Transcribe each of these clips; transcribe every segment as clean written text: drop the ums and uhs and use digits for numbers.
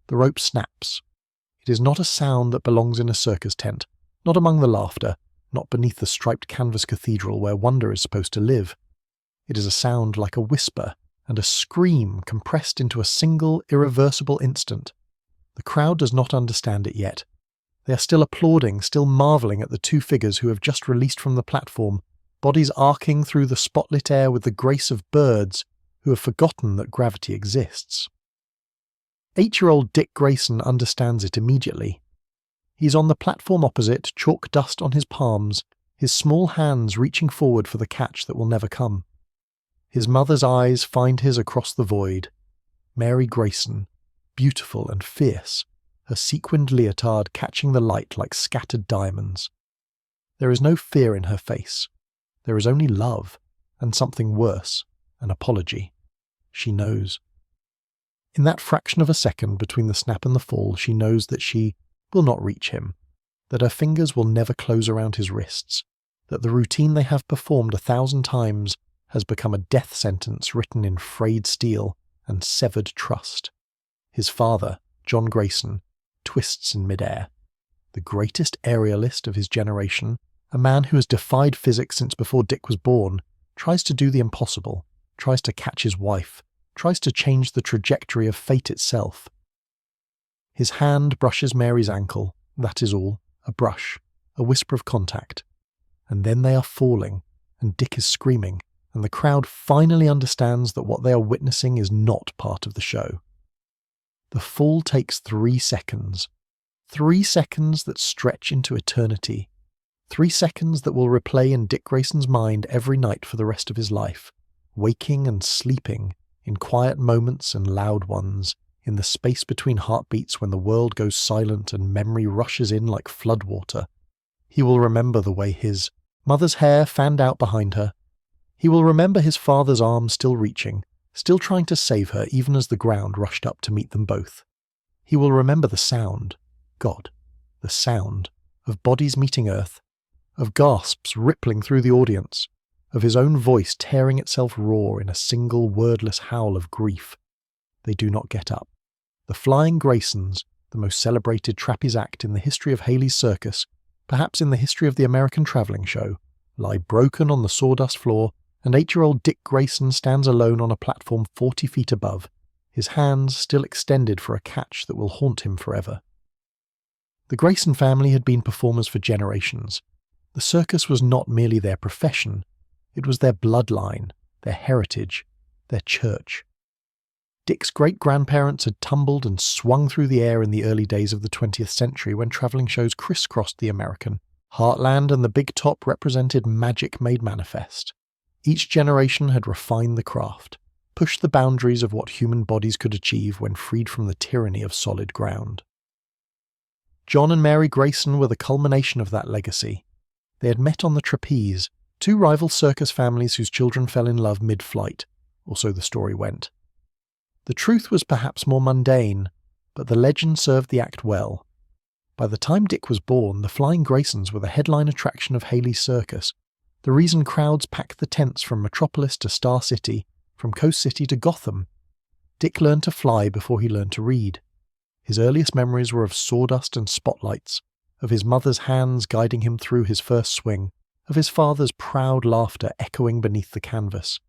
The rope snaps. It is not a sound that belongs in a circus tent, not among the laughter, not beneath the striped canvas cathedral where wonder is supposed to live. It is a sound like a whisper and a scream compressed into a single, irreversible instant. The crowd does not understand it yet. They are still applauding, still marvelling at the two figures who have just released from the platform, bodies arcing through the spotlit air with the grace of birds who have forgotten that gravity exists. 8-year-old Dick Grayson understands it immediately. He is on the platform opposite, chalk dust on his palms, his small hands reaching forward for the catch that will never come. His mother's eyes find his across the void. Mary Grayson, beautiful and fierce, her sequined leotard catching the light like scattered diamonds. There is no fear in her face. There is only love, and something worse, an apology. She knows. In that fraction of a second between the snap and the fall, she knows that she will not reach him, that her fingers will never close around his wrists, that the routine they have performed 1,000 times has become a death sentence written in frayed steel and severed trust. His father, John Grayson, twists in midair. The greatest aerialist of his generation, a man who has defied physics since before Dick was born, tries to do the impossible, tries to catch his wife, tries to change the trajectory of fate itself. His hand brushes Mary's ankle, that is all, a brush, a whisper of contact. And then they are falling, and Dick is screaming, and the crowd finally understands that what they are witnessing is not part of the show. The fall takes 3 seconds. 3 seconds that stretch into eternity. 3 seconds that will replay in Dick Grayson's mind every night for the rest of his life, waking and sleeping, in quiet moments and loud ones, in the space between heartbeats when the world goes silent and memory rushes in like floodwater. He will remember the way his mother's hair fanned out behind her. He will remember his father's arm still reaching, still trying to save her even as the ground rushed up to meet them both. He will remember the sound, God, the sound, of bodies meeting earth, of gasps rippling through the audience, of his own voice tearing itself raw in a single wordless howl of grief. They do not get up. The Flying Graysons, the most celebrated trapeze act in the history of Haley's Circus, perhaps in the history of the American travelling show, lie broken on the sawdust floor, and 8-year-old Dick Grayson stands alone on a platform 40 feet above, his hands still extended for a catch that will haunt him forever. The Grayson family had been performers for generations. The circus was not merely their profession, it was their bloodline, their heritage, their church. Dick's great-grandparents had tumbled and swung through the air in the early days of the 20th century when travelling shows crisscrossed the American. Heartland and the Big Top represented magic made manifest. Each generation had refined the craft, pushed the boundaries of what human bodies could achieve when freed from the tyranny of solid ground. John and Mary Grayson were the culmination of that legacy. They had met on the trapeze, 2 rival circus families whose children fell in love mid-flight, or so the story went. The truth was perhaps more mundane, but the legend served the act well. By the time Dick was born, the Flying Graysons were the headline attraction of Haley's Circus, the reason crowds packed the tents from Metropolis to Star City, from Coast City to Gotham. Dick learned to fly before he learned to read. His earliest memories were of sawdust and spotlights, of his mother's hands guiding him through his first swing, of his father's proud laughter echoing beneath the canvas.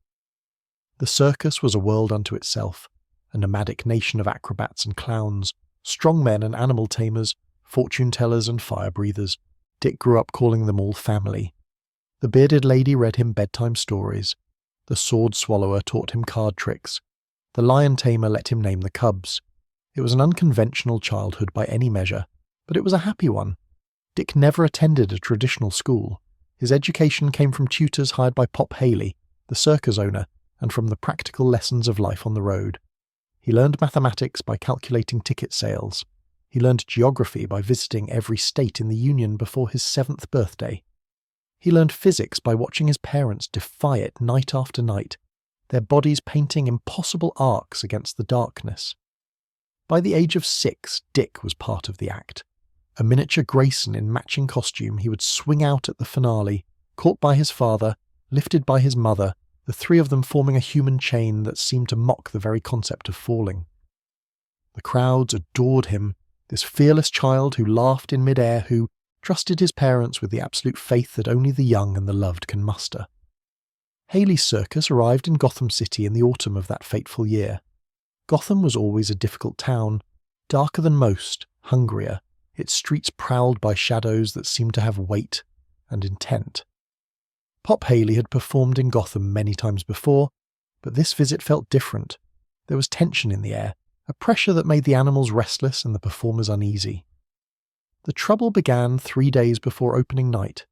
The circus was a world unto itself, a nomadic nation of acrobats and clowns, strongmen and animal tamers, fortune-tellers and fire-breathers. Dick grew up calling them all family. The bearded lady read him bedtime stories. The sword swallower taught him card tricks. The lion tamer let him name the cubs. It was an unconventional childhood by any measure, but it was a happy one. Dick never attended a traditional school. His education came from tutors hired by Pop Haley, the circus owner, and from the practical lessons of life on the road. He learned mathematics by calculating ticket sales. He learned geography by visiting every state in the Union before his 7th birthday. He learned physics by watching his parents defy it night after night, their bodies painting impossible arcs against the darkness. By the age of 6, Dick was part of the act. A miniature Grayson in matching costume, he would swing out at the finale, caught by his father, lifted by his mother, the 3 of them forming a human chain that seemed to mock the very concept of falling. The crowds adored him, this fearless child who laughed in midair, who trusted his parents with the absolute faith that only the young and the loved can muster. Haley's circus arrived in Gotham City in the autumn of that fateful year. Gotham was always a difficult town, darker than most, hungrier, its streets prowled by shadows that seemed to have weight and intent. Pop Haley had performed in Gotham many times before, but this visit felt different. There was tension in the air, a pressure that made the animals restless and the performers uneasy. The trouble began 3 days before opening night.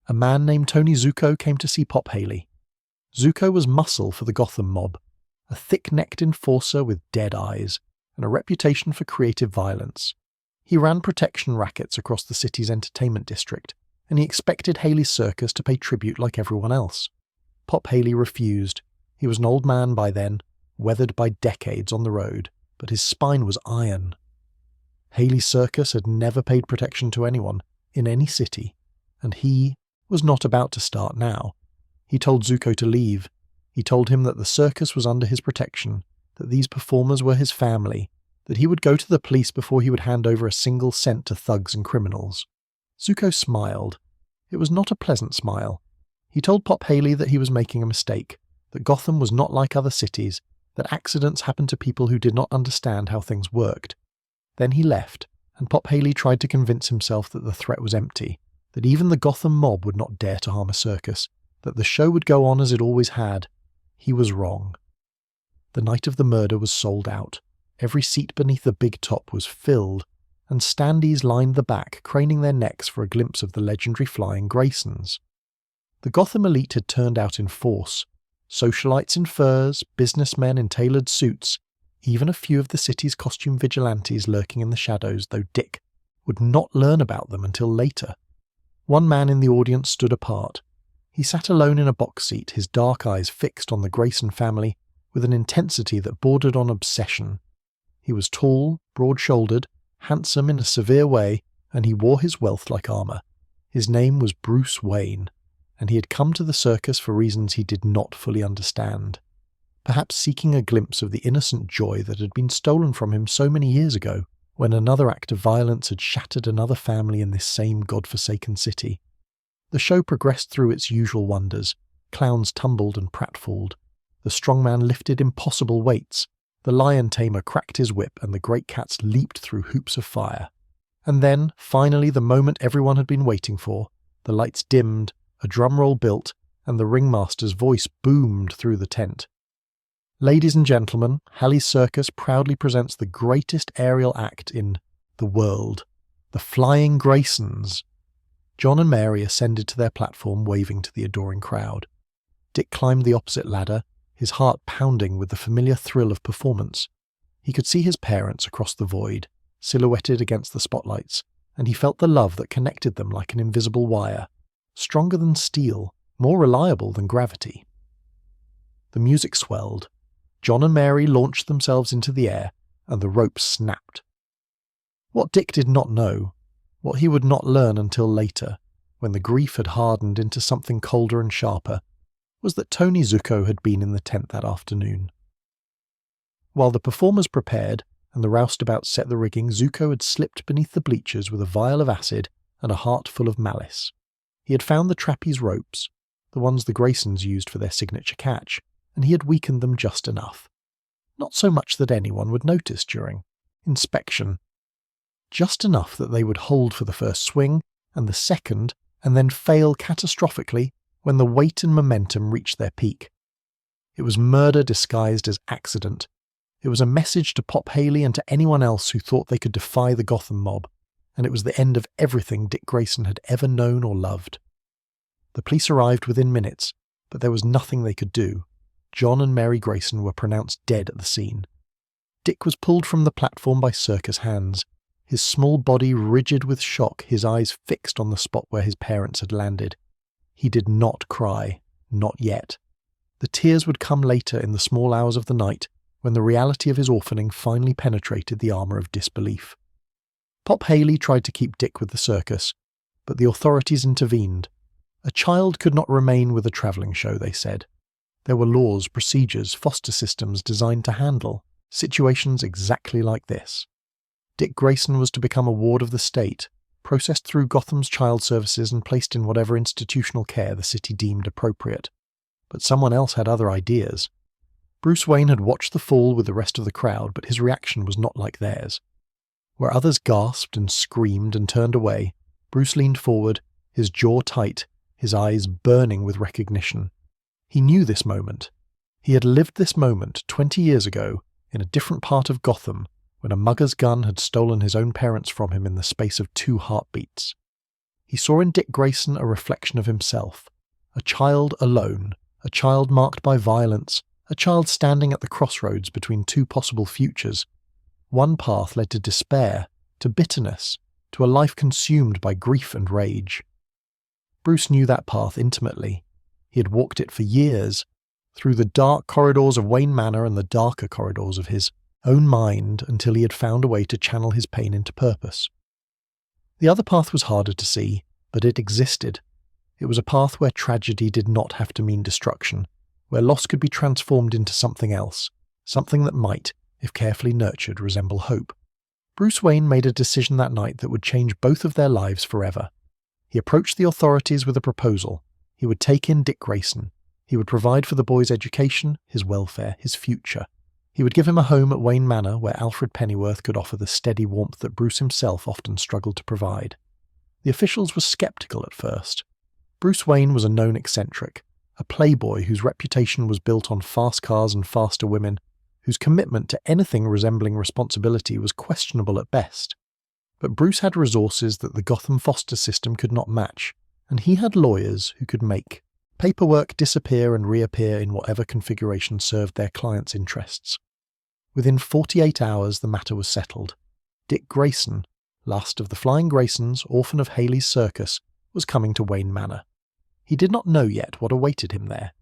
A man named Tony Zuko came to see Pop Haley. Zuko was muscle for the Gotham mob, a thick-necked enforcer with dead eyes, and a reputation for creative violence. He ran protection rackets across the city's entertainment district, and he expected Haley's circus to pay tribute like everyone else. Pop Haley refused. He was an old man by then, weathered by decades on the road, but his spine was iron. Haley's circus had never paid protection to anyone, in any city, and he was not about to start now. He told Zuko to leave. He told him that the circus was under his protection, that these performers were his family, that he would go to the police before he would hand over a single cent to thugs and criminals. Zuko smiled. It was not a pleasant smile. He told Pop Haley that he was making a mistake, that Gotham was not like other cities, that accidents happened to people who did not understand how things worked. Then he left, and Pop Haley tried to convince himself that the threat was empty, that even the Gotham mob would not dare to harm a circus, that the show would go on as it always had. He was wrong. The night of the murder was sold out. Every seat beneath the big top was filled, and standees lined the back, craning their necks for a glimpse of the legendary flying Graysons. The Gotham elite had turned out in force. Socialites in furs, businessmen in tailored suits, even a few of the city's costume vigilantes lurking in the shadows, though Dick would not learn about them until later. One man in the audience stood apart. He sat alone in a box seat, his dark eyes fixed on the Grayson family with an intensity that bordered on obsession. He was tall, broad-shouldered, handsome in a severe way, and he wore his wealth like armour. His name was Bruce Wayne, and he had come to the circus for reasons he did not fully understand, perhaps seeking a glimpse of the innocent joy that had been stolen from him so many years ago, when another act of violence had shattered another family in this same God-forsaken city. The show progressed through its usual wonders. Clowns tumbled and pratfalled. The strongman lifted impossible weights. The lion tamer cracked his whip, and the great cats leaped through hoops of fire. And then, finally, the moment everyone had been waiting for. The lights dimmed, a drum roll built, and the ringmaster's voice boomed through the tent. Ladies and gentlemen, Haley's Circus proudly presents the greatest aerial act in the world, the Flying Graysons. John and Mary ascended to their platform, waving to the adoring crowd. Dick climbed the opposite ladder, his heart pounding with the familiar thrill of performance. He could see his parents across the void, silhouetted against the spotlights, and he felt the love that connected them like an invisible wire, stronger than steel, more reliable than gravity. The music swelled. John and Mary launched themselves into the air, and the rope snapped. What Dick did not know, what he would not learn until later, when the grief had hardened into something colder and sharper, was that Tony Zuko had been in the tent that afternoon. While the performers prepared and the roustabout set the rigging, Zuko had slipped beneath the bleachers with a vial of acid and a heart full of malice. He had found the trapeze ropes, the ones the Graysons used for their signature catch, and he had weakened them just enough. Not so much that anyone would notice during inspection. Just enough that they would hold for the first swing and the second, and then fail catastrophically when the weight and momentum reached their peak. It was murder disguised as accident. It was a message to Pop Haley and to anyone else who thought they could defy the Gotham mob, and it was the end of everything Dick Grayson had ever known or loved. The police arrived within minutes, but there was nothing they could do. John and Mary Grayson were pronounced dead at the scene. Dick was pulled from the platform by circus hands, his small body rigid with shock, his eyes fixed on the spot where his parents had landed. He did not cry, not yet. The tears would come later in the small hours of the night, when the reality of his orphaning finally penetrated the armour of disbelief. Pop Haley tried to keep Dick with the circus, but the authorities intervened. A child could not remain with a travelling show, they said. There were laws, procedures, foster systems designed to handle. Situations exactly like this. Dick Grayson was to become a ward of the state, processed through Gotham's child services and placed in whatever institutional care the city deemed appropriate. But someone else had other ideas. Bruce Wayne had watched the fall with the rest of the crowd, but his reaction was not like theirs. Where others gasped and screamed and turned away, Bruce leaned forward, his jaw tight, his eyes burning with recognition. He knew this moment. He had lived this moment 20 years ago in a different part of Gotham, when a mugger's gun had stolen his own parents from him in the space of 2 heartbeats. He saw in Dick Grayson a reflection of himself, a child alone, a child marked by violence, a child standing at the crossroads between 2 possible futures. One path led to despair, to bitterness, to a life consumed by grief and rage. Bruce knew that path intimately. He had walked it for years, through the dark corridors of Wayne Manor and the darker corridors of his own mind, until he had found a way to channel his pain into purpose. The other path was harder to see, but it existed. It was a path where tragedy did not have to mean destruction, where loss could be transformed into something else, something that might, if carefully nurtured, resemble hope. Bruce Wayne made a decision that night that would change both of their lives forever. He approached the authorities with a proposal. He would take in Dick Grayson. He would provide for the boy's education, his welfare, his future. He would give him a home at Wayne Manor where Alfred Pennyworth could offer the steady warmth that Bruce himself often struggled to provide. The officials were skeptical at first. Bruce Wayne was a known eccentric, a playboy whose reputation was built on fast cars and faster women, whose commitment to anything resembling responsibility was questionable at best. But Bruce had resources that the Gotham foster system could not match, and he had lawyers who could make paperwork disappear and reappear in whatever configuration served their clients' interests. Within 48 hours the matter was settled. Dick Grayson, last of the Flying Graysons, orphan of Haley's Circus, was coming to Wayne Manor. He did not know yet what awaited him there.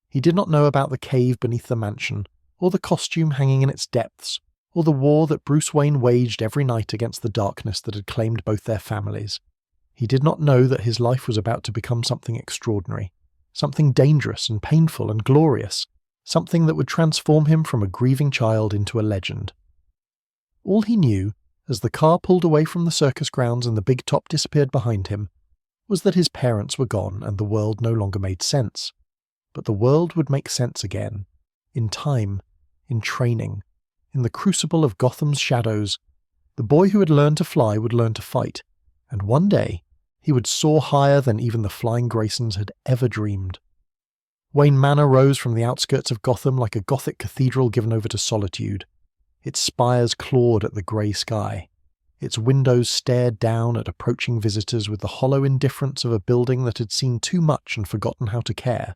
He did not know about the cave beneath the mansion, or the costume hanging in its depths, or the war that Bruce Wayne waged every night against the darkness that had claimed both their families. He did not know that his life was about to become something extraordinary, something dangerous and painful and glorious, something that would transform him from a grieving child into a legend. All he knew, as the car pulled away from the circus grounds and the big top disappeared behind him, was that his parents were gone and the world no longer made sense. But the world would make sense again, in time, in training, in the crucible of Gotham's shadows. The boy who had learned to fly would learn to fight, and one day he would soar higher than even the Flying Graysons had ever dreamed. Wayne Manor rose from the outskirts of Gotham like a Gothic cathedral given over to solitude. Its spires clawed at the grey sky. Its windows stared down at approaching visitors with the hollow indifference of a building that had seen too much and forgotten how to care.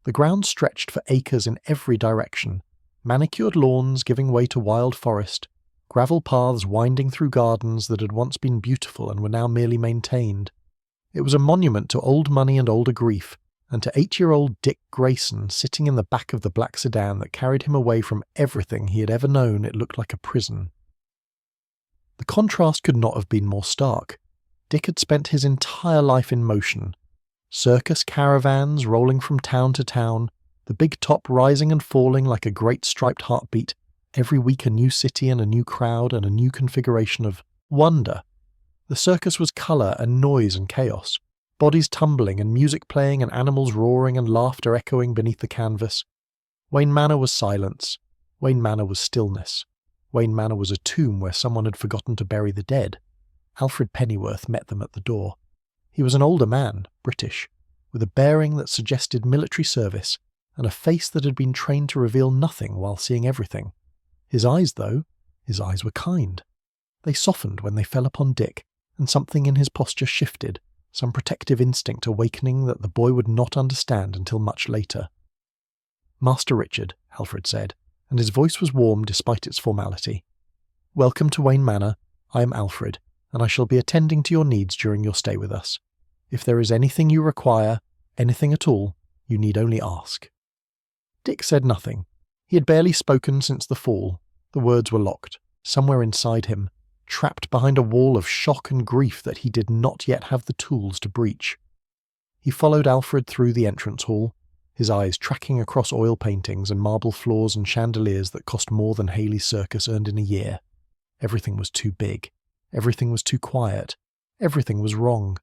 The ground stretched for acres in every direction, manicured lawns giving way to wild forest, gravel paths winding through gardens that had once been beautiful and were now merely maintained. It was a monument to old money and older grief, and to 8-year-old Dick Grayson sitting in the back of the black sedan that carried him away from everything he had ever known. It looked like a prison. The contrast could not have been more stark. Dick had spent his entire life in motion. Circus caravans rolling from town to town, the big top rising and falling like a great striped heartbeat, every week a new city and a new crowd and a new configuration of wonder. The circus was colour and noise and chaos, bodies tumbling and music playing and animals roaring and laughter echoing beneath the canvas. Wayne Manor was silence. Wayne Manor was stillness. Wayne Manor was a tomb where someone had forgotten to bury the dead. Alfred Pennyworth met them at the door. He was an older man, British, with a bearing that suggested military service and a face that had been trained to reveal nothing while seeing everything. His eyes, though, his eyes were kind. They softened when they fell upon Dick, and something in his posture shifted, some protective instinct awakening that the boy would not understand until much later. "Master Richard," Alfred said, and his voice was warm despite its formality. "Welcome to Wayne Manor. I am Alfred, and I shall be attending to your needs during your stay with us. If there is anything you require, anything at all, you need only ask." Dick said nothing. He had barely spoken since the fall. The words were locked, somewhere inside him, trapped behind a wall of shock and grief that he did not yet have the tools to breach. He followed Alfred through the entrance hall, his eyes tracking across oil paintings and marble floors and chandeliers that cost more than Haley's circus earned in a year. Everything was too big. Everything was too quiet. Everything was wrong.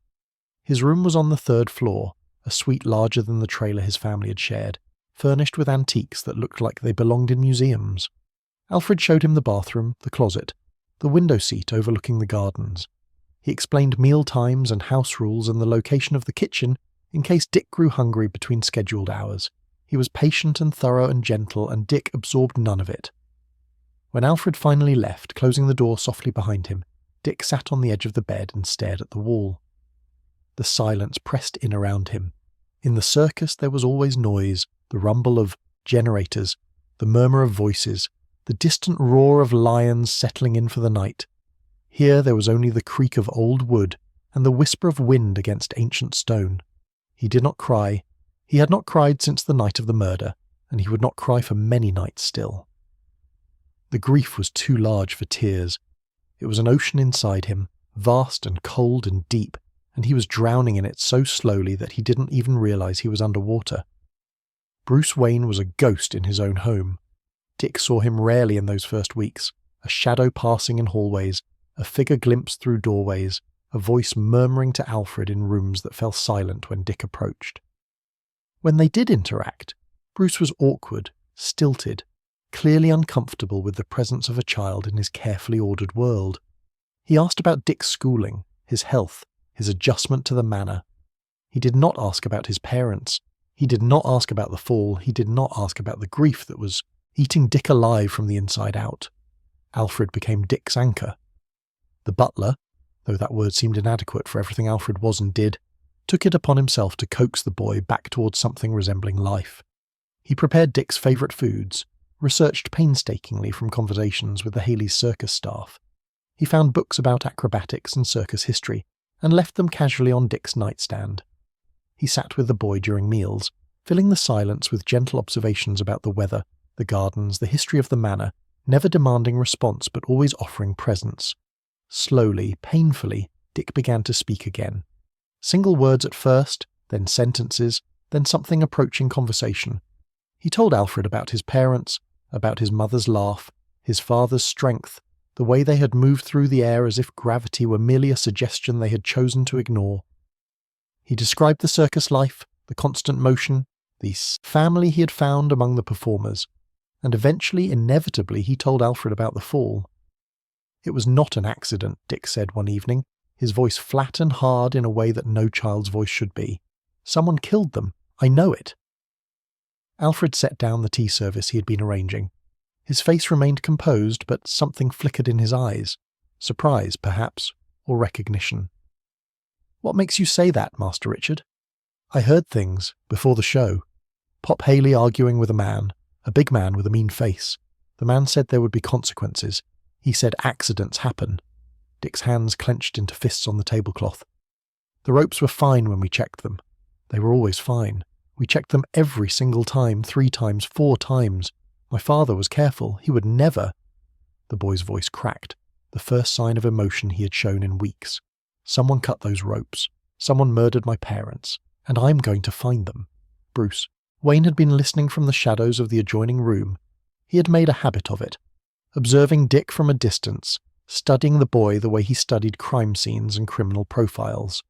His room was on the 3rd floor, a suite larger than the trailer his family had shared, furnished with antiques that looked like they belonged in museums. Alfred showed him the bathroom, the closet, the window seat overlooking the gardens. He explained meal times and house rules and the location of the kitchen in case Dick grew hungry between scheduled hours. He was patient and thorough and gentle, and Dick absorbed none of it. When Alfred finally left, closing the door softly behind him, Dick sat on the edge of the bed and stared at the wall. The silence pressed in around him. In the circus there was always noise, the rumble of generators, the murmur of voices, the distant roar of lions settling in for the night. Here there was only the creak of old wood and the whisper of wind against ancient stone. He did not cry. He had not cried since the night of the murder, and he would not cry for many nights still. The grief was too large for tears. It was an ocean inside him, vast and cold and deep, and he was drowning in it so slowly that he didn't even realize he was underwater. Bruce Wayne was a ghost in his own home. Dick saw him rarely in those first weeks, a shadow passing in hallways, a figure glimpsed through doorways, a voice murmuring to Alfred in rooms that fell silent when Dick approached. When they did interact, Bruce was awkward, stilted, clearly uncomfortable with the presence of a child in his carefully ordered world. He asked about Dick's schooling, his health, his adjustment to the manor. He did not ask about his parents. He did not ask about the fall. He did not ask about the grief that was eating Dick alive from the inside out. Alfred became Dick's anchor. The butler, though that word seemed inadequate for everything Alfred was and did, took it upon himself to coax the boy back towards something resembling life. He prepared Dick's favourite foods, researched painstakingly from conversations with the Haley's circus staff. He found books about acrobatics and circus history, and left them casually on Dick's nightstand. He sat with the boy during meals, filling the silence with gentle observations about the weather, the gardens, the history of the manor, never demanding response but always offering presence. Slowly, painfully, Dick began to speak again. Single words at first, then sentences, then something approaching conversation. He told Alfred about his parents, about his mother's laugh, his father's strength, the way they had moved through the air as if gravity were merely a suggestion they had chosen to ignore. He described the circus life, the constant motion, the family he had found among the performers, and eventually, inevitably, he told Alfred about the fall. It was not an accident, Dick said one evening, his voice flat and hard in a way that no child's voice should be. Someone killed them. I know it. Alfred set down the tea service he had been arranging. His face remained composed, but something flickered in his eyes. Surprise, perhaps, or recognition. What makes you say that, Master Richard? I heard things, before the show. Pop Haley arguing with a big man with a mean face. The man said there would be consequences. He said accidents happen. Dick's hands clenched into fists on the tablecloth. The ropes were fine when we checked them. They were always fine. We checked them every single time, 3 times, 4 times. My father was careful. He would never... The boy's voice cracked, the first sign of emotion he had shown in weeks. Someone cut those ropes. Someone murdered my parents. And I'm going to find them. Bruce. Wayne had been listening from the shadows of the adjoining room. He had made a habit of it. Observing Dick from a distance, studying the boy the way he studied crime scenes and criminal profiles.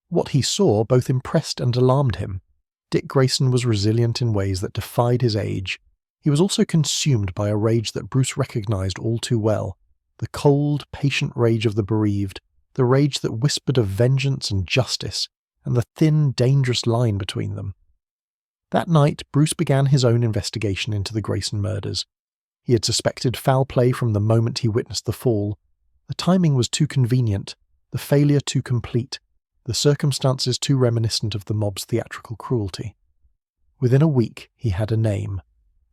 What he saw both impressed and alarmed him. Dick Grayson was resilient in ways that defied his age. He was also consumed by a rage that Bruce recognized all too well, the cold, patient rage of the bereaved, the rage that whispered of vengeance and justice, and the thin, dangerous line between them. That night, Bruce began his own investigation into the Grayson murders. He had suspected foul play from the moment he witnessed the fall. The timing was too convenient, the failure too complete, the circumstances too reminiscent of the mob's theatrical cruelty. Within a week, he had a name.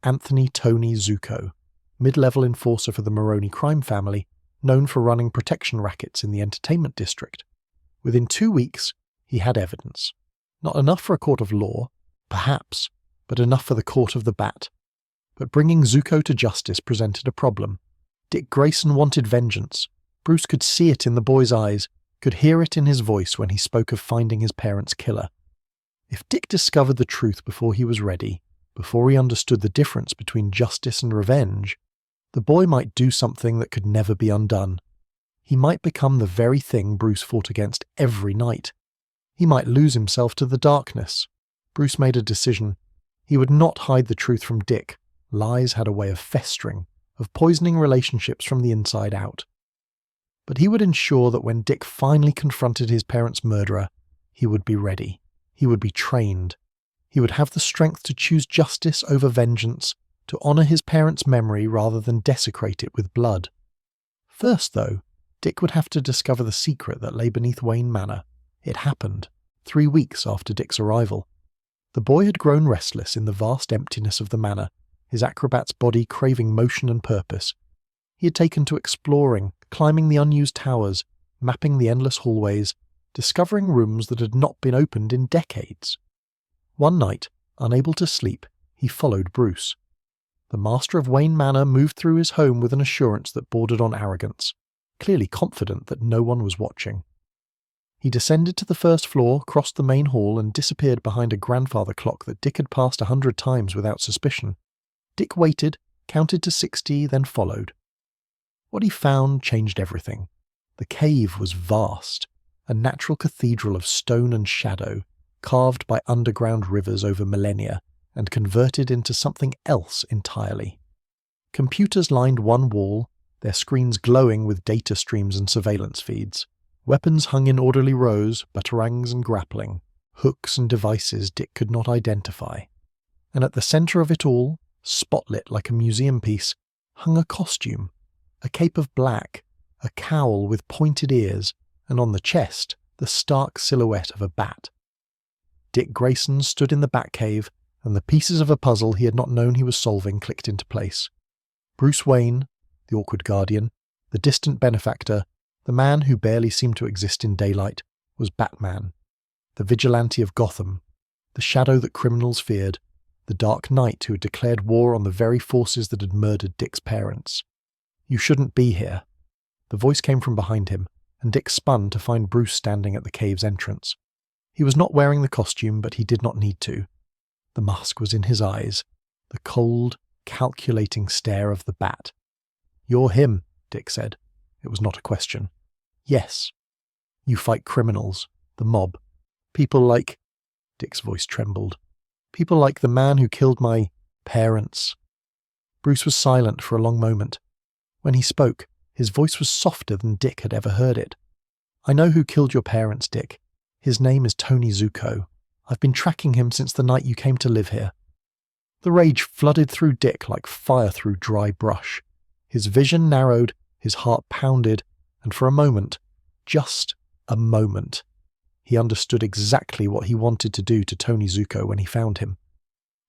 Anthony Tony Zuko, mid-level enforcer for the Maroney crime family, known for running protection rackets in the entertainment district. Within 2 weeks, he had evidence. Not enough for a court of law, perhaps, but enough for the court of the Bat. But bringing Zuko to justice presented a problem. Dick Grayson wanted vengeance. Bruce could see it in the boy's eyes, could hear it in his voice when he spoke of finding his parents' killer. If Dick discovered the truth before he was ready, before he understood the difference between justice and revenge, the boy might do something that could never be undone. He might become the very thing Bruce fought against every night. He might lose himself to the darkness. Bruce made a decision. He would not hide the truth from Dick. Lies had a way of festering, of poisoning relationships from the inside out. But he would ensure that when Dick finally confronted his parents' murderer, he would be ready. He would be trained. He would have the strength to choose justice over vengeance, to honour his parents' memory rather than desecrate it with blood. First, though, Dick would have to discover the secret that lay beneath Wayne Manor. It happened, 3 weeks after Dick's arrival. The boy had grown restless in the vast emptiness of the manor, his acrobat's body craving motion and purpose. He had taken to exploring, climbing the unused towers, mapping the endless hallways, discovering rooms that had not been opened in decades. One night, unable to sleep, he followed Bruce. The master of Wayne Manor moved through his home with an assurance that bordered on arrogance, clearly confident that no one was watching. He descended to the first floor, crossed the main hall, and disappeared behind a grandfather clock that Dick had passed 100 times without suspicion. Dick waited, counted to 60, then followed. What he found changed everything. The cave was vast, a natural cathedral of stone and shadow, carved by underground rivers over millennia, and converted into something else entirely. Computers lined one wall, their screens glowing with data streams and surveillance feeds. Weapons hung in orderly rows, batarangs and grappling, hooks and devices Dick could not identify. And at the centre of it all, spotlit like a museum piece, hung a costume, a cape of black, a cowl with pointed ears, and on the chest, the stark silhouette of a bat. Dick Grayson stood in the Batcave, and the pieces of a puzzle he had not known he was solving clicked into place. Bruce Wayne, the awkward guardian, the distant benefactor, the man who barely seemed to exist in daylight, was Batman, the vigilante of Gotham, the shadow that criminals feared, the Dark Knight who had declared war on the very forces that had murdered Dick's parents. "You shouldn't be here." The voice came from behind him, and Dick spun to find Bruce standing at the cave's entrance. He was not wearing the costume, but he did not need to. The mask was in his eyes, the cold, calculating stare of the bat. "You're him," Dick said. It was not a question. "Yes. You fight criminals, the mob, people like—" Dick's voice trembled. "People like the man who killed my parents." Bruce was silent for a long moment. When he spoke, his voice was softer than Dick had ever heard it. "I know who killed your parents, Dick. His name is Tony Zuko. I've been tracking him since the night you came to live here." The rage flooded through Dick like fire through dry brush. His vision narrowed, his heart pounded, and for a moment, just a moment, he understood exactly what he wanted to do to Tony Zuko when he found him.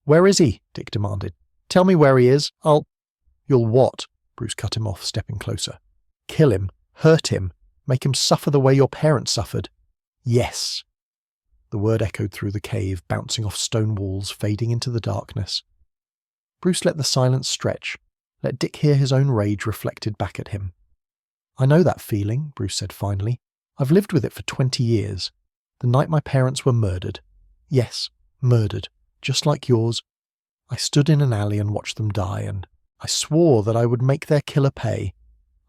"Where is he?" Dick demanded. "Tell me where he is. You'll what?" Bruce cut him off, stepping closer. "Kill him, hurt him, make him suffer the way your parents suffered." "Yes." The word echoed through the cave, bouncing off stone walls, fading into the darkness. Bruce let the silence stretch, let Dick hear his own rage reflected back at him. "I know that feeling," Bruce said finally. "I've lived with it for 20 years. The night my parents were murdered. Yes, murdered, just like yours. I stood in an alley and watched them die, and I swore that I would make their killer pay.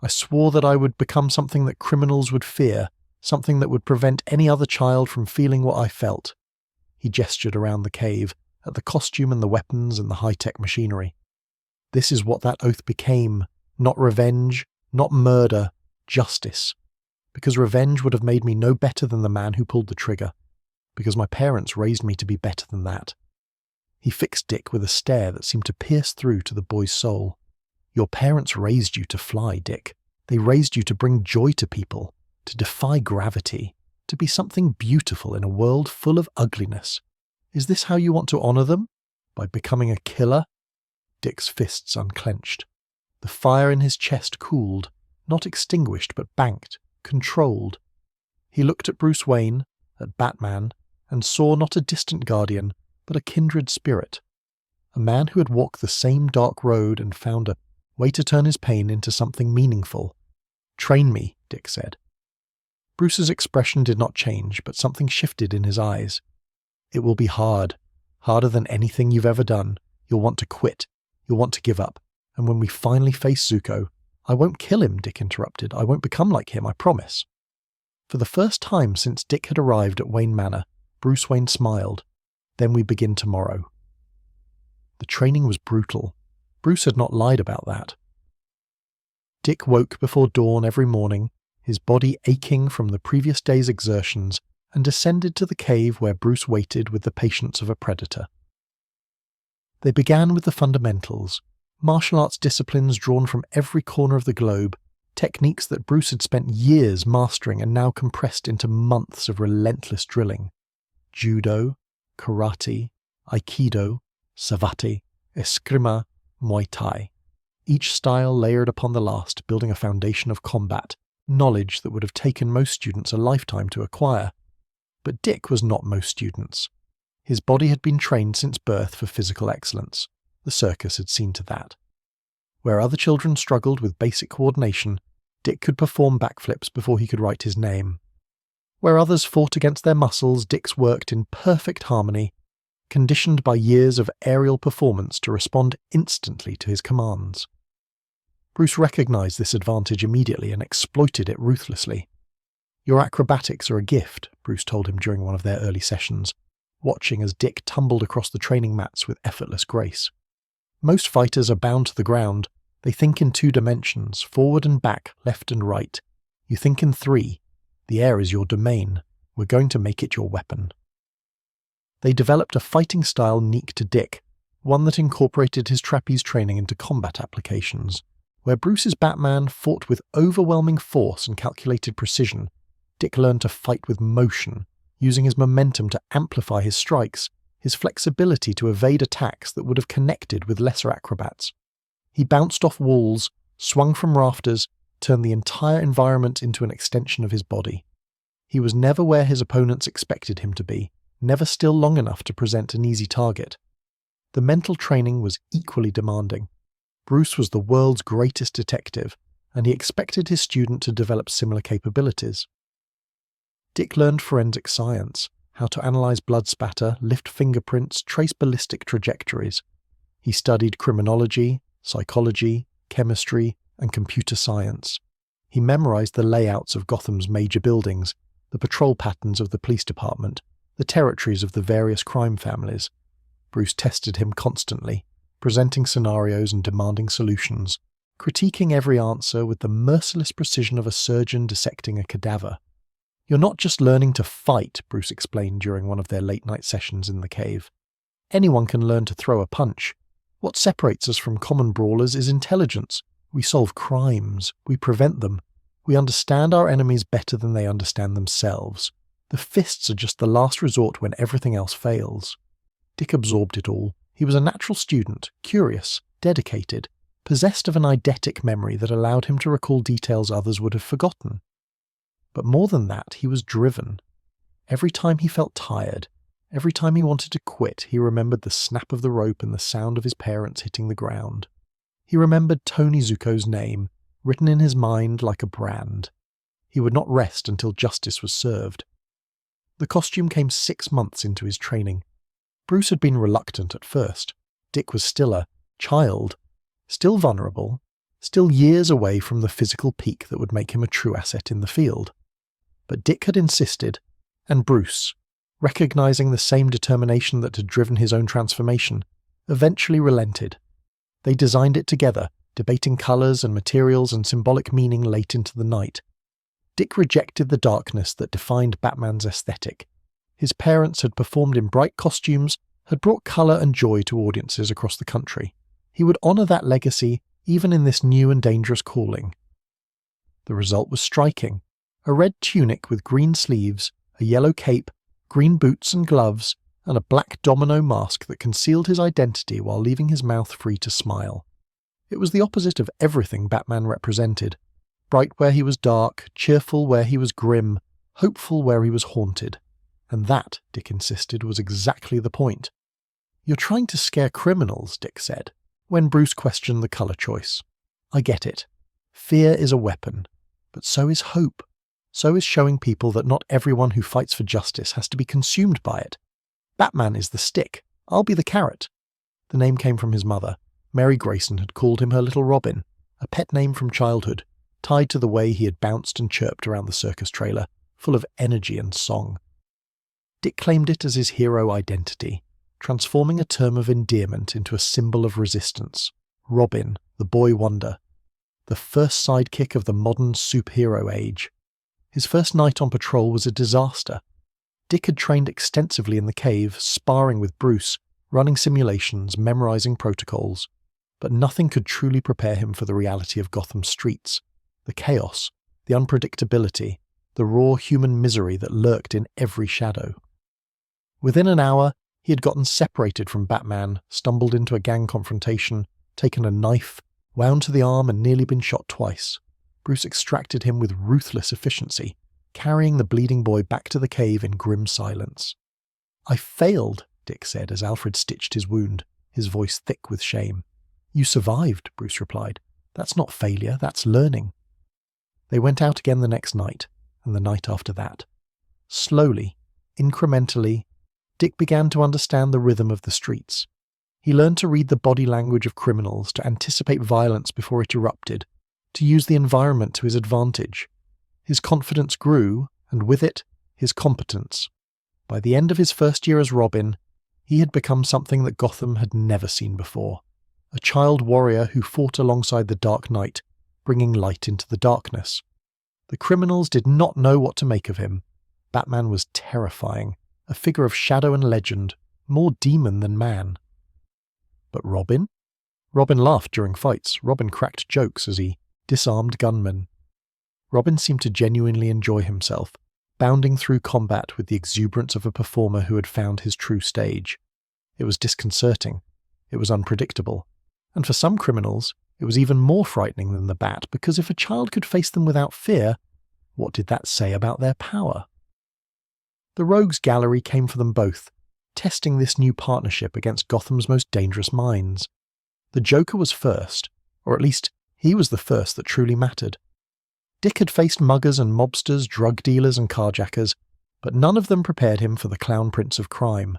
I swore that I would become something that criminals would fear, something that would prevent any other child from feeling what I felt." He gestured around the cave, at the costume and the weapons and the high-tech machinery. "This is what that oath became. Not revenge, not murder, justice. Because revenge would have made me no better than the man who pulled the trigger. Because my parents raised me to be better than that." He fixed Dick with a stare that seemed to pierce through to the boy's soul. "Your parents raised you to fly, Dick. They raised you to bring joy to people, to defy gravity, to be something beautiful in a world full of ugliness. Is this how you want to honour them? By becoming a killer?" Dick's fists unclenched. The fire in his chest cooled, not extinguished but banked, controlled. He looked at Bruce Wayne, at Batman, and saw not a distant guardian, but a kindred spirit. A man who had walked the same dark road and found a way to turn his pain into something meaningful. "Train me," Dick said. Bruce's expression did not change, but something shifted in his eyes. It will be hard. Harder than anything you've ever done. You'll want to quit. You'll want to give up. And when we finally face Zuko, I won't kill him, Dick interrupted. I won't become like him, I promise. For the first time since Dick had arrived at Wayne Manor, Bruce Wayne smiled. Then we begin tomorrow. The training was brutal. Bruce had not lied about that. Dick woke before dawn every morning, his body aching from the previous day's exertions, and descended to the cave where Bruce waited with the patience of a predator. They began with the fundamentals, martial arts disciplines drawn from every corner of the globe, techniques that Bruce had spent years mastering and now compressed into months of relentless drilling. Judo, karate, aikido, savate, eskrima, muay thai. Each style layered upon the last, building a foundation of combat, knowledge that would have taken most students a lifetime to acquire. But Dick was not most students. His body had been trained since birth for physical excellence. The circus had seen to that. Where other children struggled with basic coordination, Dick could perform backflips before he could write his name. Where others fought against their muscles, Dick's worked in perfect harmony, conditioned by years of aerial performance to respond instantly to his commands. Bruce recognized this advantage immediately and exploited it ruthlessly. "Your acrobatics are a gift," Bruce told him during one of their early sessions, watching as Dick tumbled across the training mats with effortless grace. "Most fighters are bound to the ground. They think in 2 dimensions, forward and back, left and right. You think in 3. The air is your domain. We're going to make it your weapon." They developed a fighting style unique to Dick, one that incorporated his trapeze training into combat applications. Where Bruce's Batman fought with overwhelming force and calculated precision, Dick learned to fight with motion, using his momentum to amplify his strikes, his flexibility to evade attacks that would have connected with lesser acrobats. He bounced off walls, swung from rafters, turned the entire environment into an extension of his body. He was never where his opponents expected him to be, never still long enough to present an easy target. The mental training was equally demanding. Bruce was the world's greatest detective, and he expected his student to develop similar capabilities. Dick learned forensic science, how to analyze blood spatter, lift fingerprints, trace ballistic trajectories. He studied criminology, psychology, chemistry, and computer science. He memorized the layouts of Gotham's major buildings, the patrol patterns of the police department, the territories of the various crime families. Bruce tested him constantly, presenting scenarios and demanding solutions, critiquing every answer with the merciless precision of a surgeon dissecting a cadaver. "You're not just learning to fight," Bruce explained during one of their late-night sessions in the cave. "Anyone can learn to throw a punch. What separates us from common brawlers is intelligence. We solve crimes. We prevent them. We understand our enemies better than they understand themselves. The fists are just the last resort when everything else fails." Dick absorbed it all. He was a natural student, curious, dedicated, possessed of an eidetic memory that allowed him to recall details others would have forgotten. But more than that, he was driven. Every time he felt tired, every time he wanted to quit, he remembered the snap of the rope and the sound of his parents hitting the ground. He remembered Tony Zuko's name, written in his mind like a brand. He would not rest until justice was served. The costume came 6 months into his training. Bruce had been reluctant at first. Dick was still a child, still vulnerable, still years away from the physical peak that would make him a true asset in the field. But Dick had insisted, and Bruce, recognizing the same determination that had driven his own transformation, eventually relented. They designed it together, debating colors and materials and symbolic meaning late into the night. Dick rejected the darkness that defined Batman's aesthetic. His parents had performed in bright costumes, had brought color and joy to audiences across the country. He would honor that legacy even in this new and dangerous calling. The result was striking. A red tunic with green sleeves, a yellow cape, green boots and gloves, and a black domino mask that concealed his identity while leaving his mouth free to smile. It was the opposite of everything Batman represented. Bright where he was dark, cheerful where he was grim, hopeful where he was haunted. And that, Dick insisted, was exactly the point. "You're trying to scare criminals," Dick said, when Bruce questioned the color choice. "I get it. Fear is a weapon, but so is hope. So is showing people that not everyone who fights for justice has to be consumed by it. Batman is the stick. I'll be the carrot." The name came from his mother. Mary Grayson had called him her little Robin, a pet name from childhood, tied to the way he had bounced and chirped around the circus trailer, full of energy and song. Dick claimed it as his hero identity, transforming a term of endearment into a symbol of resistance. Robin, the boy wonder, the first sidekick of the modern superhero age. His first night on patrol was a disaster. Dick had trained extensively in the cave, sparring with Bruce, running simulations, memorizing protocols, but nothing could truly prepare him for the reality of Gotham's streets, the chaos, the unpredictability, the raw human misery that lurked in every shadow. Within an hour, he had gotten separated from Batman, stumbled into a gang confrontation, taken a knife, wound to the arm and nearly been shot twice. Bruce extracted him with ruthless efficiency, carrying the bleeding boy back to the cave in grim silence. "I failed," Dick said as Alfred stitched his wound, his voice thick with shame. "You survived," Bruce replied. "That's not failure, that's learning." They went out again the next night, and the night after that. Slowly, incrementally, Dick began to understand the rhythm of the streets. He learned to read the body language of criminals, to anticipate violence before it erupted, to use the environment to his advantage. His confidence grew, and with it, his competence. By the end of his first year as Robin, he had become something that Gotham had never seen before. A child warrior who fought alongside the Dark Knight, bringing light into the darkness. The criminals did not know what to make of him. Batman was terrifying, a figure of shadow and legend, more demon than man. But Robin? Robin laughed during fights. Robin cracked jokes as he disarmed gunmen. Robin seemed to genuinely enjoy himself, bounding through combat with the exuberance of a performer who had found his true stage. It was disconcerting. It was unpredictable. And for some criminals, it was even more frightening than the Bat, because if a child could face them without fear, what did that say about their power? The Rogues Gallery came for them both, testing this new partnership against Gotham's most dangerous minds. The Joker was first, or at least he was the first that truly mattered. Dick had faced muggers and mobsters, drug dealers and carjackers, but none of them prepared him for the Clown Prince of crime.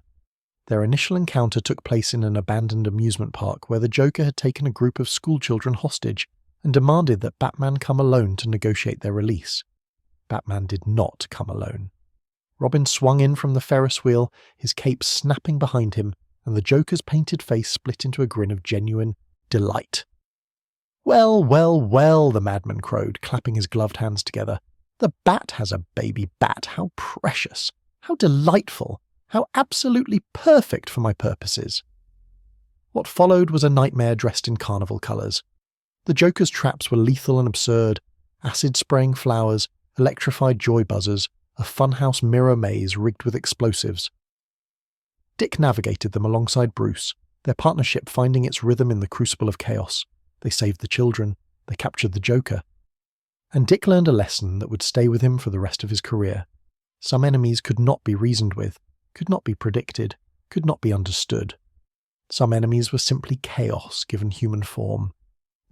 Their initial encounter took place in an abandoned amusement park where the Joker had taken a group of schoolchildren hostage and demanded that Batman come alone to negotiate their release. Batman did not come alone. Robin swung in from the Ferris wheel, his cape snapping behind him, and the Joker's painted face split into a grin of genuine delight. "Well, well, well," the madman crowed, clapping his gloved hands together. "The Bat has a baby bat. How precious! How delightful! How absolutely perfect for my purposes!" What followed was a nightmare dressed in carnival colours. The Joker's traps were lethal and absurd, acid-spraying flowers, electrified joy buzzers, a funhouse mirror maze rigged with explosives. Dick navigated them alongside Bruce, their partnership finding its rhythm in the crucible of chaos. They saved the children. They captured the Joker. And Dick learned a lesson that would stay with him for the rest of his career. Some enemies could not be reasoned with, could not be predicted, could not be understood. Some enemies were simply chaos given human form.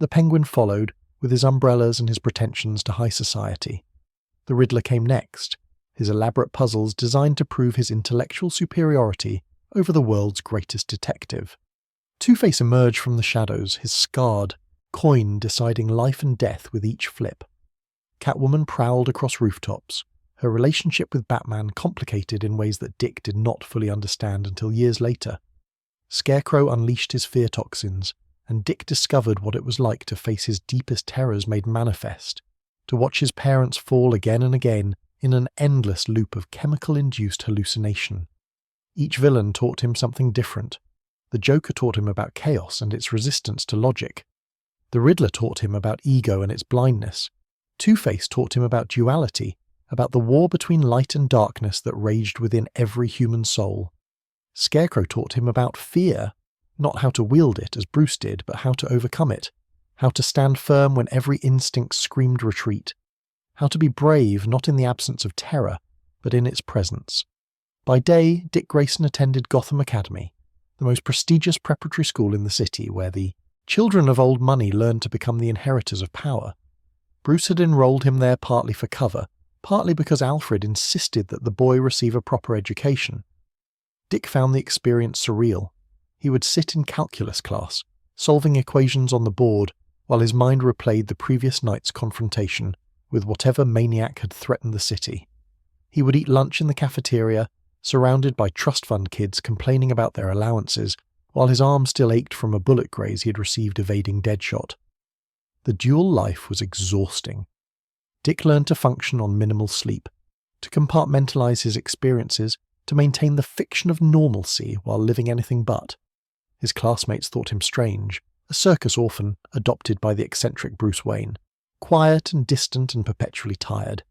The Penguin followed, with his umbrellas and his pretensions to high society. The Riddler came next, his elaborate puzzles designed to prove his intellectual superiority over the world's greatest detective. Two-Face emerged from the shadows, his scarred coin deciding life and death with each flip. Catwoman prowled across rooftops, her relationship with Batman complicated in ways that Dick did not fully understand until years later. Scarecrow unleashed his fear toxins, and Dick discovered what it was like to face his deepest terrors made manifest, to watch his parents fall again and again in an endless loop of chemical-induced hallucination. Each villain taught him something different. The Joker taught him about chaos and its resistance to logic. The Riddler taught him about ego and its blindness. Two-Face taught him about duality, about the war between light and darkness that raged within every human soul. Scarecrow taught him about fear, not how to wield it as Bruce did, but how to overcome it, how to stand firm when every instinct screamed retreat, how to be brave not in the absence of terror, but in its presence. By day, Dick Grayson attended Gotham Academy, the most prestigious preparatory school in the city where the children of old money learned to become the inheritors of power. Bruce had enrolled him there partly for cover, partly because Alfred insisted that the boy receive a proper education. Dick found the experience surreal. He would sit in calculus class, solving equations on the board, while his mind replayed the previous night's confrontation with whatever maniac had threatened the city. He would eat lunch in the cafeteria, surrounded by trust fund kids complaining about their allowances, while his arm still ached from a bullet graze he had received evading Deadshot. The dual life was exhausting. Dick learned to function on minimal sleep, to compartmentalize his experiences, to maintain the fiction of normalcy while living anything but. His classmates thought him strange, a circus orphan adopted by the eccentric Bruce Wayne, quiet and distant and perpetually tired.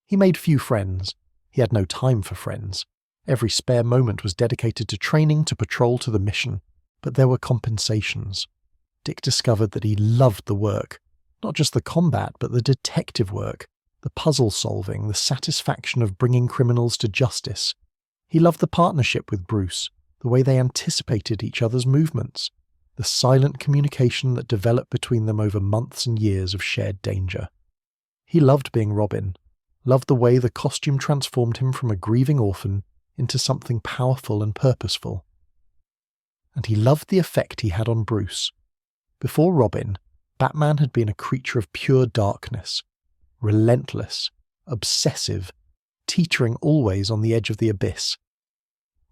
He made few friends. He had no time for friends. Every spare moment was dedicated to training, to patrol, to the mission. But there were compensations. Dick discovered that he loved the work. Not just the combat, but the detective work, the puzzle solving, the satisfaction of bringing criminals to justice. He loved the partnership with Bruce, the way they anticipated each other's movements, the silent communication that developed between them over months and years of shared danger. He loved being Robin, loved the way the costume transformed him from a grieving orphan into something powerful and purposeful. And he loved the effect he had on Bruce. Before Robin, Batman had been a creature of pure darkness, relentless, obsessive, teetering always on the edge of the abyss.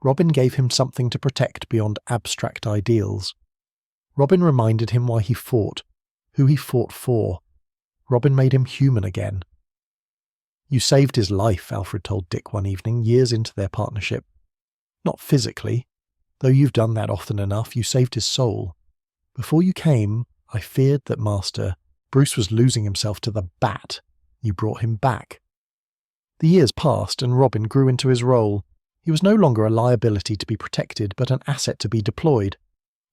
Robin gave him something to protect beyond abstract ideals. Robin reminded him why he fought, who he fought for. Robin made him human again. "You saved his life," Alfred told Dick one evening, years into their partnership. "Not physically. Though you've done that often enough, you saved his soul. Before you came, I feared that Master Bruce was losing himself to the Bat. You brought him back." The years passed, and Robin grew into his role. He was no longer a liability to be protected, but an asset to be deployed.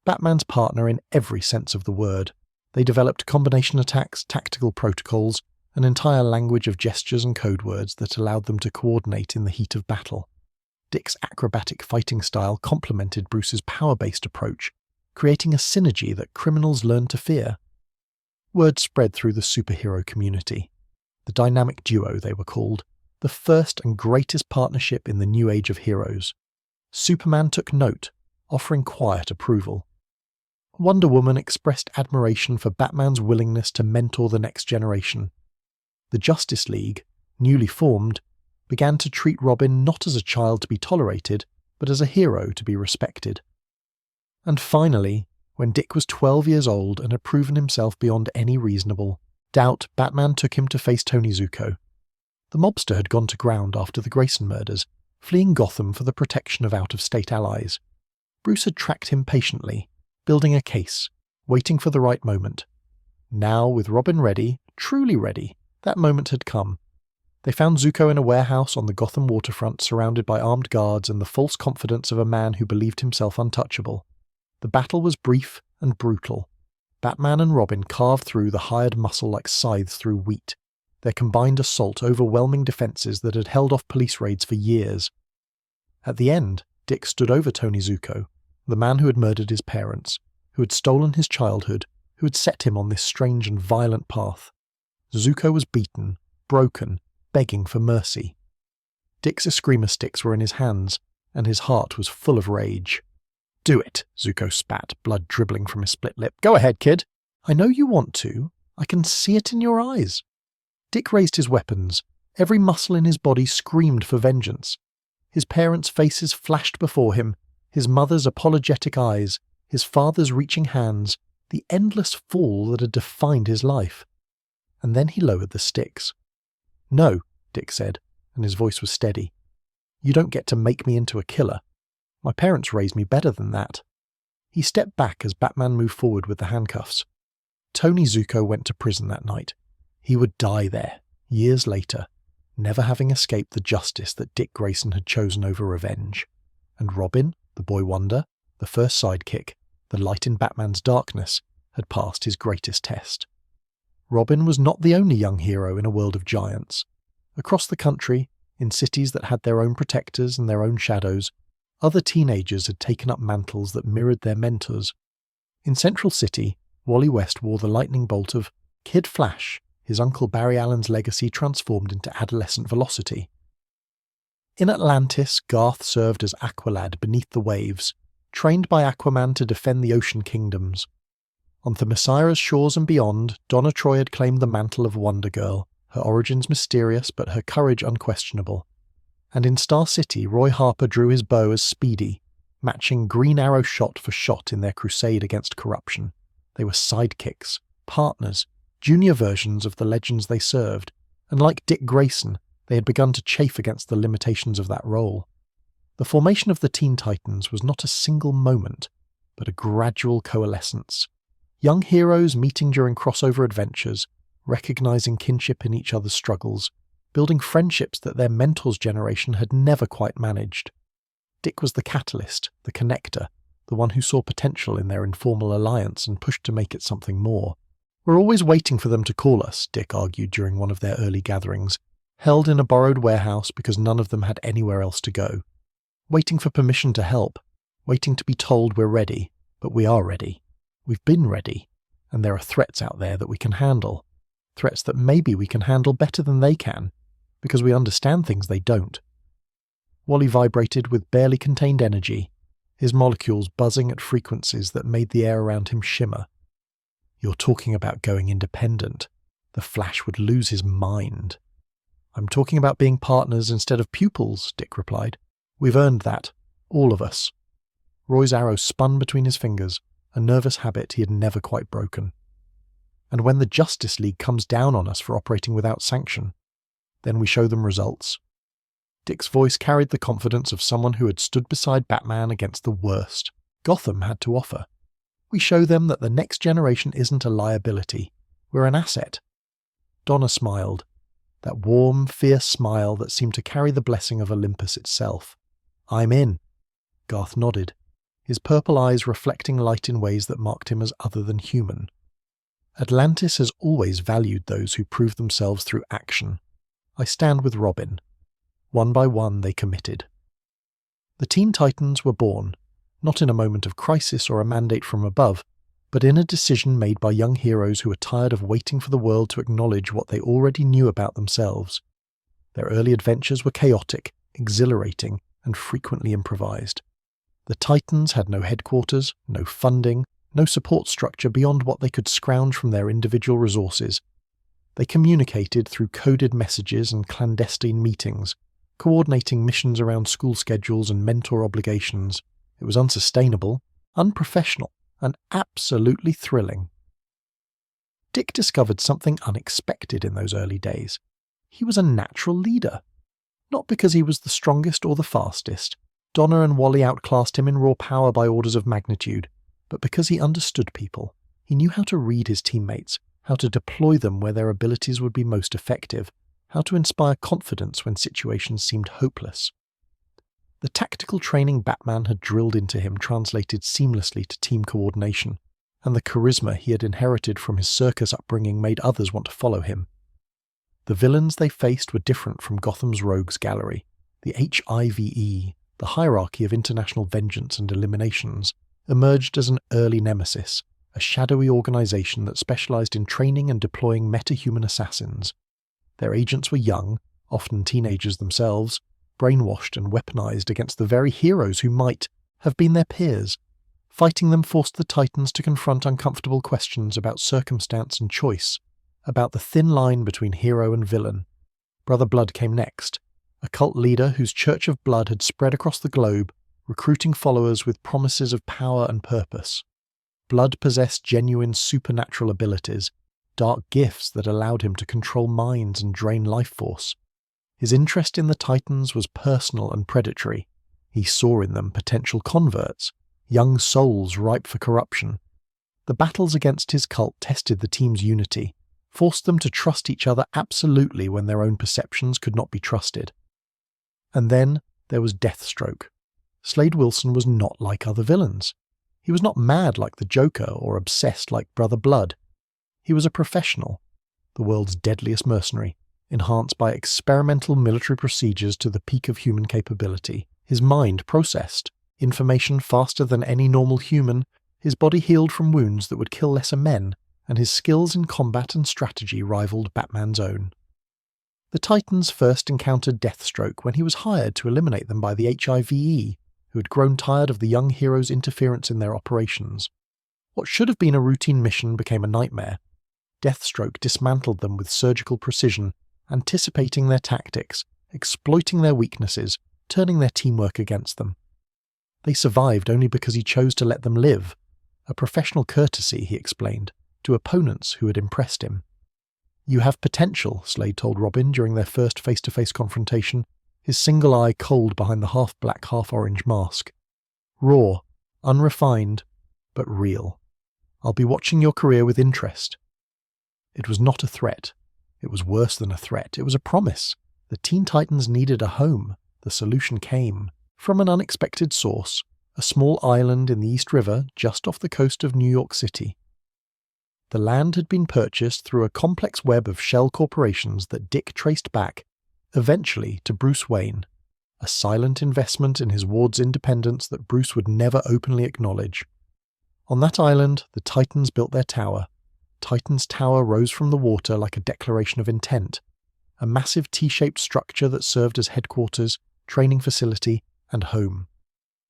Batman's partner in every sense of the word. They developed combination attacks, tactical protocols, an entire language of gestures and code words that allowed them to coordinate in the heat of battle. Dick's acrobatic fighting style complemented Bruce's power-based approach, creating a synergy that criminals learned to fear. Word spread through the superhero community. The dynamic duo, they were called, the first and greatest partnership in the new age of heroes. Superman took note, offering quiet approval. Wonder Woman expressed admiration for Batman's willingness to mentor the next generation. The Justice League, newly formed, began to treat Robin not as a child to be tolerated, but as a hero to be respected. And finally, when Dick was 12 years old and had proven himself beyond any reasonable doubt, Batman took him to face Tony Zuko. The mobster had gone to ground after the Grayson murders, fleeing Gotham for the protection of out-of-state allies. Bruce had tracked him patiently, building a case, waiting for the right moment. Now, with Robin ready, truly ready, that moment had come. They found Zuko in a warehouse on the Gotham waterfront, surrounded by armed guards and the false confidence of a man who believed himself untouchable. The battle was brief and brutal. Batman and Robin carved through the hired muscle like scythes through wheat, their combined assault overwhelming defences that had held off police raids for years. At the end, Dick stood over Tony Zuko, the man who had murdered his parents, who had stolen his childhood, who had set him on this strange and violent path. Zuko was beaten, broken, begging for mercy. Dick's Eskrima sticks were in his hands, and his heart was full of rage. "Do it," Zuko spat, blood dribbling from his split lip. "Go ahead, kid. I know you want to. I can see it in your eyes." Dick raised his weapons. Every muscle in his body screamed for vengeance. His parents' faces flashed before him, his mother's apologetic eyes, his father's reaching hands, the endless fall that had defined his life. And then he lowered the sticks. "No," Dick said, and his voice was steady. "You don't get to make me into a killer. My parents raised me better than that." He stepped back as Batman moved forward with the handcuffs. Tony Zuko went to prison that night. He would die there, years later, never having escaped the justice that Dick Grayson had chosen over revenge. And Robin, the boy wonder, the first sidekick, the light in Batman's darkness, had passed his greatest test. Robin was not the only young hero in a world of giants. Across the country, in cities that had their own protectors and their own shadows, other teenagers had taken up mantles that mirrored their mentors. In Central City, Wally West wore the lightning bolt of Kid Flash, his Uncle Barry Allen's legacy transformed into adolescent velocity. In Atlantis, Garth served as Aqualad beneath the waves, trained by Aquaman to defend the ocean kingdoms. On Themyscira's shores and beyond, Donna Troy had claimed the mantle of Wonder Girl, her origins mysterious but her courage unquestionable. And in Star City, Roy Harper drew his bow as Speedy, matching Green Arrow shot for shot in their crusade against corruption. They were sidekicks, partners, junior versions of the legends they served, and like Dick Grayson, they had begun to chafe against the limitations of that role. The formation of the Teen Titans was not a single moment, but a gradual coalescence. Young heroes meeting during crossover adventures, recognizing kinship in each other's struggles, building friendships that their mentor's generation had never quite managed. Dick was the catalyst, the connector, the one who saw potential in their informal alliance and pushed to make it something more. "We're always waiting for them to call us," Dick argued during one of their early gatherings, held in a borrowed warehouse because none of them had anywhere else to go. Waiting for permission to help, waiting to be told we're ready, but we are ready. We've been ready, and there are threats out there that we can handle. Threats that maybe we can handle better than they can, because we understand things they don't. Wally vibrated with barely contained energy, his molecules buzzing at frequencies that made the air around him shimmer. "You're talking about going independent." The Flash would lose his mind. "I'm talking about being partners instead of pupils," Dick replied. "We've earned that, all of us." Roy's arrow spun between his fingers, a nervous habit he had never quite broken. "And when the Justice League comes down on us for operating without sanction, then we show them results." Dick's voice carried the confidence of someone who had stood beside Batman against the worst Gotham had to offer. "We show them that the next generation isn't a liability. We're an asset." Donna smiled, that warm, fierce smile that seemed to carry the blessing of Olympus itself. "I'm in." Garth nodded, his purple eyes reflecting light in ways that marked him as other than human. "Atlantis has always valued those who prove themselves through action. I stand with Robin." One by one they committed. The Teen Titans were born, not in a moment of crisis or a mandate from above, but in a decision made by young heroes who were tired of waiting for the world to acknowledge what they already knew about themselves. Their early adventures were chaotic, exhilarating, and frequently improvised. The Titans had no headquarters, no funding, no support structure beyond what they could scrounge from their individual resources. They communicated through coded messages and clandestine meetings, coordinating missions around school schedules and mentor obligations. It was unsustainable, unprofessional, and absolutely thrilling. Dick discovered something unexpected in those early days. He was a natural leader. Not because he was the strongest or the fastest. Donna and Wally outclassed him in raw power by orders of magnitude, but because he understood people. He knew how to read his teammates, how to deploy them where their abilities would be most effective, how to inspire confidence when situations seemed hopeless. The tactical training Batman had drilled into him translated seamlessly to team coordination, and the charisma he had inherited from his circus upbringing made others want to follow him. The villains they faced were different from Gotham's rogues gallery. The HIVE, the hierarchy of international vengeance and eliminations, emerged as an early nemesis, a shadowy organization that specialized in training and deploying meta-human assassins. Their agents were young, often teenagers themselves, brainwashed and weaponized against the very heroes who might have been their peers. Fighting them forced the Titans to confront uncomfortable questions about circumstance and choice, about the thin line between hero and villain. Brother Blood came next, a cult leader whose Church of Blood had spread across the globe, recruiting followers with promises of power and purpose. Blood possessed genuine supernatural abilities, dark gifts that allowed him to control minds and drain life force. His interest in the Titans was personal and predatory. He saw in them potential converts, young souls ripe for corruption. The battles against his cult tested the team's unity, forced them to trust each other absolutely when their own perceptions could not be trusted. And then there was Deathstroke. Slade Wilson was not like other villains. He was not mad like the Joker or obsessed like Brother Blood. He was a professional, the world's deadliest mercenary, enhanced by experimental military procedures to the peak of human capability. His mind processed information faster than any normal human, his body healed from wounds that would kill lesser men, and his skills in combat and strategy rivaled Batman's own. The Titans first encountered Deathstroke when he was hired to eliminate them by the HIVE, who had grown tired of the young hero's interference in their operations. What should have been a routine mission became a nightmare. Deathstroke dismantled them with surgical precision, anticipating their tactics, exploiting their weaknesses, turning their teamwork against them. They survived only because he chose to let them live, a professional courtesy, he explained, to opponents who had impressed him. "You have potential," Slade told Robin during their first face-to-face confrontation, his single eye cold behind the half-black, half-orange mask. "Raw, unrefined, but real. I'll be watching your career with interest." It was not a threat. It was worse than a threat. It was a promise. The Teen Titans needed a home. The solution came from an unexpected source, a small island in the East River just off the coast of New York City. The land had been purchased through a complex web of shell corporations that Dick traced back, eventually to Bruce Wayne, a silent investment in his ward's independence that Bruce would never openly acknowledge. On that island, the Titans built their tower. Titan's Tower rose from the water like a declaration of intent, a massive T-shaped structure that served as headquarters, training facility, and home.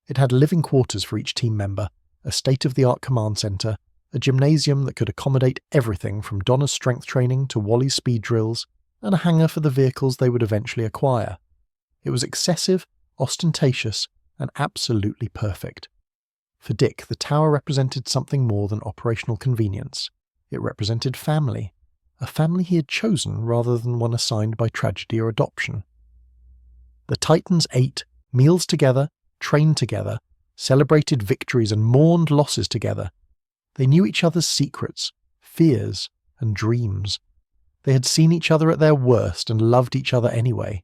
It had living quarters for each team member, a state-of-the-art command center, a gymnasium that could accommodate everything from Donna's strength training to Wally's speed drills, and a hangar for the vehicles they would eventually acquire. It was excessive, ostentatious, and absolutely perfect. For Dick, the tower represented something more than operational convenience. It represented family, a family he had chosen rather than one assigned by tragedy or adoption. The Titans ate, meals together, trained together, celebrated victories and mourned losses together. They knew each other's secrets, fears, and dreams. They had seen each other at their worst and loved each other anyway.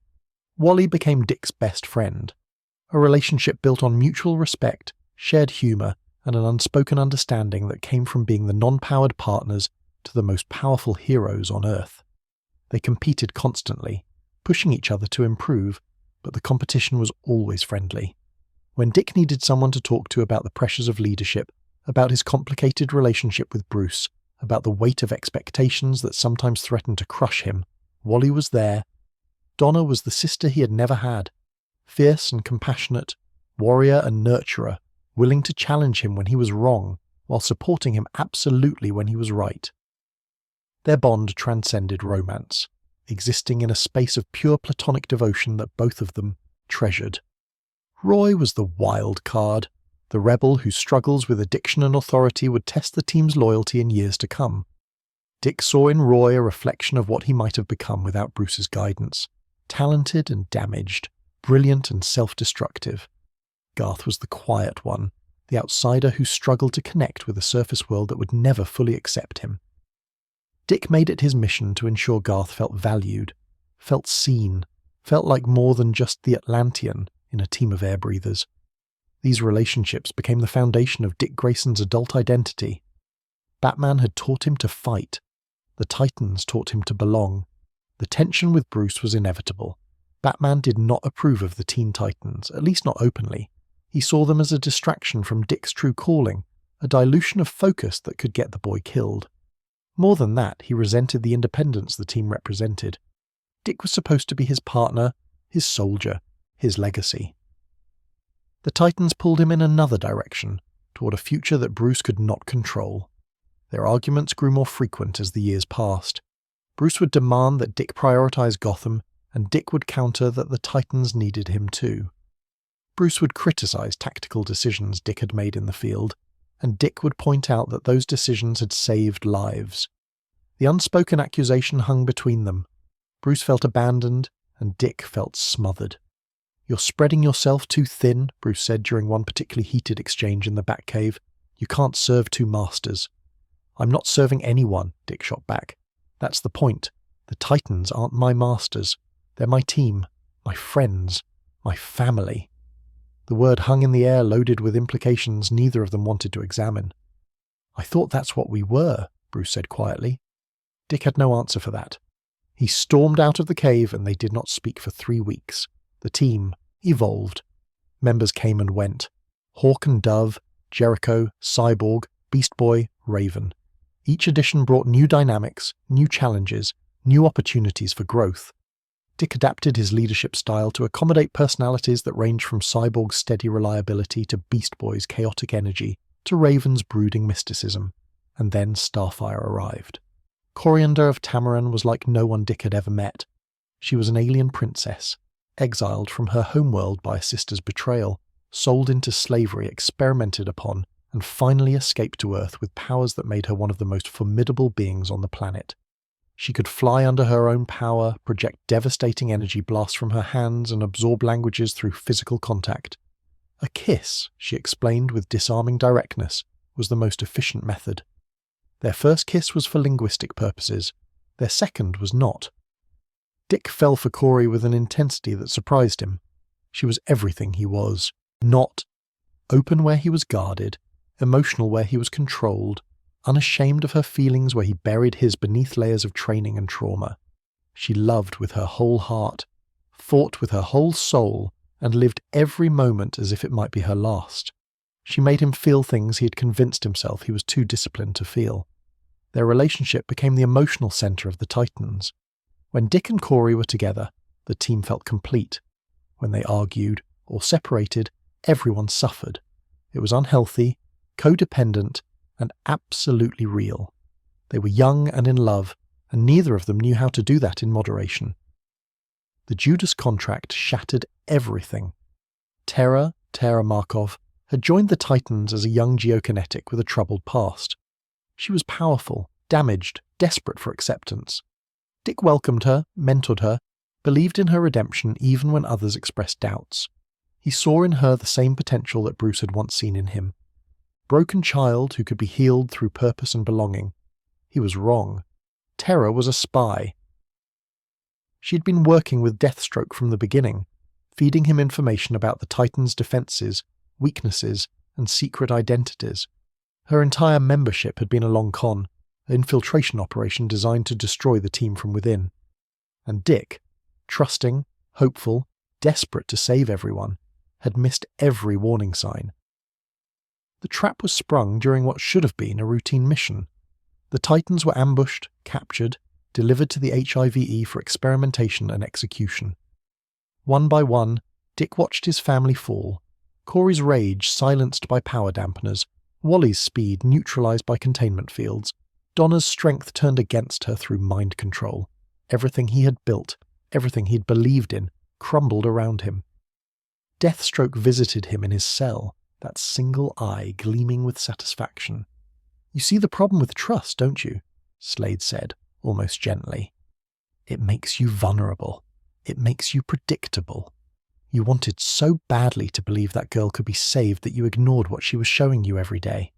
Wally became Dick's best friend, a relationship built on mutual respect, shared humour, and an unspoken understanding that came from being the non-powered partners to the most powerful heroes on Earth. They competed constantly, pushing each other to improve, but the competition was always friendly. When Dick needed someone to talk to about the pressures of leadership, about his complicated relationship with Bruce, about the weight of expectations that sometimes threatened to crush him, Wally was there. Donna was the sister he had never had, fierce and compassionate, warrior and nurturer, willing to challenge him when he was wrong, while supporting him absolutely when he was right. Their bond transcended romance, existing in a space of pure platonic devotion that both of them treasured. Roy was the wild card, the rebel whose struggles with addiction and authority would test the team's loyalty in years to come. Dick saw in Roy a reflection of what he might have become without Bruce's guidance, talented and damaged, brilliant and self-destructive. Garth was the quiet one, the outsider who struggled to connect with a surface world that would never fully accept him. Dick made it his mission to ensure Garth felt valued, felt seen, felt like more than just the Atlantean in a team of air breathers. These relationships became the foundation of Dick Grayson's adult identity. Batman had taught him to fight. The Titans taught him to belong. The tension with Bruce was inevitable. Batman did not approve of the Teen Titans, at least not openly. He saw them as a distraction from Dick's true calling, a dilution of focus that could get the boy killed. More than that, he resented the independence the team represented. Dick was supposed to be his partner, his soldier, his legacy. The Titans pulled him in another direction, toward a future that Bruce could not control. Their arguments grew more frequent as the years passed. Bruce would demand that Dick prioritize Gotham, and Dick would counter that the Titans needed him too. Bruce would criticize tactical decisions Dick had made in the field, and Dick would point out that those decisions had saved lives. The unspoken accusation hung between them. Bruce felt abandoned, and Dick felt smothered. "You're spreading yourself too thin," Bruce said during one particularly heated exchange in the Batcave. "You can't serve two masters." "I'm not serving anyone," Dick shot back. "That's the point. The Titans aren't my masters. They're my team, my friends, my family." The word hung in the air, loaded with implications neither of them wanted to examine. "I thought that's what we were," Bruce said quietly. Dick had no answer for that. He stormed out of the cave and they did not speak for 3 weeks. The team evolved. Members came and went. Hawk and Dove, Jericho, Cyborg, Beast Boy, Raven. Each edition brought new dynamics, new challenges, new opportunities for growth. Dick adapted his leadership style to accommodate personalities that ranged from Cyborg's steady reliability to Beast Boy's chaotic energy to Raven's brooding mysticism. And then Starfire arrived. Coriander of Tamaran was like no one Dick had ever met. She was an alien princess, exiled from her homeworld by a sister's betrayal, sold into slavery, experimented upon, and finally escaped to Earth with powers that made her one of the most formidable beings on the planet. She could fly under her own power, project devastating energy blasts from her hands, and absorb languages through physical contact. A kiss, she explained with disarming directness, was the most efficient method. Their first kiss was for linguistic purposes. Their second was not. Dick fell for Corey with an intensity that surprised him. She was everything he was. Not. Open where he was guarded, emotional where he was controlled, unashamed of her feelings where he buried his beneath layers of training and trauma. She loved with her whole heart, fought with her whole soul, and lived every moment as if it might be her last. She made him feel things he had convinced himself he was too disciplined to feel. Their relationship became the emotional centre of the Titans. When Dick and Corey were together, the team felt complete. When they argued or separated, everyone suffered. It was unhealthy, codependent, and absolutely real. They were young and in love, and neither of them knew how to do that in moderation. The Judas contract shattered everything. Tara Markov, had joined the Titans as a young geokinetic with a troubled past. She was powerful, damaged, desperate for acceptance. Dick welcomed her, mentored her, believed in her redemption even when others expressed doubts. He saw in her the same potential that Bruce had once seen in him. Broken child who could be healed through purpose and belonging. He was wrong. Terra was a spy. She'd been working with Deathstroke from the beginning, feeding him information about the Titans' defenses, weaknesses, and secret identities. Her entire membership had been a long con, an infiltration operation designed to destroy the team from within. And Dick, trusting, hopeful, desperate to save everyone, had missed every warning sign. The trap was sprung during what should have been a routine mission. The Titans were ambushed, captured, delivered to the HIVE for experimentation and execution. One by one, Dick watched his family fall, Corey's rage silenced by power dampeners, Wally's speed neutralized by containment fields, Donna's strength turned against her through mind control. Everything he had built, everything he'd believed in, crumbled around him. Deathstroke visited him in his cell, that single eye gleaming with satisfaction. "You see the problem with trust, don't you?" Slade said, almost gently. "It makes you vulnerable. It makes you predictable. You wanted so badly to believe that girl could be saved that you ignored what she was showing you every day.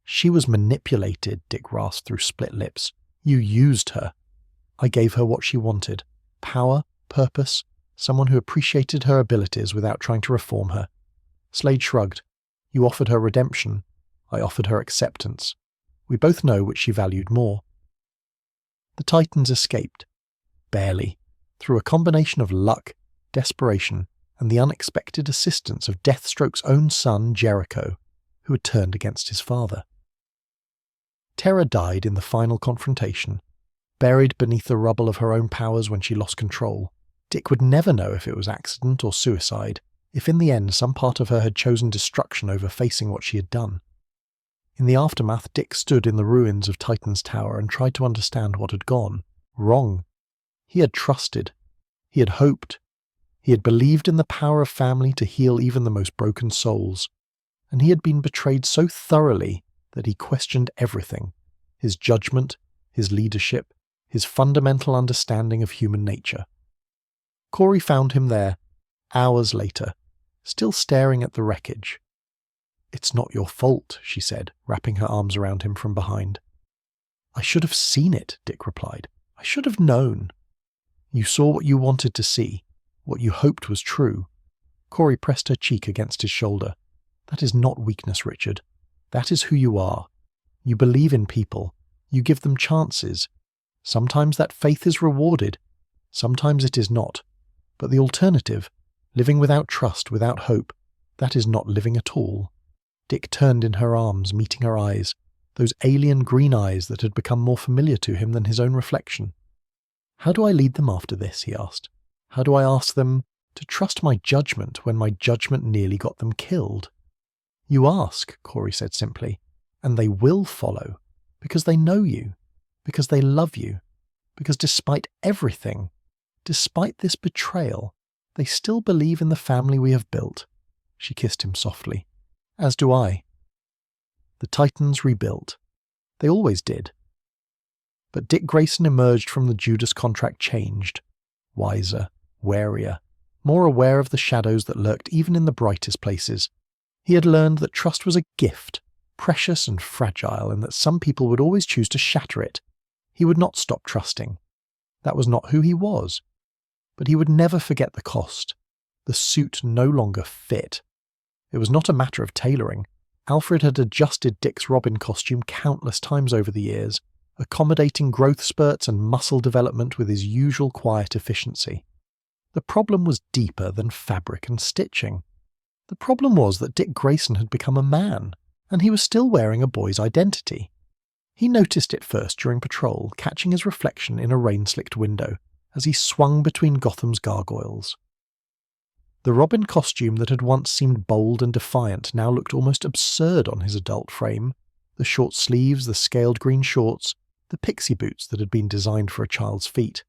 She was manipulated," Dick rasped through split lips. "You used her. I gave her what she wanted. Power, purpose, someone who appreciated her abilities without trying to reform her." Slade shrugged. "You offered her redemption. I offered her acceptance. We both know which she valued more." The Titans escaped. Barely. Through a combination of luck, desperation, and the unexpected assistance of Deathstroke's own son, Jericho, who had turned against his father. Terra died in the final confrontation, buried beneath the rubble of her own powers when she lost control. Dick would never know if it was accident or suicide, if in the end some part of her had chosen destruction over facing what she had done. In the aftermath, Dick stood in the ruins of Titan's Tower and tried to understand what had gone wrong. He had trusted. He had hoped. He had believed in the power of family to heal even the most broken souls. And he had been betrayed so thoroughly that he questioned everything: his judgment, his leadership, his fundamental understanding of human nature. Corey found him there, hours later, still staring at the wreckage. "It's not your fault," she said, wrapping her arms around him from behind. "I should have seen it," Dick replied. "I should have known." "You saw what you wanted to see, what you hoped was true." Corey pressed her cheek against his shoulder. "That is not weakness, Richard. That is who you are. You believe in people. You give them chances. Sometimes that faith is rewarded. Sometimes it is not. But the alternative, living without trust, without hope, that is not living at all." Dick turned in her arms, meeting her eyes, those alien green eyes that had become more familiar to him than his own reflection. "How do I lead them after this?" he asked. How do I ask them to trust my judgment when my judgment nearly got them killed? You ask, Corey said simply, and they will follow, because they know you, because they love you, because despite everything, despite this betrayal, they still believe in the family we have built. She kissed him softly. As do I. The Titans rebuilt. They always did. But Dick Grayson emerged from the Judas contract changed, wiser, warier, more aware of the shadows that lurked even in the brightest places. He had learned that trust was a gift, precious and fragile, and that some people would always choose to shatter it. He would not stop trusting. That was not who he was. But he would never forget the cost. The suit no longer fit. It was not a matter of tailoring. Alfred had adjusted Dick's Robin costume countless times over the years, accommodating growth spurts and muscle development with his usual quiet efficiency. The problem was deeper than fabric and stitching. The problem was that Dick Grayson had become a man, and he was still wearing a boy's identity. He noticed it first during patrol, catching his reflection in a rain-slicked window as he swung between Gotham's gargoyles. The Robin costume that had once seemed bold and defiant now looked almost absurd on his adult frame. The short sleeves, the scaled green shorts, the pixie boots that had been designed for a child's feet.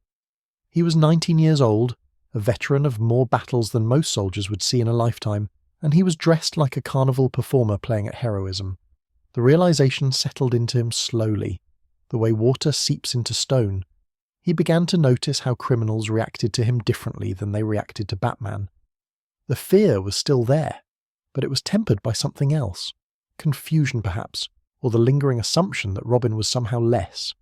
He was 19 years old, a veteran of more battles than most soldiers would see in a lifetime, and he was dressed like a carnival performer playing at heroism. The realization settled into him slowly, the way water seeps into stone. He began to notice how criminals reacted to him differently than they reacted to Batman. The fear was still there, but it was tempered by something else. Confusion, perhaps, or the lingering assumption that Robin was somehow less.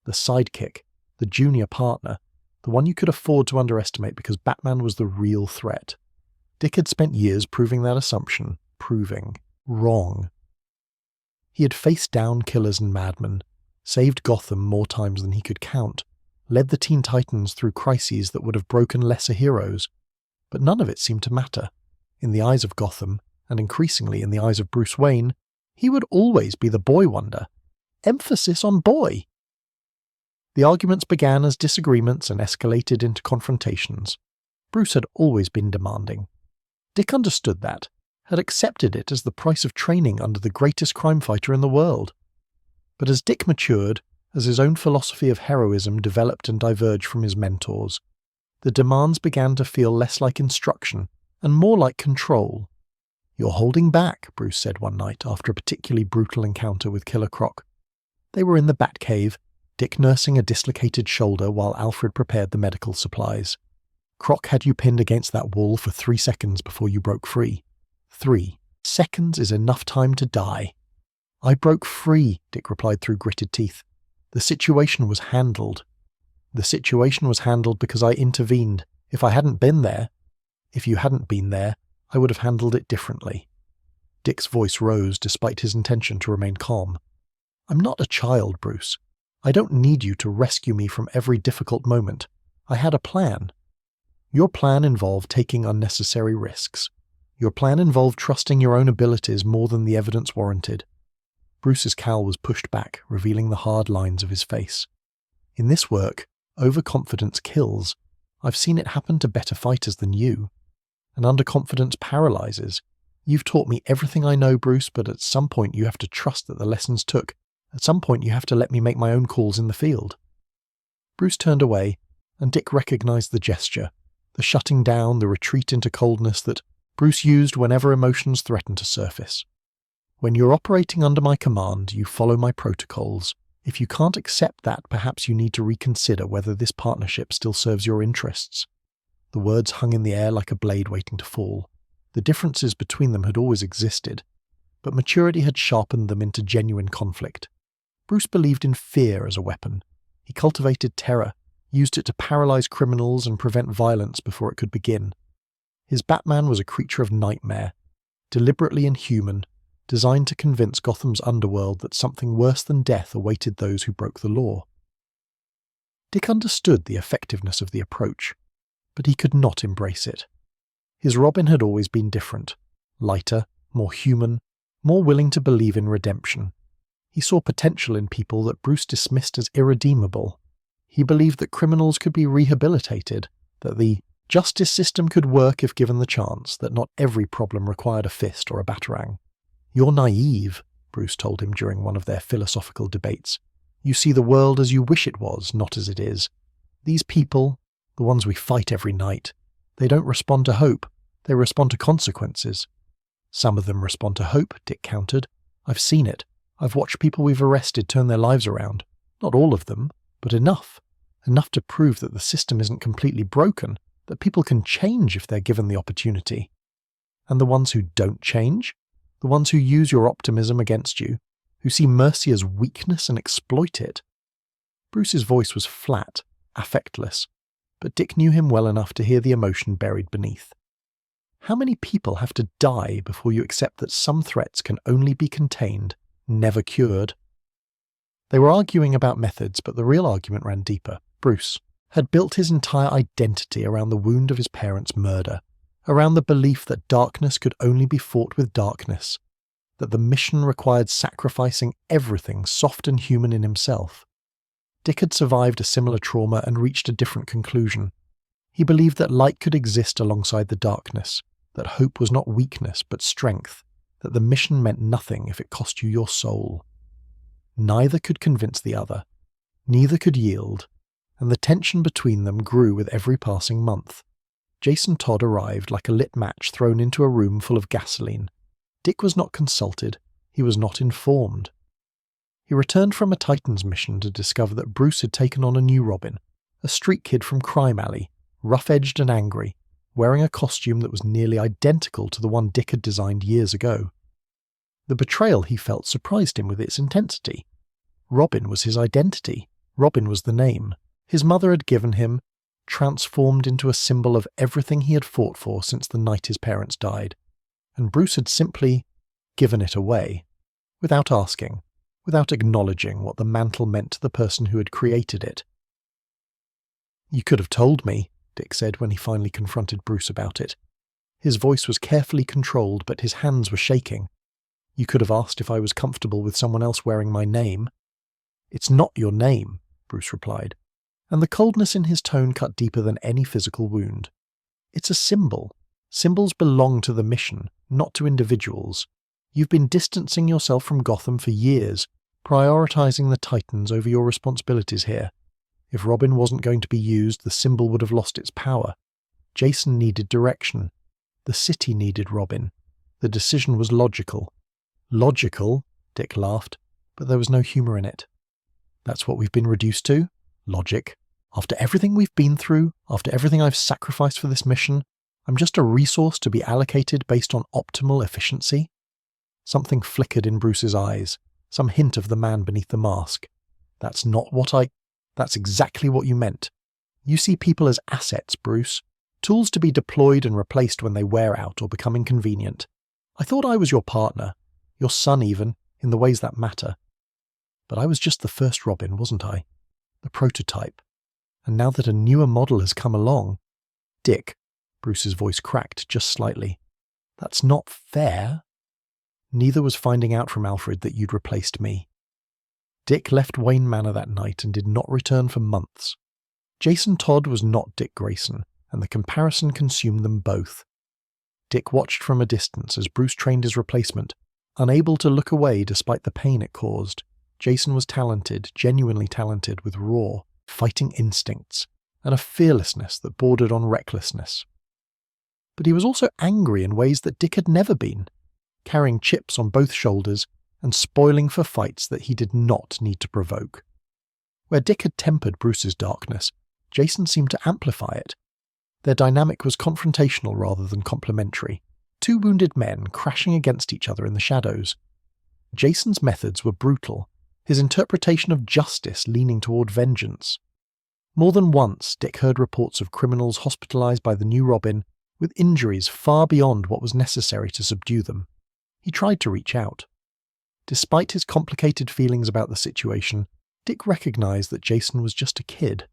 The sidekick, the junior partner, the one you could afford to underestimate because Batman was the real threat. Dick had spent years proving that assumption, wrong. He had faced down killers and madmen, saved Gotham more times than he could count, led the Teen Titans through crises that would have broken lesser heroes, but none of it seemed to matter. In the eyes of Gotham, and increasingly in the eyes of Bruce Wayne, he would always be the boy wonder. Emphasis on boy. The arguments began as disagreements and escalated into confrontations. Bruce had always been demanding. Dick understood that, had accepted it as the price of training under the greatest crime fighter in the world. But as Dick matured, as his own philosophy of heroism developed and diverged from his mentor's, the demands began to feel less like instruction and more like control. "You're holding back," Bruce said one night after a particularly brutal encounter with Killer Croc. They were in the Batcave, Dick nursing a dislocated shoulder while Alfred prepared the medical supplies. "Croc had you pinned against that wall for 3 seconds before you broke free. 3 seconds is enough time to die." "I broke free," Dick replied through gritted teeth. "The situation was handled. The situation was handled because I intervened. If I hadn't been there, if you hadn't been there, I would have handled it differently." Dick's voice rose despite his intention to remain calm. "I'm not a child, Bruce. I don't need you to rescue me from every difficult moment. I had a plan. Your plan involved taking unnecessary risks. Your plan involved trusting your own abilities more than the evidence warranted." Bruce's cowl was pushed back, revealing the hard lines of his face. "In this work, overconfidence kills. I've seen it happen to better fighters than you. And underconfidence paralyzes. You've taught me everything I know, Bruce, but at some point you have to trust that the lessons took. At some point you have to let me make my own calls in the field." Bruce turned away, and Dick recognized the gesture, the shutting down, the retreat into coldness that Bruce used whenever emotions threatened to surface. "When you're operating under my command, you follow my protocols. If you can't accept that, perhaps you need to reconsider whether this partnership still serves your interests." The words hung in the air like a blade waiting to fall. The differences between them had always existed, but maturity had sharpened them into genuine conflict. Bruce believed in fear as a weapon. He cultivated terror, used it to paralyze criminals and prevent violence before it could begin. His Batman was a creature of nightmare, deliberately inhuman, designed to convince Gotham's underworld that something worse than death awaited those who broke the law. Dick understood the effectiveness of the approach, but he could not embrace it. His Robin had always been different, lighter, more human, more willing to believe in redemption. He saw potential in people that Bruce dismissed as irredeemable. He believed that criminals could be rehabilitated, that the Justice system could work if given the chance, that not every problem required a fist or a batarang. "You're naive," Bruce told him during one of their philosophical debates. "You see the world as you wish it was, not as it is. These people, the ones we fight every night, they don't respond to hope, they respond to consequences." "Some of them respond to hope," Dick countered. "I've seen it. I've watched people we've arrested turn their lives around. Not all of them, but enough. Enough to prove that the system isn't completely broken, that people can change if they're given the opportunity. And the ones who don't change? The ones who use your optimism against you, who see mercy as weakness and exploit it." Bruce's voice was flat, affectless, but Dick knew him well enough to hear the emotion buried beneath. How many people have to die before you accept that some threats can only be contained, never cured? They were arguing about methods, but the real argument ran deeper. Bruce had built his entire identity around the wound of his parents' murder, around the belief that darkness could only be fought with darkness, that the mission required sacrificing everything soft and human in himself. Dick had survived a similar trauma and reached a different conclusion. He believed that light could exist alongside the darkness, that hope was not weakness but strength, that the mission meant nothing if it cost you your soul. Neither could convince the other, neither could yield, and the tension between them grew with every passing month. Jason Todd arrived like a lit match thrown into a room full of gasoline. Dick was not consulted, he was not informed. He returned from a Titans mission to discover that Bruce had taken on a new Robin, a street kid from Crime Alley, rough-edged and angry, wearing a costume that was nearly identical to the one Dick had designed years ago. The betrayal he felt surprised him with its intensity. Robin was his identity. Robin was the name his mother had given him, transformed into a symbol of everything he had fought for since the night his parents died. And Bruce had simply given it away, without asking, without acknowledging what the mantle meant to the person who had created it. "You could have told me," Dick said when he finally confronted Bruce about it. His voice was carefully controlled, but his hands were shaking. "You could have asked if I was comfortable with someone else wearing my name." "It's not your name," Bruce replied, and the coldness in his tone cut deeper than any physical wound. "It's a symbol. Symbols belong to the mission, not to individuals. You've been distancing yourself from Gotham for years, prioritizing the Titans over your responsibilities here. If Robin wasn't going to be used, the symbol would have lost its power. Jason needed direction. The city needed Robin. The decision was logical." "Logical?" Dick laughed, but there was no humor in it. "That's what we've been reduced to? Logic? After everything we've been through, after everything I've sacrificed for this mission, I'm just a resource to be allocated based on optimal efficiency?" Something flickered in Bruce's eyes, some hint of the man beneath the mask. That's exactly what you meant. You see people as assets, Bruce. Tools to be deployed and replaced when they wear out or become inconvenient. I thought I was your partner, your son even, in the ways that matter. But I was just the first Robin, wasn't I? The prototype. And now that a newer model has come along... Dick, Bruce's voice cracked just slightly. That's not fair. Neither was finding out from Alfred that you'd replaced me. Dick left Wayne Manor that night and did not return for months. Jason Todd was not Dick Grayson, and the comparison consumed them both. Dick watched from a distance as Bruce trained his replacement, unable to look away despite the pain it caused. Jason was talented, genuinely talented, with raw, fighting instincts, and a fearlessness that bordered on recklessness. But he was also angry in ways that Dick had never been, carrying chips on both shoulders and spoiling for fights that he did not need to provoke. Where Dick had tempered Bruce's darkness, Jason seemed to amplify it. Their dynamic was confrontational rather than complementary, two wounded men crashing against each other in the shadows. Jason's methods were brutal, his interpretation of justice leaning toward vengeance. More than once, Dick heard reports of criminals hospitalized by the new Robin with injuries far beyond what was necessary to subdue them. He tried to reach out. Despite his complicated feelings about the situation, Dick recognized that Jason was just a kid,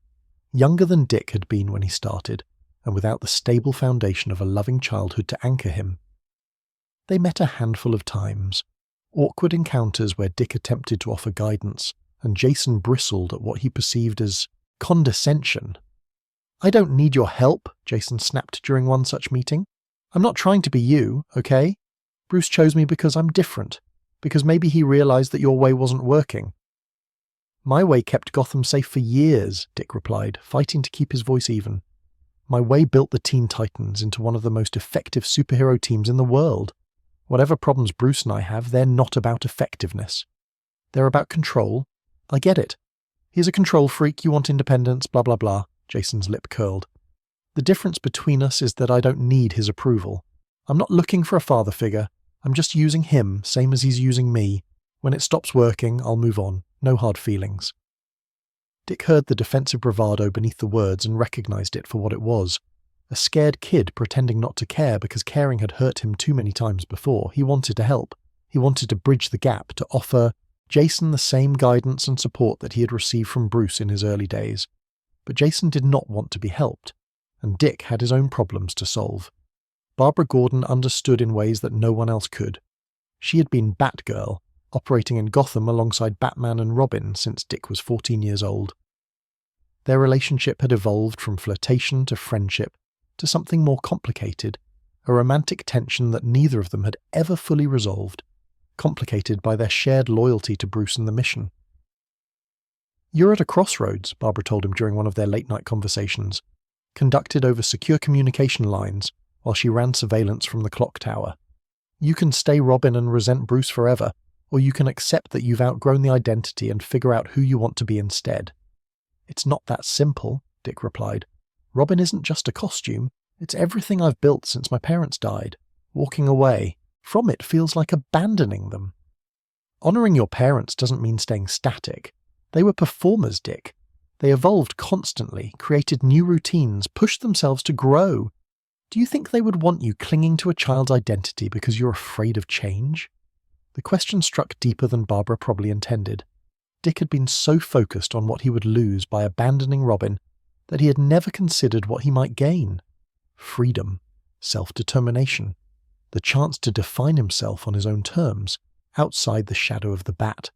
younger than Dick had been when he started, and without the stable foundation of a loving childhood to anchor him. They met a handful of times, awkward encounters where Dick attempted to offer guidance, and Jason bristled at what he perceived as condescension. I don't need your help, Jason snapped during one such meeting. I'm not trying to be you, okay? Bruce chose me because I'm different, because maybe he realized that your way wasn't working. My way kept Gotham safe for years, Dick replied, fighting to keep his voice even. My way built the Teen Titans into one of the most effective superhero teams in the world. Whatever problems Bruce and I have, they're not about effectiveness. They're about control. I get it. He's a control freak, you want independence, blah blah blah. Jason's lip curled. The difference between us is that I don't need his approval. I'm not looking for a father figure. I'm just using him, same as he's using me. When it stops working, I'll move on. No hard feelings. Dick heard the defensive bravado beneath the words and recognized it for what it was. A scared kid pretending not to care because caring had hurt him too many times before. He wanted to help. He wanted to bridge the gap, to offer Jason the same guidance and support that he had received from Bruce in his early days. But Jason did not want to be helped, and Dick had his own problems to solve. Barbara Gordon understood in ways that no one else could. She had been Batgirl, operating in Gotham alongside Batman and Robin since Dick was 14 years old. Their relationship had evolved from flirtation to friendship to something more complicated, a romantic tension that neither of them had ever fully resolved, complicated by their shared loyalty to Bruce and the mission. You're at a crossroads, Barbara told him during one of their late-night conversations, conducted over secure communication lines while she ran surveillance from the clock tower. You can stay Robin and resent Bruce forever, or you can accept that you've outgrown the identity and figure out who you want to be instead. It's not that simple, Dick replied. Robin isn't just a costume. It's everything I've built since my parents died. Walking away from it feels like abandoning them. Honoring your parents doesn't mean staying static. They were performers, Dick. They evolved constantly, created new routines, pushed themselves to grow. Do you think they would want you clinging to a child's identity because you're afraid of change? The question struck deeper than Barbara probably intended. Dick had been so focused on what he would lose by abandoning Robin that he had never considered what he might gain. Freedom, self-determination, the chance to define himself on his own terms, outside the shadow of the Bat.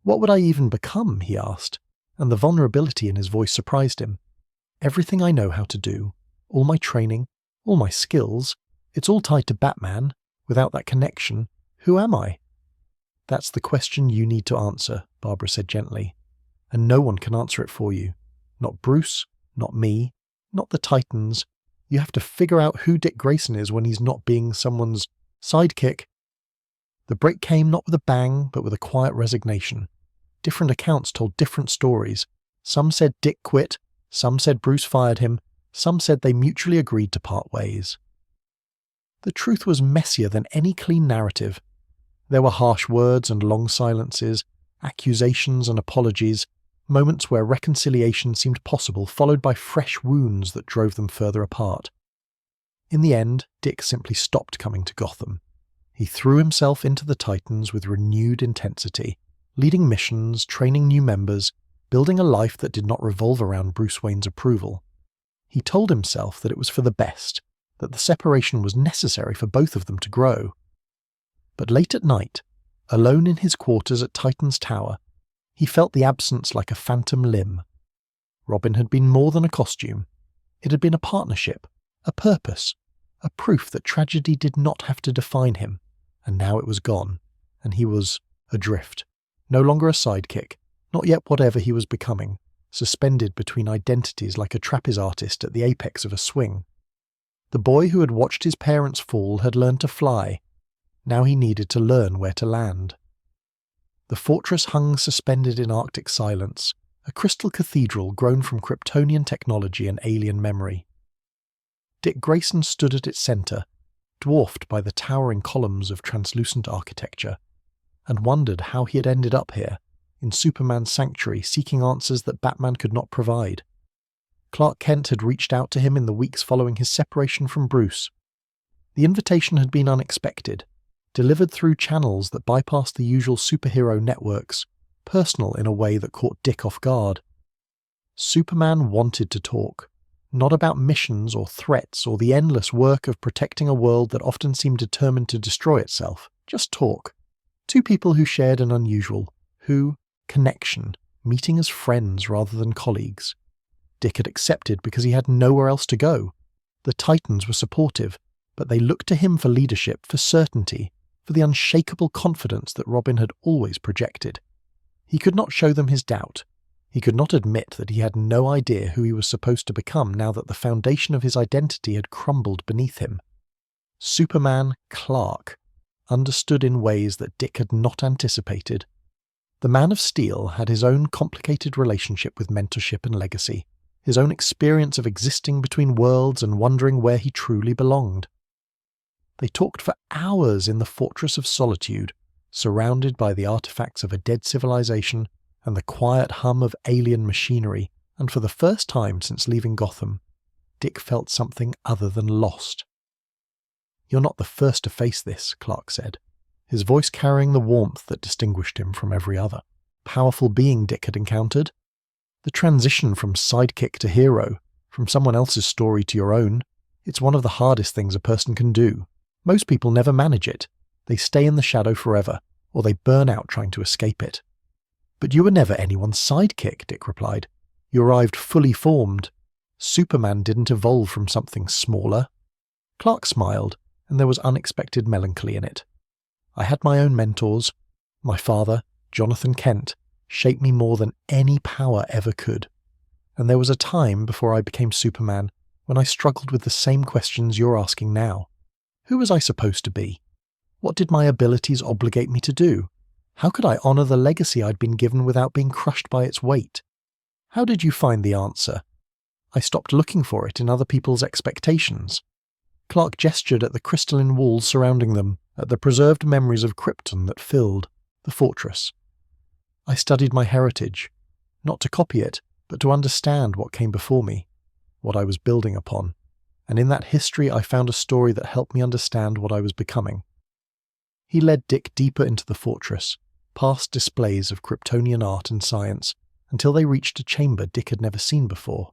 What would I even become, he asked, and the vulnerability in his voice surprised him. Everything I know how to do, all my training, all my skills, it's all tied to Batman. Without that connection, who am I? That's the question you need to answer, Barbara said gently, and no one can answer it for you. Not Bruce, not me, not the Titans. You have to figure out who Dick Grayson is when he's not being someone's sidekick. The break came not with a bang, but with a quiet resignation. Different accounts told different stories. Some said Dick quit, some said Bruce fired him, some said they mutually agreed to part ways. The truth was messier than any clean narrative. There were harsh words and long silences, accusations and apologies, moments where reconciliation seemed possible, followed by fresh wounds that drove them further apart. In the end, Dick simply stopped coming to Gotham. He threw himself into the Titans with renewed intensity, leading missions, training new members, building a life that did not revolve around Bruce Wayne's approval. He told himself that it was for the best, that the separation was necessary for both of them to grow. But late at night, alone in his quarters at Titan's Tower, he felt the absence like a phantom limb. Robin had been more than a costume. It had been a partnership, a purpose, a proof that tragedy did not have to define him, and now it was gone, and he was adrift, no longer a sidekick, not yet whatever he was becoming, suspended between identities like a trapeze artist at the apex of a swing. The boy who had watched his parents fall had learned to fly. Now he needed to learn where to land. The fortress hung suspended in Arctic silence, a crystal cathedral grown from Kryptonian technology and alien memory. Dick Grayson stood at its centre, dwarfed by the towering columns of translucent architecture, and wondered how he had ended up here, in Superman's sanctuary, seeking answers that Batman could not provide. Clark Kent had reached out to him in the weeks following his separation from Bruce. The invitation had been unexpected, delivered through channels that bypassed the usual superhero networks, personal in a way that caught Dick off guard. Superman wanted to talk, not about missions or threats or the endless work of protecting a world that often seemed determined to destroy itself. Just talk. Two people who shared an unusual, connection, meeting as friends rather than colleagues. Dick had accepted because he had nowhere else to go. The Titans were supportive, but they looked to him for leadership, for certainty, for the unshakable confidence that Robin had always projected. He could not show them his doubt. He could not admit that he had no idea who he was supposed to become now that the foundation of his identity had crumbled beneath him. Superman Clark, understood in ways that Dick had not anticipated. The Man of Steel had his own complicated relationship with mentorship and legacy, his own experience of existing between worlds and wondering where he truly belonged. They talked for hours in the Fortress of Solitude, surrounded by the artifacts of a dead civilization and the quiet hum of alien machinery, and for the first time since leaving Gotham, Dick felt something other than lost. "You're not the first to face this," Clark said, his voice carrying the warmth that distinguished him from every other powerful being Dick had encountered. The transition from sidekick to hero, from someone else's story to your own, it's one of the hardest things a person can do. Most people never manage it. They stay in the shadow forever, or they burn out trying to escape it. "But you were never anyone's sidekick," Dick replied. "You arrived fully formed. Superman didn't evolve from something smaller." Clark smiled, and there was unexpected melancholy in it. "I had my own mentors. My father, Jonathan Kent, shaped me more than any power ever could. And there was a time before I became Superman when I struggled with the same questions you're asking now. Who was I supposed to be? What did my abilities obligate me to do? How could I honor the legacy I'd been given without being crushed by its weight? How did you find the answer? I stopped looking for it in other people's expectations." Clark gestured at the crystalline walls surrounding them, at the preserved memories of Krypton that filled the fortress. "I studied my heritage, not to copy it, but to understand what came before me, what I was building upon, and in that history I found a story that helped me understand what I was becoming." He led Dick deeper into the fortress, past displays of Kryptonian art and science, until they reached a chamber Dick had never seen before.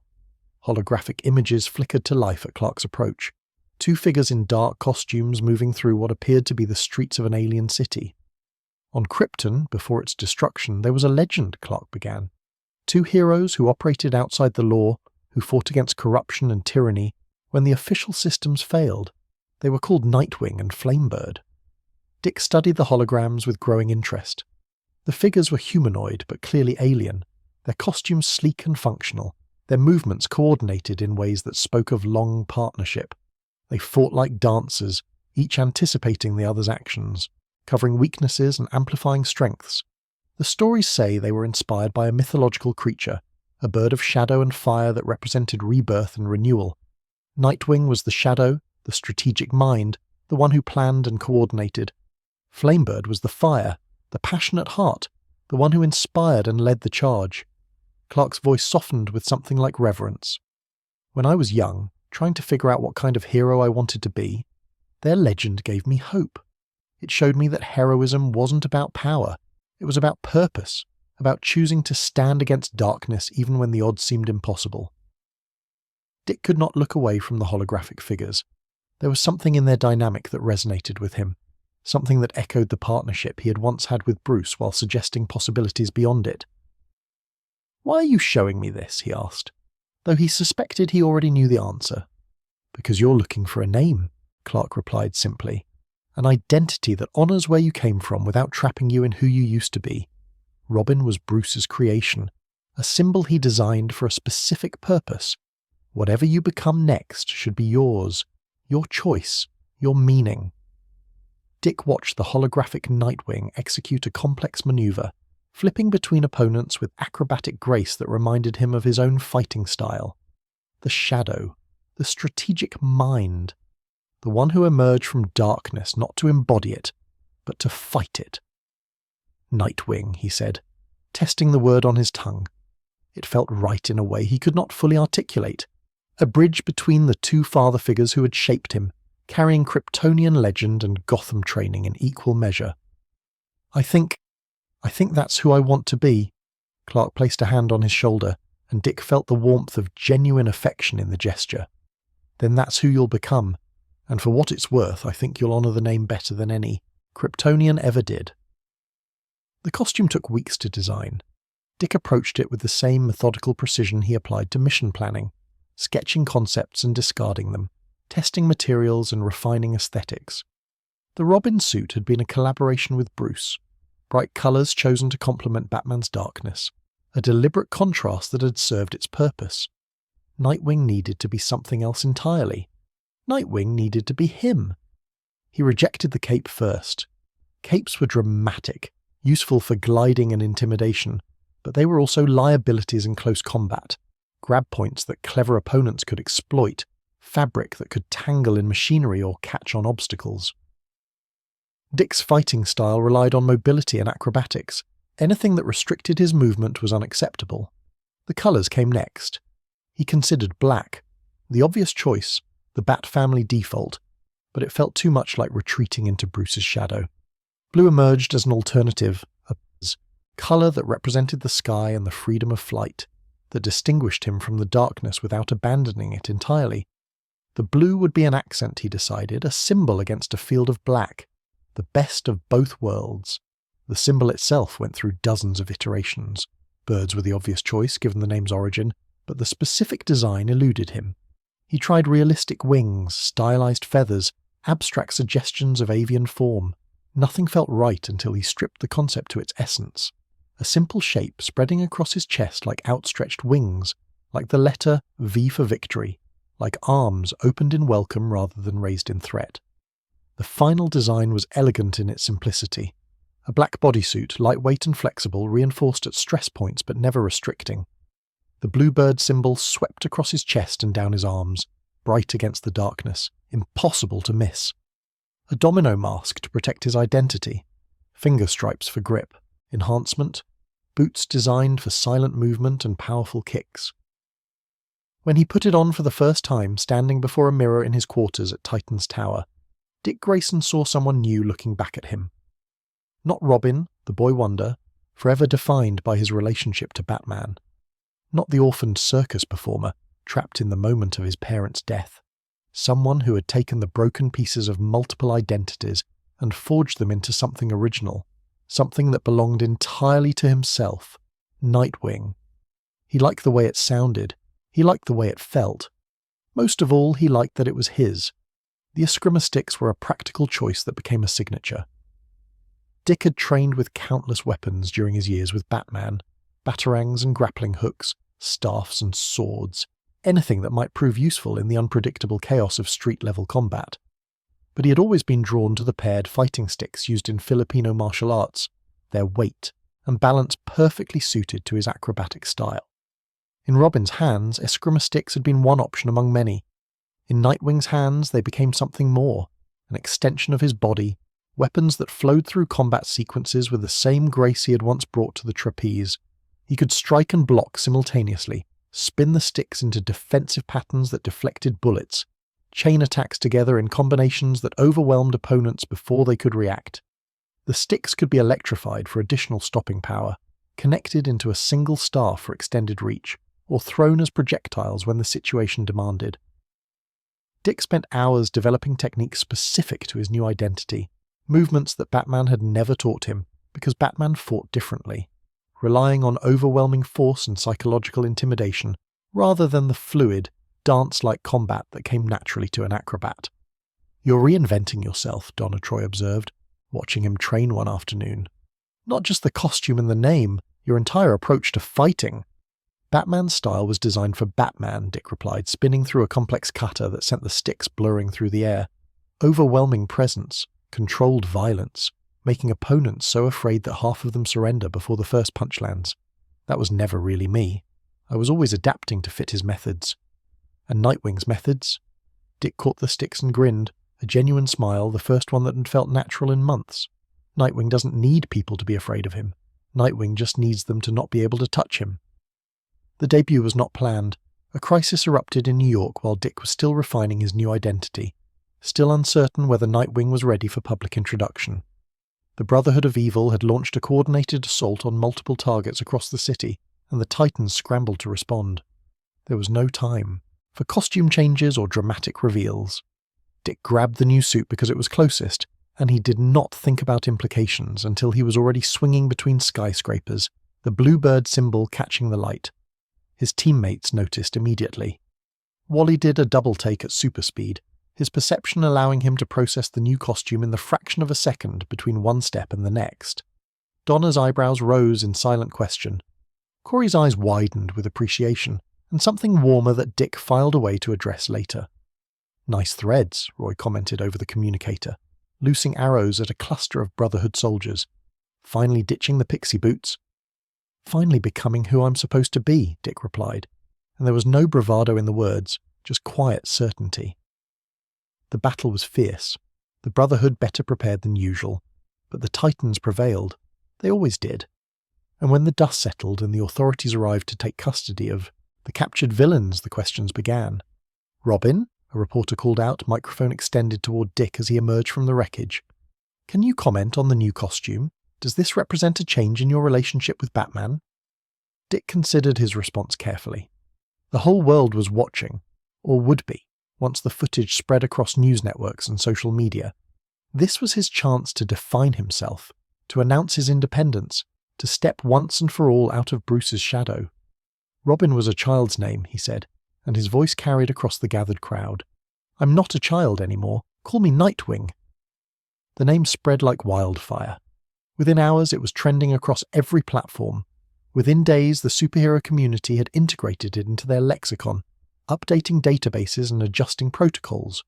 Holographic images flickered to life at Clark's approach, two figures in dark costumes moving through what appeared to be the streets of an alien city. On Krypton, before its destruction, there was a legend, Clark began. Two heroes who operated outside the law, who fought against corruption and tyranny when the official systems failed. They were called Nightwing and Flamebird. Dick studied the holograms with growing interest. The figures were humanoid but clearly alien, their costumes sleek and functional, their movements coordinated in ways that spoke of long partnership. They fought like dancers, each anticipating the other's actions, covering weaknesses and amplifying strengths. The stories say they were inspired by a mythological creature, a bird of shadow and fire that represented rebirth and renewal. Nightwing was the shadow, the strategic mind, the one who planned and coordinated. Flamebird was the fire, the passionate heart, the one who inspired and led the charge. Clark's voice softened with something like reverence. "When I was young, trying to figure out what kind of hero I wanted to be, their legend gave me hope. It showed me that heroism wasn't about power. It was about purpose, about choosing to stand against darkness even when the odds seemed impossible." Dick could not look away from the holographic figures. There was something in their dynamic that resonated with him, something that echoed the partnership he had once had with Bruce while suggesting possibilities beyond it. "Why are you showing me this?" he asked, though he suspected he already knew the answer. "Because you're looking for a name," Clark replied simply. "An identity that honors where you came from without trapping you in who you used to be. Robin was Bruce's creation, a symbol he designed for a specific purpose. Whatever you become next should be yours, your choice, your meaning." Dick watched the holographic Nightwing execute a complex maneuver, flipping between opponents with acrobatic grace that reminded him of his own fighting style. The shadow, the strategic mind, the one who emerged from darkness not to embody it, but to fight it. "Nightwing," he said, testing the word on his tongue. It felt right in a way he could not fully articulate, a bridge between the two father figures who had shaped him, carrying Kryptonian legend and Gotham training in equal measure. I think that's who I want to be." Clark placed a hand on his shoulder, and Dick felt the warmth of genuine affection in the gesture. "Then that's who you'll become, and for what it's worth, I think you'll honor the name better than any Kryptonian ever did." The costume took weeks to design. Dick approached it with the same methodical precision he applied to mission planning, sketching concepts and discarding them, testing materials and refining aesthetics. The Robin suit had been a collaboration with Bruce, bright colours chosen to complement Batman's darkness, a deliberate contrast that had served its purpose. Nightwing needed to be something else entirely. Nightwing needed to be him. He rejected the cape first. Capes were dramatic, useful for gliding and intimidation, but they were also liabilities in close combat, grab points that clever opponents could exploit, fabric that could tangle in machinery or catch on obstacles. Dick's fighting style relied on mobility and acrobatics. Anything that restricted his movement was unacceptable. The colours came next. He considered black, the obvious choice, the Bat family default, but it felt too much like retreating into Bruce's shadow. Blue emerged as an alternative, a colour that represented the sky and the freedom of flight, that distinguished him from the darkness without abandoning it entirely. The blue would be an accent, he decided, a symbol against a field of black, the best of both worlds. The symbol itself went through dozens of iterations. Birds were the obvious choice, given the name's origin, but the specific design eluded him. He tried realistic wings, stylized feathers, abstract suggestions of avian form. Nothing felt right until he stripped the concept to its essence. A simple shape spreading across his chest like outstretched wings, like the letter V for victory, like arms opened in welcome rather than raised in threat. The final design was elegant in its simplicity. A black bodysuit, lightweight and flexible, reinforced at stress points but never restricting. The bluebird symbol swept across his chest and down his arms, bright against the darkness, impossible to miss. A domino mask to protect his identity, finger stripes for grip, enhancement, boots designed for silent movement and powerful kicks. When he put it on for the first time, standing before a mirror in his quarters at Titan's Tower, Dick Grayson saw someone new looking back at him. Not Robin, the boy wonder, forever defined by his relationship to Batman. Not the orphaned circus performer, trapped in the moment of his parents' death. Someone who had taken the broken pieces of multiple identities and forged them into something original, something that belonged entirely to himself. Nightwing. He liked the way it sounded. He liked the way it felt. Most of all, he liked that it was his. The Eskrima sticks were a practical choice that became a signature. Dick had trained with countless weapons during his years with Batman, batarangs and grappling hooks, staffs and swords, anything that might prove useful in the unpredictable chaos of street-level combat. But he had always been drawn to the paired fighting sticks used in Filipino martial arts, their weight and balance perfectly suited to his acrobatic style. In Robin's hands, Eskrima sticks had been one option among many. In Nightwing's hands, they became something more, an extension of his body, weapons that flowed through combat sequences with the same grace he had once brought to the trapeze. He could strike and block simultaneously, spin the sticks into defensive patterns that deflected bullets, chain attacks together in combinations that overwhelmed opponents before they could react. The sticks could be electrified for additional stopping power, connected into a single staff for extended reach, or thrown as projectiles when the situation demanded. Dick spent hours developing techniques specific to his new identity, movements that Batman had never taught him, because Batman fought differently, relying on overwhelming force and psychological intimidation, rather than the fluid, dance-like combat that came naturally to an acrobat. "You're reinventing yourself," Donna Troy observed, watching him train one afternoon. "Not just the costume and the name, your entire approach to fighting." "Batman's style was designed for Batman," Dick replied, spinning through a complex kata that sent the sticks blurring through the air. "Overwhelming presence, controlled violence, making opponents so afraid that half of them surrender before the first punch lands. That was never really me. I was always adapting to fit his methods." "And Nightwing's methods?" Dick caught the sticks and grinned, a genuine smile, the first one that had felt natural in months. "Nightwing doesn't need people to be afraid of him. Nightwing just needs them to not be able to touch him." The debut was not planned. A crisis erupted in New York while Dick was still refining his new identity, still uncertain whether Nightwing was ready for public introduction. The Brotherhood of Evil had launched a coordinated assault on multiple targets across the city, and the Titans scrambled to respond. There was no time for costume changes or dramatic reveals. Dick grabbed the new suit because it was closest, and he did not think about implications until he was already swinging between skyscrapers, the bluebird symbol catching the light. His teammates noticed immediately. Wally did a double take at super speed, his perception allowing him to process the new costume in the fraction of a second between one step and the next. Donna's eyebrows rose in silent question. Corey's eyes widened with appreciation, and something warmer that Dick filed away to address later. "Nice threads," Roy commented over the communicator, loosing arrows at a cluster of Brotherhood soldiers. "Finally ditching the pixie boots." "Finally becoming who I'm supposed to be," Dick replied, and there was no bravado in the words, just quiet certainty. The battle was fierce, the Brotherhood better prepared than usual, but the Titans prevailed. They always did. And when the dust settled and the authorities arrived to take custody of the captured villains, the questions began. "Robin?" a reporter called out, microphone extended toward Dick as he emerged from the wreckage. "Can you comment on the new costume? Does this represent a change in your relationship with Batman?" Dick considered his response carefully. The whole world was watching, or would be, once the footage spread across news networks and social media. This was his chance to define himself, to announce his independence, to step once and for all out of Bruce's shadow. Robin was a child's name, he said, and his voice carried across the gathered crowd. "I'm not a child anymore. Call me Nightwing." The name spread like wildfire. Within hours, it was trending across every platform. Within days, the superhero community had integrated it into their lexicon, updating databases and adjusting protocols.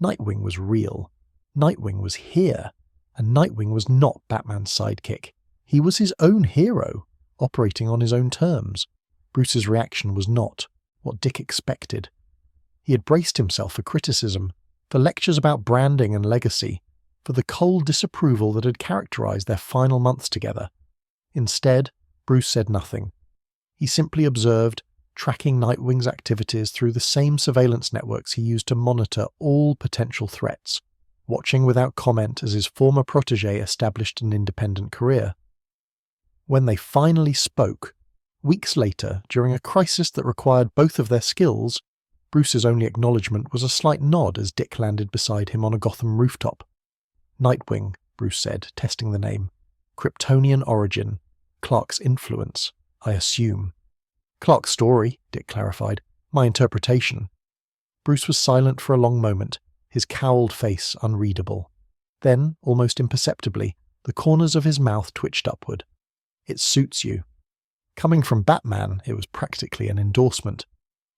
Nightwing was real. Nightwing was here. And Nightwing was not Batman's sidekick. He was his own hero, operating on his own terms. Bruce's reaction was not what Dick expected. He had braced himself for criticism, for lectures about branding and legacy, for the cold disapproval that had characterized their final months together. Instead, Bruce said nothing. He simply observed, tracking Nightwing's activities through the same surveillance networks he used to monitor all potential threats, watching without comment as his former protégé established an independent career. When they finally spoke, weeks later, during a crisis that required both of their skills, Bruce's only acknowledgement was a slight nod as Dick landed beside him on a Gotham rooftop. "Nightwing," Bruce said, testing the name. "Kryptonian origin. Clark's influence, I assume." "Clark's story," Dick clarified. "My interpretation." Bruce was silent for a long moment, his cowled face unreadable. Then, almost imperceptibly, the corners of his mouth twitched upward. "It suits you." Coming from Batman, it was practically an endorsement.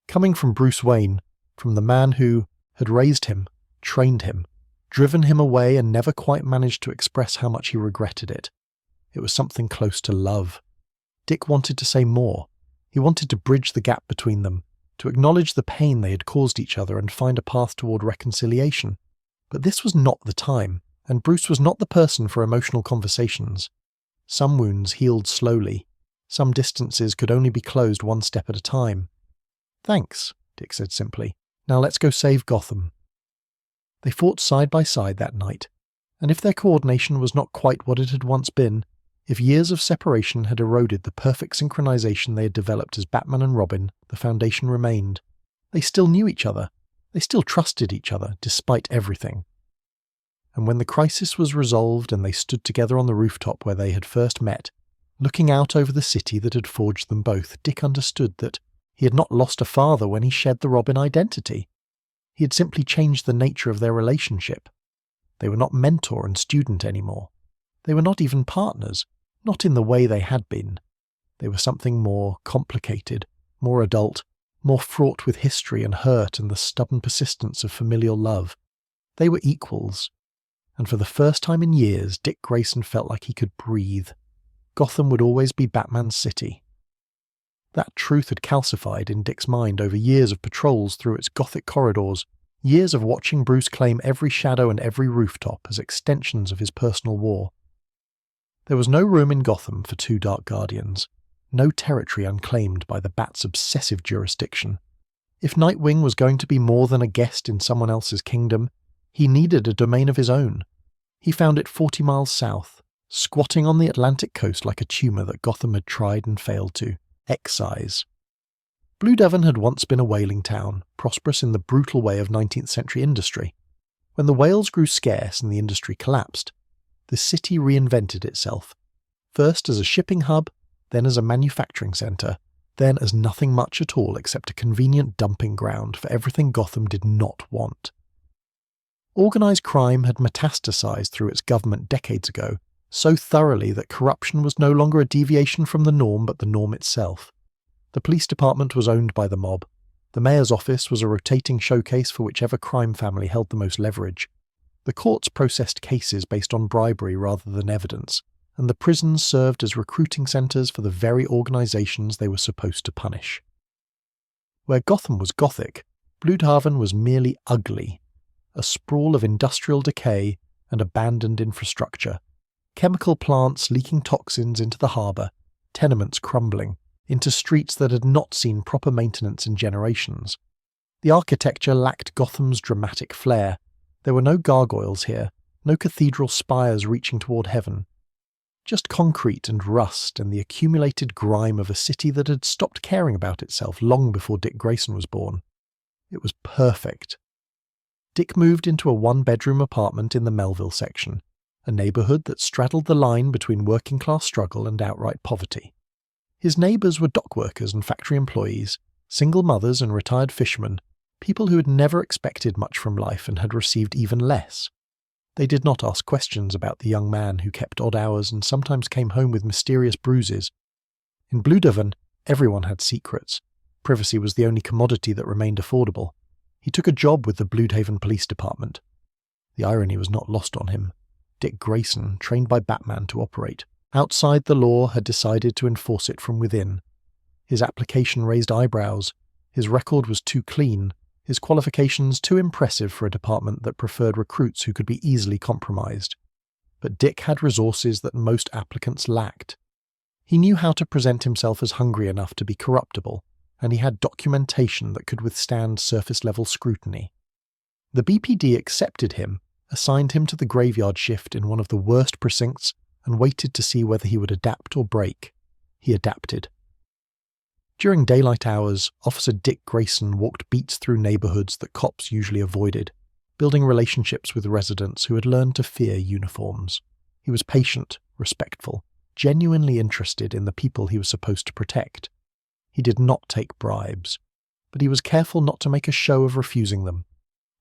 Coming from Bruce Wayne, from the man who had raised him, trained him, driven him away and never quite managed to express how much he regretted it. It was something close to love. Dick wanted to say more. He wanted to bridge the gap between them, to acknowledge the pain they had caused each other and find a path toward reconciliation. But this was not the time, and Bruce was not the person for emotional conversations. Some wounds healed slowly. Some distances could only be closed one step at a time. "Thanks," Dick said simply. "Now let's go save Gotham." They fought side by side that night, and if their coordination was not quite what it had once been, if years of separation had eroded the perfect synchronization they had developed as Batman and Robin, the foundation remained. They still knew each other. They still trusted each other, despite everything. And when the crisis was resolved and they stood together on the rooftop where they had first met, looking out over the city that had forged them both, Dick understood that he had not lost a father when he shed the Robin identity. He had simply changed the nature of their relationship. They were not mentor and student anymore. They were not even partners, not in the way they had been. They were something more complicated, more adult, more fraught with history and hurt and the stubborn persistence of familial love. They were equals. And for the first time in years, Dick Grayson felt like he could breathe. Gotham would always be Batman's city. That truth had calcified in Dick's mind over years of patrols through its gothic corridors, years of watching Bruce claim every shadow and every rooftop as extensions of his personal war. There was no room in Gotham for two Dark Guardians, no territory unclaimed by the Bat's obsessive jurisdiction. If Nightwing was going to be more than a guest in someone else's kingdom, he needed a domain of his own. He found it 40 miles south, squatting on the Atlantic coast like a tumour that Gotham had tried and failed to excise. Blue Devon had once been a whaling town, prosperous in the brutal way of 19th century industry. When the whales grew scarce and the industry collapsed, the city reinvented itself, first as a shipping hub, then as a manufacturing centre, then as nothing much at all except a convenient dumping ground for everything Gotham did not want. Organised crime had metastasised through its government decades ago, so thoroughly that corruption was no longer a deviation from the norm but the norm itself. The police department was owned by the mob. The mayor's office was a rotating showcase for whichever crime family held the most leverage. The courts processed cases based on bribery rather than evidence, and the prisons served as recruiting centres for the very organisations they were supposed to punish. Where Gotham was gothic, Blüdhaven was merely ugly, a sprawl of industrial decay and abandoned infrastructure, chemical plants leaking toxins into the harbour, tenements crumbling, into streets that had not seen proper maintenance in generations. The architecture lacked Gotham's dramatic flair. There were no gargoyles here, no cathedral spires reaching toward heaven. Just concrete and rust and the accumulated grime of a city that had stopped caring about itself long before Dick Grayson was born. It was perfect. Dick moved into a one-bedroom apartment in the Melville section, a neighbourhood that straddled the line between working-class struggle and outright poverty. His neighbours were dock workers and factory employees, single mothers and retired fishermen, people who had never expected much from life and had received even less. They did not ask questions about the young man who kept odd hours and sometimes came home with mysterious bruises. In Blüdhaven, everyone had secrets. Privacy was the only commodity that remained affordable. He took a job with the Blüdhaven Police Department. The irony was not lost on him. Dick Grayson, trained by Batman to operate, outside the law, had decided to enforce it from within. His application raised eyebrows. His record was too clean, his qualifications too impressive for a department that preferred recruits who could be easily compromised. But Dick had resources that most applicants lacked. He knew how to present himself as hungry enough to be corruptible, and he had documentation that could withstand surface-level scrutiny. The BPD accepted him, assigned him to the graveyard shift in one of the worst precincts, and waited to see whether he would adapt or break. He adapted. During daylight hours, Officer Dick Grayson walked beats through neighbourhoods that cops usually avoided, building relationships with residents who had learned to fear uniforms. He was patient, respectful, genuinely interested in the people he was supposed to protect. He did not take bribes, but he was careful not to make a show of refusing them.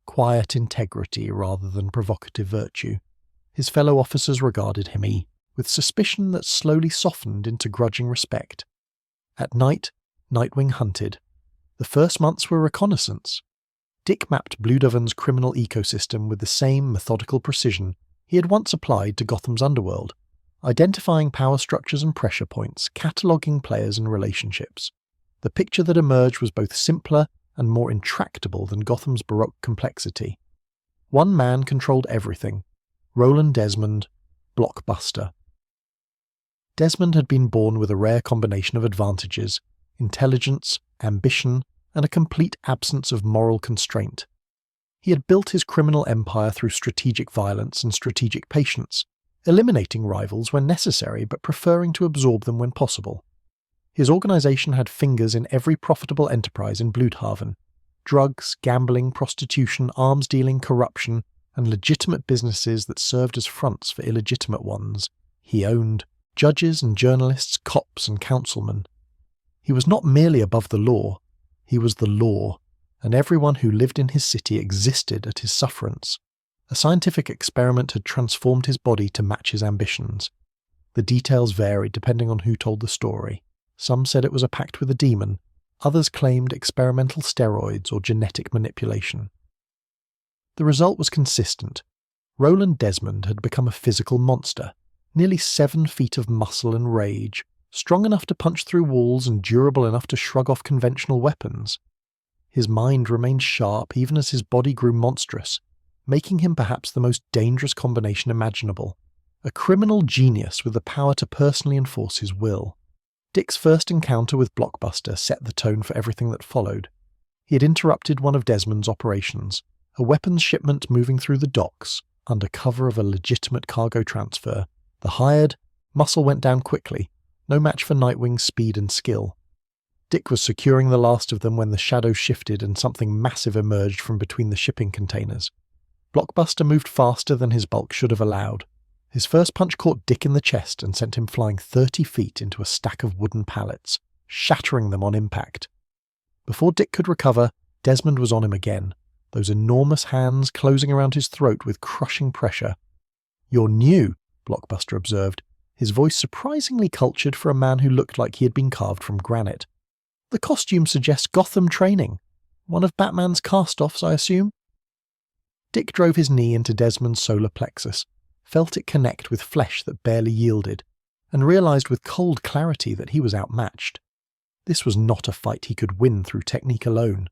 Quiet integrity rather than provocative virtue. His fellow officers regarded him with suspicion that slowly softened into grudging respect. At night, Nightwing hunted. The first months were reconnaissance. Dick mapped Blüdhaven's criminal ecosystem with the same methodical precision he had once applied to Gotham's underworld, identifying power structures and pressure points, cataloguing players and relationships. The picture that emerged was both simpler and more intractable than Gotham's Baroque complexity. One man controlled everything. Roland Desmond, Blockbuster. Desmond had been born with a rare combination of advantages: intelligence, ambition, and a complete absence of moral constraint. He had built his criminal empire through strategic violence and strategic patience, eliminating rivals when necessary but preferring to absorb them when possible. His organisation had fingers in every profitable enterprise in Blüdhaven: drugs, gambling, prostitution, arms dealing, corruption, and legitimate businesses that served as fronts for illegitimate ones. He owned judges and journalists, cops and councilmen. He was not merely above the law, he was the law, and everyone who lived in his city existed at his sufferance. A scientific experiment had transformed his body to match his ambitions. The details varied depending on who told the story. Some said it was a pact with a demon, others claimed experimental steroids or genetic manipulation. The result was consistent. Roland Desmond had become a physical monster, nearly 7 feet of muscle and rage, strong enough to punch through walls and durable enough to shrug off conventional weapons. His mind remained sharp even as his body grew monstrous, making him perhaps the most dangerous combination imaginable. A criminal genius with the power to personally enforce his will. Dick's first encounter with Blockbuster set the tone for everything that followed. He had interrupted one of Desmond's operations, a weapons shipment moving through the docks, under cover of a legitimate cargo transfer. The hired, Muscle went down quickly, no match for Nightwing's speed and skill. Dick was securing the last of them when the shadow shifted and something massive emerged from between the shipping containers. Blockbuster moved faster than his bulk should have allowed. His first punch caught Dick in the chest and sent him flying 30 feet into a stack of wooden pallets, shattering them on impact. Before Dick could recover, Desmond was on him again, those enormous hands closing around his throat with crushing pressure. "You're new," Blockbuster observed, his voice surprisingly cultured for a man who looked like he had been carved from granite. "The costume suggests Gotham training. One of Batman's cast-offs, I assume?" Dick drove his knee into Desmond's solar plexus, felt it connect with flesh that barely yielded, and realized with cold clarity that he was outmatched. This was not a fight he could win through technique alone.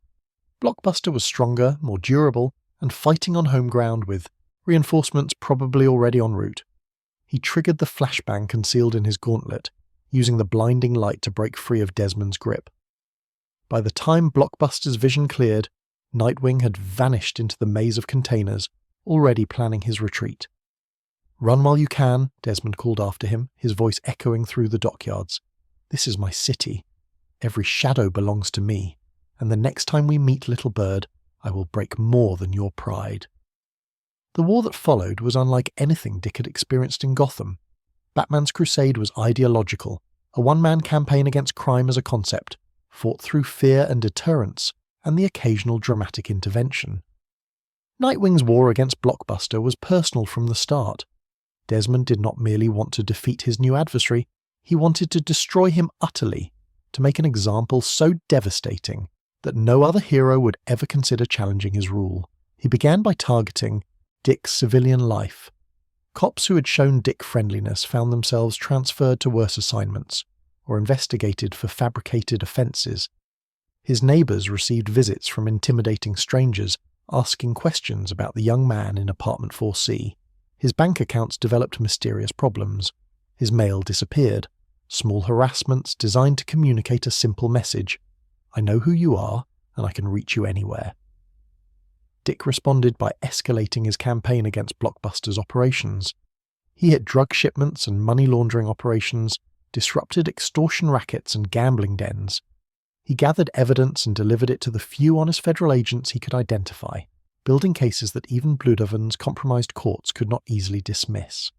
Blockbuster was stronger, more durable, and fighting on home ground with reinforcements probably already en route. He triggered the flashbang concealed in his gauntlet, using the blinding light to break free of Desmond's grip. By the time Blockbuster's vision cleared, Nightwing had vanished into the maze of containers, already planning his retreat. "Run while you can," Desmond called after him, his voice echoing through the dockyards. "This is my city. Every shadow belongs to me, and the next time we meet, little bird, I will break more than your pride." The war that followed was unlike anything Dick had experienced in Gotham. Batman's crusade was ideological, a one-man campaign against crime as a concept, fought through fear and deterrence, and the occasional dramatic intervention. Nightwing's war against Blockbuster was personal from the start. Desmond did not merely want to defeat his new adversary, he wanted to destroy him utterly, to make an example so devastating that no other hero would ever consider challenging his rule. He began by targeting Dick's civilian life. Cops who had shown Dick friendliness found themselves transferred to worse assignments, or investigated for fabricated offences. His neighbours received visits from intimidating strangers asking questions about the young man in apartment 4C. His bank accounts developed mysterious problems. His mail disappeared. Small harassments designed to communicate a simple message: "I know who you are, and I can reach you anywhere." Dick responded by escalating his campaign against Blockbuster's operations. He hit drug shipments and money laundering operations, disrupted extortion rackets and gambling dens. He gathered evidence and delivered it to the few honest federal agents he could identify, building cases that even Bludovon's compromised courts could not easily dismiss.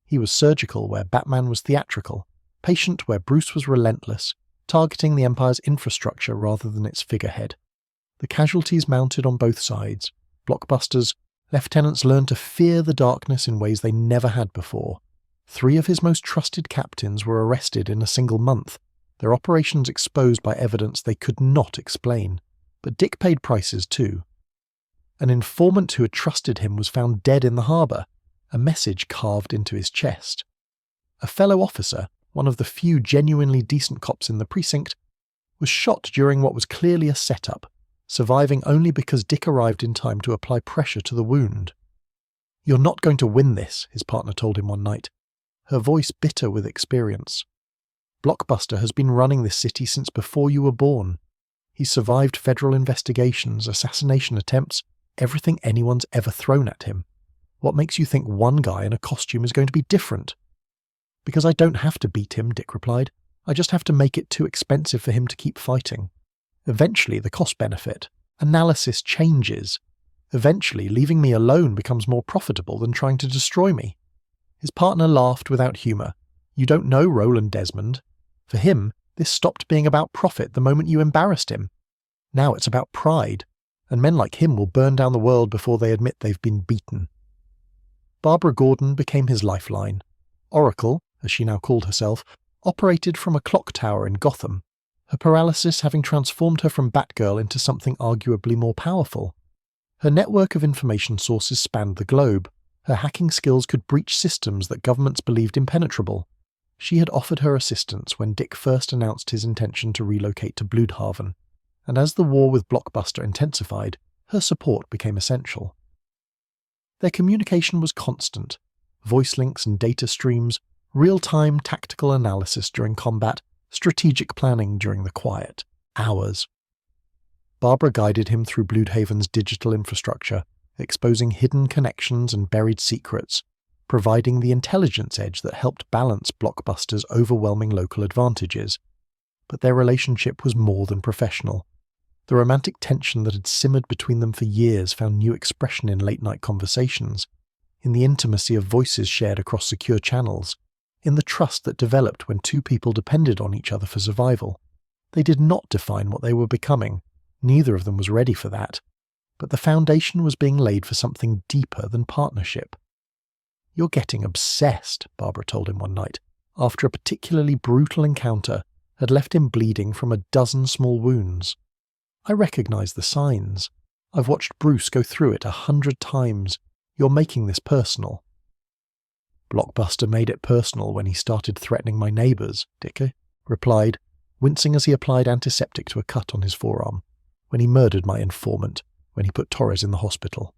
He was surgical where Batman was theatrical, patient where Bruce was relentless, targeting the Empire's infrastructure rather than its figurehead. The casualties mounted on both sides. Blockbuster's lieutenants learned to fear the darkness in ways they never had before. 3 of his most trusted captains were arrested in a single month, their operations exposed by evidence they could not explain. But Dick paid prices too. An informant who had trusted him was found dead in the harbour, a message carved into his chest. A fellow officer, one of the few genuinely decent cops in the precinct, was shot during what was clearly a setup, surviving only because Dick arrived in time to apply pressure to the wound. "You're not going to win this," his partner told him one night, her voice bitter with experience. "Blockbuster has been running this city since before you were born. He survived federal investigations, assassination attempts, everything anyone's ever thrown at him. What makes you think one guy in a costume is going to be different?" "Because I don't have to beat him," Dick replied. "I just have to make it too expensive for him to keep fighting. Eventually, the cost-benefit analysis changes. Eventually, leaving me alone becomes more profitable than trying to destroy me." His partner laughed without humour. "You don't know Roland Desmond. For him, this stopped being about profit the moment you embarrassed him. Now it's about pride, and men like him will burn down the world before they admit they've been beaten." Barbara Gordon became his lifeline. Oracle, as she now called herself, operated from a clock tower in Gotham, her paralysis having transformed her from Batgirl into something arguably more powerful. Her network of information sources spanned the globe. Her hacking skills could breach systems that governments believed impenetrable. She had offered her assistance when Dick first announced his intention to relocate to Bludhaven, and as the war with Blockbuster intensified, her support became essential. Their communication was constant: voice links and data streams, real-time tactical analysis during combat, strategic planning during the quiet hours. Barbara guided him through Bludhaven's digital infrastructure, exposing hidden connections and buried secrets, providing the intelligence edge that helped balance Blockbuster's overwhelming local advantages. But their relationship was more than professional. The romantic tension that had simmered between them for years found new expression in late-night conversations. in the intimacy of voices shared across secure channels, in the trust that developed when two people depended on each other for survival. They did not define what they were becoming. Neither of them was ready for that. But the foundation was being laid for something deeper than partnership. "You're getting obsessed," Barbara told him one night, after a particularly brutal encounter had left him bleeding from a dozen small wounds. "I recognize the signs. I've watched Bruce go through it 100 times. You're making this personal." "Blockbuster made it personal when he started threatening my neighbours," Dick replied, wincing as he applied antiseptic to a cut on his forearm. "When he murdered my informant, when he put Torres in the hospital.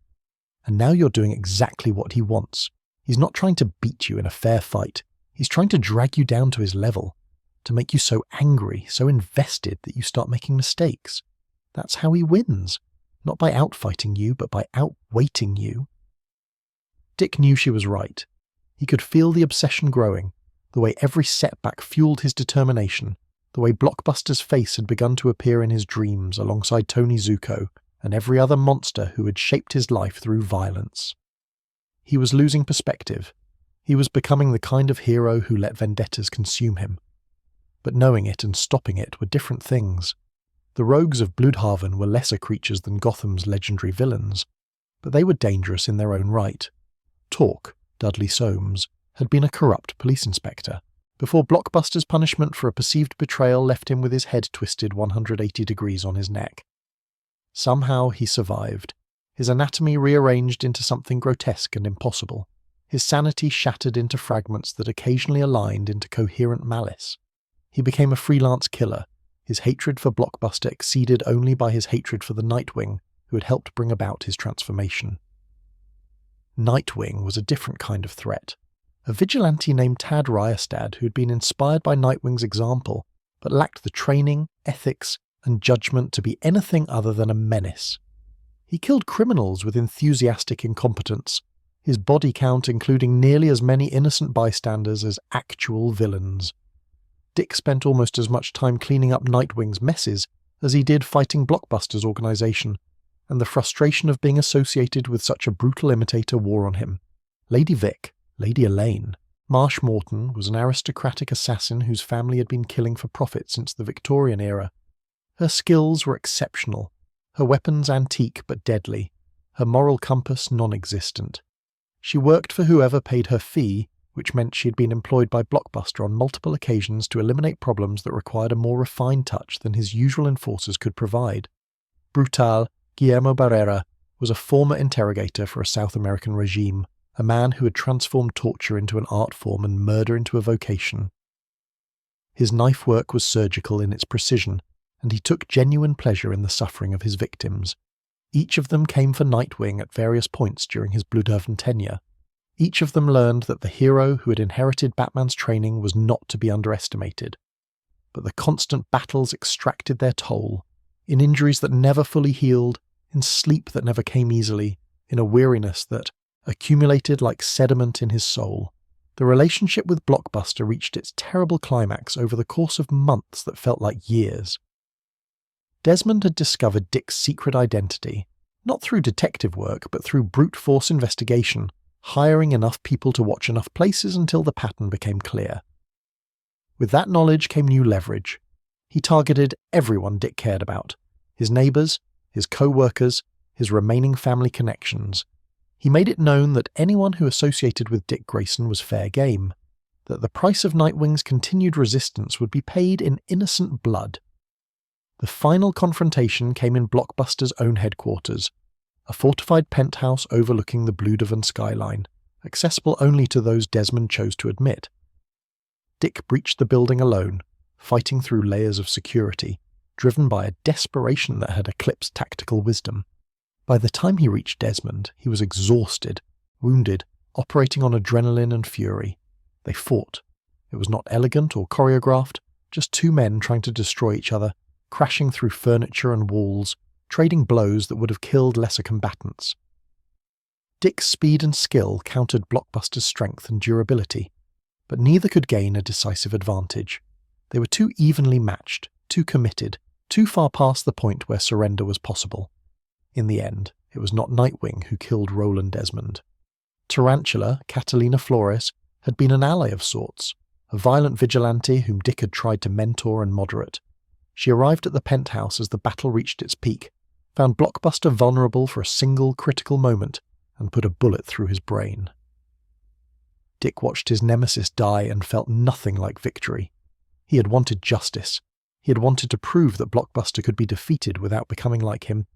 And now you're doing exactly what he wants. He's not trying to beat you in a fair fight. He's trying to drag you down to his level, to make you so angry, so invested that you start making mistakes. That's how he wins, not by outfighting you, but by outweighting you." Dick knew she was right. He could feel the obsession growing, the way every setback fueled his determination, the way Blockbuster's face had begun to appear in his dreams alongside Tony Zuko and every other monster who had shaped his life through violence. He was losing perspective. He was becoming the kind of hero who let vendettas consume him. But knowing it and stopping it were different things. The rogues of Bloodhaven were lesser creatures than Gotham's legendary villains, but they were dangerous in their own right. Torque, Dudley Soames, had been a corrupt police inspector, before Blockbuster's punishment for a perceived betrayal left him with his head twisted 180 degrees on his neck. Somehow he survived, his anatomy rearranged into something grotesque and impossible, his sanity shattered into fragments that occasionally aligned into coherent malice. He became a freelance killer, his hatred for Blockbuster exceeded only by his hatred for the Nightwing, who had helped bring about his transformation. Nightwing was a different kind of threat. A vigilante named Tad Ryerstad who had been inspired by Nightwing's example, but lacked the training, ethics, and judgment to be anything other than a menace. He killed criminals with enthusiastic incompetence, his body count including nearly as many innocent bystanders as actual villains. Dick spent almost as much time cleaning up Nightwing's messes as he did fighting Blockbuster's organisation, and the frustration of being associated with such a brutal imitator wore on him. Lady Vic, Lady Elaine, Marsh Morton was an aristocratic assassin whose family had been killing for profit since the Victorian era. Her skills were exceptional, her weapons antique but deadly, her moral compass non-existent. She worked for whoever paid her fee, which meant she had been employed by Blockbuster on multiple occasions to eliminate problems that required a more refined touch than his usual enforcers could provide. Brutal Guillermo Barrera was a former interrogator for a South American regime, a man who had transformed torture into an art form and murder into a vocation. His knife work was surgical in its precision, and he took genuine pleasure in the suffering of his victims. Each of them came for Nightwing at various points during his Bloodhaven tenure. Each of them learned that the hero who had inherited Batman's training was not to be underestimated. But the constant battles extracted their toll, in injuries that never fully healed, in sleep that never came easily, in a weariness that accumulated like sediment in his soul. The relationship with Blockbuster reached its terrible climax over the course of months that felt like years. Desmond had discovered Dick's secret identity, not through detective work but through brute force investigation, hiring enough people to watch enough places until the pattern became clear. With that knowledge came new leverage. He targeted everyone Dick cared about, his neighbours, his co-workers, his remaining family connections. He made it known that anyone who associated with Dick Grayson was fair game, that the price of Nightwing's continued resistance would be paid in innocent blood. The final confrontation came in Blockbuster's own headquarters, a fortified penthouse overlooking the Bloodhaven skyline, accessible only to those Desmond chose to admit. Dick breached the building alone, fighting through layers of security, driven by a desperation that had eclipsed tactical wisdom. By the time he reached Desmond, he was exhausted, wounded, operating on adrenaline and fury. They fought. It was not elegant or choreographed, just two men trying to destroy each other, crashing through furniture and walls, trading blows that would have killed lesser combatants. Dick's speed and skill countered Blockbuster's strength and durability, but neither could gain a decisive advantage. They were too evenly matched, too committed, too far past the point where surrender was possible. In the end, it was not Nightwing who killed Roland Desmond. Tarantula, Catalina Flores, had been an ally of sorts, a violent vigilante whom Dick had tried to mentor and moderate. She arrived at the penthouse as the battle reached its peak, found Blockbuster vulnerable for a single critical moment, and put a bullet through his brain. Dick watched his nemesis die and felt nothing like victory. He had wanted justice. He had wanted to prove that Blockbuster could be defeated without becoming like him.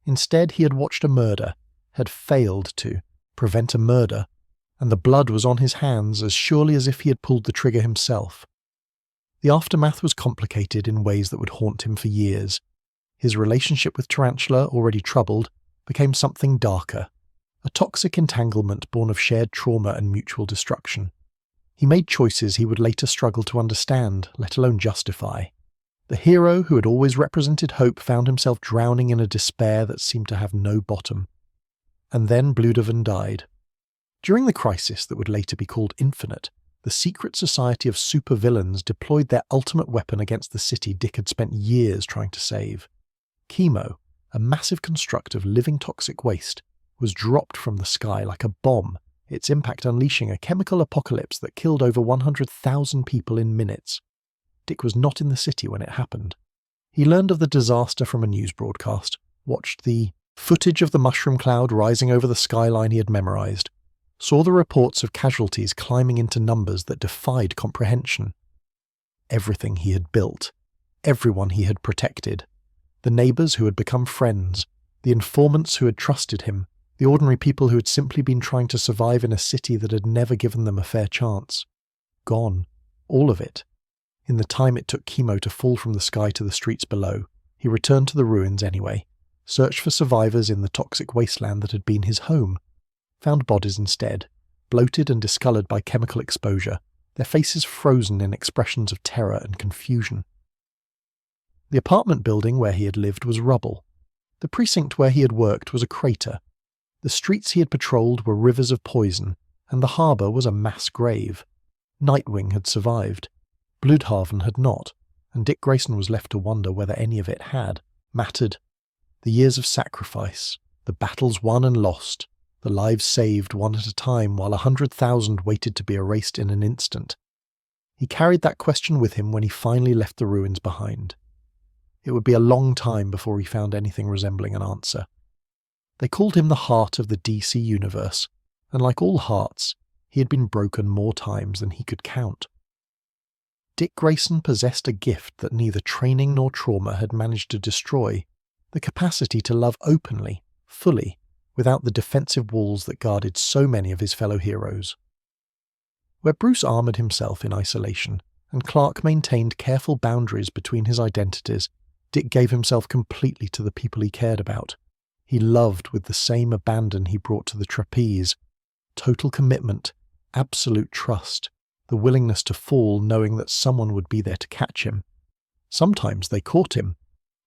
Instead, he had watched a murder, had failed to prevent a murder, and the blood was on his hands as surely as if he had pulled the trigger himself. The aftermath was complicated in ways that would haunt him for years. His relationship with Tarantula, already troubled, became something darker, a toxic entanglement born of shared trauma and mutual destruction. He made choices he would later struggle to understand, let alone justify. The hero who had always represented hope found himself drowning in a despair that seemed to have no bottom. And then Blüdhaven died. During the crisis that would later be called Infinite, the secret society of supervillains deployed their ultimate weapon against the city Dick had spent years trying to save. Chemo, a massive construct of living toxic waste, was dropped from the sky like a bomb, its impact unleashing a chemical apocalypse that killed over 100,000 people in minutes. Dick was not in the city when it happened. He learned of the disaster from a news broadcast, watched the footage of the mushroom cloud rising over the skyline he had memorized, saw the reports of casualties climbing into numbers that defied comprehension. Everything he had built, everyone he had protected, the neighbors who had become friends, the informants who had trusted him, the ordinary people who had simply been trying to survive in a city that had never given them a fair chance. Gone. All of it. In the time it took Chemo to fall from the sky to the streets below, he returned to the ruins anyway, searched for survivors in the toxic wasteland that had been his home, found bodies instead, bloated and discoloured by chemical exposure, their faces frozen in expressions of terror and confusion. The apartment building where he had lived was rubble. The precinct where he had worked was a crater. The streets he had patrolled were rivers of poison, and the harbour was a mass grave. Nightwing had survived. Blüdhaven had not, and Dick Grayson was left to wonder whether any of it had mattered. The years of sacrifice, the battles won and lost, the lives saved one at a time while 100,000 waited to be erased in an instant. He carried that question with him when he finally left the ruins behind. It would be a long time before he found anything resembling an answer. They called him the heart of the DC universe, and like all hearts, he had been broken more times than he could count. Dick Grayson possessed a gift that neither training nor trauma had managed to destroy, the capacity to love openly, fully, without the defensive walls that guarded so many of his fellow heroes. Where Bruce armoured himself in isolation, and Clark maintained careful boundaries between his identities, Dick gave himself completely to the people he cared about. He loved with the same abandon he brought to the trapeze. Total commitment, absolute trust, the willingness to fall knowing that someone would be there to catch him. Sometimes they caught him.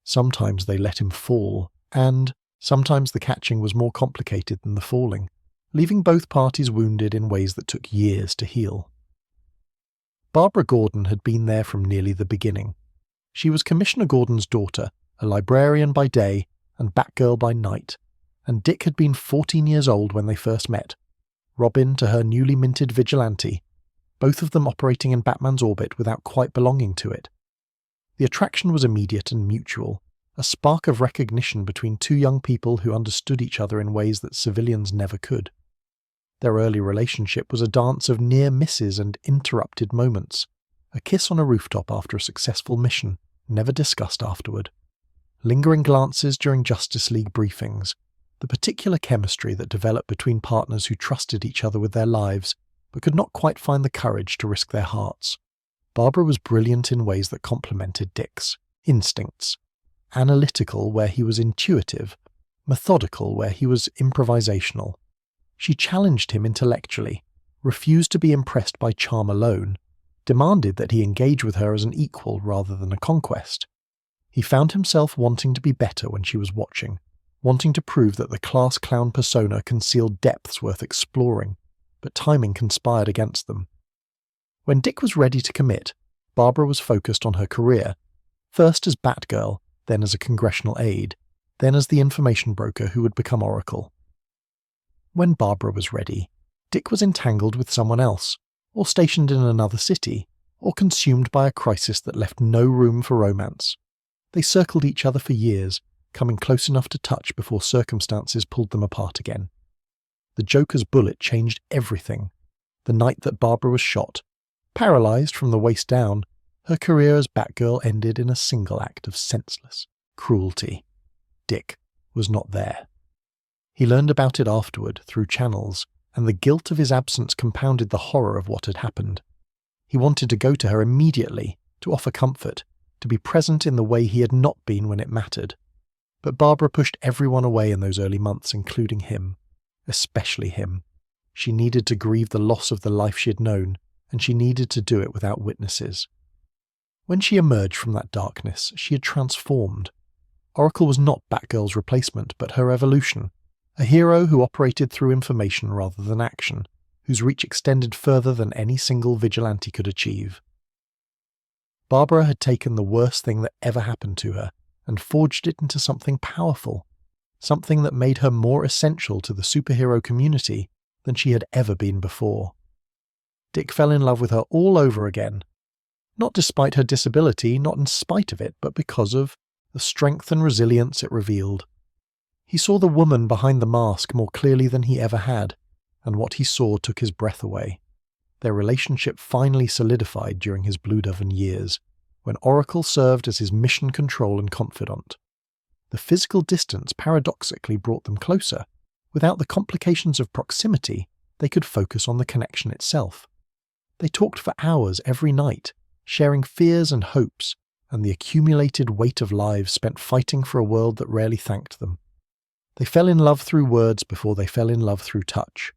Sometimes they let him fall, and sometimes the catching was more complicated than the falling, leaving both parties wounded in ways that took years to heal. Barbara Gordon had been there from nearly the beginning. She was Commissioner Gordon's daughter, a librarian by day and Batgirl by night, and Dick had been 14 years old when they first met. Robin to her newly minted vigilante, both of them operating in Batman's orbit without quite belonging to it. The attraction was immediate and mutual, a spark of recognition between two young people who understood each other in ways that civilians never could. Their early relationship was a dance of near misses and interrupted moments, a kiss on a rooftop after a successful mission, never discussed afterward, lingering glances during Justice League briefings, the particular chemistry that developed between partners who trusted each other with their lives, but could not quite find the courage to risk their hearts. Barbara was brilliant in ways that complemented Dick's instincts, analytical where he was intuitive, methodical where he was improvisational. She challenged him intellectually, refused to be impressed by charm alone, demanded that he engage with her as an equal rather than a conquest. He found himself wanting to be better when she was watching, wanting to prove that the class clown persona concealed depths worth exploring, but timing conspired against them. When Dick was ready to commit, Barbara was focused on her career, first as Batgirl, then as a congressional aide, then as the information broker who would become Oracle. When Barbara was ready, Dick was entangled with someone else, or stationed in another city, or consumed by a crisis that left no room for romance. They circled each other for years, coming close enough to touch before circumstances pulled them apart again. The Joker's bullet changed everything. The night that Barbara was shot, paralysed from the waist down, her career as Batgirl ended in a single act of senseless cruelty. Dick was not there. He learned about it afterward through channels, and the guilt of his absence compounded the horror of what had happened. He wanted to go to her immediately, to offer comfort, to be present in the way he had not been when it mattered. But Barbara pushed everyone away in those early months, including him. Especially him. She needed to grieve the loss of the life she had known, and she needed to do it without witnesses. When she emerged from that darkness, she had transformed. Oracle was not Batgirl's replacement, but her evolution. A hero who operated through information rather than action, whose reach extended further than any single vigilante could achieve. Barbara had taken the worst thing that ever happened to her and forged it into something powerful, something that made her more essential to the superhero community than she had ever been before. Dick fell in love with her all over again, not despite her disability, not in spite of it, but because of the strength and resilience it revealed. He saw the woman behind the mask more clearly than he ever had, and what he saw took his breath away. Their relationship finally solidified during his Blue-Dove years, when Oracle served as his mission control and confidant. The physical distance paradoxically brought them closer. Without the complications of proximity, they could focus on the connection itself. They talked for hours every night, sharing fears and hopes, and the accumulated weight of lives spent fighting for a world that rarely thanked them. They fell in love through words before they fell in love through touch.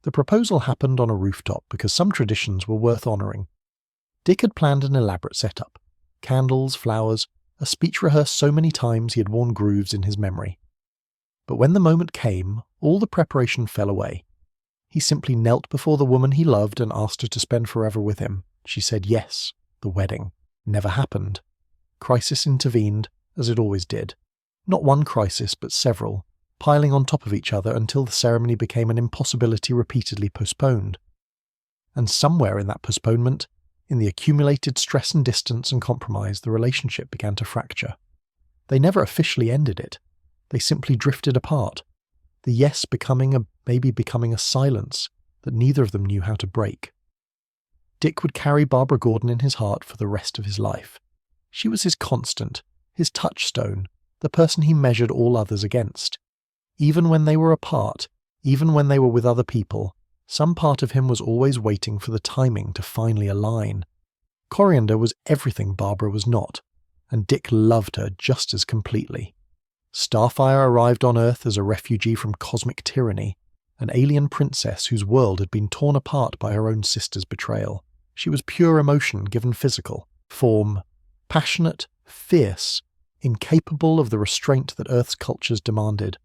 The proposal happened on a rooftop because some traditions were worth honouring. Dick had planned an elaborate setup. Candles, flowers, a speech rehearsed so many times he had worn grooves in his memory. But when the moment came, all the preparation fell away. He simply knelt before the woman he loved and asked her to spend forever with him. She said yes. The wedding never happened. Crisis intervened, as it always did. Not one crisis, but several, piling on top of each other until the ceremony became an impossibility repeatedly postponed. And somewhere in that postponement, in the accumulated stress and distance and compromise, the relationship began to fracture. They never officially ended it. They simply drifted apart, the yes maybe becoming a silence that neither of them knew how to break. Dick would carry Barbara Gordon in his heart for the rest of his life. She was his constant, his touchstone, the person he measured all others against. Even when they were apart, even when they were with other people, some part of him was always waiting for the timing to finally align. Coriander was everything Barbara was not, and Dick loved her just as completely. Starfire arrived on Earth as a refugee from cosmic tyranny, an alien princess whose world had been torn apart by her own sister's betrayal. She was pure emotion given physical form, passionate, fierce, incapable of the restraint that Earth's cultures demanded.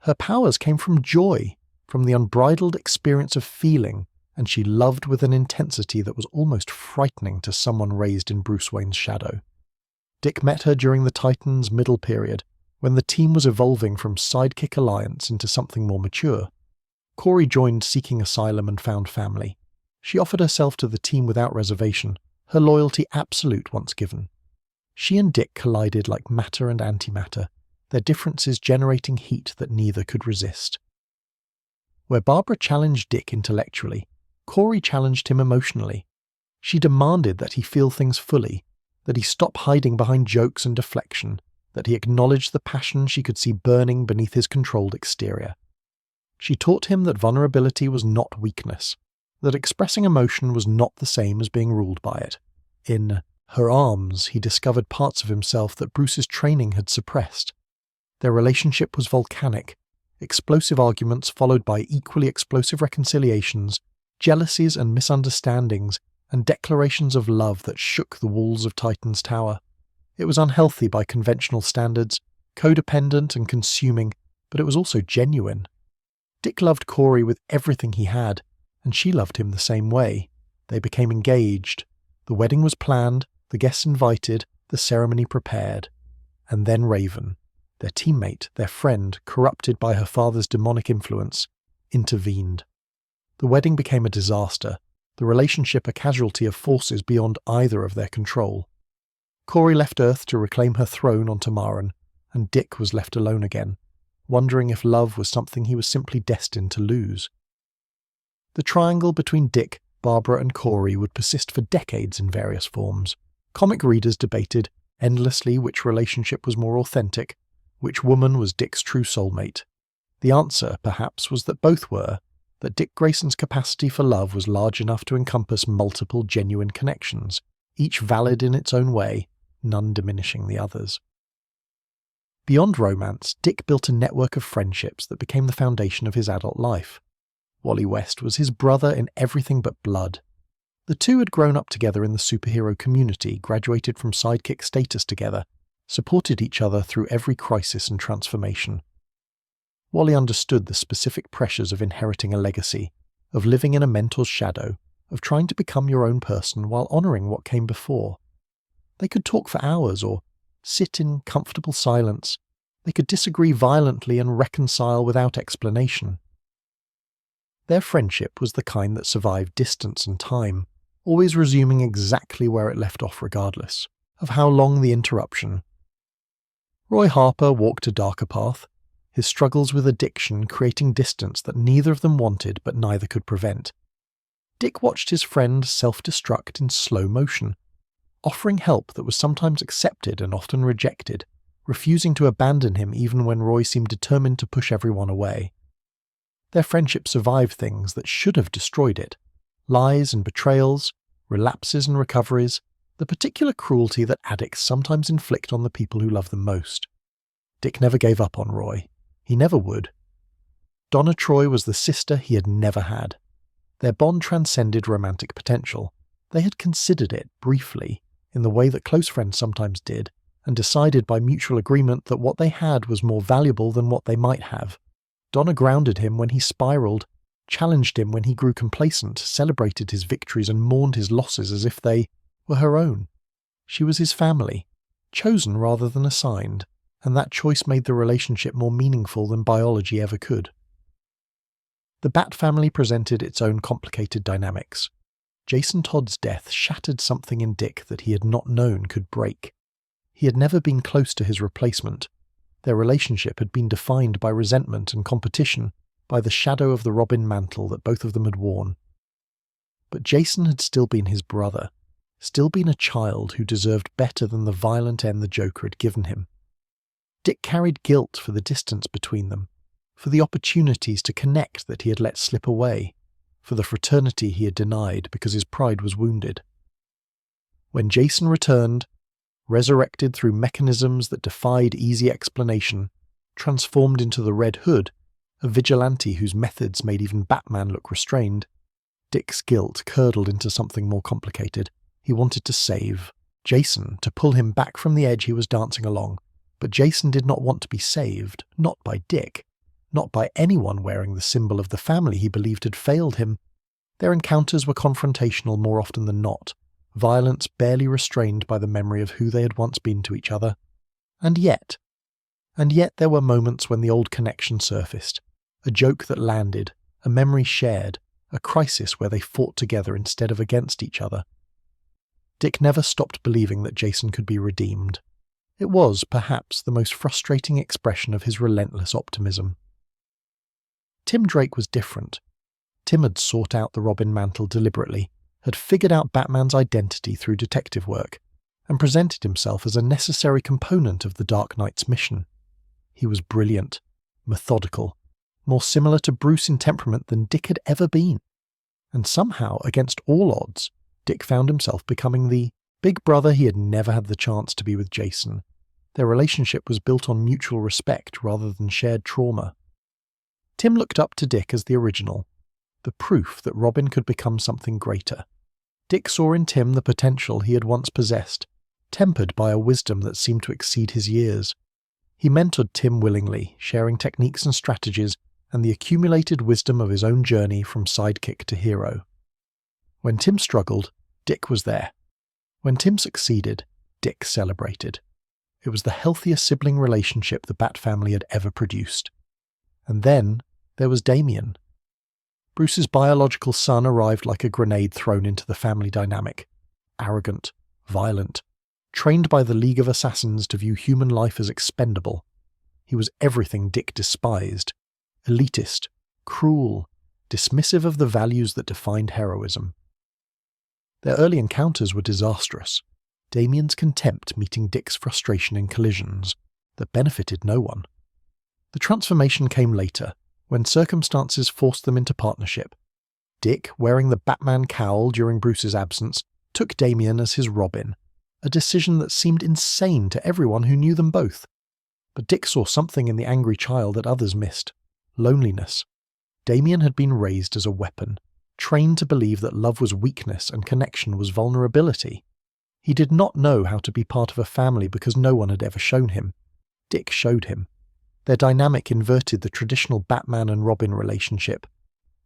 Her powers came from joy, from the unbridled experience of feeling, and she loved with an intensity that was almost frightening to someone raised in Bruce Wayne's shadow. Dick met her during the Titans' middle period, when the team was evolving from sidekick alliance into something more mature. Corey joined seeking asylum and found family. She offered herself to the team without reservation, her loyalty absolute once given. She and Dick collided like matter and antimatter, their differences generating heat that neither could resist. Where Barbara challenged Dick intellectually, Corey challenged him emotionally. She demanded that he feel things fully, that he stop hiding behind jokes and deflection, that he acknowledge the passion she could see burning beneath his controlled exterior. She taught him that vulnerability was not weakness, that expressing emotion was not the same as being ruled by it. In her arms, he discovered parts of himself that Bruce's training had suppressed. Their relationship was volcanic, explosive arguments followed by equally explosive reconciliations, jealousies and misunderstandings, and declarations of love that shook the walls of Titan's Tower. It was unhealthy by conventional standards, codependent and consuming, but it was also genuine. Dick loved Corey with everything he had, and she loved him the same way. They became engaged. The wedding was planned, the guests invited, the ceremony prepared. And then Raven, their teammate, their friend, corrupted by her father's demonic influence, intervened. The wedding became a disaster, the relationship a casualty of forces beyond either of their control. Corey left Earth to reclaim her throne on Tamaran, and Dick was left alone again, wondering if love was something he was simply destined to lose. The triangle between Dick, Barbara and Corey would persist for decades in various forms. Comic readers debated endlessly which relationship was more authentic, which woman was Dick's true soulmate. The answer, perhaps, was that both were, that Dick Grayson's capacity for love was large enough to encompass multiple genuine connections, each valid in its own way, none diminishing the others. Beyond romance, Dick built a network of friendships that became the foundation of his adult life. Wally West was his brother in everything but blood. The two had grown up together in the superhero community, graduated from sidekick status together, supported each other through every crisis and transformation. Wally understood the specific pressures of inheriting a legacy, of living in a mentor's shadow, of trying to become your own person while honouring what came before. They could talk for hours or sit in comfortable silence. They could disagree violently and reconcile without explanation. Their friendship was the kind that survived distance and time, always resuming exactly where it left off regardless of how long the interruption. Roy Harper walked a darker path, his struggles with addiction creating distance that neither of them wanted but neither could prevent. Dick watched his friend self-destruct in slow motion, offering help that was sometimes accepted and often rejected, refusing to abandon him even when Roy seemed determined to push everyone away. Their friendship survived things that should have destroyed it: lies and betrayals, relapses and recoveries, the particular cruelty that addicts sometimes inflict on the people who love them most. Dick never gave up on Roy. He never would. Donna Troy was the sister he had never had. Their bond transcended romantic potential. They had considered it, briefly, in the way that close friends sometimes did, and decided by mutual agreement that what they had was more valuable than what they might have. Donna grounded him when he spiraled, challenged him when he grew complacent, celebrated his victories and mourned his losses as if they were her own. She was his family, chosen rather than assigned, and that choice made the relationship more meaningful than biology ever could. The Bat family presented its own complicated dynamics. Jason Todd's death shattered something in Dick that he had not known could break. He had never been close to his replacement. Their relationship had been defined by resentment and competition, by the shadow of the Robin mantle that both of them had worn. But Jason had still been his brother, still been a child who deserved better than the violent end the Joker had given him. Dick carried guilt for the distance between them, for the opportunities to connect that he had let slip away, for the fraternity he had denied because his pride was wounded. When Jason returned, resurrected through mechanisms that defied easy explanation, transformed into the Red Hood, a vigilante whose methods made even Batman look restrained, Dick's guilt curdled into something more complicated. He wanted to save Jason, to pull him back from the edge he was dancing along. But Jason did not want to be saved, not by Dick, not by anyone wearing the symbol of the family he believed had failed him. Their encounters were confrontational more often than not, violence barely restrained by the memory of who they had once been to each other. And yet there were moments when the old connection surfaced, a joke that landed, a memory shared, a crisis where they fought together instead of against each other. Dick never stopped believing that Jason could be redeemed. It was, perhaps, the most frustrating expression of his relentless optimism. Tim Drake was different. Tim had sought out the Robin mantle deliberately, had figured out Batman's identity through detective work, and presented himself as a necessary component of the Dark Knight's mission. He was brilliant, methodical, more similar to Bruce in temperament than Dick had ever been. And somehow, against all odds, Dick found himself becoming the big brother he had never had the chance to be with Jason. Their relationship was built on mutual respect rather than shared trauma. Tim looked up to Dick as the original, the proof that Robin could become something greater. Dick saw in Tim the potential he had once possessed, tempered by a wisdom that seemed to exceed his years. He mentored Tim willingly, sharing techniques and strategies and the accumulated wisdom of his own journey from sidekick to hero. When Tim struggled, Dick was there. When Tim succeeded, Dick celebrated. It was the healthiest sibling relationship the Bat family had ever produced. And then there was Damian. Bruce's biological son arrived like a grenade thrown into the family dynamic. Arrogant, violent, trained by the League of Assassins to view human life as expendable. He was everything Dick despised. Elitist, cruel, dismissive of the values that defined heroism. Their early encounters were disastrous. Damien's contempt meeting Dick's frustration in collisions that benefited no one. The transformation came later, when circumstances forced them into partnership. Dick, wearing the Batman cowl during Bruce's absence, took Damien as his Robin, a decision that seemed insane to everyone who knew them both. But Dick saw something in the angry child that others missed: loneliness. Damien had been raised as a weapon, trained to believe that love was weakness and connection was vulnerability. He did not know how to be part of a family because no one had ever shown him. Dick showed him. Their dynamic inverted the traditional Batman and Robin relationship.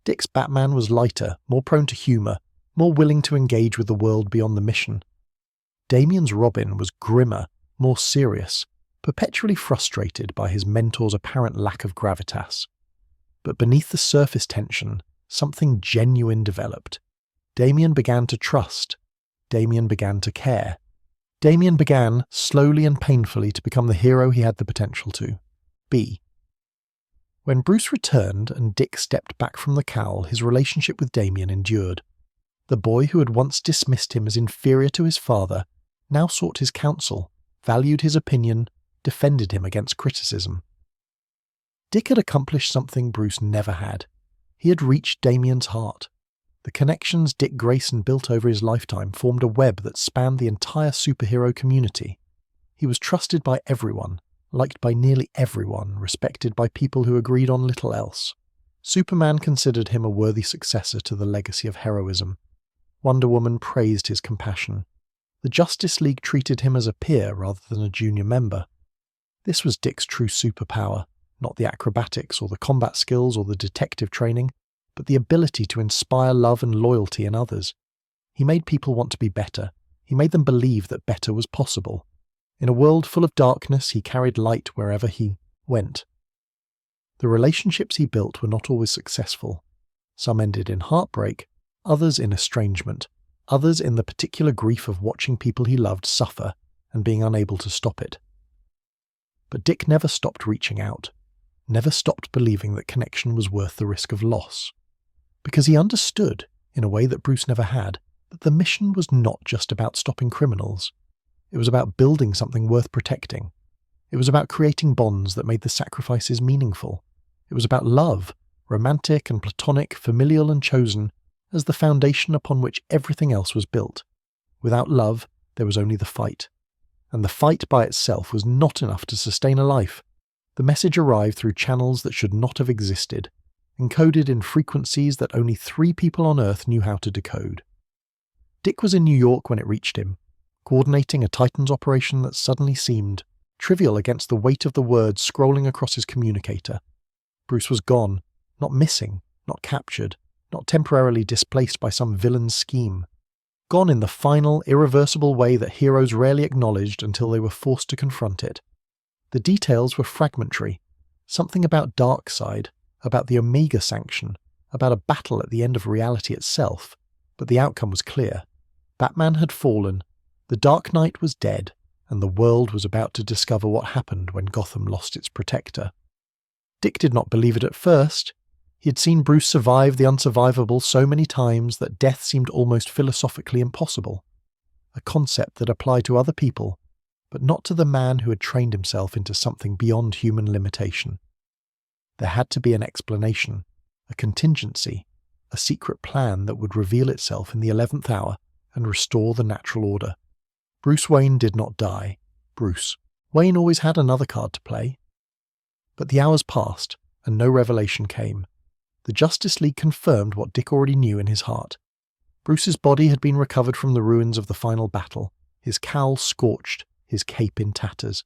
Dick's Batman was lighter, more prone to humour, more willing to engage with the world beyond the mission. Damien's Robin was grimmer, more serious, perpetually frustrated by his mentor's apparent lack of gravitas. But beneath the surface tension, something genuine developed. Damien began to trust. Damien began to care. Damien began, slowly and painfully, to become the hero he had the potential to be. When Bruce returned and Dick stepped back from the cowl, his relationship with Damien endured. The boy who had once dismissed him as inferior to his father now sought his counsel, valued his opinion, defended him against criticism. Dick had accomplished something Bruce never had. He had reached Damien's heart. The connections Dick Grayson built over his lifetime formed a web that spanned the entire superhero community. He was trusted by everyone, liked by nearly everyone, respected by people who agreed on little else. Superman considered him a worthy successor to the legacy of heroism. Wonder Woman praised his compassion. The Justice League treated him as a peer rather than a junior member. This was Dick's true superpower, not the acrobatics or the combat skills or the detective training, but the ability to inspire love and loyalty in others. He made people want to be better. He made them believe that better was possible. In a world full of darkness, he carried light wherever he went. The relationships he built were not always successful. Some ended in heartbreak, others in estrangement, others in the particular grief of watching people he loved suffer and being unable to stop it. But Dick never stopped reaching out, never stopped believing that connection was worth the risk of loss. Because he understood, in a way that Bruce never had, that the mission was not just about stopping criminals. It was about building something worth protecting. It was about creating bonds that made the sacrifices meaningful. It was about love, romantic and platonic, familial and chosen, as the foundation upon which everything else was built. Without love, there was only the fight. And the fight by itself was not enough to sustain a life. The message arrived through channels that should not have existed, encoded in frequencies that only 3 people on Earth knew how to decode. Dick was in New York when it reached him, coordinating a Titans operation that suddenly seemed trivial against the weight of the words scrolling across his communicator. Bruce was gone, not missing, not captured, not temporarily displaced by some villain's scheme. Gone in the final, irreversible way that heroes rarely acknowledged until they were forced to confront it. The details were fragmentary. Something about Darkseid, about the Omega Sanction, about a battle at the end of reality itself. But the outcome was clear. Batman had fallen, the Dark Knight was dead, and the world was about to discover what happened when Gotham lost its protector. Dick did not believe it at first. He had seen Bruce survive the unsurvivable so many times that death seemed almost philosophically impossible. A concept that applied to other people, but not to the man who had trained himself into something beyond human limitation. There had to be an explanation, a contingency, a secret plan that would reveal itself in the 11th hour and restore the natural order. Bruce Wayne did not die. Bruce Wayne always had another card to play. But the hours passed, and no revelation came. The Justice League confirmed what Dick already knew in his heart. Bruce's body had been recovered from the ruins of the final battle, his cowl scorched, his cape in tatters.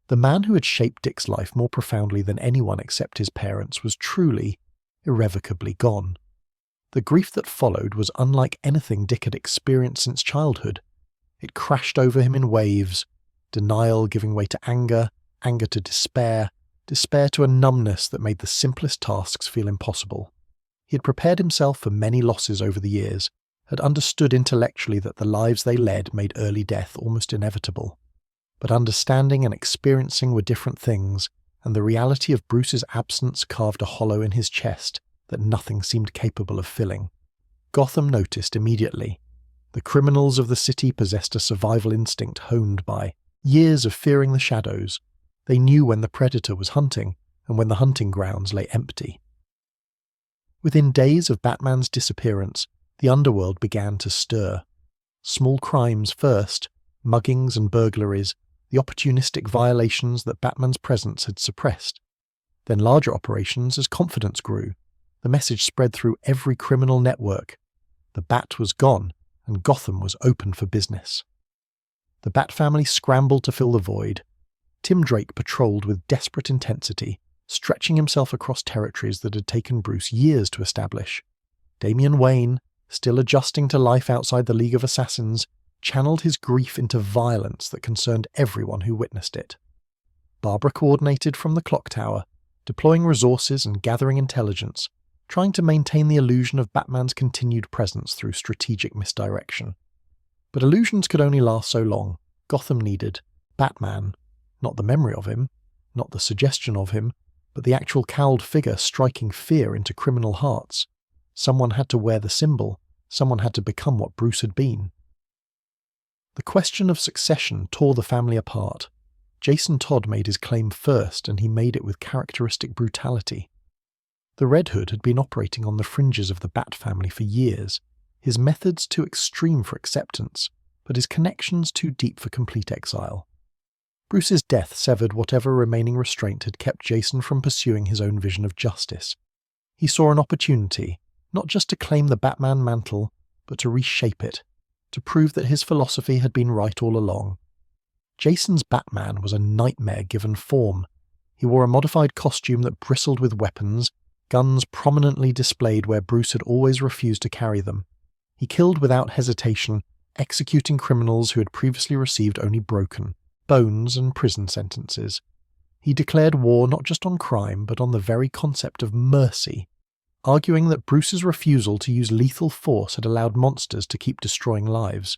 The man who had shaped Dick's life more profoundly than anyone except his parents was truly, irrevocably gone. The grief that followed was unlike anything Dick had experienced since childhood. It crashed over him in waves, denial giving way to anger, anger to despair, despair to a numbness that made the simplest tasks feel impossible. He had prepared himself for many losses over the years, had understood intellectually that the lives they led made early death almost inevitable. But understanding and experiencing were different things, and the reality of Bruce's absence carved a hollow in his chest that nothing seemed capable of filling. Gotham noticed immediately. The criminals of the city possessed a survival instinct honed by years of fearing the shadows. They knew when the predator was hunting, and when the hunting grounds lay empty. Within days of Batman's disappearance, the underworld began to stir. Small crimes first, muggings and burglaries, the opportunistic violations that Batman's presence had suppressed. Then larger operations as confidence grew. The message spread through every criminal network. The Bat was gone, and Gotham was open for business. The Bat family scrambled to fill the void. Tim Drake patrolled with desperate intensity, stretching himself across territories that had taken Bruce years to establish. Damian Wayne, still adjusting to life outside the League of Assassins, channeled his grief into violence that concerned everyone who witnessed it. Barbara coordinated from the clock tower, deploying resources and gathering intelligence, trying to maintain the illusion of Batman's continued presence through strategic misdirection. But illusions could only last so long. Gotham needed Batman, not the memory of him, not the suggestion of him, but the actual cowled figure striking fear into criminal hearts. Someone had to wear the symbol, someone had to become what Bruce had been. The question of succession tore the family apart. Jason Todd made his claim first, and he made it with characteristic brutality. The Red Hood had been operating on the fringes of the Bat family for years, his methods too extreme for acceptance, but his connections too deep for complete exile. Bruce's death severed whatever remaining restraint had kept Jason from pursuing his own vision of justice. He saw an opportunity, not just to claim the Batman mantle, but to reshape it, to prove that his philosophy had been right all along. Jason's Batman was a nightmare given form. He wore a modified costume that bristled with weapons, guns prominently displayed where Bruce had always refused to carry them. He killed without hesitation, executing criminals who had previously received only broken bones and prison sentences. He declared war not just on crime, but on the very concept of mercy, arguing that Bruce's refusal to use lethal force had allowed monsters to keep destroying lives.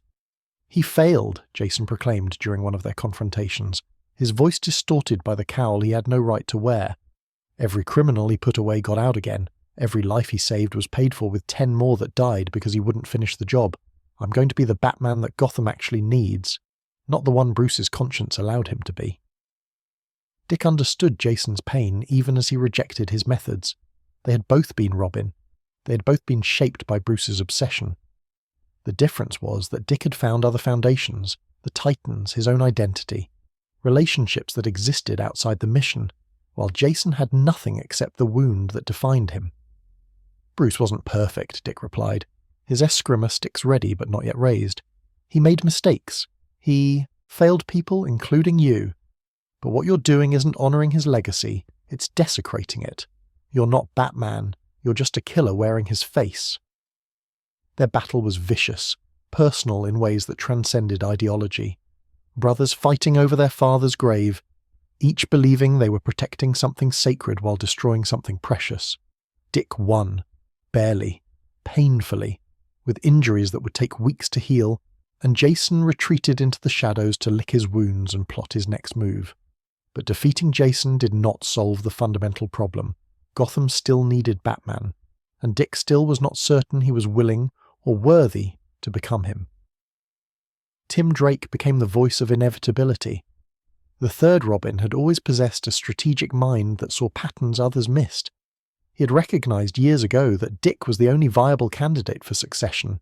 He failed, Jason proclaimed during one of their confrontations, his voice distorted by the cowl he had no right to wear. Every criminal he put away got out again. Every life he saved was paid for with 10 more that died because he wouldn't finish the job. I'm going to be the Batman that Gotham actually needs, not the one Bruce's conscience allowed him to be. Dick understood Jason's pain even as he rejected his methods. They had both been Robin. They had both been shaped by Bruce's obsession. The difference was that Dick had found other foundations, the Titans, his own identity, relationships that existed outside the mission, while Jason had nothing except the wound that defined him. Bruce wasn't perfect, Dick replied. His escrima sticks ready but not yet raised. He made mistakes. He failed people, including you. But what you're doing isn't honouring his legacy, it's desecrating it. You're not Batman, you're just a killer wearing his face. Their battle was vicious, personal in ways that transcended ideology. Brothers fighting over their father's grave, each believing they were protecting something sacred while destroying something precious. Dick won, barely, painfully, with injuries that would take weeks to heal, and Jason retreated into the shadows to lick his wounds and plot his next move. But defeating Jason did not solve the fundamental problem. Gotham still needed Batman, and Dick still was not certain he was willing or worthy to become him. Tim Drake became the voice of inevitability. The third Robin had always possessed a strategic mind that saw patterns others missed. He had recognized years ago that Dick was the only viable candidate for succession,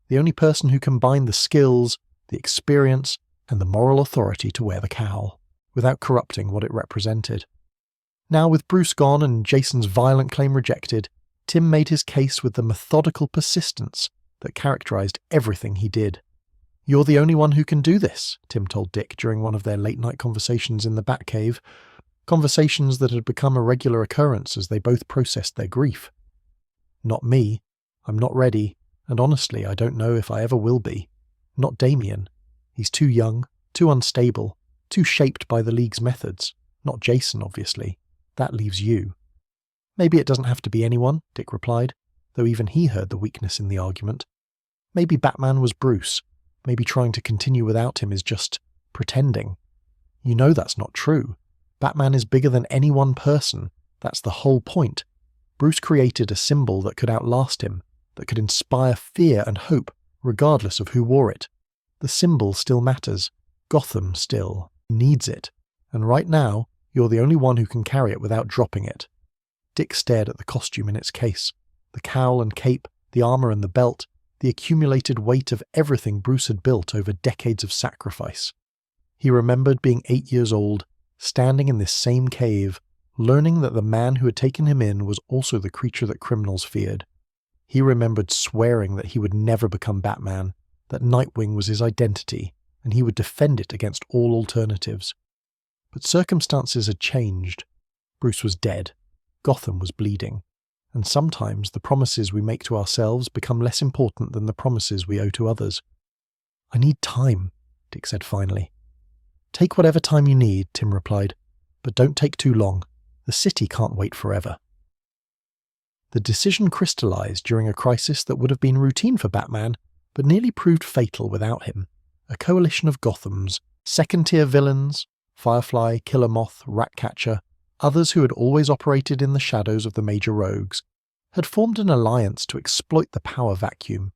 the only person who combined the skills, the experience, and the moral authority to wear the cowl, without corrupting what it represented. Now, with Bruce gone and Jason's violent claim rejected, Tim made his case with the methodical persistence that characterized everything he did. "You're the only one who can do this," Tim told Dick during one of their late-night conversations in the Batcave, conversations that had become a regular occurrence as they both processed their grief. "Not me. I'm not ready, and honestly, I don't know if I ever will be. Not Damian. He's too young, too unstable, too shaped by the League's methods. Not Jason, obviously. That leaves you." "Maybe it doesn't have to be anyone," Dick replied. though even he heard the weakness in the argument. Maybe Batman was Bruce. Maybe trying to continue without him is just pretending. You know that's not true. Batman is bigger than any one person. That's the whole point. Bruce created a symbol that could outlast him, that could inspire fear and hope, regardless of who wore it. The symbol still matters. Gotham still needs it. And right now, you're the only one who can carry it without dropping it. Dick stared at the costume in its case. The cowl and cape, the armor and the belt, the accumulated weight of everything Bruce had built over decades of sacrifice. He remembered being 8 years old, standing in this same cave, learning that the man who had taken him in was also the creature that criminals feared. He remembered swearing that he would never become Batman, that Nightwing was his identity, and he would defend it against all alternatives. But circumstances had changed. Bruce was dead. Gotham was bleeding. And sometimes the promises we make to ourselves become less important than the promises we owe to others. "I need time," Dick said finally. "Take whatever time you need," Tim replied, "but don't take too long. The city can't wait forever." The decision crystallized during a crisis that would have been routine for Batman, but nearly proved fatal without him. A coalition of Gotham's second-tier villains, Firefly, Killer Moth, Ratcatcher, others who had always operated in the shadows of the major rogues, had formed an alliance to exploit the power vacuum.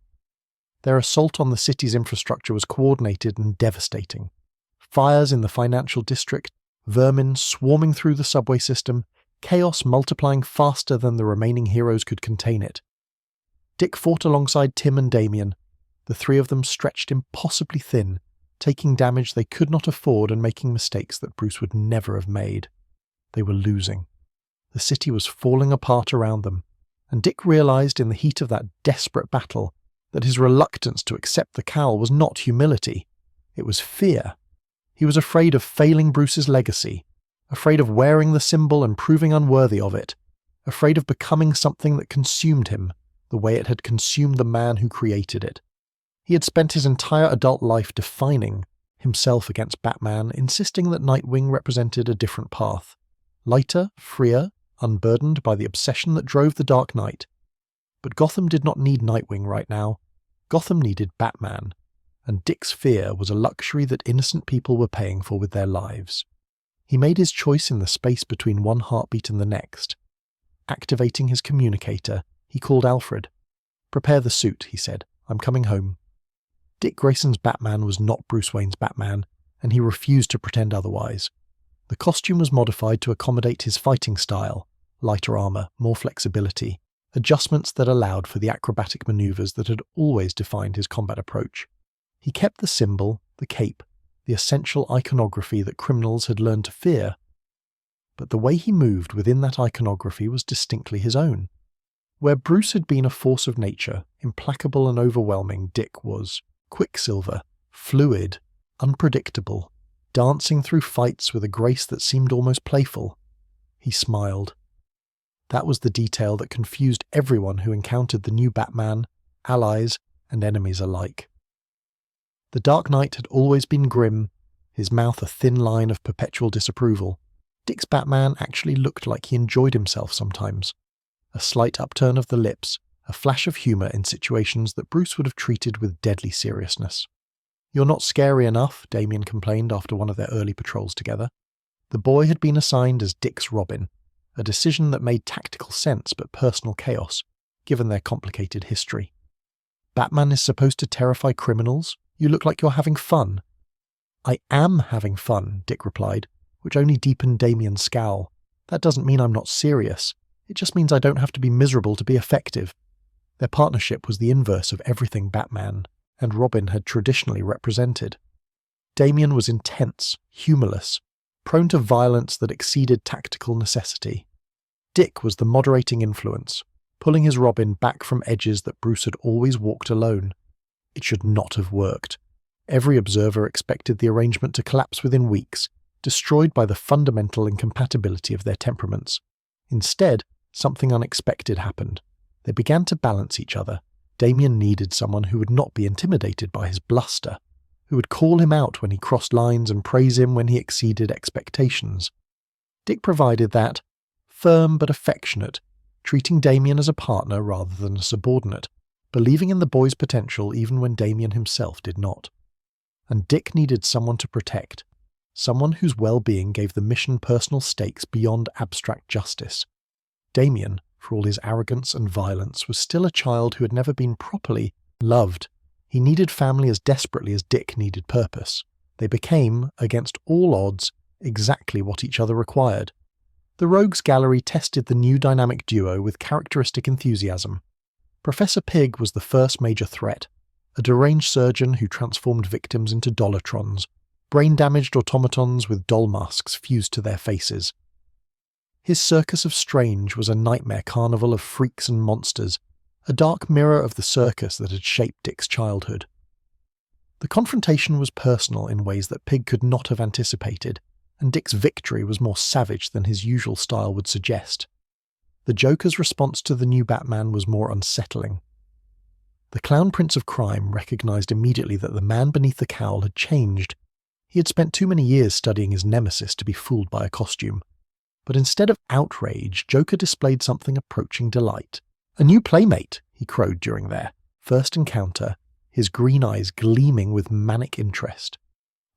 Their assault on the city's infrastructure was coordinated and devastating. Fires in the financial district, vermin swarming through the subway system, chaos multiplying faster than the remaining heroes could contain it. Dick fought alongside Tim and Damian, the three of them stretched impossibly thin, taking damage they could not afford and making mistakes that Bruce would never have made. They were losing. The city was falling apart around them, and Dick realized in the heat of that desperate battle that his reluctance to accept the cowl was not humility. It was fear. He was afraid of failing Bruce's legacy, afraid of wearing the symbol and proving unworthy of it, afraid of becoming something that consumed him, the way it had consumed the man who created it. He had spent his entire adult life defining himself against Batman, insisting that Nightwing represented a different path. Lighter, freer, unburdened by the obsession that drove the Dark Knight. But Gotham did not need Nightwing right now. Gotham needed Batman, and Dick's fear was a luxury that innocent people were paying for with their lives. He made his choice in the space between one heartbeat and the next. Activating his communicator, he called Alfred. "Prepare the suit," he said. "I'm coming home." Dick Grayson's Batman was not Bruce Wayne's Batman, and he refused to pretend otherwise. The costume was modified to accommodate his fighting style, lighter armor, more flexibility, adjustments that allowed for the acrobatic maneuvers that had always defined his combat approach. He kept the symbol, the cape, the essential iconography that criminals had learned to fear. But the way he moved within that iconography was distinctly his own. Where Bruce had been a force of nature, implacable and overwhelming, Dick was Quicksilver, fluid, unpredictable, dancing through fights with a grace that seemed almost playful. He smiled. That was the detail that confused everyone who encountered the new Batman, allies and enemies alike. The Dark Knight had always been grim, his mouth a thin line of perpetual disapproval. Dick's Batman actually looked like he enjoyed himself sometimes. A slight upturn of the lips, a flash of humour in situations that Bruce would have treated with deadly seriousness. "You're not scary enough," Damian complained after one of their early patrols together. The boy had been assigned as Dick's Robin, a decision that made tactical sense but personal chaos, given their complicated history. "Batman is supposed to terrify criminals? You look like you're having fun." "I am having fun," Dick replied, which only deepened Damian's scowl. "That doesn't mean I'm not serious. It just means I don't have to be miserable to be effective." Their partnership was the inverse of everything Batman and Robin had traditionally represented. Damian was intense, humourless, prone to violence that exceeded tactical necessity. Dick was the moderating influence, pulling his Robin back from edges that Bruce had always walked alone. It should not have worked. Every observer expected the arrangement to collapse within weeks, destroyed by the fundamental incompatibility of their temperaments. Instead, something unexpected happened. They began to balance each other. Damian needed someone who would not be intimidated by his bluster, who would call him out when he crossed lines and praise him when he exceeded expectations. Dick provided that, firm but affectionate, treating Damian as a partner rather than a subordinate, believing in the boy's potential even when Damian himself did not. And Dick needed someone to protect, someone whose well-being gave the mission personal stakes beyond abstract justice. Damian, for all his arrogance and violence, was still a child who had never been properly loved. He needed family as desperately as Dick needed purpose. They became, against all odds, exactly what each other required. The Rogues Gallery tested the new dynamic duo with characteristic enthusiasm. Professor Pig was the first major threat, a deranged surgeon who transformed victims into Dollartrons, brain-damaged automatons with doll masks fused to their faces. His circus of strange was a nightmare carnival of freaks and monsters, a dark mirror of the circus that had shaped Dick's childhood. The confrontation was personal in ways that Pig could not have anticipated, and Dick's victory was more savage than his usual style would suggest. The Joker's response to the new Batman was more unsettling. The Clown Prince of Crime recognized immediately that the man beneath the cowl had changed. He had spent too many years studying his nemesis to be fooled by a costume. But instead of outrage, Joker displayed something approaching delight. "A new playmate," he crowed during their first encounter, his green eyes gleaming with manic interest.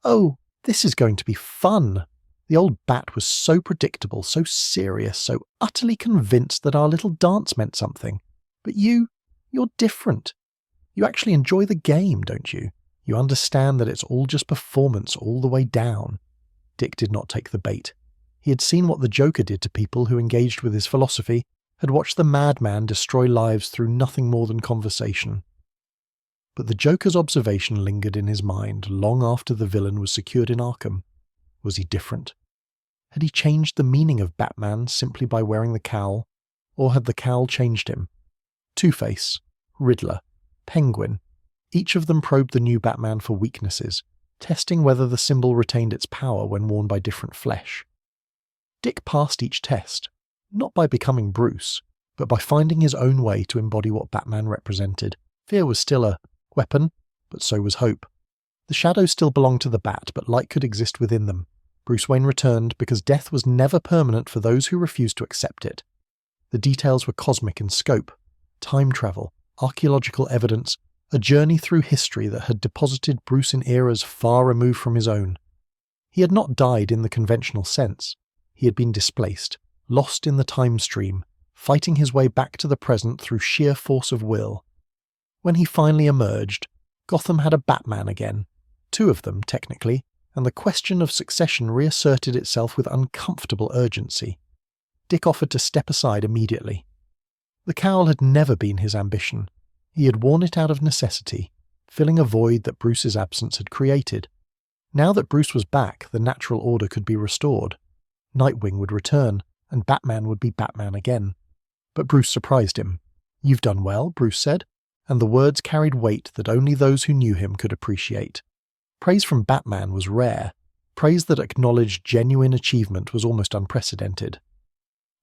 "Oh, this is going to be fun." The old Bat was so predictable, so serious, so utterly convinced that our little dance meant something. But you're different. You actually enjoy the game, don't you? You understand that it's all just performance all the way down. Dick did not take the bait. He had seen what the Joker did to people who engaged with his philosophy, had watched the madman destroy lives through nothing more than conversation. But the Joker's observation lingered in his mind long after the villain was secured in Arkham. Was he different? Had he changed the meaning of Batman simply by wearing the cowl, or had the cowl changed him? Two-Face, Riddler, Penguin, each of them probed the new Batman for weaknesses, testing whether the symbol retained its power when worn by different flesh. Dick passed each test, not by becoming Bruce, but by finding his own way to embody what Batman represented. Fear was still a weapon, but so was hope. The shadows still belonged to the Bat, but light could exist within them. Bruce Wayne returned because death was never permanent for those who refused to accept it. The details were cosmic in scope: time travel, archaeological evidence, a journey through history that had deposited Bruce in eras far removed from his own. He had not died in the conventional sense. He had been displaced, lost in the time stream, fighting his way back to the present through sheer force of will. When he finally emerged, Gotham had a Batman again, two of them technically, and the question of succession reasserted itself with uncomfortable urgency. Dick offered to step aside immediately. The cowl had never been his ambition. He had worn it out of necessity, filling a void that Bruce's absence had created. Now that Bruce was back, the natural order could be restored. Nightwing would return, and Batman would be Batman again. But Bruce surprised him. "You've done well," Bruce said, and the words carried weight that only those who knew him could appreciate. Praise from Batman was rare. Praise that acknowledged genuine achievement was almost unprecedented.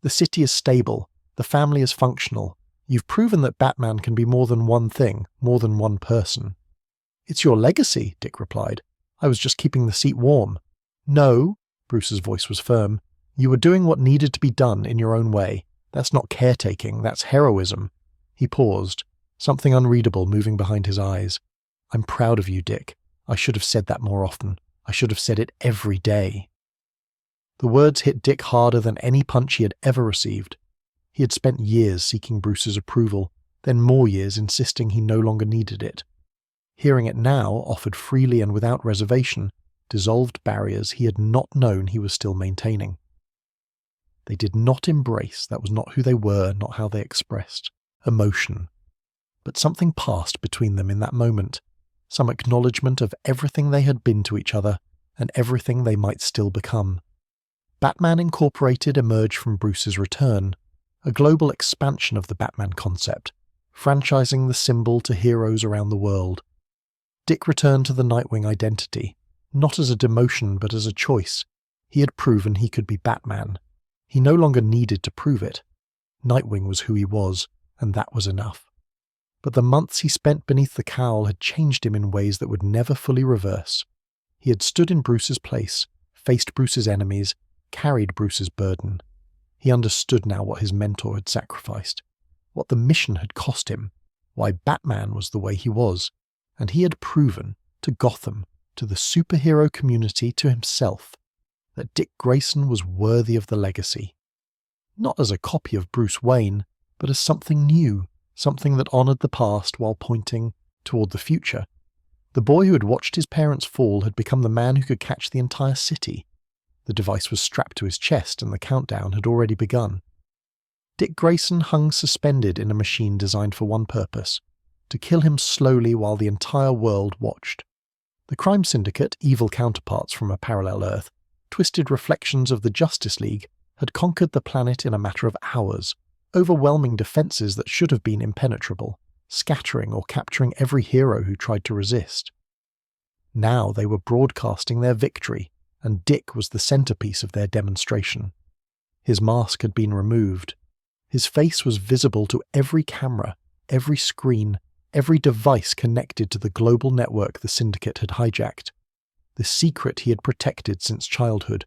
"The city is stable. The family is functional. You've proven that Batman can be more than one thing, more than one person." "It's your legacy," Dick replied. "I was just keeping the seat warm." "No," Bruce's voice was firm. "You were doing what needed to be done in your own way. That's not caretaking, that's heroism." He paused, something unreadable moving behind his eyes. "I'm proud of you, Dick. I should have said that more often. I should have said it every day." The words hit Dick harder than any punch he had ever received. He had spent years seeking Bruce's approval, then more years insisting he no longer needed it. Hearing it now, offered freely and without reservation, dissolved barriers he had not known he was still maintaining. They did not embrace, that was not who they were, not how they expressed emotion. But something passed between them in that moment, some acknowledgement of everything they had been to each other, and everything they might still become. Batman Incorporated emerged from Bruce's return, a global expansion of the Batman concept, franchising the symbol to heroes around the world. Dick returned to the Nightwing identity, not as a demotion but as a choice. He had proven he could be Batman. He no longer needed to prove it. Nightwing was who he was, and that was enough. But the months he spent beneath the cowl had changed him in ways that would never fully reverse. He had stood in Bruce's place, faced Bruce's enemies, carried Bruce's burden. He understood now what his mentor had sacrificed, what the mission had cost him, why Batman was the way he was, and he had proven to Gotham, to the superhero community, to himself, that Dick Grayson was worthy of the legacy. Not as a copy of Bruce Wayne, but as something new, something that honoured the past while pointing toward the future. The boy who had watched his parents fall had become the man who could catch the entire city. The device was strapped to his chest and the countdown had already begun. Dick Grayson hung suspended in a machine designed for one purpose: to kill him slowly while the entire world watched. The crime syndicate, evil counterparts from a parallel Earth, twisted reflections of the Justice League, had conquered the planet in a matter of hours, overwhelming defences that should have been impenetrable, scattering or capturing every hero who tried to resist. Now they were broadcasting their victory, and Dick was the centrepiece of their demonstration. His mask had been removed. His face was visible to every camera, every screen, every device connected to the global network the syndicate had hijacked. The secret he had protected since childhood,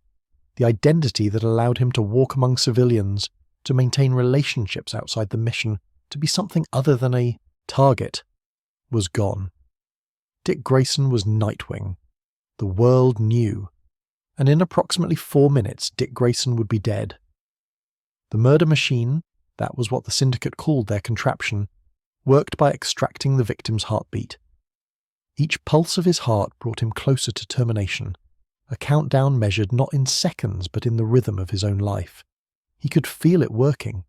the identity that allowed him to walk among civilians, to maintain relationships outside the mission, to be something other than a target, was gone. Dick Grayson was Nightwing. The world knew, and in approximately 4 minutes Dick Grayson would be dead. The murder machine, that was what the syndicate called their contraption, worked by extracting the victim's heartbeat. Each pulse of his heart brought him closer to termination, a countdown measured not in seconds but in the rhythm of his own life. He could feel it working,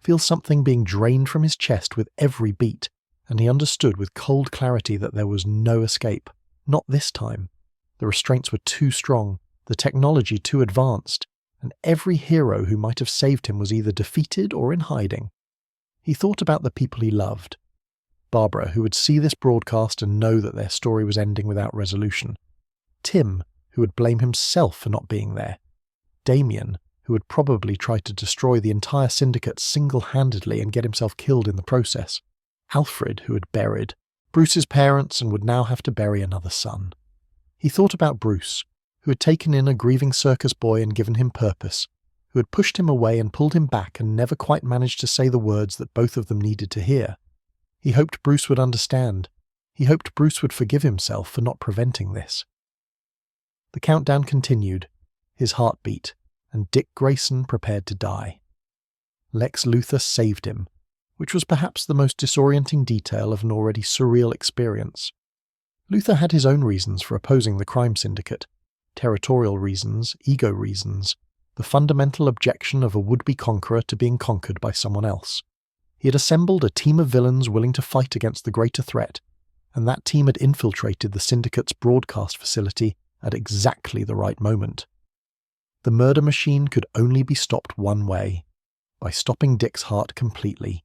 feel something being drained from his chest with every beat, and he understood with cold clarity that there was no escape. Not this time. The restraints were too strong, the technology too advanced, and every hero who might have saved him was either defeated or in hiding. He thought about the people he loved. Barbara, who would see this broadcast and know that their story was ending without resolution. Tim, who would blame himself for not being there. Damien, who would probably try to destroy the entire syndicate single-handedly and get himself killed in the process. Alfred, who had buried Bruce's parents and would now have to bury another son. He thought about Bruce, who had taken in a grieving circus boy and given him purpose, who had pushed him away and pulled him back and never quite managed to say the words that both of them needed to hear. He hoped Bruce would understand. He hoped Bruce would forgive himself for not preventing this. The countdown continued. His heart beat, and Dick Grayson prepared to die. Lex Luthor saved him, which was perhaps the most disorienting detail of an already surreal experience. Luthor had his own reasons for opposing the crime syndicate. Territorial reasons, ego reasons, the fundamental objection of a would-be conqueror to being conquered by someone else. He had assembled a team of villains willing to fight against the greater threat, and that team had infiltrated the syndicate's broadcast facility at exactly the right moment. The murder machine could only be stopped one way, by stopping Dick's heart completely.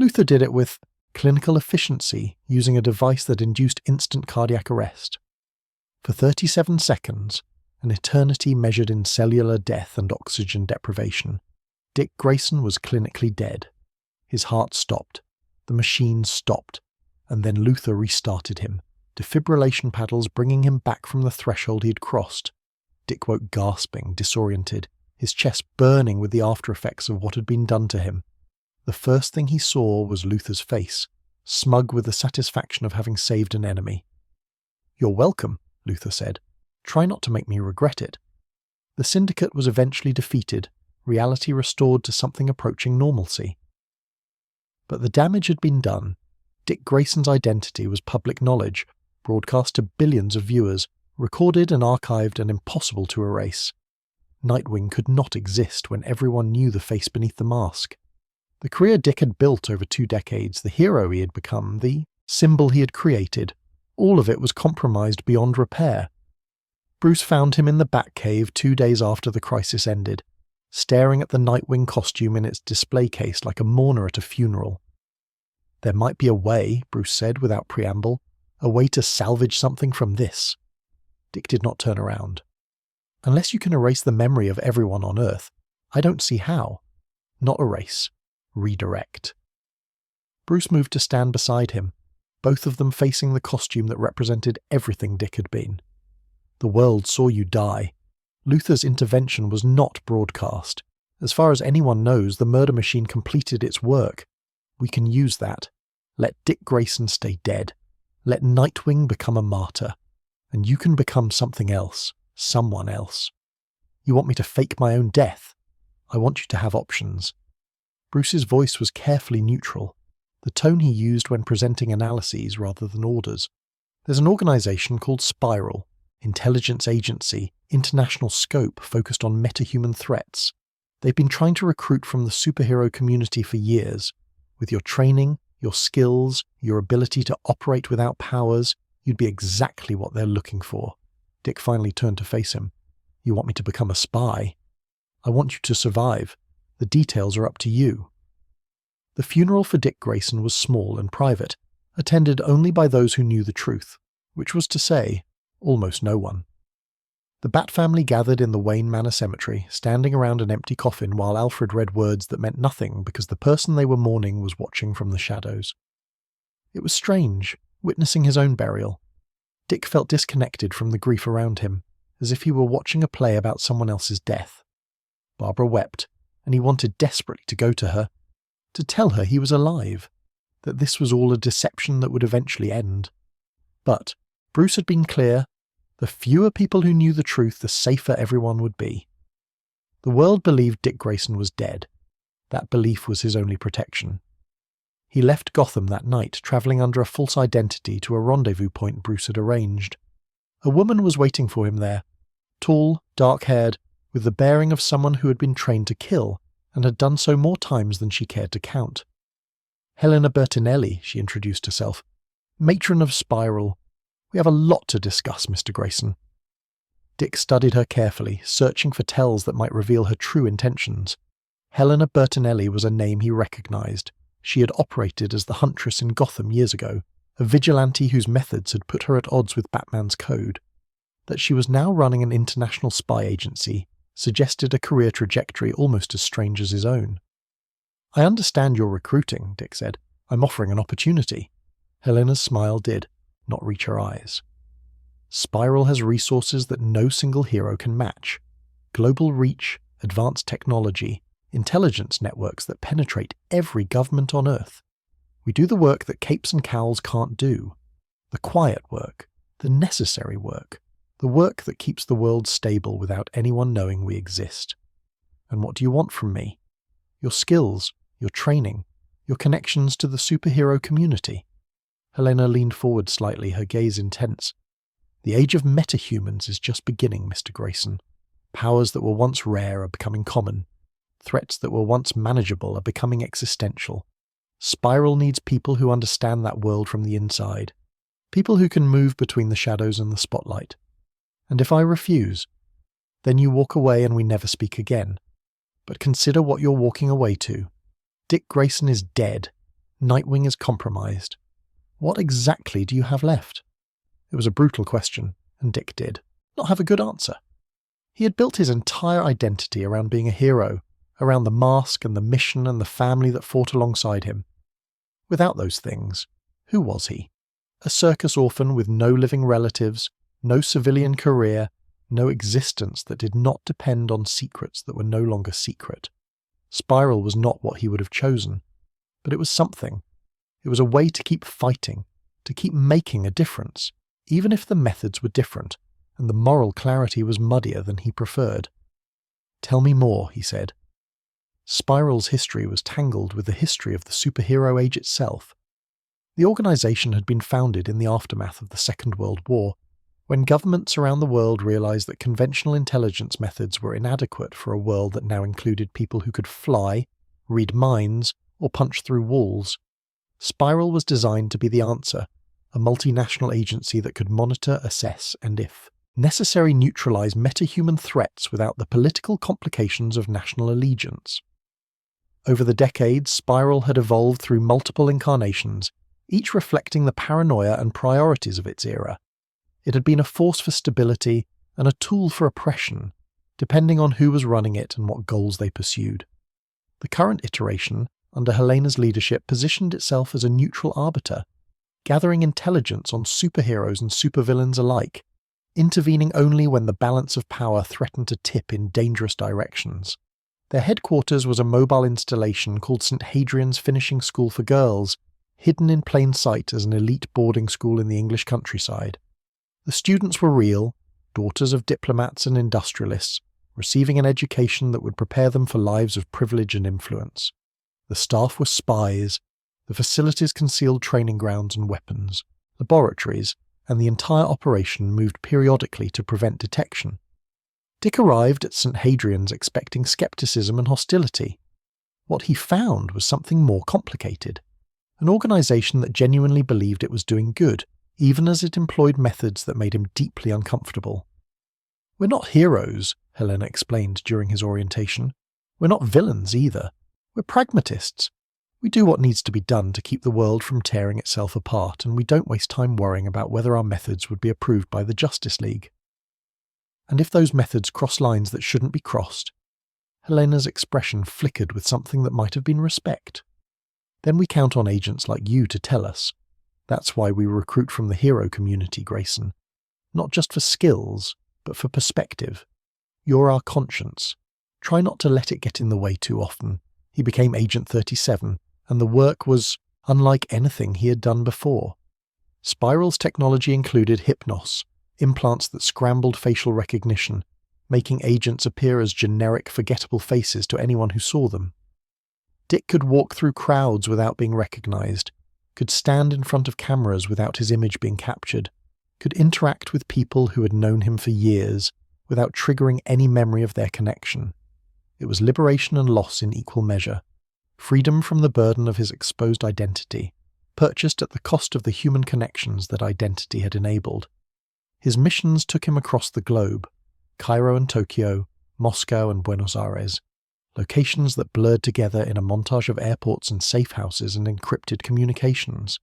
Luthor did it with clinical efficiency, using a device that induced instant cardiac arrest. For 37 seconds, an eternity measured in cellular death and oxygen deprivation, Dick Grayson was clinically dead. His heart stopped, the machine stopped, and then Luthor restarted him, defibrillation paddles bringing him back from the threshold he had crossed. Dick woke gasping, disoriented, his chest burning with the after-effects of what had been done to him. The first thing he saw was Luthor's face, smug with the satisfaction of having saved an enemy. "You're welcome," Luthor said. "Try not to make me regret it." The syndicate was eventually defeated, reality restored to something approaching normalcy. But the damage had been done. Dick Grayson's identity was public knowledge, broadcast to billions of viewers, recorded and archived and impossible to erase. Nightwing could not exist when everyone knew the face beneath the mask. The career Dick had built over 2 decades, the hero he had become, the symbol he had created, all of it was compromised beyond repair. Bruce found him in the Batcave 2 days after the crisis ended, staring at the Nightwing costume in its display case like a mourner at a funeral. "There might be a way," Bruce said without preamble, "a way to salvage something from this." Dick did not turn around. "Unless you can erase the memory of everyone on Earth, I don't see how." Not erase. Redirect. Bruce moved to stand beside him, both of them facing the costume that represented everything Dick had been. "The world saw you die. Luthor's intervention was not broadcast. As far as anyone knows, the murder machine completed its work. We can use that. Let Dick Grayson stay dead. Let Nightwing become a martyr. And you can become something else. Someone else. You want me to fake my own death? I want you to have options." Bruce's voice was carefully neutral, the tone he used when presenting analyses rather than orders. "There's an organization called Spiral, intelligence agency, international scope focused on metahuman threats. They've been trying to recruit from the superhero community for years. With your training, your skills, your ability to operate without powers, you'd be exactly what they're looking for." Dick finally turned to face him. "You want me to become a spy? I want you to survive. The details are up to you." The funeral for Dick Grayson was small and private, attended only by those who knew the truth, which was to say, almost no one. The Bat family gathered in the Wayne Manor Cemetery, standing around an empty coffin while Alfred read words that meant nothing because the person they were mourning was watching from the shadows. It was strange, witnessing his own burial. Dick felt disconnected from the grief around him, as if he were watching a play about someone else's death. Barbara wept, and he wanted desperately to go to her, to tell her he was alive, that this was all a deception that would eventually end. But Bruce had been clear: the fewer people who knew the truth, the safer everyone would be. The world believed Dick Grayson was dead. That belief was his only protection. He left Gotham that night, travelling under a false identity to a rendezvous point Bruce had arranged. A woman was waiting for him there, tall, dark-haired, with the bearing of someone who had been trained to kill, and had done so more times than she cared to count. "Helena Bertinelli," she introduced herself. "Matron of Spiral. We have a lot to discuss, Mr. Grayson." Dick studied her carefully, searching for tells that might reveal her true intentions. Helena Bertinelli was a name he recognized. She had operated as the Huntress in Gotham years ago, a vigilante whose methods had put her at odds with Batman's code. That she was now running an international spy agency suggested a career trajectory almost as strange as his own. "I understand you're recruiting," Dick said. "I'm offering an opportunity." Helena's smile did not reach her eyes. "Spiral has resources that no single hero can match. Global reach, advanced technology, intelligence networks that penetrate every government on Earth. We do the work that capes and cowls can't do. The quiet work, the necessary work, the work that keeps the world stable without anyone knowing we exist. And what do you want from me? Your skills, your training, your connections to the superhero community." Helena leaned forward slightly, her gaze intense. "The age of metahumans is just beginning, Mr. Grayson. Powers that were once rare are becoming common. Threats that were once manageable are becoming existential. Spiral needs people who understand that world from the inside. People who can move between the shadows and the spotlight. And if I refuse, then you walk away and we never speak again. But consider what you're walking away to. Dick Grayson is dead. Nightwing is compromised. What exactly do you have left?" It was a brutal question, and Dick did not have a good answer. He had built his entire identity around being a hero, around the mask and the mission and the family that fought alongside him. Without those things, who was he? A circus orphan with no living relatives, no civilian career, no existence that did not depend on secrets that were no longer secret. Spiral was not what he would have chosen, but it was something. It was a way to keep fighting, to keep making a difference, even if the methods were different, and the moral clarity was muddier than he preferred. "Tell me more," he said. Spiral's history was tangled with the history of the superhero age itself. The organization had been founded in the aftermath of the Second World War, when governments around the world realized that conventional intelligence methods were inadequate for a world that now included people who could fly, read minds, or punch through walls. Spiral was designed to be the answer, a multinational agency that could monitor, assess, and if necessary neutralize metahuman threats without the political complications of national allegiance. Over the decades, Spiral had evolved through multiple incarnations, each reflecting the paranoia and priorities of its era. It had been a force for stability and a tool for oppression, depending on who was running it and what goals they pursued. The current iteration, under Helena's leadership, positioned itself as a neutral arbiter, gathering intelligence on superheroes and supervillains alike, intervening only when the balance of power threatened to tip in dangerous directions. Their headquarters was a mobile installation called St. Hadrian's Finishing School for Girls, hidden in plain sight as an elite boarding school in the English countryside. The students were real, daughters of diplomats and industrialists, receiving an education that would prepare them for lives of privilege and influence. The staff were spies, the facilities concealed training grounds and weapons, laboratories, and the entire operation moved periodically to prevent detection. Dick arrived at St. Hadrian's expecting skepticism and hostility. What he found was something more complicated. An organisation that genuinely believed it was doing good, even as it employed methods that made him deeply uncomfortable. "We're not heroes," Helena explained during his orientation. "We're not villains either. We're pragmatists. We do what needs to be done to keep the world from tearing itself apart, and we don't waste time worrying about whether our methods would be approved by the Justice League." And if those methods cross lines that shouldn't be crossed? Helena's expression flickered with something that might have been respect. "Then we count on agents like you to tell us. That's why we recruit from the hero community, Grayson. Not just for skills, but for perspective. You're our conscience. Try not to let it get in the way too often." He became Agent 37, and the work was unlike anything he had done before. Spiral's technology included hypnos, implants that scrambled facial recognition, making agents appear as generic, forgettable faces to anyone who saw them. Dick could walk through crowds without being recognized, could stand in front of cameras without his image being captured, could interact with people who had known him for years without triggering any memory of their connection. It was liberation and loss in equal measure, freedom from the burden of his exposed identity, purchased at the cost of the human connections that identity had enabled. His missions took him across the globe, Cairo and Tokyo, Moscow and Buenos Aires, locations that blurred together in a montage of airports and safe houses and encrypted communications.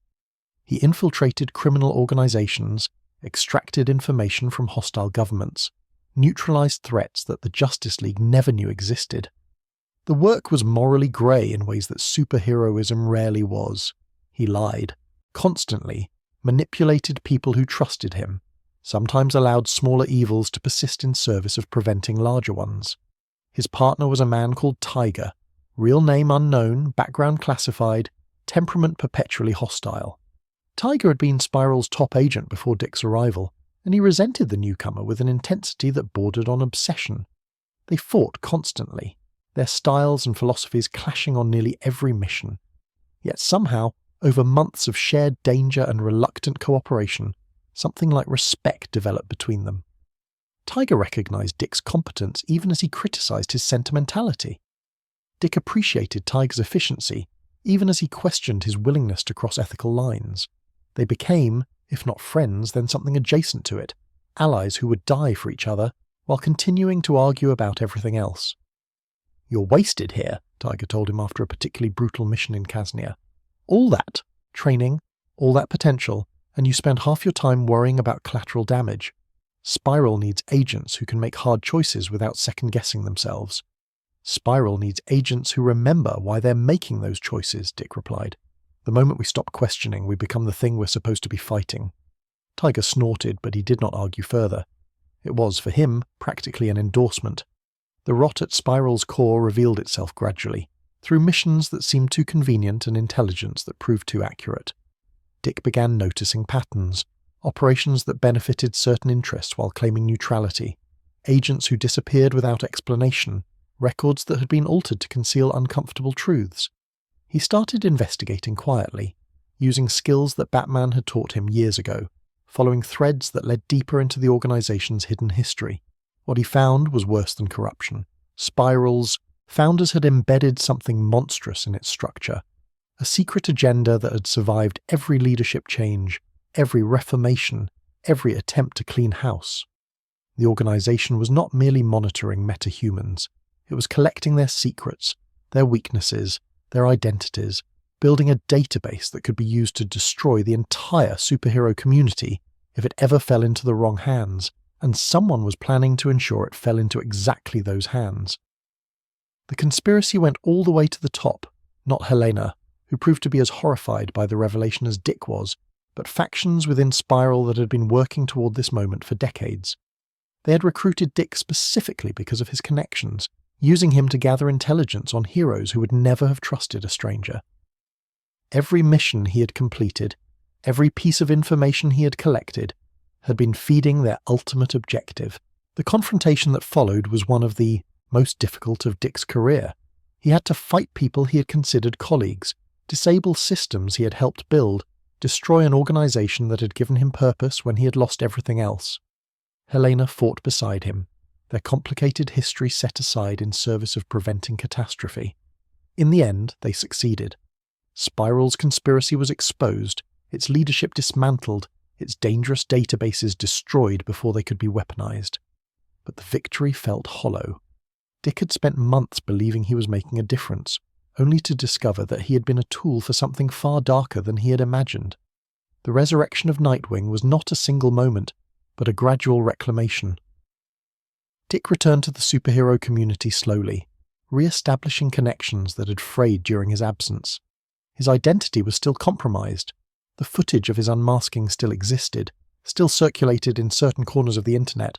He infiltrated criminal organizations, extracted information from hostile governments, neutralized threats that the Justice League never knew existed. The work was morally grey in ways that superheroism rarely was. He lied, constantly, manipulated people who trusted him, sometimes allowed smaller evils to persist in service of preventing larger ones. His partner was a man called Tiger, real name unknown, background classified, temperament perpetually hostile. Tiger had been Spiral's top agent before Dick's arrival, and he resented the newcomer with an intensity that bordered on obsession. They fought constantly, their styles and philosophies clashing on nearly every mission. Yet somehow, over months of shared danger and reluctant cooperation, something like respect developed between them. Tiger recognized Dick's competence even as he criticized his sentimentality. Dick appreciated Tiger's efficiency, even as he questioned his willingness to cross ethical lines. They became, if not friends, then something adjacent to it, allies who would die for each other while continuing to argue about everything else. "You're wasted here," Tiger told him after a particularly brutal mission in Kaznia. "All that training, all that potential, and you spend half your time worrying about collateral damage. Spiral needs agents who can make hard choices without second-guessing themselves." "Spiral needs agents who remember why they're making those choices," Dick replied. "The moment we stop questioning, we become the thing we're supposed to be fighting." Tiger snorted, but he did not argue further. It was, for him, practically an endorsement. The rot at Spiral's core revealed itself gradually, through missions that seemed too convenient and intelligence that proved too accurate. Dick began noticing patterns, operations that benefited certain interests while claiming neutrality, agents who disappeared without explanation, records that had been altered to conceal uncomfortable truths. He started investigating quietly, using skills that Batman had taught him years ago, following threads that led deeper into the organization's hidden history. What he found was worse than corruption. Spiral's founders had embedded something monstrous in its structure, a secret agenda that had survived every leadership change, every reformation, every attempt to clean house. The organization was not merely monitoring metahumans, it was collecting their secrets, their weaknesses, their identities, building a database that could be used to destroy the entire superhero community if it ever fell into the wrong hands, and someone was planning to ensure it fell into exactly those hands. The conspiracy went all the way to the top, not Helena, who proved to be as horrified by the revelation as Dick was, but factions within Spiral that had been working toward this moment for decades. They had recruited Dick specifically because of his connections, using him to gather intelligence on heroes who would never have trusted a stranger. Every mission he had completed, every piece of information he had collected, had been feeding their ultimate objective. The confrontation that followed was one of the most difficult of Dick's career. He had to fight people he had considered colleagues, disable systems he had helped build, destroy an organization that had given him purpose when he had lost everything else. Helena fought beside him, their complicated history set aside in service of preventing catastrophe. In the end, they succeeded. Spiral's conspiracy was exposed, its leadership dismantled, its dangerous databases destroyed before they could be weaponized. But the victory felt hollow. Dick had spent months believing he was making a difference, only to discover that he had been a tool for something far darker than he had imagined. The resurrection of Nightwing was not a single moment, but a gradual reclamation. Dick returned to the superhero community slowly, re-establishing connections that had frayed during his absence. His identity was still compromised. The footage of his unmasking still existed, still circulated in certain corners of the internet,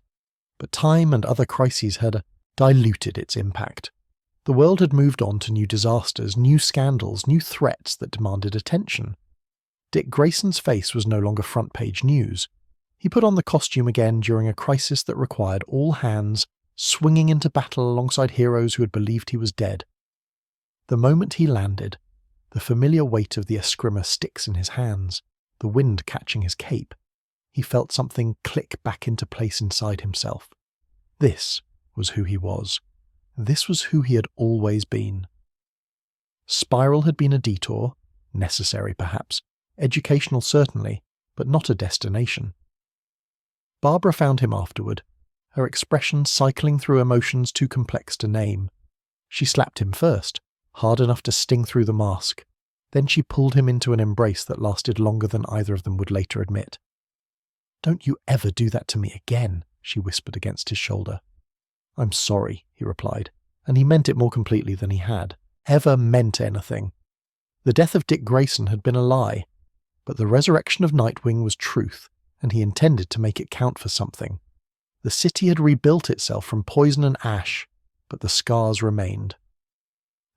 but time and other crises had diluted its impact. The world had moved on to new disasters, new scandals, new threats that demanded attention. Dick Grayson's face was no longer front-page news. He put on the costume again during a crisis that required all hands swinging into battle alongside heroes who had believed he was dead. The moment he landed, the familiar weight of the escrima sticks in his hands, the wind catching his cape, he felt something click back into place inside himself. This was who he was. This was who he had always been. Spiral had been a detour, necessary perhaps, educational certainly, but not a destination. Barbara found him afterward, her expression cycling through emotions too complex to name. She slapped him first, hard enough to sting through the mask. Then she pulled him into an embrace that lasted longer than either of them would later admit. "Don't you ever do that to me again," she whispered against his shoulder. "I'm sorry," he replied, and he meant it more completely than he had ever meant anything. The death of Dick Grayson had been a lie, but the resurrection of Nightwing was truth, and he intended to make it count for something. The city had rebuilt itself from poison and ash, but the scars remained.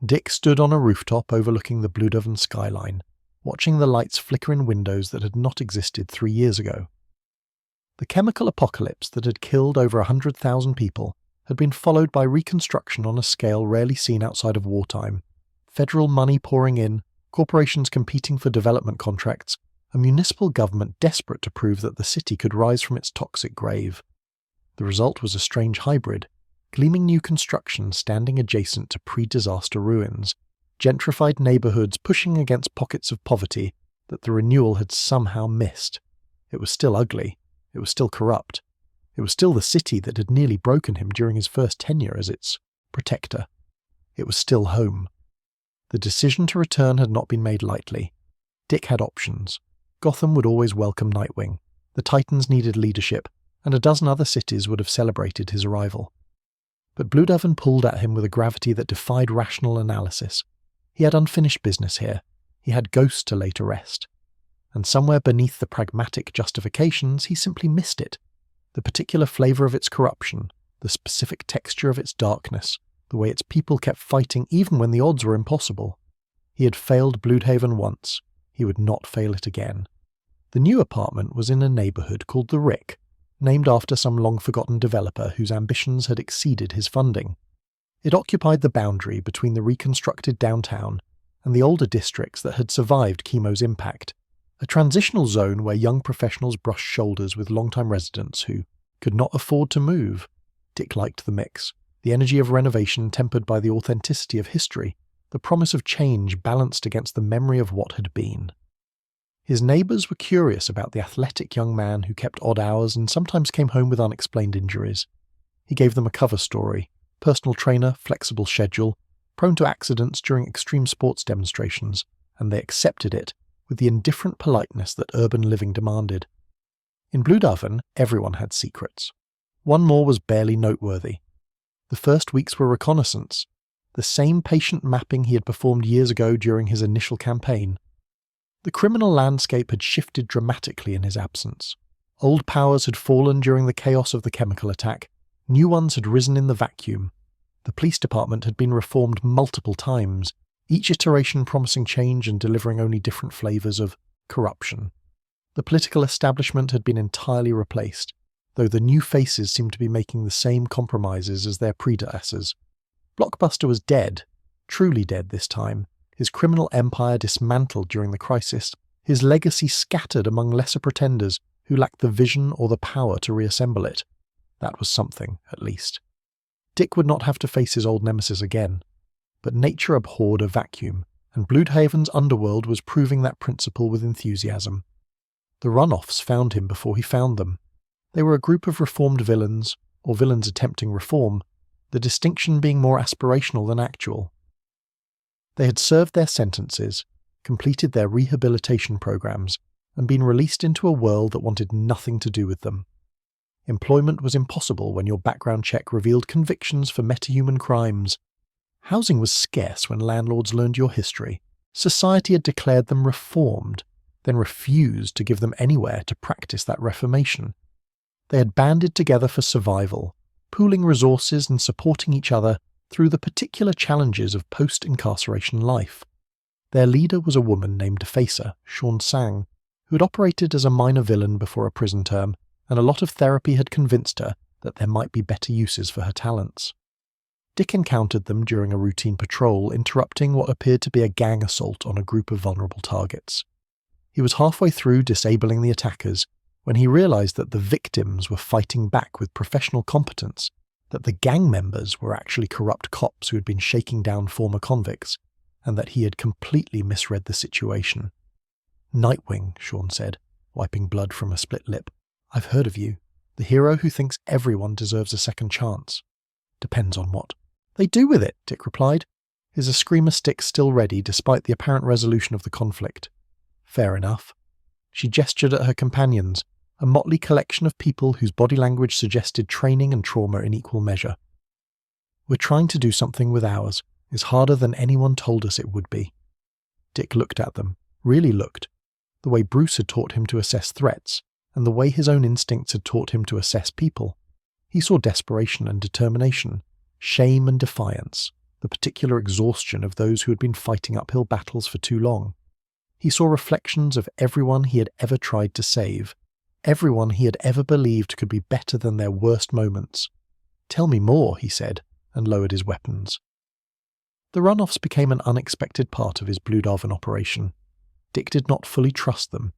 Dick stood on a rooftop overlooking the Blue skyline, watching the lights flicker in windows that had not existed 3 years ago. The chemical apocalypse that had killed over 100,000 people had been followed by reconstruction on a scale rarely seen outside of wartime, federal money pouring in, corporations competing for development contracts, a municipal government desperate to prove that the city could rise from its toxic grave. The result was a strange hybrid, gleaming new construction standing adjacent to pre-disaster ruins, gentrified neighborhoods pushing against pockets of poverty that the renewal had somehow missed. It was still ugly. It was still corrupt. It was still the city that had nearly broken him during his first tenure as its protector. It was still home. The decision to return had not been made lightly. Dick had options. Gotham would always welcome Nightwing. The Titans needed leadership, and a dozen other cities would have celebrated his arrival. But Blue pulled at him with a gravity that defied rational analysis. He had unfinished business here. He had ghosts to lay to rest. And somewhere beneath the pragmatic justifications, he simply missed it. The particular flavor of its corruption, the specific texture of its darkness, the way its people kept fighting even when the odds were impossible. He had failed Bloodhaven once. He would not fail it again. The new apartment was in a neighborhood called the Rick, named after some long-forgotten developer whose ambitions had exceeded his funding. It occupied the boundary between the reconstructed downtown and the older districts that had survived chemo's impact, a transitional zone where young professionals brushed shoulders with long-time residents who could not afford to move. Dick liked the mix, the energy of renovation tempered by the authenticity of history, the promise of change balanced against the memory of what had been. His neighbours were curious about the athletic young man who kept odd hours and sometimes came home with unexplained injuries. He gave them a cover story, personal trainer, flexible schedule, prone to accidents during extreme sports demonstrations, and they accepted it with the indifferent politeness that urban living demanded. In Blue everyone had secrets. One more was barely noteworthy. The first weeks were reconnaissance, the same patient mapping he had performed years ago during his initial campaign. The criminal landscape had shifted dramatically in his absence. Old powers had fallen during the chaos of the chemical attack. New ones had risen in the vacuum. The police department had been reformed multiple times, each iteration promising change and delivering only different flavours of corruption. The political establishment had been entirely replaced, though the new faces seemed to be making the same compromises as their predecessors. Blockbuster was dead, truly dead this time, his criminal empire dismantled during the crisis, his legacy scattered among lesser pretenders who lacked the vision or the power to reassemble it. That was something, at least. Dick would not have to face his old nemesis again, but nature abhorred a vacuum, and Bloodhaven's underworld was proving that principle with enthusiasm. The runoffs found him before he found them. They were a group of reformed villains, or villains attempting reform, the distinction being more aspirational than actual. They had served their sentences, completed their rehabilitation programs, and been released into a world that wanted nothing to do with them. Employment was impossible when your background check revealed convictions for metahuman crimes. Housing was scarce when landlords learned your history. Society had declared them reformed, then refused to give them anywhere to practice that reformation. They had banded together for survival, pooling resources and supporting each other through the particular challenges of post-incarceration life. Their leader was a woman named Facer, Shawn Sang, who had operated as a minor villain before a prison term, and a lot of therapy had convinced her that there might be better uses for her talents. Dick encountered them during a routine patrol, interrupting what appeared to be a gang assault on a group of vulnerable targets. He was halfway through disabling the attackers when he realized that the victims were fighting back with professional competence, that the gang members were actually corrupt cops who had been shaking down former convicts, and that he had completely misread the situation. "Nightwing," Shawn said, wiping blood from a split lip. "I've heard of you. The hero who thinks everyone deserves a second chance." "Depends on what they do with it," Dick replied, his Eskrima stick still ready despite the apparent resolution of the conflict. "Fair enough." She gestured at her companions, a motley collection of people whose body language suggested training and trauma in equal measure. "We're trying to do something with ours. It's harder than anyone told us it would be." Dick looked at them, really looked, the way Bruce had taught him to assess threats, and the way his own instincts had taught him to assess people. He saw desperation and determination, shame and defiance, the particular exhaustion of those who had been fighting uphill battles for too long. He saw reflections of everyone he had ever tried to save, everyone he had ever believed could be better than their worst moments. "Tell me more," he said, and lowered his weapons. The runoffs became an unexpected part of his Blodhaven operation. Dick did not fully trust them.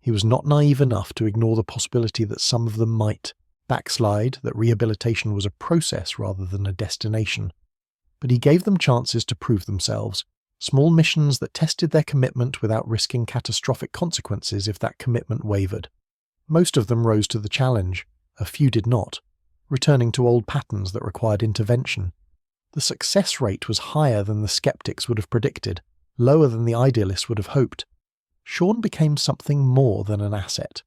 He was not naive enough to ignore the possibility that some of them might backslide, that rehabilitation was a process rather than a destination. But he gave them chances to prove themselves, small missions that tested their commitment without risking catastrophic consequences if that commitment wavered. Most of them rose to the challenge, a few did not, returning to old patterns that required intervention. The success rate was higher than the skeptics would have predicted, lower than the idealists would have hoped. Shawn became something more than an asset.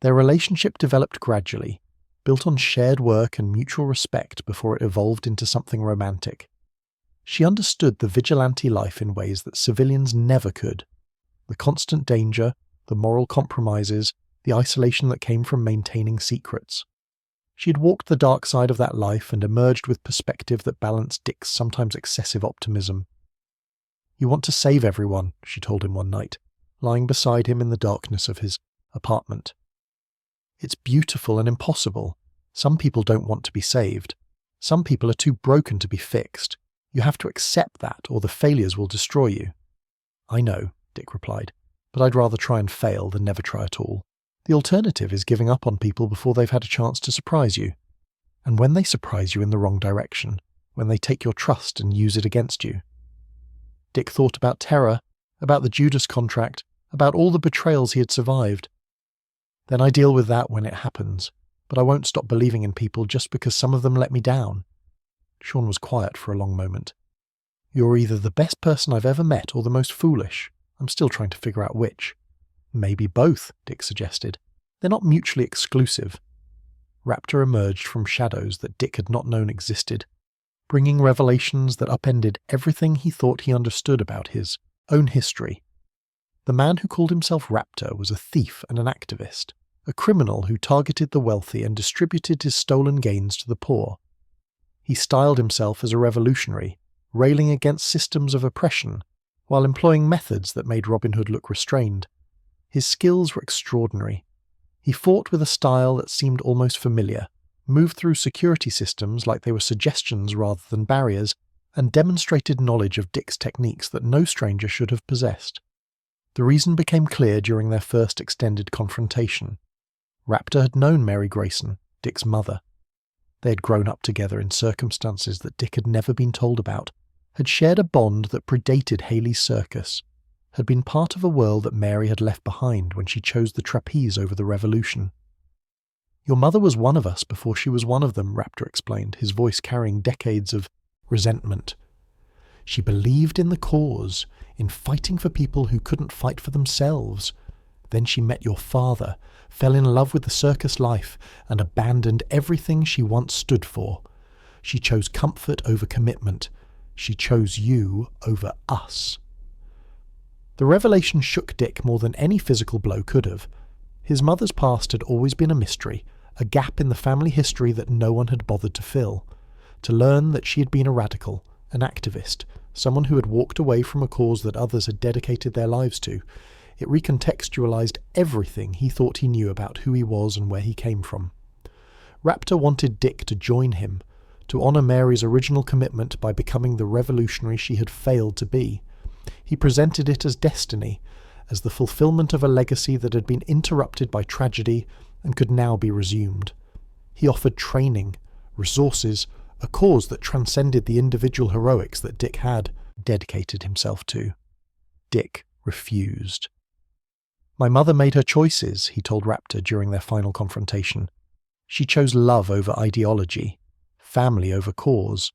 Their relationship developed gradually, built on shared work and mutual respect before it evolved into something romantic. She understood the vigilante life in ways that civilians never could. The constant danger, the moral compromises, the isolation that came from maintaining secrets. She had walked the dark side of that life and emerged with perspective that balanced Dick's sometimes excessive optimism. "You want to save everyone," she told him one night, lying beside him in the darkness of his apartment. "It's beautiful and impossible. Some people don't want to be saved. Some people are too broken to be fixed. You have to accept that, or the failures will destroy you." "I know," Dick replied, "but I'd rather try and fail than never try at all. The alternative is giving up on people before they've had a chance to surprise you. And when they surprise you in the wrong direction, when they take your trust and use it against you." Dick thought about terror, about the Judas contract, about all the betrayals he had survived. "Then I deal with that when it happens, but I won't stop believing in people just because some of them let me down." Shawn was quiet for a long moment. "You're either the best person I've ever met or the most foolish. I'm still trying to figure out which." "Maybe both," Dick suggested. "They're not mutually exclusive." Raptor emerged from shadows that Dick had not known existed, bringing revelations that upended everything he thought he understood about his own history. The man who called himself Raptor was a thief and an activist, a criminal who targeted the wealthy and distributed his stolen gains to the poor. He styled himself as a revolutionary, railing against systems of oppression, while employing methods that made Robin Hood look restrained. His skills were extraordinary. He fought with a style that seemed almost familiar, moved through security systems like they were suggestions rather than barriers, and demonstrated knowledge of Dick's techniques that no stranger should have possessed. The reason became clear during their first extended confrontation. Raptor had known Mary Grayson, Dick's mother. They had grown up together in circumstances that Dick had never been told about, had shared a bond that predated Haley's circus, had been part of a world that Mary had left behind when she chose the trapeze over the revolution. "Your mother was one of us before she was one of them," Raptor explained, his voice carrying decades of resentment. "She believed in the cause, in fighting for people who couldn't fight for themselves. Then she met your father, fell in love with the circus life, and abandoned everything she once stood for. She chose comfort over commitment. She chose you over us." The revelation shook Dick more than any physical blow could have. His mother's past had always been a mystery, a gap in the family history that no one had bothered to fill. To learn that she had been a radical, an activist, someone who had walked away from a cause that others had dedicated their lives to, it recontextualized everything he thought he knew about who he was and where he came from. Raptor wanted Dick to join him, to honour Mary's original commitment by becoming the revolutionary she had failed to be. He presented it as destiny, as the fulfillment of a legacy that had been interrupted by tragedy and could now be resumed. He offered training, resources, a cause that transcended the individual heroics that Dick had dedicated himself to. Dick refused. "My mother made her choices," he told Raptor during their final confrontation. "She chose love over ideology, family over cause.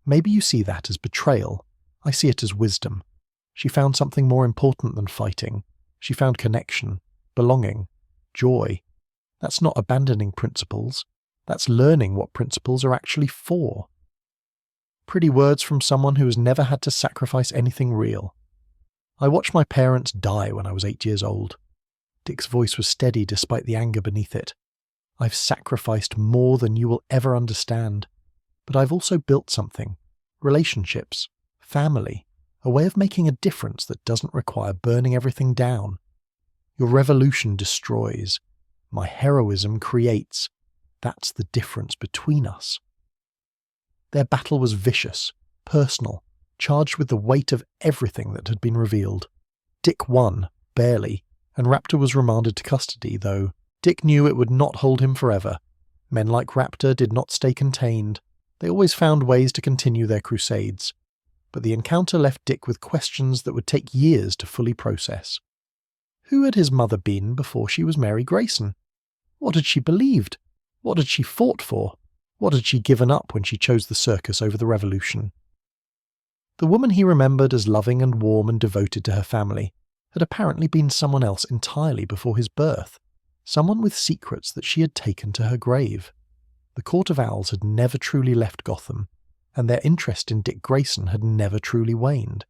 Maybe you see that as betrayal. I see it as wisdom. She found something more important than fighting. She found connection, belonging, joy. That's not abandoning principles. That's learning what principles are actually for." Pretty words from someone who has never had to sacrifice anything real. "I watched my parents die when I was 8 years old." Dick's voice was steady despite the anger beneath it. "I've sacrificed more than you will ever understand. But I've also built something. Relationships. Family. A way of making a difference that doesn't require burning everything down. Your revolution destroys. My heroism creates. That's the difference between us." Their battle was vicious, personal, charged with the weight of everything that had been revealed. Dick won, barely, and Raptor was remanded to custody, though Dick knew it would not hold him forever. Men like Raptor did not stay contained. They always found ways to continue their crusades. But the encounter left Dick with questions that would take years to fully process. Who had his mother been before she was Mary Grayson? What had she believed? What had she fought for? What had she given up when she chose the circus over the revolution? The woman he remembered as loving and warm and devoted to her family had apparently been someone else entirely before his birth, someone with secrets that she had taken to her grave. The Court of Owls had never truly left Gotham, and their interest in Dick Grayson had never truly waned.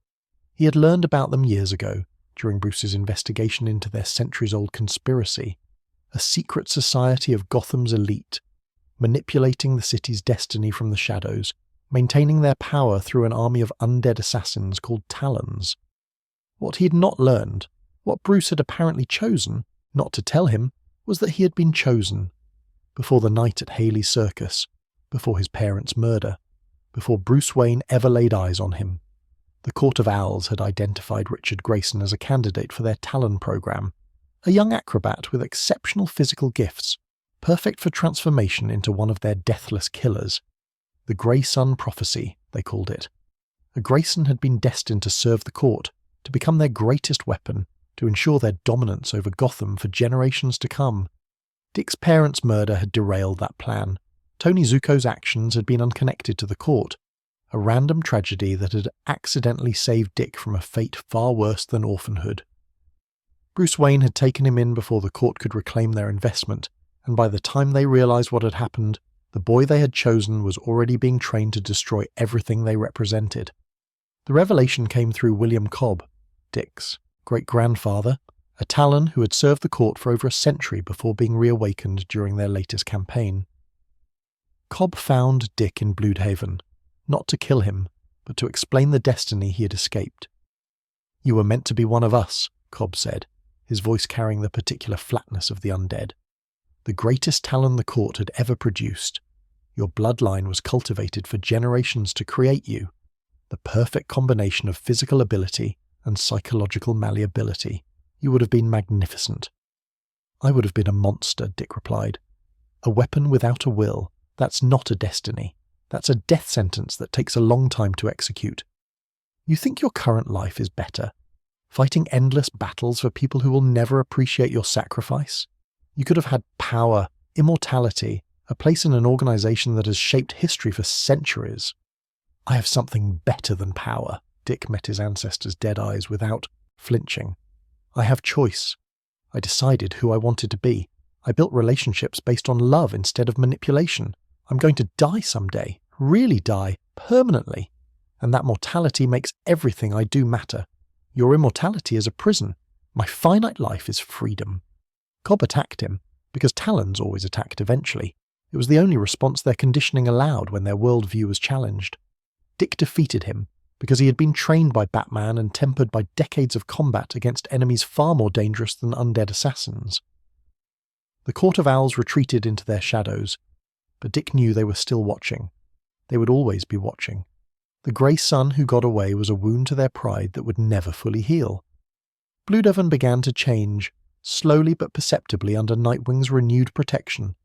He had learned about them years ago, during Bruce's investigation into their centuries-old conspiracy, a secret society of Gotham's elite, manipulating the city's destiny from the shadows, maintaining their power through an army of undead assassins called Talons. What he had not learned, what Bruce had apparently chosen, not to tell him, was that he had been chosen. Before the night at Haley's circus, before his parents' murder, before Bruce Wayne ever laid eyes on him, the Court of Owls had identified Richard Grayson as a candidate for their Talon program, a young acrobat with exceptional physical gifts, perfect for transformation into one of their deathless killers. The Grey Sun Prophecy, they called it. A Grayson had been destined to serve the court, to become their greatest weapon, to ensure their dominance over Gotham for generations to come. Dick's parents' murder had derailed that plan. Tony Zuko's actions had been unconnected to the court, a random tragedy that had accidentally saved Dick from a fate far worse than orphanhood. Bruce Wayne had taken him in before the court could reclaim their investment, and by the time they realized what had happened, the boy they had chosen was already being trained to destroy everything they represented. The revelation came through William Cobb, Dick's great-grandfather, a Talon who had served the court for over a century before being reawakened during their latest campaign. Cobb found Dick in Bloodhaven, not to kill him, but to explain the destiny he had escaped. "You were meant to be one of us," Cobb said, his voice carrying the particular flatness of the undead. "The greatest talent the court had ever produced. Your bloodline was cultivated for generations to create you. The perfect combination of physical ability and psychological malleability. You would have been magnificent." "I would have been a monster," Dick replied. "A weapon without a will. That's not a destiny. That's a death sentence that takes a long time to execute. You think your current life is better? Fighting endless battles for people who will never appreciate your sacrifice? You could have had power, immortality, a place in an organization that has shaped history for centuries." "I have something better than power," Dick met his ancestors' dead eyes without flinching. "I have choice. I decided who I wanted to be. I built relationships based on love instead of manipulation. I'm going to die someday, really die, permanently. And that mortality makes everything I do matter. Your immortality is a prison. My finite life is freedom." Cobb attacked him, because Talons always attacked eventually. It was the only response their conditioning allowed when their worldview was challenged. Dick defeated him, because he had been trained by Batman and tempered by decades of combat against enemies far more dangerous than undead assassins. The Court of Owls retreated into their shadows, but Dick knew they were still watching. They would always be watching. The grey sun who got away was a wound to their pride that would never fully heal. Bloodhaven began to change, slowly but perceptibly under Nightwing's renewed protection.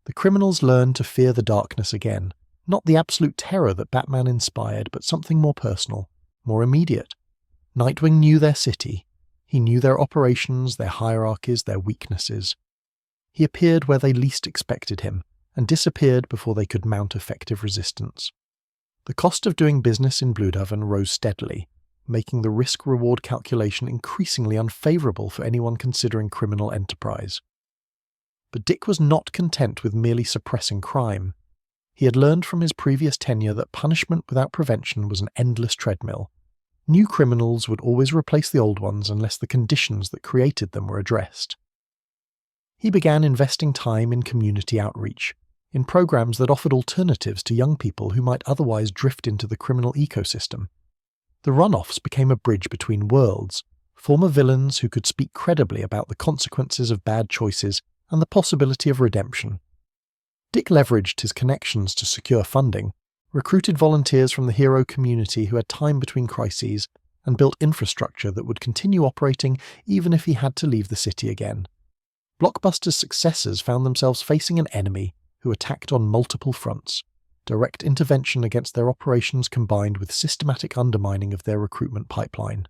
The criminals learned to fear the darkness again, not the absolute terror that Batman inspired, but something more personal, more immediate. Nightwing knew their city. He knew their operations, their hierarchies, their weaknesses. He appeared where they least expected him, and disappeared before they could mount effective resistance. The cost of doing business in Bloodhaven rose steadily, making the risk-reward calculation increasingly unfavourable for anyone considering criminal enterprise. But Dick was not content with merely suppressing crime. He had learned from his previous tenure that punishment without prevention was an endless treadmill. New criminals would always replace the old ones unless the conditions that created them were addressed. He began investing time in community outreach, in programs that offered alternatives to young people who might otherwise drift into the criminal ecosystem. The runoffs became a bridge between worlds, former villains who could speak credibly about the consequences of bad choices and the possibility of redemption. Dick leveraged his connections to secure funding, recruited volunteers from the hero community who had time between crises, and built infrastructure that would continue operating even if he had to leave the city again. Blockbuster's successors found themselves facing an enemy who attacked on multiple fronts. Direct intervention against their operations combined with systematic undermining of their recruitment pipeline.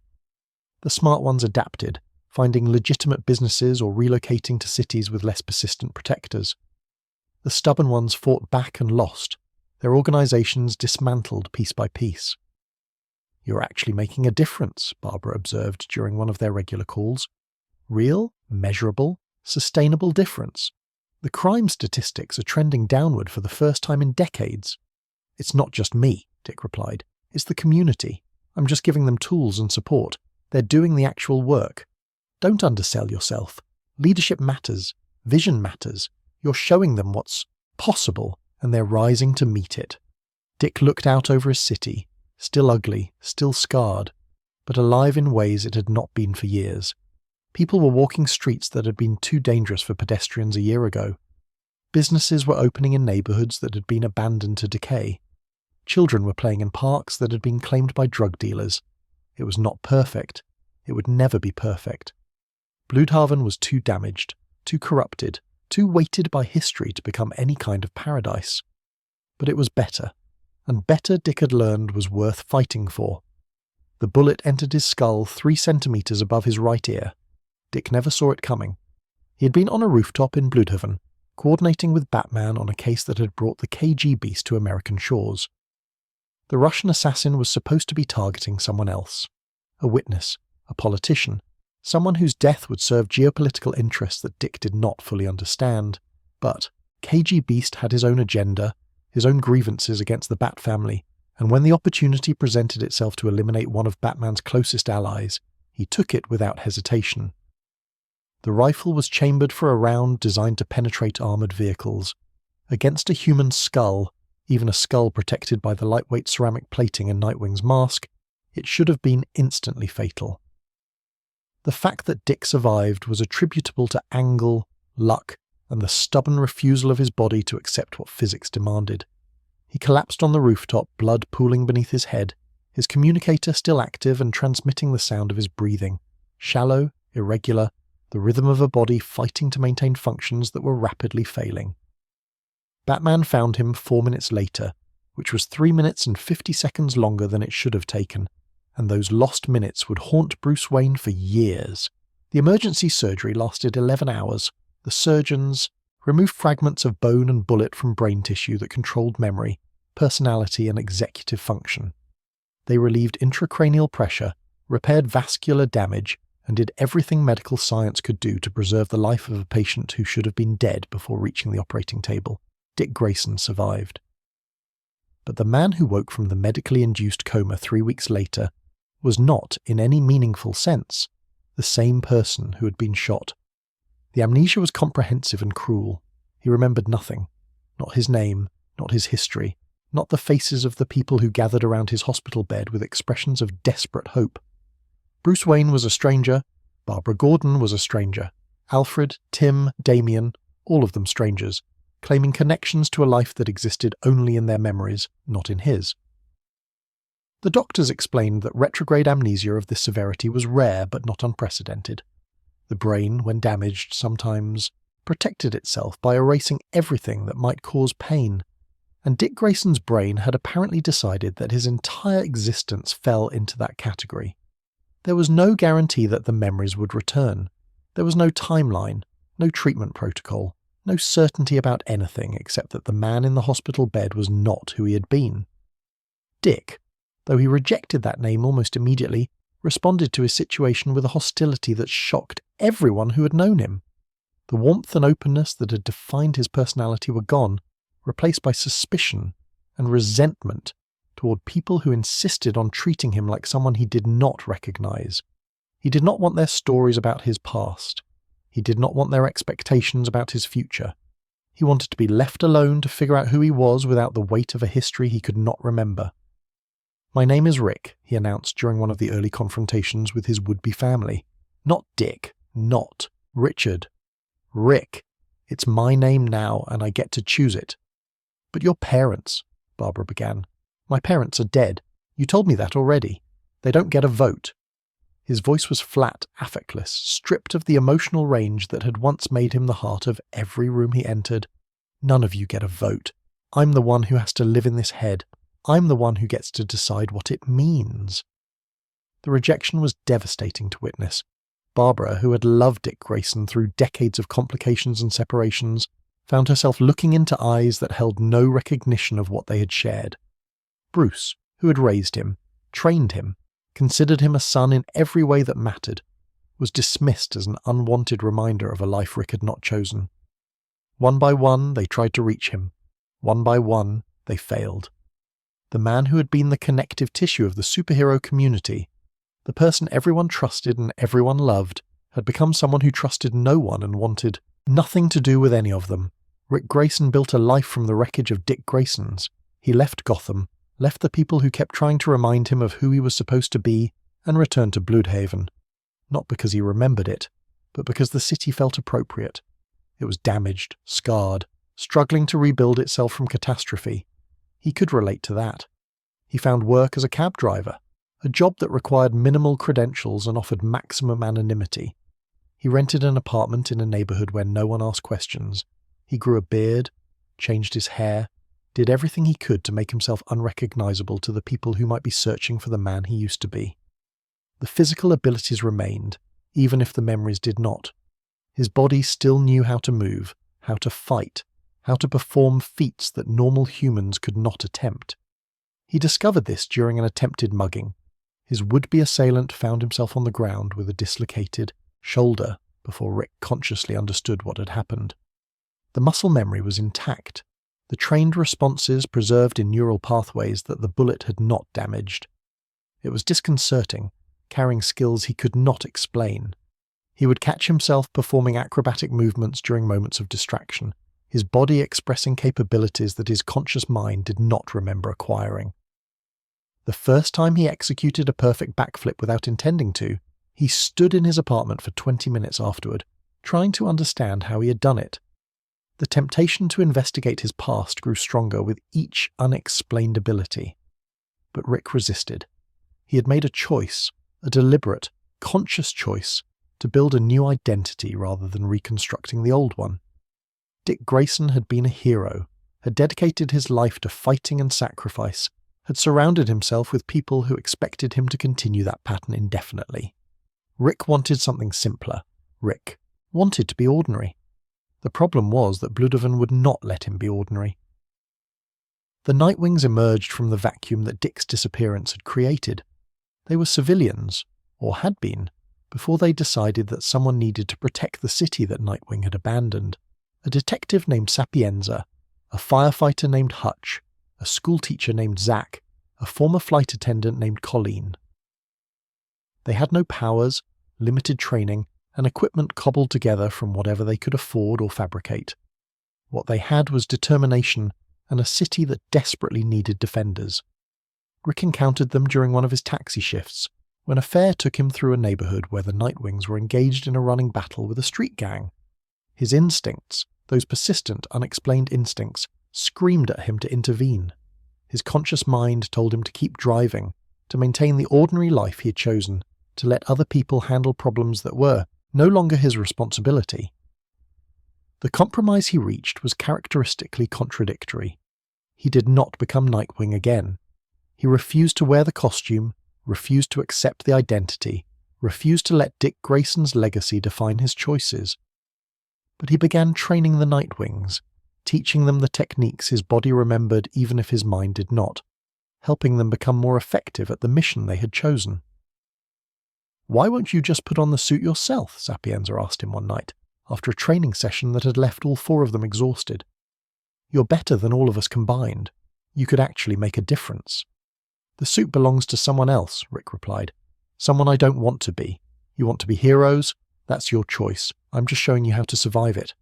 The smart ones adapted, finding legitimate businesses or relocating to cities with less persistent protectors. The stubborn ones fought back and lost, their organizations dismantled piece by piece. "You're actually making a difference," Barbara observed during one of their regular calls. "Real, measurable, sustainable difference. The crime statistics are trending downward for the first time in decades." "It's not just me," Dick replied. "It's the community. I'm just giving them tools and support. They're doing the actual work. Don't undersell yourself. Leadership matters. Vision matters. You're showing them what's possible, and they're rising to meet it." Dick looked out over his city, still ugly, still scarred, but alive in ways it had not been for years. People were walking streets that had been too dangerous for pedestrians a year ago. Businesses were opening in neighbourhoods that had been abandoned to decay. Children were playing in parks that had been claimed by drug dealers. It was not perfect. It would never be perfect. Bloodhaven was too damaged, too corrupted, too weighted by history to become any kind of paradise. But it was better, and better Dick had learned was worth fighting for. The bullet entered his skull 3 centimetres above his right ear. Dick never saw it coming. He had been on a rooftop in Bloodhaven, coordinating with Batman on a case that had brought the KG Beast to American shores. The Russian assassin was supposed to be targeting someone else. A witness, a politician, someone whose death would serve geopolitical interests that Dick did not fully understand. But KG Beast had his own agenda, his own grievances against the Bat family, and when the opportunity presented itself to eliminate one of Batman's closest allies, he took it without hesitation. The rifle was chambered for a round designed to penetrate armoured vehicles. Against a human skull, even a skull protected by the lightweight ceramic plating in Nightwing's mask, it should have been instantly fatal. The fact that Dick survived was attributable to angle, luck, and the stubborn refusal of his body to accept what physics demanded. He collapsed on the rooftop, blood pooling beneath his head, his communicator still active and transmitting the sound of his breathing, shallow, irregular, the rhythm of a body fighting to maintain functions that were rapidly failing. Batman found him 4 minutes later, which was 3 minutes and 50 seconds longer than it should have taken, and those lost minutes would haunt Bruce Wayne for years. The emergency surgery lasted 11 hours. The surgeons removed fragments of bone and bullet from brain tissue that controlled memory, personality, and executive function. They relieved intracranial pressure, repaired vascular damage, and did everything medical science could do to preserve the life of a patient who should have been dead before reaching the operating table. Dick Grayson survived. But the man who woke from the medically induced coma 3 weeks later was not, in any meaningful sense, the same person who had been shot. The amnesia was comprehensive and cruel. He remembered nothing. Not his name, not his history, not the faces of the people who gathered around his hospital bed with expressions of desperate hope. Bruce Wayne was a stranger, Barbara Gordon was a stranger, Alfred, Tim, Damian, all of them strangers, claiming connections to a life that existed only in their memories, not in his. The doctors explained that retrograde amnesia of this severity was rare but not unprecedented. The brain, when damaged, sometimes protected itself by erasing everything that might cause pain, and Dick Grayson's brain had apparently decided that his entire existence fell into that category. There was no guarantee that the memories would return. There was no timeline, no treatment protocol, no certainty about anything except that the man in the hospital bed was not who he had been. Dick, though he rejected that name almost immediately, responded to his situation with a hostility that shocked everyone who had known him. The warmth and openness that had defined his personality were gone, replaced by suspicion and resentment toward people who insisted on treating him like someone he did not recognize. He did not want their stories about his past. He did not want their expectations about his future. He wanted to be left alone to figure out who he was without the weight of a history he could not remember. "My name is Rick," he announced during one of the early confrontations with his would-be family. "Not Dick, not Richard. Rick. It's my name now, and I get to choose it." "But your parents," Barbara began. "My parents are dead. You told me that already. They don't get a vote." His voice was flat, affectless, stripped of the emotional range that had once made him the heart of every room he entered. "None of you get a vote. I'm the one who has to live in this head. I'm the one who gets to decide what it means." The rejection was devastating to witness. Barbara, who had loved Dick Grayson through decades of complications and separations, found herself looking into eyes that held no recognition of what they had shared. Bruce, who had raised him, trained him, considered him a son in every way that mattered, was dismissed as an unwanted reminder of a life Rick had not chosen. One by one, they tried to reach him. One by one, they failed. The man who had been the connective tissue of the superhero community, the person everyone trusted and everyone loved, had become someone who trusted no one and wanted nothing to do with any of them. Rick Grayson built a life from the wreckage of Dick Grayson's. He left Gotham, left the people who kept trying to remind him of who he was supposed to be, and returned to Bloodhaven. Not because he remembered it, but because the city felt appropriate. It was damaged, scarred, struggling to rebuild itself from catastrophe. He could relate to that. He found work as a cab driver, a job that required minimal credentials and offered maximum anonymity. He rented an apartment in a neighborhood where no one asked questions. He grew a beard, changed his hair, did everything he could to make himself unrecognizable to the people who might be searching for the man he used to be. The physical abilities remained, even if the memories did not. His body still knew how to move, how to fight, how to perform feats that normal humans could not attempt. He discovered this during an attempted mugging. His would-be assailant found himself on the ground with a dislocated shoulder before Rick consciously understood what had happened. The muscle memory was intact, the trained responses preserved in neural pathways that the bullet had not damaged. It was disconcerting, carrying skills he could not explain. He would catch himself performing acrobatic movements during moments of distraction, his body expressing capabilities that his conscious mind did not remember acquiring. The first time he executed a perfect backflip without intending to, he stood in his apartment for 20 minutes afterward, trying to understand how he had done it. The temptation to investigate his past grew stronger with each unexplained ability. But Rick resisted. He had made a choice, a deliberate, conscious choice, to build a new identity rather than reconstructing the old one. Dick Grayson had been a hero, had dedicated his life to fighting and sacrifice, had surrounded himself with people who expected him to continue that pattern indefinitely. Rick wanted something simpler. Rick wanted to be ordinary. The problem was that Bloodoven would not let him be ordinary. The Nightwings emerged from the vacuum that Dick's disappearance had created. They were civilians, or had been, before they decided that someone needed to protect the city that Nightwing had abandoned. A detective named Sapienza, a firefighter named Hutch, a schoolteacher named Zack, a former flight attendant named Colleen. They had no powers, limited training, and equipment cobbled together from whatever they could afford or fabricate. What they had was determination and a city that desperately needed defenders. Rick encountered them during one of his taxi shifts, when a fare took him through a neighborhood where the Nightwings were engaged in a running battle with a street gang. His instincts, those persistent, unexplained instincts, screamed at him to intervene. His conscious mind told him to keep driving, to maintain the ordinary life he had chosen, to let other people handle problems that were no longer his responsibility. The compromise he reached was characteristically contradictory. He did not become Nightwing again. He refused to wear the costume, refused to accept the identity, refused to let Dick Grayson's legacy define his choices. But he began training the Nightwings, teaching them the techniques his body remembered even if his mind did not, helping them become more effective at the mission they had chosen. "Why won't you just put on the suit yourself?" Sapienza asked him one night, after a training session that had left all four of them exhausted. "You're better than all of us combined. You could actually make a difference." "The suit belongs to someone else," Rick replied. "Someone I don't want to be. You want to be heroes? That's your choice. I'm just showing you how to survive it."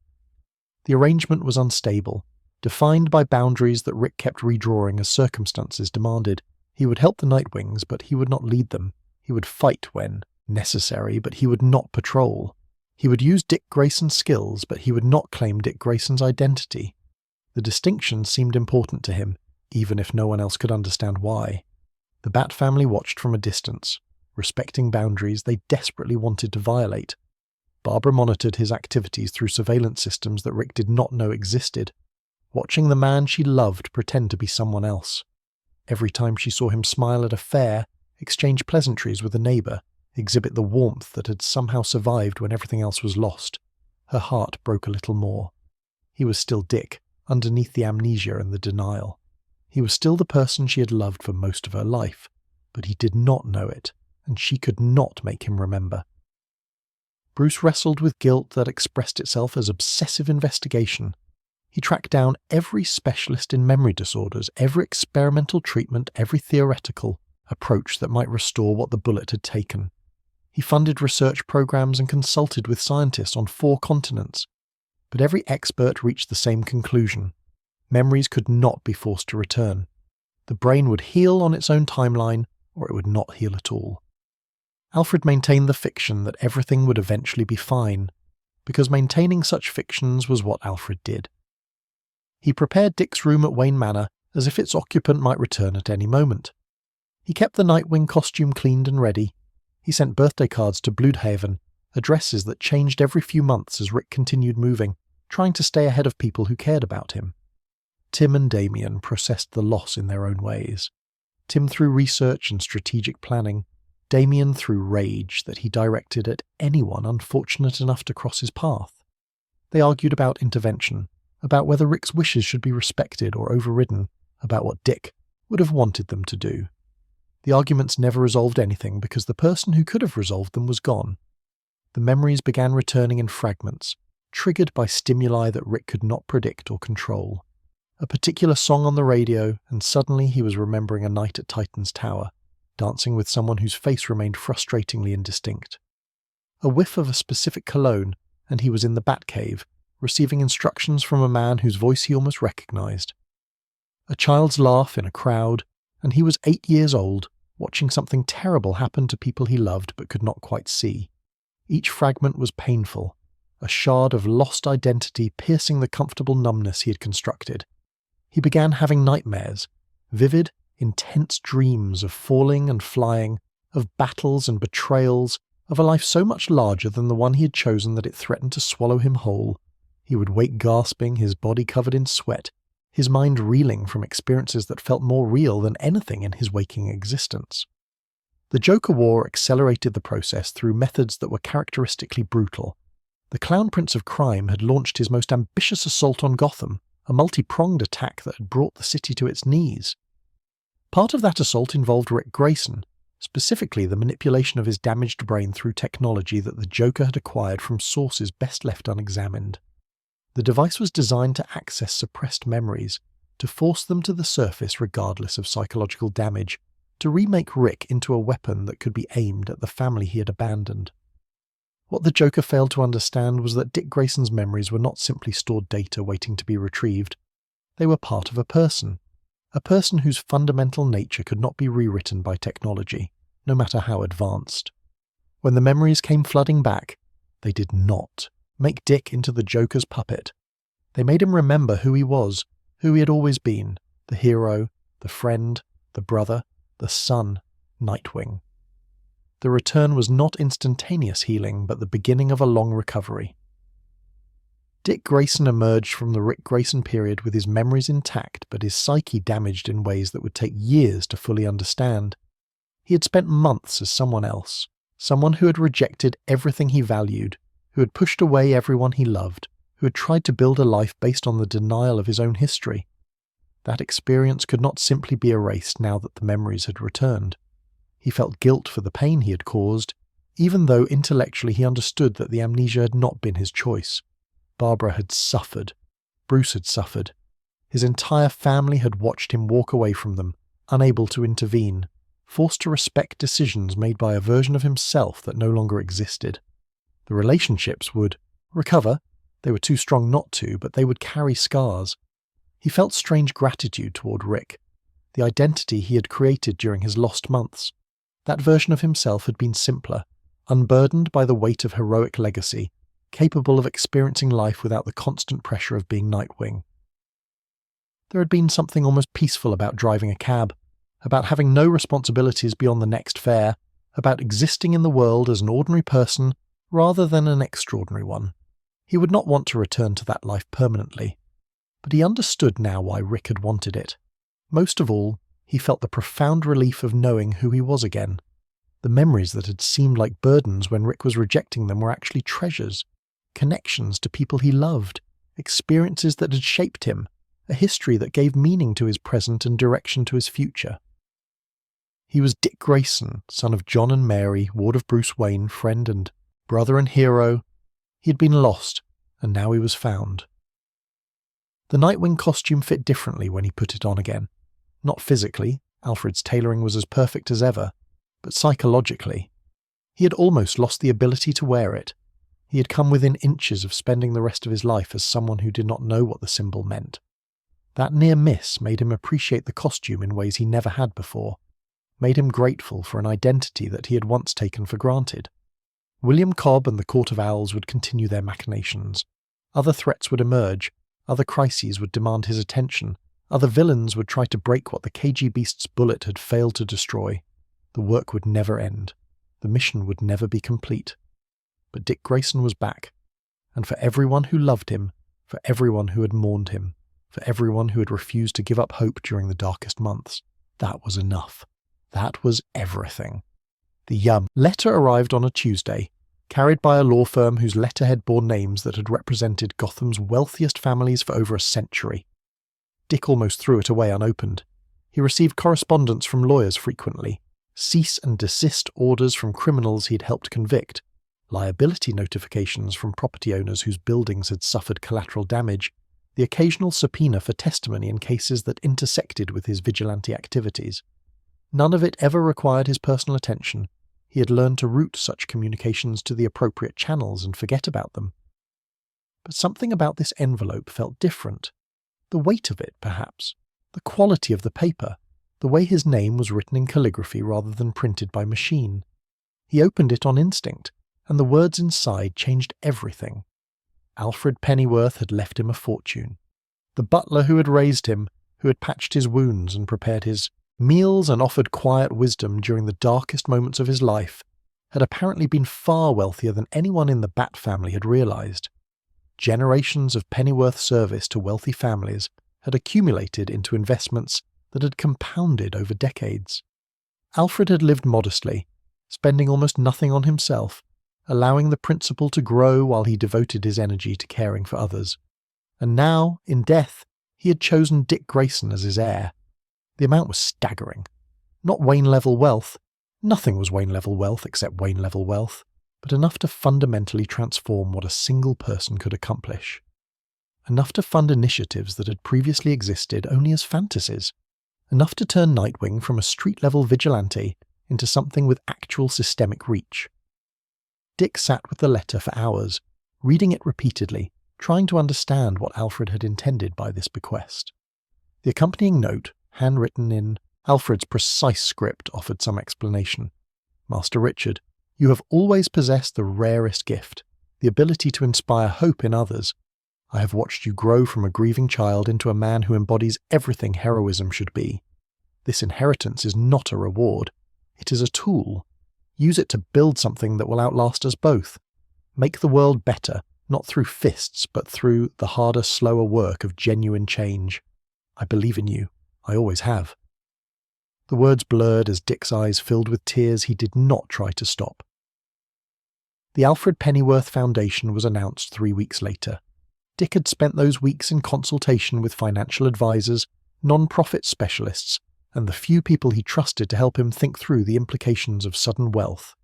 The arrangement was unstable, defined by boundaries that Rick kept redrawing as circumstances demanded. He would help the Nightwings, but he would not lead them. He would fight when necessary, but he would not patrol. He would use Dick Grayson's skills, but he would not claim Dick Grayson's identity. The distinction seemed important to him, even if no one else could understand why. The Bat family watched from a distance, respecting boundaries they desperately wanted to violate. Barbara monitored his activities through surveillance systems that Rick did not know existed, watching the man she loved pretend to be someone else. Every time she saw him smile at a fair, exchange pleasantries with a neighbour, exhibit the warmth that had somehow survived when everything else was lost, her heart broke a little more. He was still Dick, underneath the amnesia and the denial. He was still the person she had loved for most of her life, but he did not know it, and she could not make him remember. Bruce wrestled with guilt that expressed itself as obsessive investigation. He tracked down every specialist in memory disorders, every experimental treatment, every theoretical approach that might restore what the bullet had taken. He funded research programs and consulted with scientists on 4 continents. But every expert reached the same conclusion. Memories could not be forced to return. The brain would heal on its own timeline, or it would not heal at all. Alfred maintained the fiction that everything would eventually be fine, because maintaining such fictions was what Alfred did. He prepared Dick's room at Wayne Manor as if its occupant might return at any moment. He kept the Nightwing costume cleaned and ready. He sent birthday cards to Bloodhaven, addresses that changed every few months as Rick continued moving, trying to stay ahead of people who cared about him. Tim and Damien processed the loss in their own ways. Tim through research and strategic planning, Damien through rage that he directed at anyone unfortunate enough to cross his path. They argued about intervention, about whether Rick's wishes should be respected or overridden, about what Dick would have wanted them to do. The arguments never resolved anything because the person who could have resolved them was gone. The memories began returning in fragments, triggered by stimuli that Rick could not predict or control. A particular song on the radio, and suddenly he was remembering a night at Titan's Tower, dancing with someone whose face remained frustratingly indistinct. A whiff of a specific cologne, and he was in the Batcave, receiving instructions from a man whose voice he almost recognized. A child's laugh in a crowd, and he was 8 years old, watching something terrible happen to people he loved but could not quite see. Each fragment was painful, a shard of lost identity piercing the comfortable numbness he had constructed. He began having nightmares, vivid, intense dreams of falling and flying, of battles and betrayals, of a life so much larger than the one he had chosen that it threatened to swallow him whole. He would wake gasping, his body covered in sweat, his mind reeling from experiences that felt more real than anything in his waking existence. The Joker War accelerated the process through methods that were characteristically brutal. The Clown Prince of Crime had launched his most ambitious assault on Gotham, a multi-pronged attack that had brought the city to its knees. Part of that assault involved Dick Grayson, specifically the manipulation of his damaged brain through technology that the Joker had acquired from sources best left unexamined. The device was designed to access suppressed memories, to force them to the surface regardless of psychological damage, to remake Rick into a weapon that could be aimed at the family he had abandoned. What the Joker failed to understand was that Dick Grayson's memories were not simply stored data waiting to be retrieved. They were part of a person whose fundamental nature could not be rewritten by technology, no matter how advanced. When the memories came flooding back, they did not make Dick into the Joker's puppet. They made him remember who he was, who he had always been, the hero, the friend, the brother, the son, Nightwing. The return was not instantaneous healing, but the beginning of a long recovery. Dick Grayson emerged from the Rick Grayson period with his memories intact but his psyche damaged in ways that would take years to fully understand. He had spent months as someone else, someone who had rejected everything he valued, who had pushed away everyone he loved, who had tried to build a life based on the denial of his own history. That experience could not simply be erased now that the memories had returned. He felt guilt for the pain he had caused, even though intellectually he understood that the amnesia had not been his choice. Barbara had suffered. Bruce had suffered. His entire family had watched him walk away from them, unable to intervene, forced to respect decisions made by a version of himself that no longer existed. The relationships would recover. They were too strong not to, but they would carry scars. He felt strange gratitude toward Rick, the identity he had created during his lost months. That version of himself had been simpler, unburdened by the weight of heroic legacy, capable of experiencing life without the constant pressure of being Nightwing. There had been something almost peaceful about driving a cab, about having no responsibilities beyond the next fare, about existing in the world as an ordinary person rather than an extraordinary one. He would not want to return to that life permanently, but he understood now why Rick had wanted it. Most of all, he felt the profound relief of knowing who he was again. The memories that had seemed like burdens when Rick was rejecting them were actually treasures, connections to people he loved, experiences that had shaped him, a history that gave meaning to his present and direction to his future. He was Dick Grayson, son of John and Mary, ward of Bruce Wayne, friend and brother and hero. He had been lost, and now he was found. The Nightwing costume fit differently when he put it on again. Not physically, Alfred's tailoring was as perfect as ever, but psychologically. He had almost lost the ability to wear it. He had come within inches of spending the rest of his life as someone who did not know what the symbol meant. That near miss made him appreciate the costume in ways he never had before, made him grateful for an identity that he had once taken for granted. William Cobb and the Court of Owls would continue their machinations. Other threats would emerge, other crises would demand his attention, other villains would try to break what the cagey beast's bullet had failed to destroy. The work would never end. The mission would never be complete. But Dick Grayson was back, and for everyone who loved him, for everyone who had mourned him, for everyone who had refused to give up hope during the darkest months, that was enough. That was everything. The letter arrived on a Tuesday, carried by a law firm whose letterhead bore names that had represented Gotham's wealthiest families for over a century. Dick almost threw it away unopened. He received correspondence from lawyers frequently, cease and desist orders from criminals he'd helped convict, liability notifications from property owners whose buildings had suffered collateral damage, the occasional subpoena for testimony in cases that intersected with his vigilante activities. None of it ever required his personal attention. He had learned to route such communications to the appropriate channels and forget about them. But something about this envelope felt different. The weight of it, perhaps. The quality of the paper. The way his name was written in calligraphy rather than printed by machine. He opened it on instinct, and the words inside changed everything. Alfred Pennyworth had left him a fortune. The butler who had raised him, who had patched his wounds and prepared his meals and offered quiet wisdom during the darkest moments of his life, had apparently been far wealthier than anyone in the Bat family had realized. Generations of Pennyworth service to wealthy families had accumulated into investments that had compounded over decades. Alfred had lived modestly, spending almost nothing on himself, allowing the principal to grow while he devoted his energy to caring for others. And now, in death, he had chosen Dick Grayson as his heir. The amount was staggering. Not Wayne-level wealth. Nothing was Wayne-level wealth except Wayne-level wealth, but enough to fundamentally transform what a single person could accomplish. Enough to fund initiatives that had previously existed only as fantasies. Enough to turn Nightwing from a street-level vigilante into something with actual systemic reach. Dick sat with the letter for hours, reading it repeatedly, trying to understand what Alfred had intended by this bequest. The accompanying note, handwritten in Alfred's precise script, offered some explanation. Master Richard, you have always possessed the rarest gift, the ability to inspire hope in others. I have watched you grow from a grieving child into a man who embodies everything heroism should be. This inheritance is not a reward. It is a tool. Use it to build something that will outlast us both. Make the world better, not through fists, but through the harder, slower work of genuine change. I believe in you. I always have. The words blurred as Dick's eyes filled with tears he did not try to stop. The Alfred Pennyworth Foundation was announced 3 weeks later. Dick had spent those weeks in consultation with financial advisors, non-profit specialists, and the few people he trusted to help him think through the implications of sudden wealth.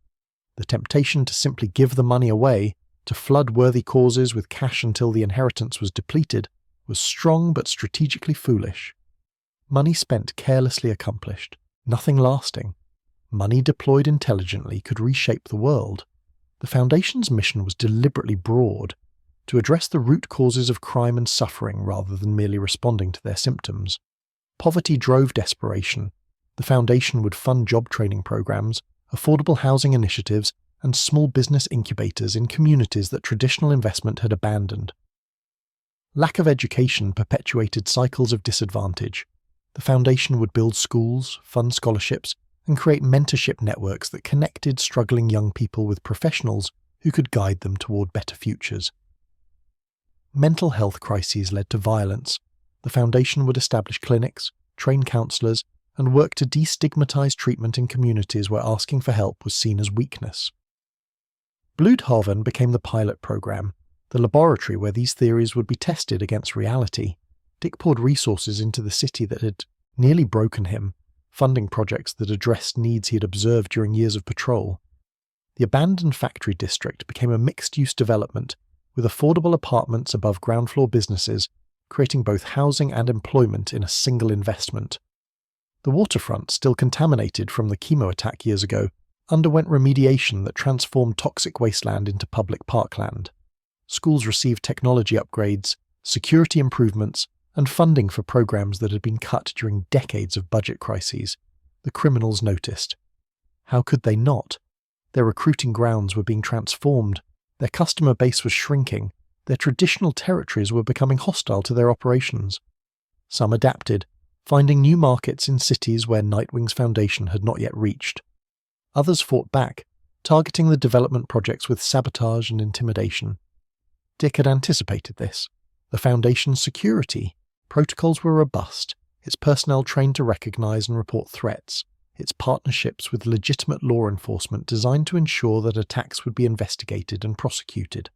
The temptation to simply give the money away, to flood worthy causes with cash until the inheritance was depleted, was strong but strategically foolish. Money spent carelessly accomplished, nothing lasting. Money deployed intelligently could reshape the world. The Foundation's mission was deliberately broad, to address the root causes of crime and suffering rather than merely responding to their symptoms. Poverty drove desperation. The Foundation would fund job training programs, affordable housing initiatives, and small business incubators in communities that traditional investment had abandoned. Lack of education perpetuated cycles of disadvantage. The Foundation would build schools, fund scholarships, and create mentorship networks that connected struggling young people with professionals who could guide them toward better futures. Mental health crises led to violence. The Foundation would establish clinics, train counsellors, and work to destigmatise treatment in communities where asking for help was seen as weakness. Bloedhaven became the pilot programme, the laboratory where these theories would be tested against reality. Dick poured resources into the city that had nearly broken him, funding projects that addressed needs he had observed during years of patrol. The abandoned factory district became a mixed-use development, with affordable apartments above ground-floor businesses, creating both housing and employment in a single investment. The waterfront, still contaminated from the chemo attack years ago, underwent remediation that transformed toxic wasteland into public parkland. Schools received technology upgrades, security improvements, and funding for programs that had been cut during decades of budget crises. The criminals noticed. How could they not? Their recruiting grounds were being transformed, their customer base was shrinking, their traditional territories were becoming hostile to their operations. Some adapted, finding new markets in cities where Nightwing's Foundation had not yet reached. Others fought back, targeting the development projects with sabotage and intimidation. Dick had anticipated this. The Foundation's security protocols were robust, its personnel trained to recognize and report threats, its partnerships with legitimate law enforcement designed to ensure that attacks would be investigated and prosecuted.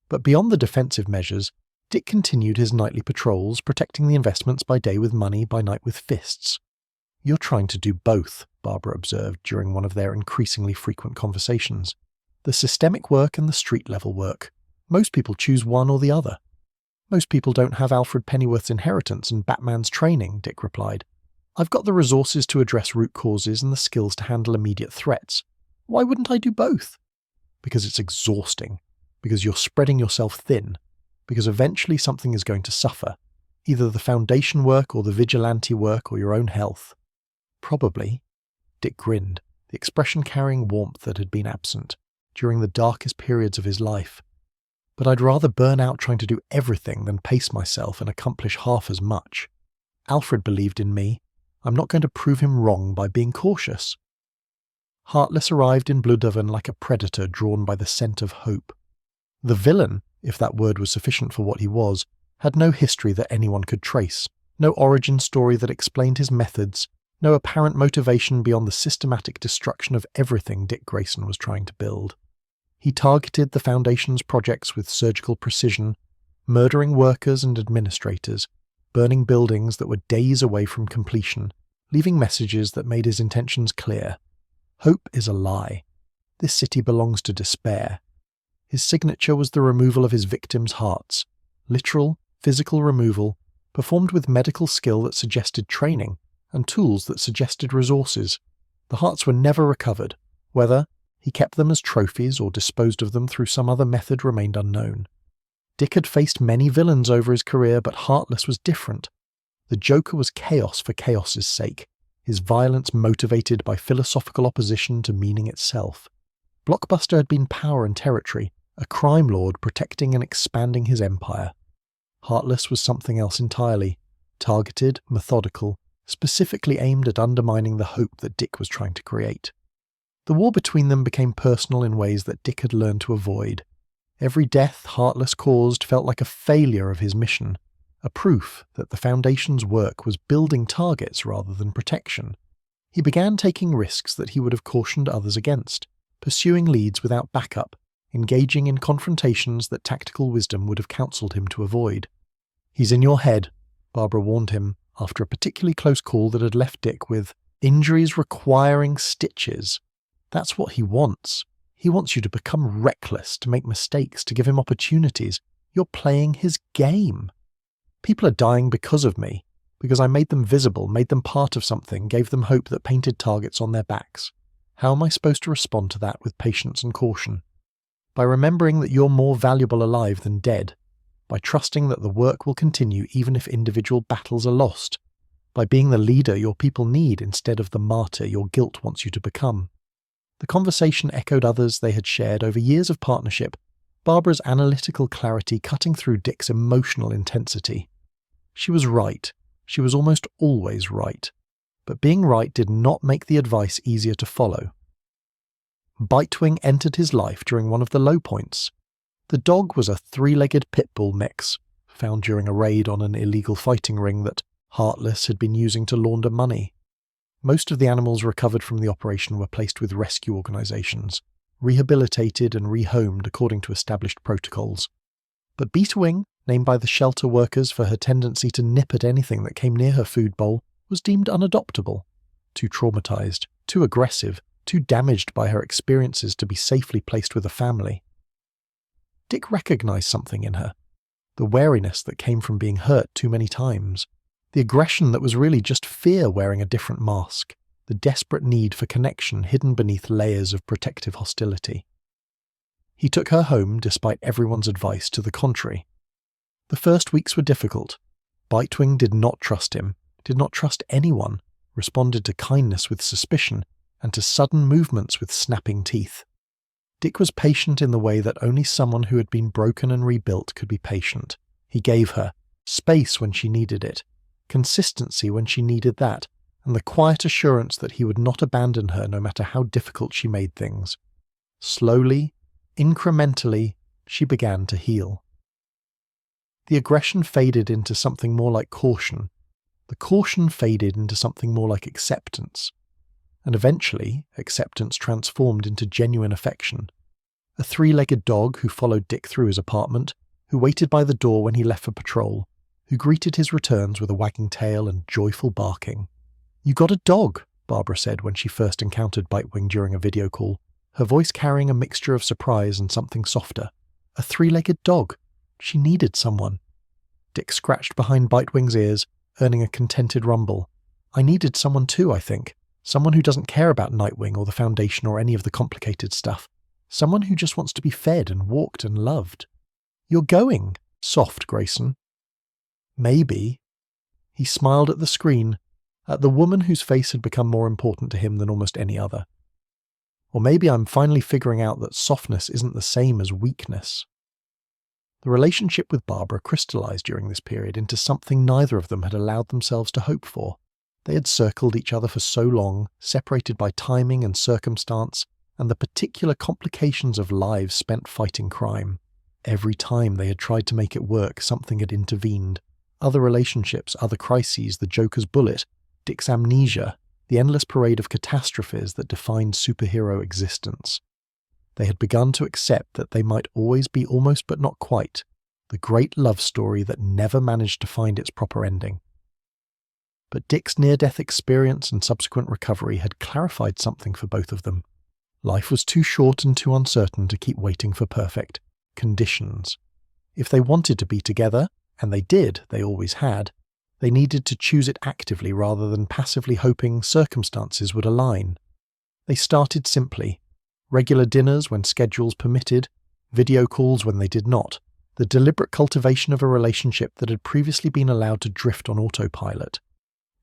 But beyond the defensive measures, Dick continued his nightly patrols, protecting the investments by day with money, by night with fists. "You're trying to do both," Barbara observed during one of their increasingly frequent conversations. "The systemic work and the street-level work. Most people choose one or the other." "Most people don't have Alfred Pennyworth's inheritance and Batman's training," Dick replied. "I've got the resources to address root causes and the skills to handle immediate threats. Why wouldn't I do both?" "Because it's exhausting. because you're spreading yourself thin, because eventually something is going to suffer, either the Foundation work or the vigilante work or your own health. Probably. Dick grinned, the expression carrying warmth that had been absent during the darkest periods of his life. But I'd rather burn out trying to do everything than pace myself and accomplish half as much. Alfred believed in me. I'm not going to prove him wrong by being cautious. Heartless arrived in Bloodoven like a predator drawn by the scent of hope. The villain, if that word was sufficient for what he was, had no history that anyone could trace, no origin story that explained his methods, no apparent motivation beyond the systematic destruction of everything Dick Grayson was trying to build. He targeted the Foundation's projects with surgical precision, murdering workers and administrators, burning buildings that were days away from completion, leaving messages that made his intentions clear. Hope is a lie. This city belongs to despair. His signature was the removal of his victims' hearts. Literal, physical removal, performed with medical skill that suggested training, and tools that suggested resources. The hearts were never recovered. Whether he kept them as trophies or disposed of them through some other method remained unknown. Dick had faced many villains over his career, but Heartless was different. The Joker was chaos for chaos's sake, his violence motivated by philosophical opposition to meaning itself. Blockbuster had been power and territory, a crime lord protecting and expanding his empire. Heartless was something else entirely, targeted, methodical, specifically aimed at undermining the hope that Dick was trying to create. The war between them became personal in ways that Dick had learned to avoid. Every death Heartless caused felt like a failure of his mission, a proof that the Foundation's work was building targets rather than protection. He began taking risks that he would have cautioned others against, pursuing leads without backup, engaging in confrontations that tactical wisdom would have counselled him to avoid. "He's in your head," Barbara warned him after a particularly close call that had left Dick with injuries requiring stitches. That's what he wants. He wants you to become reckless, to make mistakes, to give him opportunities. You're playing his game. People are dying because of me, because I made them visible, made them part of something, gave them hope that painted targets on their backs. How am I supposed to respond to that with patience and caution? By remembering that you're more valuable alive than dead, by trusting that the work will continue even if individual battles are lost, by being the leader your people need instead of the martyr your guilt wants you to become. The conversation echoed others they had shared over years of partnership, Barbara's analytical clarity cutting through Dick's emotional intensity. She was right. She was almost always right. But being right did not make the advice easier to follow. Bitewing entered his life during one of the low points. The dog was a three-legged pit bull mix, found during a raid on an illegal fighting ring that Heartless had been using to launder money. Most of the animals recovered from the operation were placed with rescue organisations, rehabilitated and rehomed according to established protocols. But Bitewing, named by the shelter workers for her tendency to nip at anything that came near her food bowl, was deemed unadoptable, too traumatised, too aggressive, too damaged by her experiences to be safely placed with a family. Dick recognised something in her, the wariness that came from being hurt too many times, the aggression that was really just fear wearing a different mask, the desperate need for connection hidden beneath layers of protective hostility. He took her home despite everyone's advice to the contrary. The first weeks were difficult. Bitewing did not trust him, did not trust anyone, responded to kindness with suspicion, and to sudden movements with snapping teeth. Dick was patient in the way that only someone who had been broken and rebuilt could be patient. He gave her space when she needed it, consistency when she needed that, and the quiet assurance that he would not abandon her no matter how difficult she made things. Slowly, incrementally, she began to heal. The aggression faded into something more like caution. The caution faded into something more like acceptance. And eventually, acceptance transformed into genuine affection. A three-legged dog who followed Dick through his apartment, who waited by the door when he left for patrol, who greeted his returns with a wagging tail and joyful barking. "You got a dog," Barbara said when she first encountered Bitewing during a video call, her voice carrying a mixture of surprise and something softer. A three-legged dog. She needed someone. Dick scratched behind Bitewing's ears, earning a contented rumble. "I needed someone too, I think. Someone who doesn't care about Nightwing or the Foundation or any of the complicated stuff. Someone who just wants to be fed and walked and loved. You're going, soft Grayson. Maybe. He smiled at the screen, at the woman whose face had become more important to him than almost any other. Or maybe I'm finally figuring out that softness isn't the same as weakness. The relationship with Barbara crystallized during this period into something neither of them had allowed themselves to hope for. They had circled each other for so long, separated by timing and circumstance, and the particular complications of lives spent fighting crime. Every time they had tried to make it work, something had intervened. Other relationships, other crises, the Joker's bullet, Dick's amnesia, the endless parade of catastrophes that defined superhero existence. They had begun to accept that they might always be almost but not quite, the great love story that never managed to find its proper ending. But Dick's near-death experience and subsequent recovery had clarified something for both of them. Life was too short and too uncertain to keep waiting for perfect conditions. If they wanted to be together, and they did, they always had, they needed to choose it actively rather than passively hoping circumstances would align. They started simply. Regular dinners when schedules permitted, video calls when they did not, the deliberate cultivation of a relationship that had previously been allowed to drift on autopilot.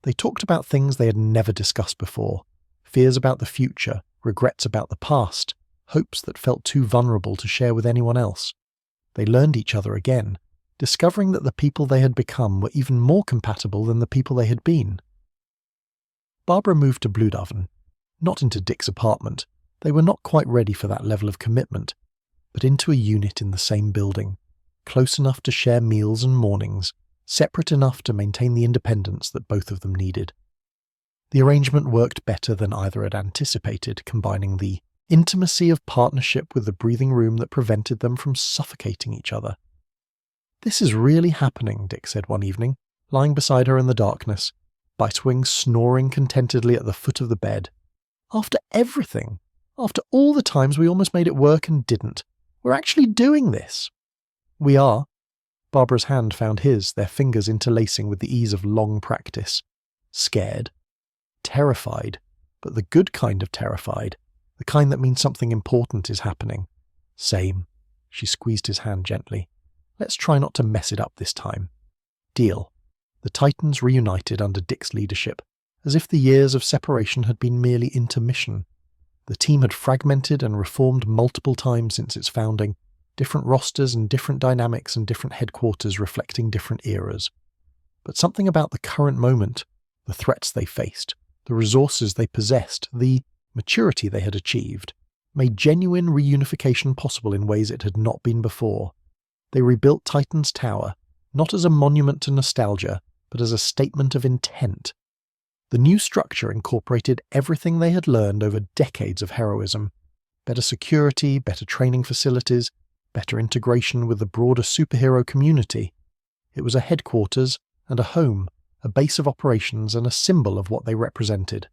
They talked about things they had never discussed before, fears about the future, regrets about the past, hopes that felt too vulnerable to share with anyone else. They learned each other again, discovering that the people they had become were even more compatible than the people they had been. Barbara moved to Blüdhaven, not into Dick's apartment. They were not quite ready for that level of commitment, but into a unit in the same building, close enough to share meals and mornings, separate enough to maintain the independence that both of them needed. The arrangement worked better than either had anticipated, combining the intimacy of partnership with the breathing room that prevented them from suffocating each other. "This is really happening," Dick said one evening, lying beside her in the darkness, Nightwing snoring contentedly at the foot of the bed. "After everything, after all the times we almost made it work and didn't, we're actually doing this." "We are." Barbara's hand found his, their fingers interlacing with the ease of long practice. Scared. Terrified. But the good kind of terrified. The kind that means something important is happening. "Same." She squeezed his hand gently. "Let's try not to mess it up this time." Deal. The Titans reunited under Dick's leadership, as if the years of separation had been merely intermission. The team had fragmented and reformed multiple times since its founding, different rosters and different dynamics and different headquarters reflecting different eras. But something about the current moment, the threats they faced, the resources they possessed, the maturity they had achieved, made genuine reunification possible in ways it had not been before. They rebuilt Titan's Tower, not as a monument to nostalgia, but as a statement of intent. The new structure incorporated everything they had learned over decades of heroism. Better security, better training facilities, better integration with the broader superhero community. It was a headquarters and a home, a base of operations and a symbol of what they represented.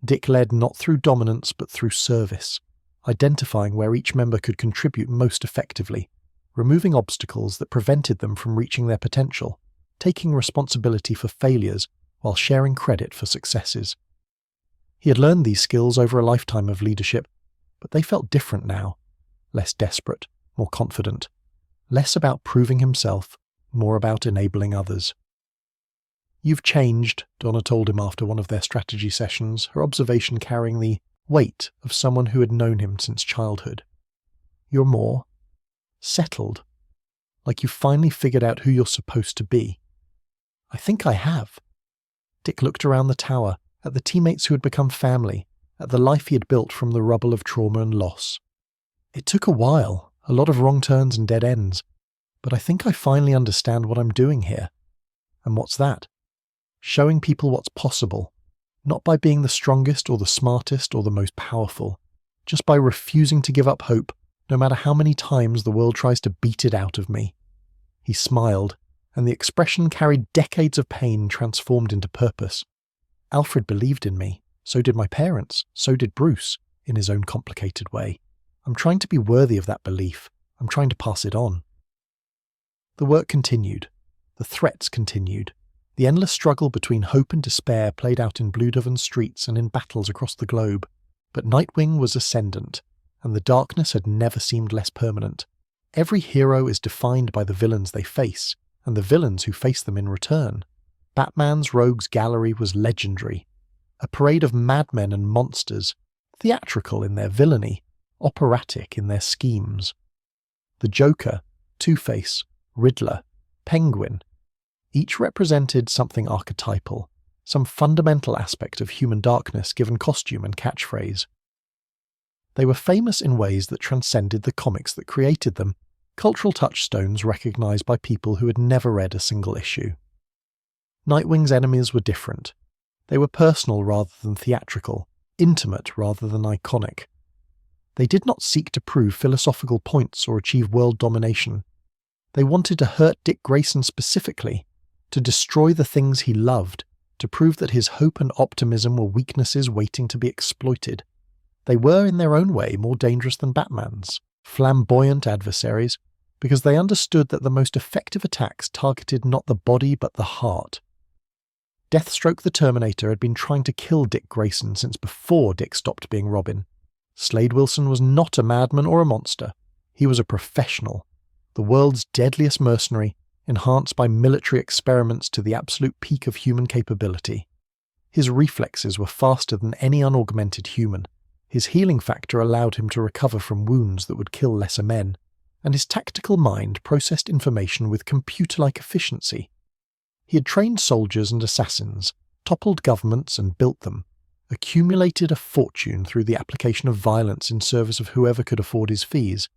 Dick led not through dominance but through service, identifying where each member could contribute most effectively, removing obstacles that prevented them from reaching their potential, taking responsibility for failures while sharing credit for successes. He had learned these skills over a lifetime of leadership, but they felt different now, less desperate, more confident, less about proving himself, more about enabling others. "You've changed," Donna told him after one of their strategy sessions, her observation carrying the weight of someone who had known him since childhood. "You're more settled, like you've finally figured out who you're supposed to be." "I think I have." Dick looked around the tower, at the teammates who had become family, at the life he had built from the rubble of trauma and loss. "It took a while, a lot of wrong turns and dead ends, but I think I finally understand what I'm doing here." "And what's that?" "Showing people what's possible, not by being the strongest or the smartest or the most powerful, just by refusing to give up hope, no matter how many times the world tries to beat it out of me." He smiled, and the expression carried decades of pain transformed into purpose. "Alfred believed in me, so did my parents, so did Bruce, in his own complicated way. I'm trying to be worthy of that belief. I'm trying to pass it on." The work continued. The threats continued. The endless struggle between hope and despair played out in Blüdhaven streets and in battles across the globe. But Nightwing was ascendant, and the darkness had never seemed less permanent. Every hero is defined by the villains they face, and the villains who face them in return. Batman's rogues gallery was legendary, a parade of madmen and monsters, theatrical in their villainy, operatic in their schemes. The Joker, Two-Face, Riddler, Penguin, each represented something archetypal, some fundamental aspect of human darkness given costume and catchphrase. They were famous in ways that transcended the comics that created them, cultural touchstones recognised by people who had never read a single issue. Nightwing's enemies were different. They were personal rather than theatrical, intimate rather than iconic. They did not seek to prove philosophical points or achieve world domination. They wanted to hurt Dick Grayson specifically, to destroy the things he loved, to prove that his hope and optimism were weaknesses waiting to be exploited. They were, in their own way, more dangerous than Batman's, flamboyant adversaries, because they understood that the most effective attacks targeted not the body but the heart. Deathstroke the Terminator had been trying to kill Dick Grayson since before Dick stopped being Robin. Slade Wilson was not a madman or a monster. He was a professional, the world's deadliest mercenary, enhanced by military experiments to the absolute peak of human capability. His reflexes were faster than any unaugmented human. His healing factor allowed him to recover from wounds that would kill lesser men, and his tactical mind processed information with computer-like efficiency. He had trained soldiers and assassins, toppled governments and built them, accumulated a fortune through the application of violence in service of whoever could afford his fees.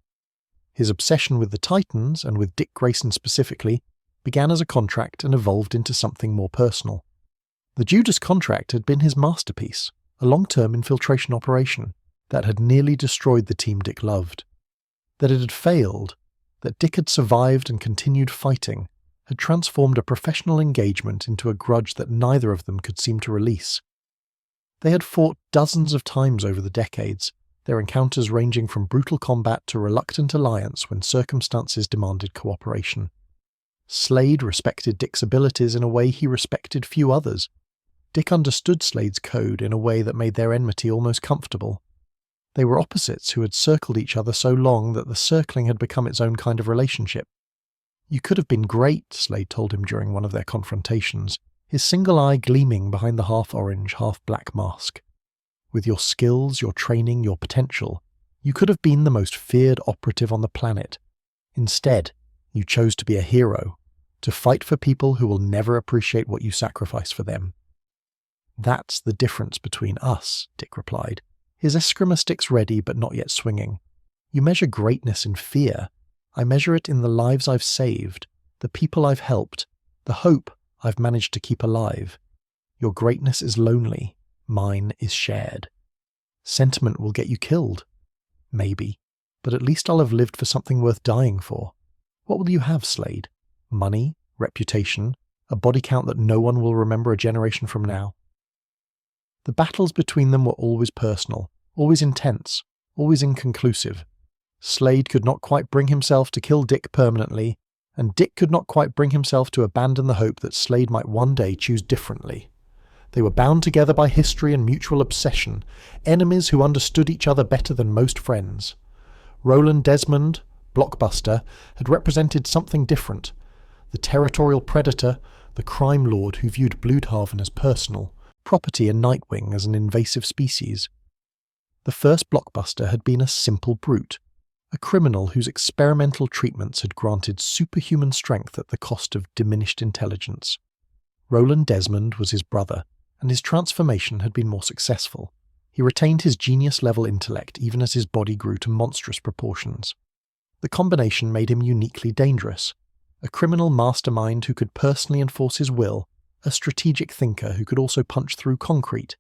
His obsession with the Titans, and with Dick Grayson specifically, began as a contract and evolved into something more personal. The Judas contract had been his masterpiece, a long-term infiltration operation that had nearly destroyed the team Dick loved. That it had failed, that Dick had survived and continued fighting, had transformed a professional engagement into a grudge that neither of them could seem to release. They had fought dozens of times over the decades, their encounters ranging from brutal combat to reluctant alliance when circumstances demanded cooperation. Slade respected Dick's abilities in a way he respected few others. Dick understood Slade's code in a way that made their enmity almost comfortable. They were opposites who had circled each other so long that the circling had become its own kind of relationship. "You could have been great," Slade told him during one of their confrontations, his single eye gleaming behind the half-orange, half-black mask. "With your skills, your training, your potential, you could have been the most feared operative on the planet. Instead, you chose to be a hero, to fight for people who will never appreciate what you sacrifice for them." "That's the difference between us," Dick replied, his eskrima sticks ready but not yet swinging. "You measure greatness in fear. I measure it in the lives I've saved, the people I've helped, the hope I've managed to keep alive. Your greatness is lonely. Mine is shared. Sentiment will get you killed. Maybe, but at least I'll have lived for something worth dying for. What will you have, Slade? Money? Reputation? A body count that no one will remember a generation from now?" The battles between them were always personal, always intense, always inconclusive. Slade could not quite bring himself to kill Dick permanently, and Dick could not quite bring himself to abandon the hope that Slade might one day choose differently. They were bound together by history and mutual obsession, enemies who understood each other better than most friends. Roland Desmond, Blockbuster, had represented something different. The territorial predator, the crime lord who viewed Bloodhaven as personal, property and Nightwing as an invasive species. The first Blockbuster had been a simple brute, a criminal whose experimental treatments had granted superhuman strength at the cost of diminished intelligence. Roland Desmond was his brother, and his transformation had been more successful. He retained his genius-level intellect even as his body grew to monstrous proportions. The combination made him uniquely dangerous, a criminal mastermind who could personally enforce his will, a strategic thinker who could also punch through concrete.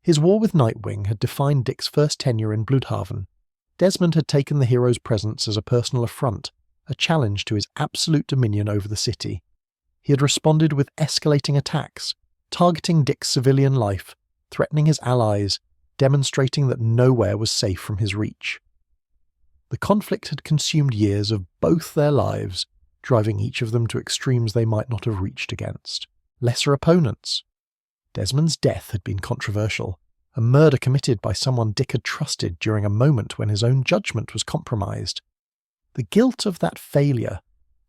His war with Nightwing had defined Dick's first tenure in Bloodhaven. Desmond had taken the hero's presence as a personal affront, a challenge to his absolute dominion over the city. He had responded with escalating attacks, targeting Dick's civilian life, threatening his allies, demonstrating that nowhere was safe from his reach. The conflict had consumed years of both their lives, driving each of them to extremes they might not have reached against. Lesser opponents. Desmond's death had been controversial, a murder committed by someone Dick had trusted during a moment when his own judgment was compromised. The guilt of that failure,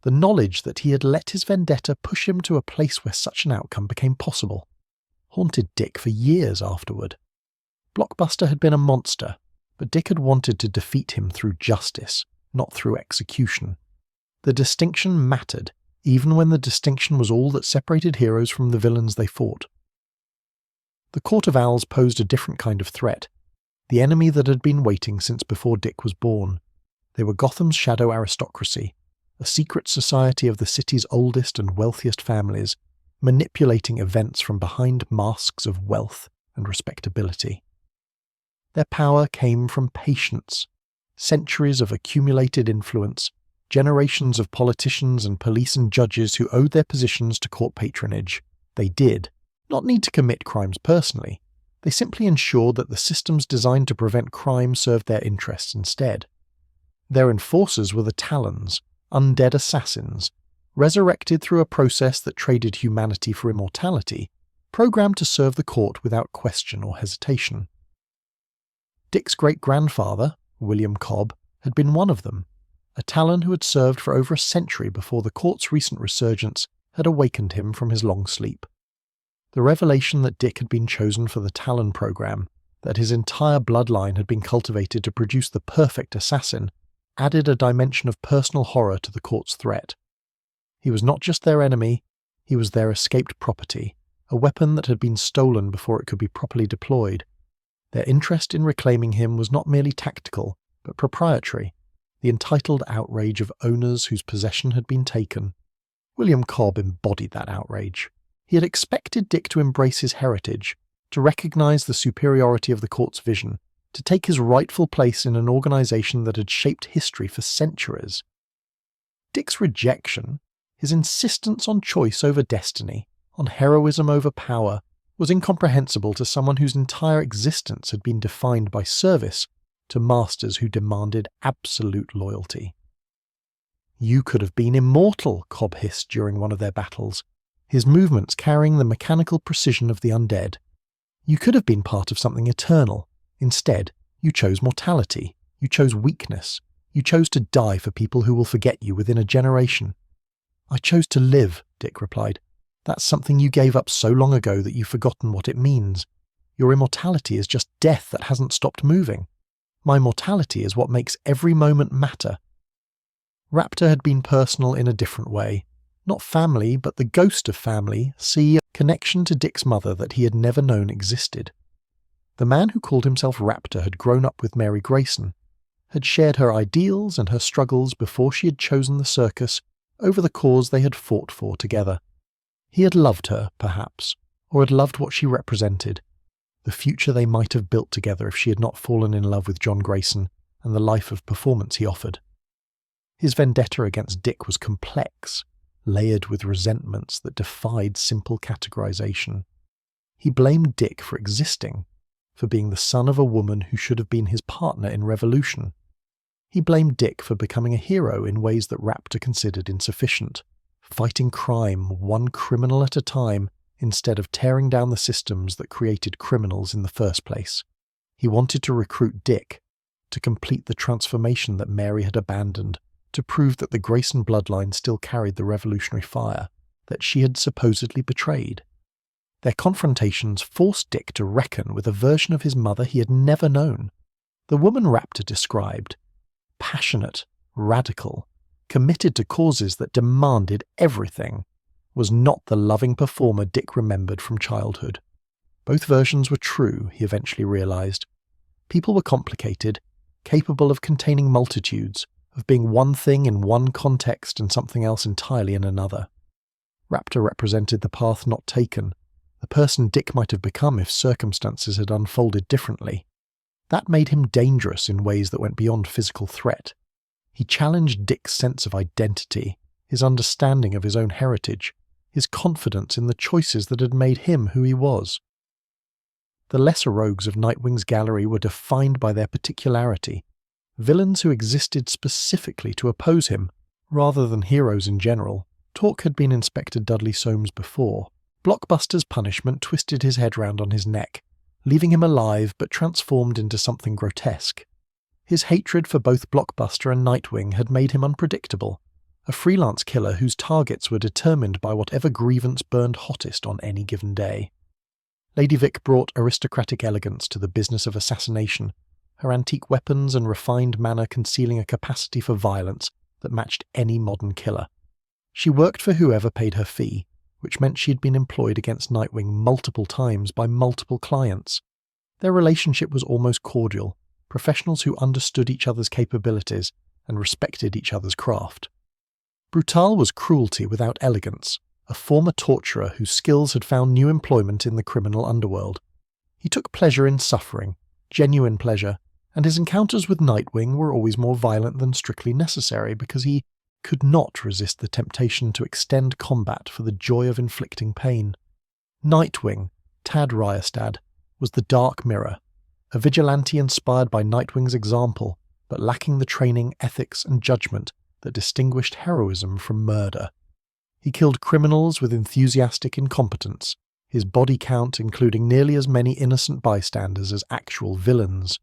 the knowledge that he had let his vendetta push him to a place where such an outcome became possible, haunted Dick for years afterward. Blockbuster had been a monster, but Dick had wanted to defeat him through justice, not through execution. The distinction mattered, even when the distinction was all that separated heroes from the villains they fought. The Court of Owls posed a different kind of threat, the enemy that had been waiting since before Dick was born. They were Gotham's shadow aristocracy, a secret society of the city's oldest and wealthiest families, manipulating events from behind masks of wealth and respectability. Their power came from patience, centuries of accumulated influence, generations of politicians and police and judges who owed their positions to court patronage. They did not need to commit crimes personally. They simply ensured that the systems designed to prevent crime served their interests instead. Their enforcers were the Talons, undead assassins, resurrected through a process that traded humanity for immortality, programmed to serve the court without question or hesitation. Dick's great-grandfather, William Cobb, had been one of them, a Talon who had served for over a century before the court's recent resurgence had awakened him from his long sleep. The revelation that Dick had been chosen for the Talon program, that his entire bloodline had been cultivated to produce the perfect assassin, added a dimension of personal horror to the court's threat. He was not just their enemy, he was their escaped property, a weapon that had been stolen before it could be properly deployed. Their interest in reclaiming him was not merely tactical, but proprietary, the entitled outrage of owners whose possession had been taken. William Cobb embodied that outrage. He had expected Dick to embrace his heritage, to recognize the superiority of the court's vision, to take his rightful place in an organization that had shaped history for centuries. Dick's rejection, his insistence on choice over destiny, on heroism over power, was incomprehensible to someone whose entire existence had been defined by service to masters who demanded absolute loyalty. "You could have been immortal," Cobb hissed during one of their battles, his movements carrying the mechanical precision of the undead. "You could have been part of something eternal. Instead, you chose mortality, you chose weakness, you chose to die for people who will forget you within a generation." "I chose to live," Dick replied. "That's something you gave up so long ago that you've forgotten what it means. Your immortality is just death that hasn't stopped moving. My mortality is what makes every moment matter." Raptor had been personal in a different way. Not family, but the ghost of family, a connection to Dick's mother that he had never known existed. The man who called himself Raptor had grown up with Mary Grayson, had shared her ideals and her struggles before she had chosen the circus over the cause they had fought for together. He had loved her, perhaps, or had loved what she represented, the future they might have built together if she had not fallen in love with John Grayson and the life of performance he offered. His vendetta against Dick was complex, layered with resentments that defied simple categorization. He blamed Dick for existing, for being the son of a woman who should have been his partner in revolution. He blamed Dick for becoming a hero in ways that Raptor considered insufficient, fighting crime one criminal at a time instead of tearing down the systems that created criminals in the first place. He wanted to recruit Dick, to complete the transformation that Mary had abandoned, to prove that the Grayson bloodline still carried the revolutionary fire that she had supposedly betrayed. Their confrontations forced Dick to reckon with a version of his mother he had never known. The woman Raptor described, passionate, radical, committed to causes that demanded everything, was not the loving performer Dick remembered from childhood. Both versions were true, he eventually realized. People were complicated, capable of containing multitudes, of being one thing in one context and something else entirely in another. Raptor represented the path not taken, the person Dick might have become if circumstances had unfolded differently. That made him dangerous in ways that went beyond physical threat. He challenged Dick's sense of identity, his understanding of his own heritage, his confidence in the choices that had made him who he was. The lesser rogues of Nightwing's gallery were defined by their particularity, villains who existed specifically to oppose him, rather than heroes in general. Talk had been Inspector Dudley Soames before. Blockbuster's punishment twisted his head round on his neck, leaving him alive but transformed into something grotesque. His hatred for both Blockbuster and Nightwing had made him unpredictable, a freelance killer whose targets were determined by whatever grievance burned hottest on any given day. Lady Vic brought aristocratic elegance to the business of assassination, her antique weapons and refined manner concealing a capacity for violence that matched any modern killer. She worked for whoever paid her fee, which meant she had been employed against Nightwing multiple times by multiple clients. Their relationship was almost cordial, professionals who understood each other's capabilities and respected each other's craft. Brutal was cruelty without elegance, a former torturer whose skills had found new employment in the criminal underworld. He took pleasure in suffering, genuine pleasure, and his encounters with Nightwing were always more violent than strictly necessary because he could not resist the temptation to extend combat for the joy of inflicting pain. Nightwing, Tad Ryestad, was the Dark Mirror, a vigilante inspired by Nightwing's example, but lacking the training, ethics, and judgment that distinguished heroism from murder. He killed criminals with enthusiastic incompetence, his body count including nearly as many innocent bystanders as actual villains.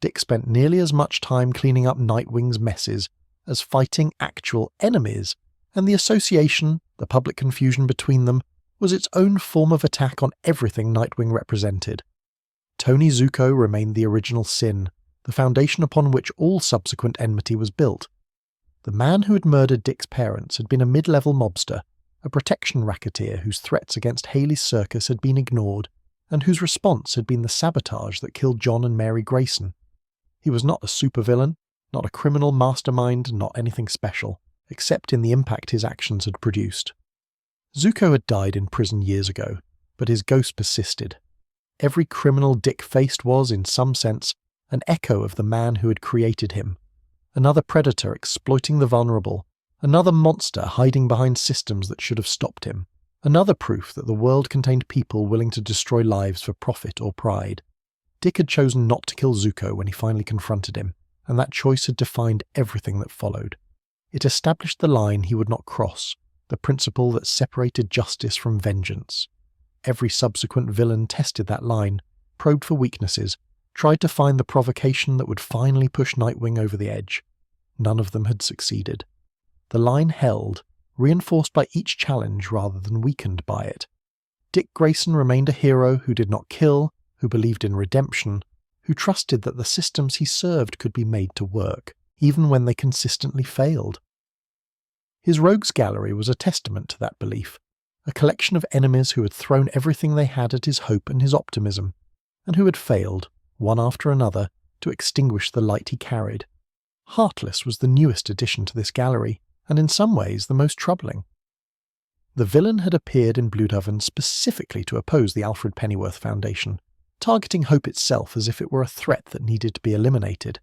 Dick spent nearly as much time cleaning up Nightwing's messes as fighting actual enemies, and the association, the public confusion between them, was its own form of attack on everything Nightwing represented. Tony Zuko remained the original sin, the foundation upon which all subsequent enmity was built. The man who had murdered Dick's parents had been a mid-level mobster, a protection racketeer whose threats against Haley's circus had been ignored, and whose response had been the sabotage that killed John and Mary Grayson. He was not a supervillain, not a criminal mastermind, not anything special, except in the impact his actions had produced. Zuko had died in prison years ago, but his ghost persisted. Every criminal Dick faced was, in some sense, an echo of the man who had created him. Another predator exploiting the vulnerable, another monster hiding behind systems that should have stopped him, another proof that the world contained people willing to destroy lives for profit or pride. Dick had chosen not to kill Zuko when he finally confronted him, and that choice had defined everything that followed. It established the line he would not cross, the principle that separated justice from vengeance. Every subsequent villain tested that line, probed for weaknesses, tried to find the provocation that would finally push Nightwing over the edge. None of them had succeeded. The line held, reinforced by each challenge rather than weakened by it. Dick Grayson remained a hero who did not kill, who believed in redemption, who trusted that the systems he served could be made to work, even when they consistently failed. His rogues gallery was a testament to that belief, a collection of enemies who had thrown everything they had at his hope and his optimism, and who had failed, one after another, to extinguish the light he carried. Heartless was the newest addition to this gallery, and in some ways the most troubling. The villain had appeared in Bloodhaven specifically to oppose the Alfred Pennyworth Foundation, targeting hope itself as if it were a threat that needed to be eliminated.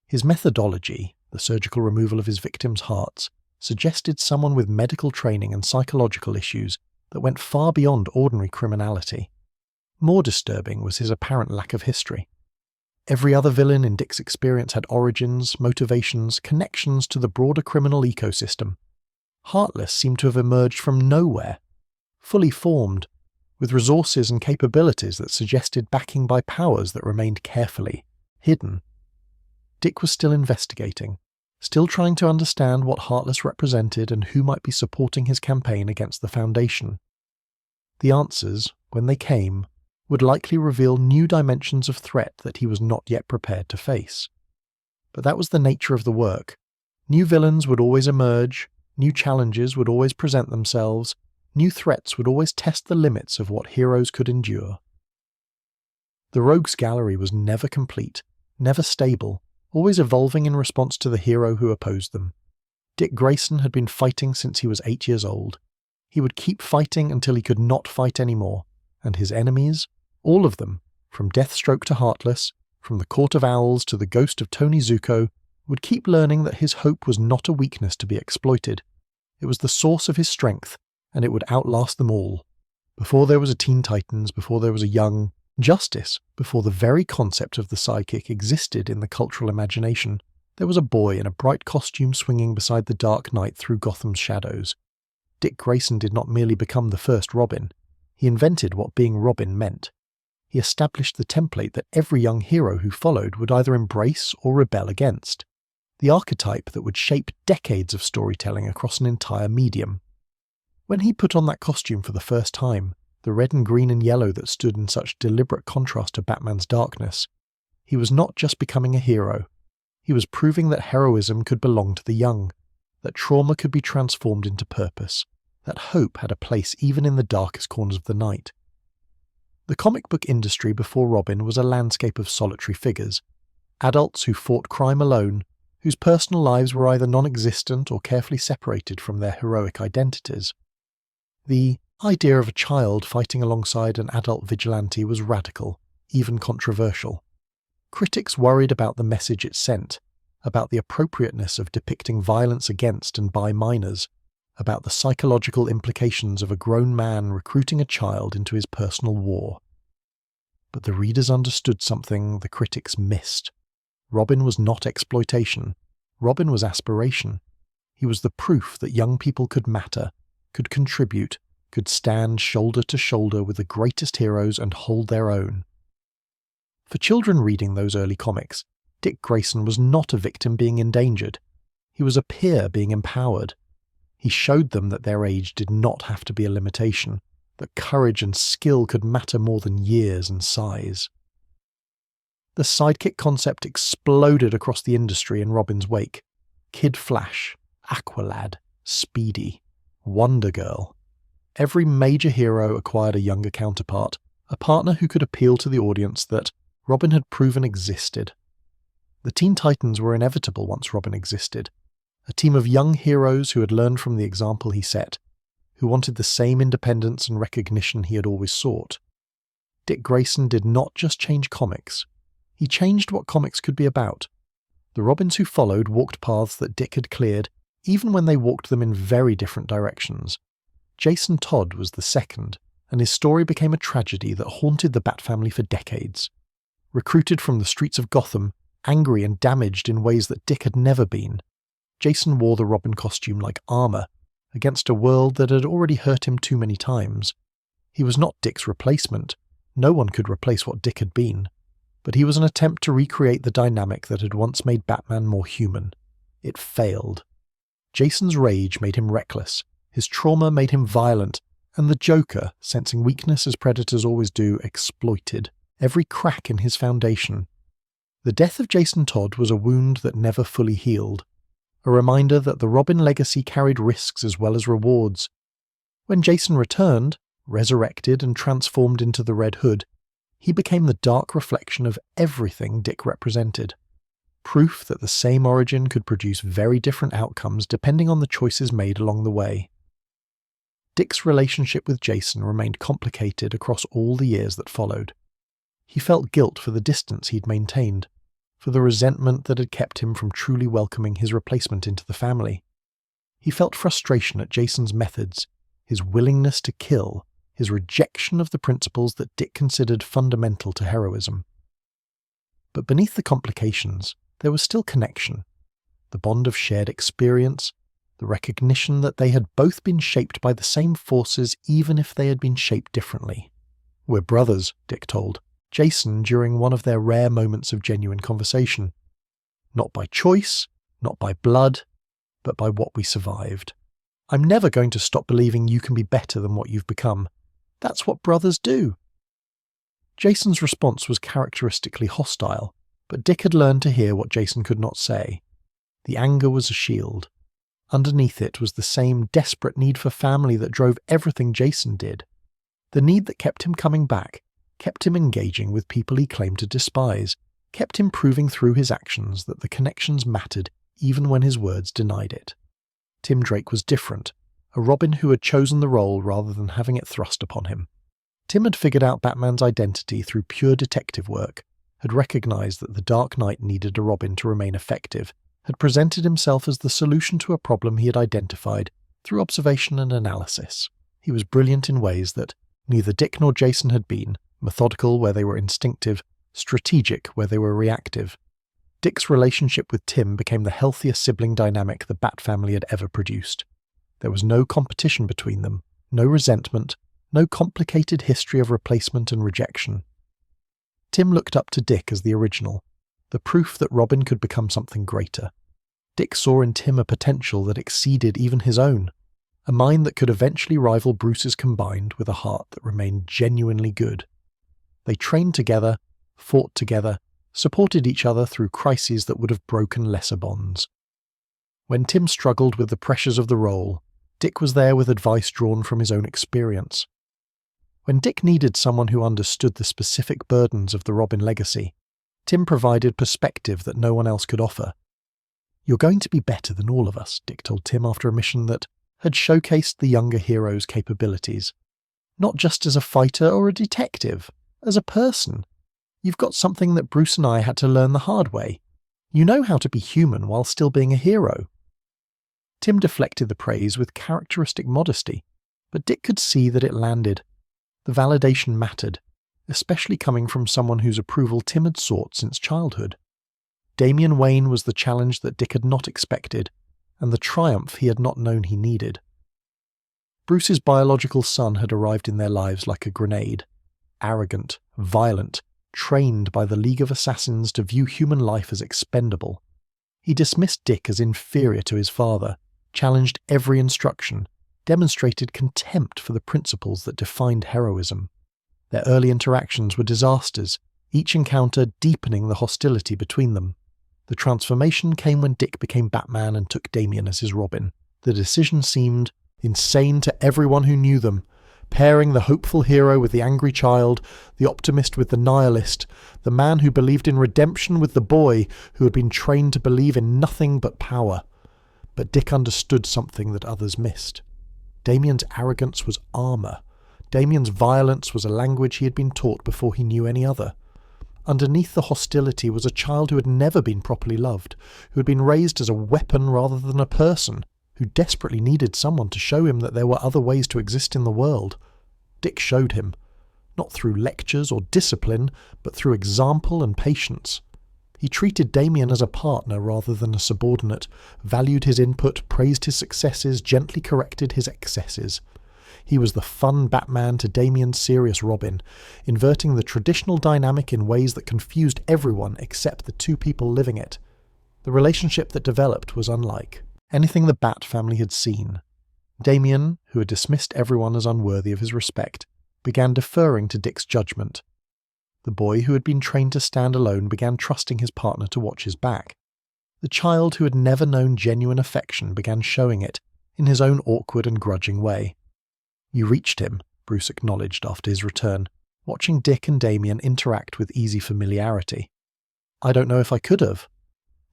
His methodology, the surgical removal of his victims' hearts, suggested someone with medical training and psychological issues that went far beyond ordinary criminality. More disturbing was his apparent lack of history. Every other villain in Dick's experience had origins, motivations, connections to the broader criminal ecosystem. Heartless seemed to have emerged from nowhere, fully formed, with resources and capabilities that suggested backing by powers that remained carefully hidden. Dick was still investigating, still trying to understand what Heartless represented and who might be supporting his campaign against the Foundation. The answers, when they came, would likely reveal new dimensions of threat that he was not yet prepared to face. But that was the nature of the work. New villains would always emerge, new challenges would always present themselves, new threats would always test the limits of what heroes could endure. The Rogues Gallery was never complete, never stable, always evolving in response to the hero who opposed them. Dick Grayson had been fighting since he was 8 years old. He would keep fighting until he could not fight anymore, and his enemies, all of them, from Deathstroke to Heartless, from the Court of Owls to the ghost of Tony Zuko, would keep learning that his hope was not a weakness to be exploited. It was the source of his strength, and it would outlast them all. Before there was a Teen Titans, before there was a Young Justice, before the very concept of the sidekick existed in the cultural imagination, there was a boy in a bright costume swinging beside the Dark Knight through Gotham's shadows. Dick Grayson did not merely become the first Robin. He invented what being Robin meant. he established the template that every young hero who followed would either embrace or rebel against, the archetype that would shape decades of storytelling across an entire medium. When he put on that costume for the first time, the red and green and yellow that stood in such deliberate contrast to Batman's darkness, he was not just becoming a hero. He was proving that heroism could belong to the young, that trauma could be transformed into purpose, that hope had a place even in the darkest corners of the night. The comic book industry before Robin was a landscape of solitary figures, adults who fought crime alone, whose personal lives were either non-existent or carefully separated from their heroic identities. The idea of a child fighting alongside an adult vigilante was radical, even controversial. Critics worried about the message it sent, about the appropriateness of depicting violence against and by minors, about the psychological implications of a grown man recruiting a child into his personal war. But the readers understood something the critics missed. Robin was not exploitation. Robin was aspiration. He was the proof that young people could matter, could contribute, could stand shoulder to shoulder with the greatest heroes and hold their own. For children reading those early comics, Dick Grayson was not a victim being endangered. He was a peer being empowered. He showed them that their age did not have to be a limitation, that courage and skill could matter more than years and size. The sidekick concept exploded across the industry in Robin's wake. Kid Flash, Aqualad, Speedy, Wonder Girl. Every major hero acquired a younger counterpart, a partner who could appeal to the audience that Robin had proven existed. The Teen Titans were inevitable once Robin existed, a team of young heroes who had learned from the example he set, who wanted the same independence and recognition he had always sought. Dick Grayson did not just change comics. He changed what comics could be about. The Robins who followed walked paths that Dick had cleared, even when they walked them in very different directions. Jason Todd was the second, and his story became a tragedy that haunted the Bat family for decades. Recruited from the streets of Gotham, angry and damaged in ways that Dick had never been, Jason wore the Robin costume like armor, against a world that had already hurt him too many times. He was not Dick's replacement. No one could replace what Dick had been. But he was an attempt to recreate the dynamic that had once made Batman more human. It failed. Jason's rage made him reckless, his trauma made him violent, and the Joker, sensing weakness as predators always do, exploited every crack in his foundation. The death of Jason Todd was a wound that never fully healed, a reminder that the Robin legacy carried risks as well as rewards. When Jason returned, resurrected and transformed into the Red Hood, he became the dark reflection of everything Dick represented. Proof that the same origin could produce very different outcomes depending on the choices made along the way. Dick's relationship with Jason remained complicated across all the years that followed. He felt guilt for the distance he'd maintained, for the resentment that had kept him from truly welcoming his replacement into the family. He felt frustration at Jason's methods, his willingness to kill, his rejection of the principles that Dick considered fundamental to heroism. But beneath the complications, there was still connection, the bond of shared experience, the recognition that they had both been shaped by the same forces even if they had been shaped differently. "We're brothers," Dick told Jason during one of their rare moments of genuine conversation. "Not by choice, not by blood, but by what we survived. I'm never going to stop believing you can be better than what you've become. That's what brothers do." Jason's response was characteristically hostile, but Dick had learned to hear what Jason could not say. The anger was a shield. Underneath it was the same desperate need for family that drove everything Jason did. The need that kept him coming back, kept him engaging with people he claimed to despise, kept him proving through his actions that the connections mattered even when his words denied it. Tim Drake was different, a Robin who had chosen the role rather than having it thrust upon him. Tim had figured out Batman's identity through pure detective work, had recognized that the Dark Knight needed a Robin to remain effective, had presented himself as the solution to a problem he had identified through observation and analysis. He was brilliant in ways that neither Dick nor Jason had been, methodical where they were instinctive, strategic where they were reactive. Dick's relationship with Tim became the healthiest sibling dynamic the Bat family had ever produced. There was no competition between them, no resentment, no complicated history of replacement and rejection. Tim looked up to Dick as the original, the proof that Robin could become something greater. Dick saw in Tim a potential that exceeded even his own, a mind that could eventually rival Bruce's combined with a heart that remained genuinely good. They trained together, fought together, supported each other through crises that would have broken lesser bonds. When Tim struggled with the pressures of the role, Dick was there with advice drawn from his own experience. When Dick needed someone who understood the specific burdens of the Robin legacy, Tim provided perspective that no one else could offer. "You're going to be better than all of us," Dick told Tim after a mission that had showcased the younger hero's capabilities. "Not just as a fighter or a detective, as a person. You've got something that Bruce and I had to learn the hard way. You know how to be human while still being a hero." Tim deflected the praise with characteristic modesty, but Dick could see that it landed. The validation mattered, especially coming from someone whose approval Tim had sought since childhood. Damian Wayne was the challenge that Dick had not expected, and the triumph he had not known he needed. Bruce's biological son had arrived in their lives like a grenade, arrogant, violent, trained by the League of Assassins to view human life as expendable. He dismissed Dick as inferior to his father, challenged every instruction, demonstrated contempt for the principles that defined heroism. Their early interactions were disasters, each encounter deepening the hostility between them. The transformation came when Dick became Batman and took Damian as his Robin. The decision seemed insane to everyone who knew them, pairing the hopeful hero with the angry child, the optimist with the nihilist, the man who believed in redemption with the boy who had been trained to believe in nothing but power. But Dick understood something that others missed. Damian's arrogance was armour. Damian's violence was a language he had been taught before he knew any other. Underneath the hostility was a child who had never been properly loved, who had been raised as a weapon rather than a person, who desperately needed someone to show him that there were other ways to exist in the world. Dick showed him, not through lectures or discipline, but through example and patience. He treated Damian as a partner rather than a subordinate, valued his input, praised his successes, gently corrected his excesses. He was the fun Batman to Damian's serious Robin, inverting the traditional dynamic in ways that confused everyone except the two people living it. The relationship that developed was unlike anything the Bat family had seen. Damian, who had dismissed everyone as unworthy of his respect, began deferring to Dick's judgment. The boy who had been trained to stand alone began trusting his partner to watch his back. The child who had never known genuine affection began showing it in his own awkward and grudging way. "You reached him," Bruce acknowledged after his return, watching Dick and Damian interact with easy familiarity. "I don't know if I could have."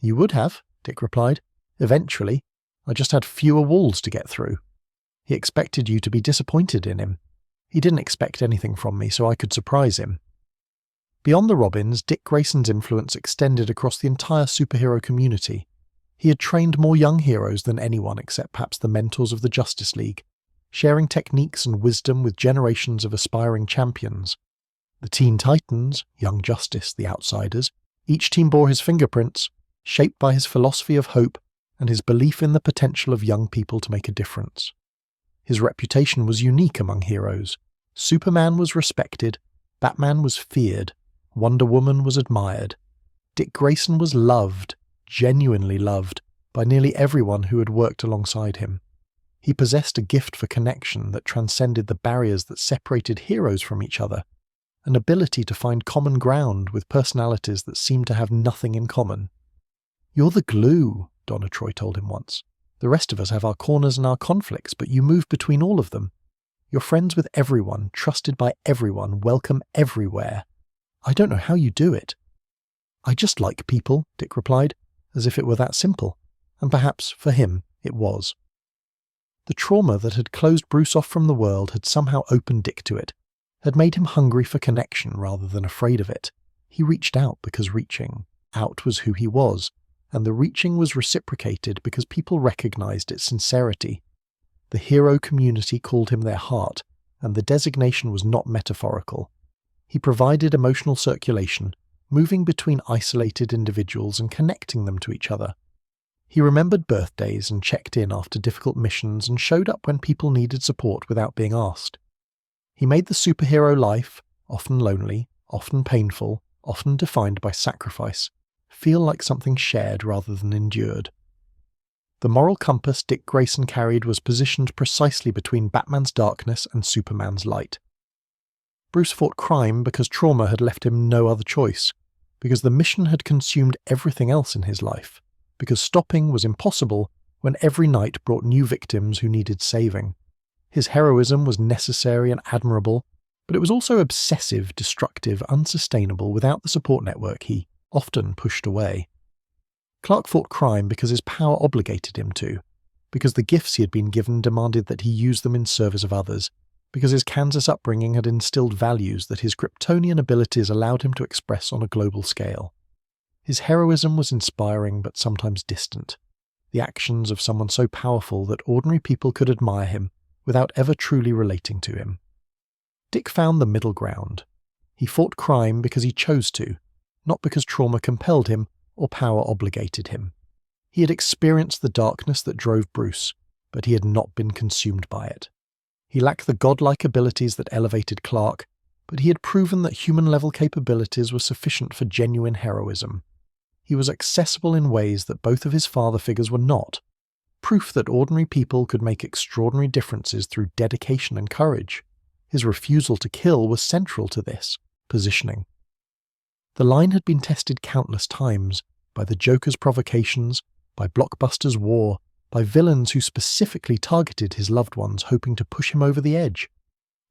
"You would have," Dick replied. "Eventually. I just had fewer walls to get through." He expected you to be disappointed in him. He didn't expect anything from me, so I could surprise him. Beyond the Robins, Dick Grayson's influence extended across the entire superhero community. He had trained more young heroes than anyone except perhaps the mentors of the Justice League, sharing techniques and wisdom with generations of aspiring champions. The Teen Titans, Young Justice, the Outsiders, each team bore his fingerprints, shaped by his philosophy of hope and his belief in the potential of young people to make a difference. His reputation was unique among heroes. Superman was respected, Batman was feared, Wonder Woman was admired. Dick Grayson was loved, genuinely loved, by nearly everyone who had worked alongside him. He possessed a gift for connection that transcended the barriers that separated heroes from each other, an ability to find common ground with personalities that seemed to have nothing in common. "You're the glue," Donna Troy told him once. "The rest of us have our corners and our conflicts, but you move between all of them. You're friends with everyone, trusted by everyone, welcome everywhere. I don't know how you do it." "I just like people," Dick replied, as if it were that simple, and perhaps, for him, it was. The trauma that had closed Bruce off from the world had somehow opened Dick to it, had made him hungry for connection rather than afraid of it. He reached out because reaching out was who he was, and the reaching was reciprocated because people recognized its sincerity. The hero community called him their heart, and the designation was not metaphorical. He provided emotional circulation, moving between isolated individuals and connecting them to each other. He remembered birthdays and checked in after difficult missions and showed up when people needed support without being asked. He made the superhero life, often lonely, often painful, often defined by sacrifice, feel like something shared rather than endured. The moral compass Dick Grayson carried was positioned precisely between Batman's darkness and Superman's light. Bruce fought crime because trauma had left him no other choice, because the mission had consumed everything else in his life, because stopping was impossible when every night brought new victims who needed saving. His heroism was necessary and admirable, but it was also obsessive, destructive, unsustainable without the support network he often pushed away. Clark fought crime because his power obligated him to, because the gifts he had been given demanded that he use them in service of others, because his Kansas upbringing had instilled values that his Kryptonian abilities allowed him to express on a global scale. His heroism was inspiring but sometimes distant, the actions of someone so powerful that ordinary people could admire him without ever truly relating to him. Dick found the middle ground. He fought crime because he chose to, not because trauma compelled him or power obligated him. He had experienced the darkness that drove Bruce, but he had not been consumed by it. He lacked the godlike abilities that elevated Clark, but he had proven that human-level capabilities were sufficient for genuine heroism. He was accessible in ways that both of his father figures were not, proof that ordinary people could make extraordinary differences through dedication and courage. His refusal to kill was central to this positioning. The line had been tested countless times, by the Joker's provocations, by Blockbuster's war, by villains who specifically targeted his loved ones hoping to push him over the edge.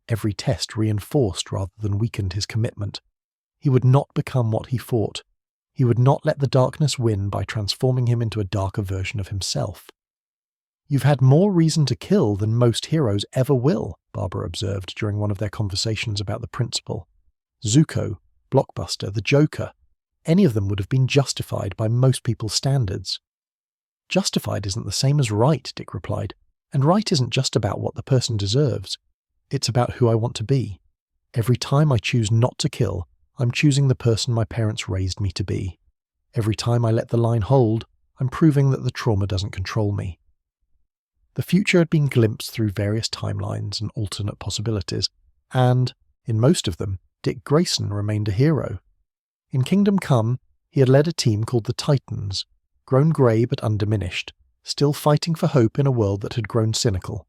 Every test reinforced rather than weakened his commitment. He would not become what he fought. He would not let the darkness win by transforming him into a darker version of himself. "You've had more reason to kill than most heroes ever will," Barbara observed during one of their conversations about the principle. Zuko, Blockbuster, the Joker, any of them would have been justified by most people's standards. "Justified isn't the same as right," Dick replied, "and right isn't just about what the person deserves. It's about who I want to be. Every time I choose not to kill, I'm choosing the person my parents raised me to be. Every time I let the line hold, I'm proving that the trauma doesn't control me." The future had been glimpsed through various timelines and alternate possibilities, and, in most of them, Dick Grayson remained a hero. In Kingdom Come, he had led a team called the Titans, grown grey but undiminished, still fighting for hope in a world that had grown cynical.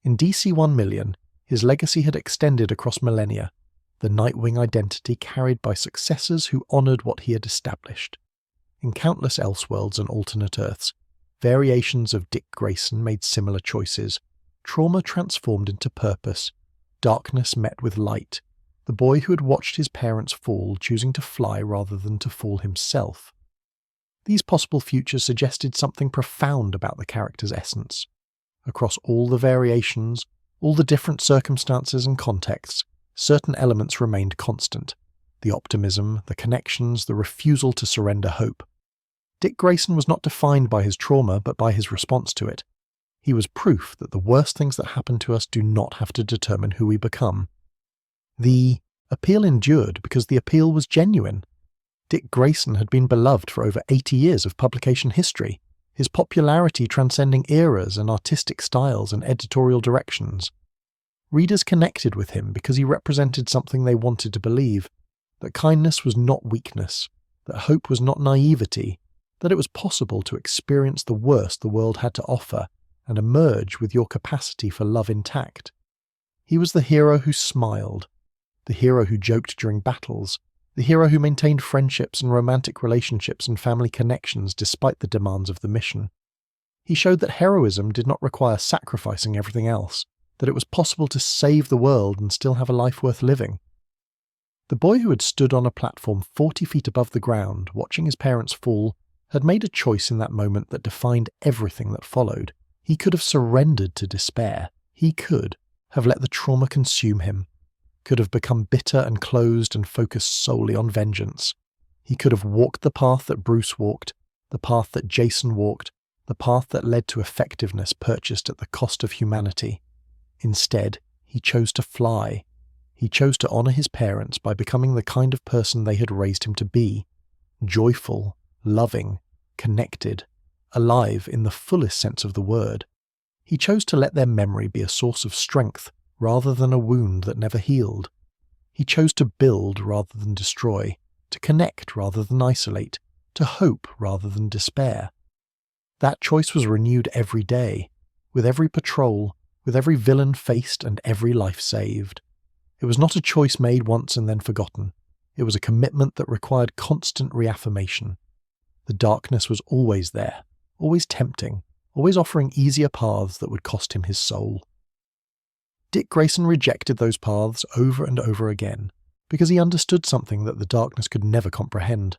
In DC 1 Million, his legacy had extended across millennia, the Nightwing identity carried by successors who honoured what he had established. In countless Elseworlds and alternate Earths, variations of Dick Grayson made similar choices. Trauma transformed into purpose. Darkness met with light. The boy who had watched his parents fall, choosing to fly rather than to fall himself. These possible futures suggested something profound about the character's essence. Across all the variations, all the different circumstances and contexts, certain elements remained constant. The optimism, the connections, the refusal to surrender hope. Dick Grayson was not defined by his trauma, but by his response to it. He was proof that the worst things that happen to us do not have to determine who we become. The appeal endured because the appeal was genuine. Dick Grayson had been beloved for over 80 years of publication history, his popularity transcending eras and artistic styles and editorial directions. Readers connected with him because he represented something they wanted to believe, that kindness was not weakness, that hope was not naivety, that it was possible to experience the worst the world had to offer and emerge with your capacity for love intact. He was the hero who smiled, the hero who joked during battles, the hero who maintained friendships and romantic relationships and family connections despite the demands of the mission. He showed that heroism did not require sacrificing everything else, that it was possible to save the world and still have a life worth living. The boy who had stood on a platform 40 feet above the ground, watching his parents fall, had made a choice in that moment that defined everything that followed. He could have surrendered to despair. He could have let the trauma consume him, could have become bitter and closed and focused solely on vengeance. He could have walked the path that Bruce walked, the path that Jason walked, the path that led to effectiveness purchased at the cost of humanity. Instead, he chose to fly. He chose to honour his parents by becoming the kind of person they had raised him to be, joyful, loving, connected, alive in the fullest sense of the word. He chose to let their memory be a source of strength rather than a wound that never healed. He chose to build rather than destroy, to connect rather than isolate, to hope rather than despair. That choice was renewed every day, with every patrol, with every villain faced and every life saved. It was not a choice made once and then forgotten. It was a commitment that required constant reaffirmation. The darkness was always there, always tempting, always offering easier paths that would cost him his soul. Dick Grayson rejected those paths over and over again, because he understood something that the darkness could never comprehend.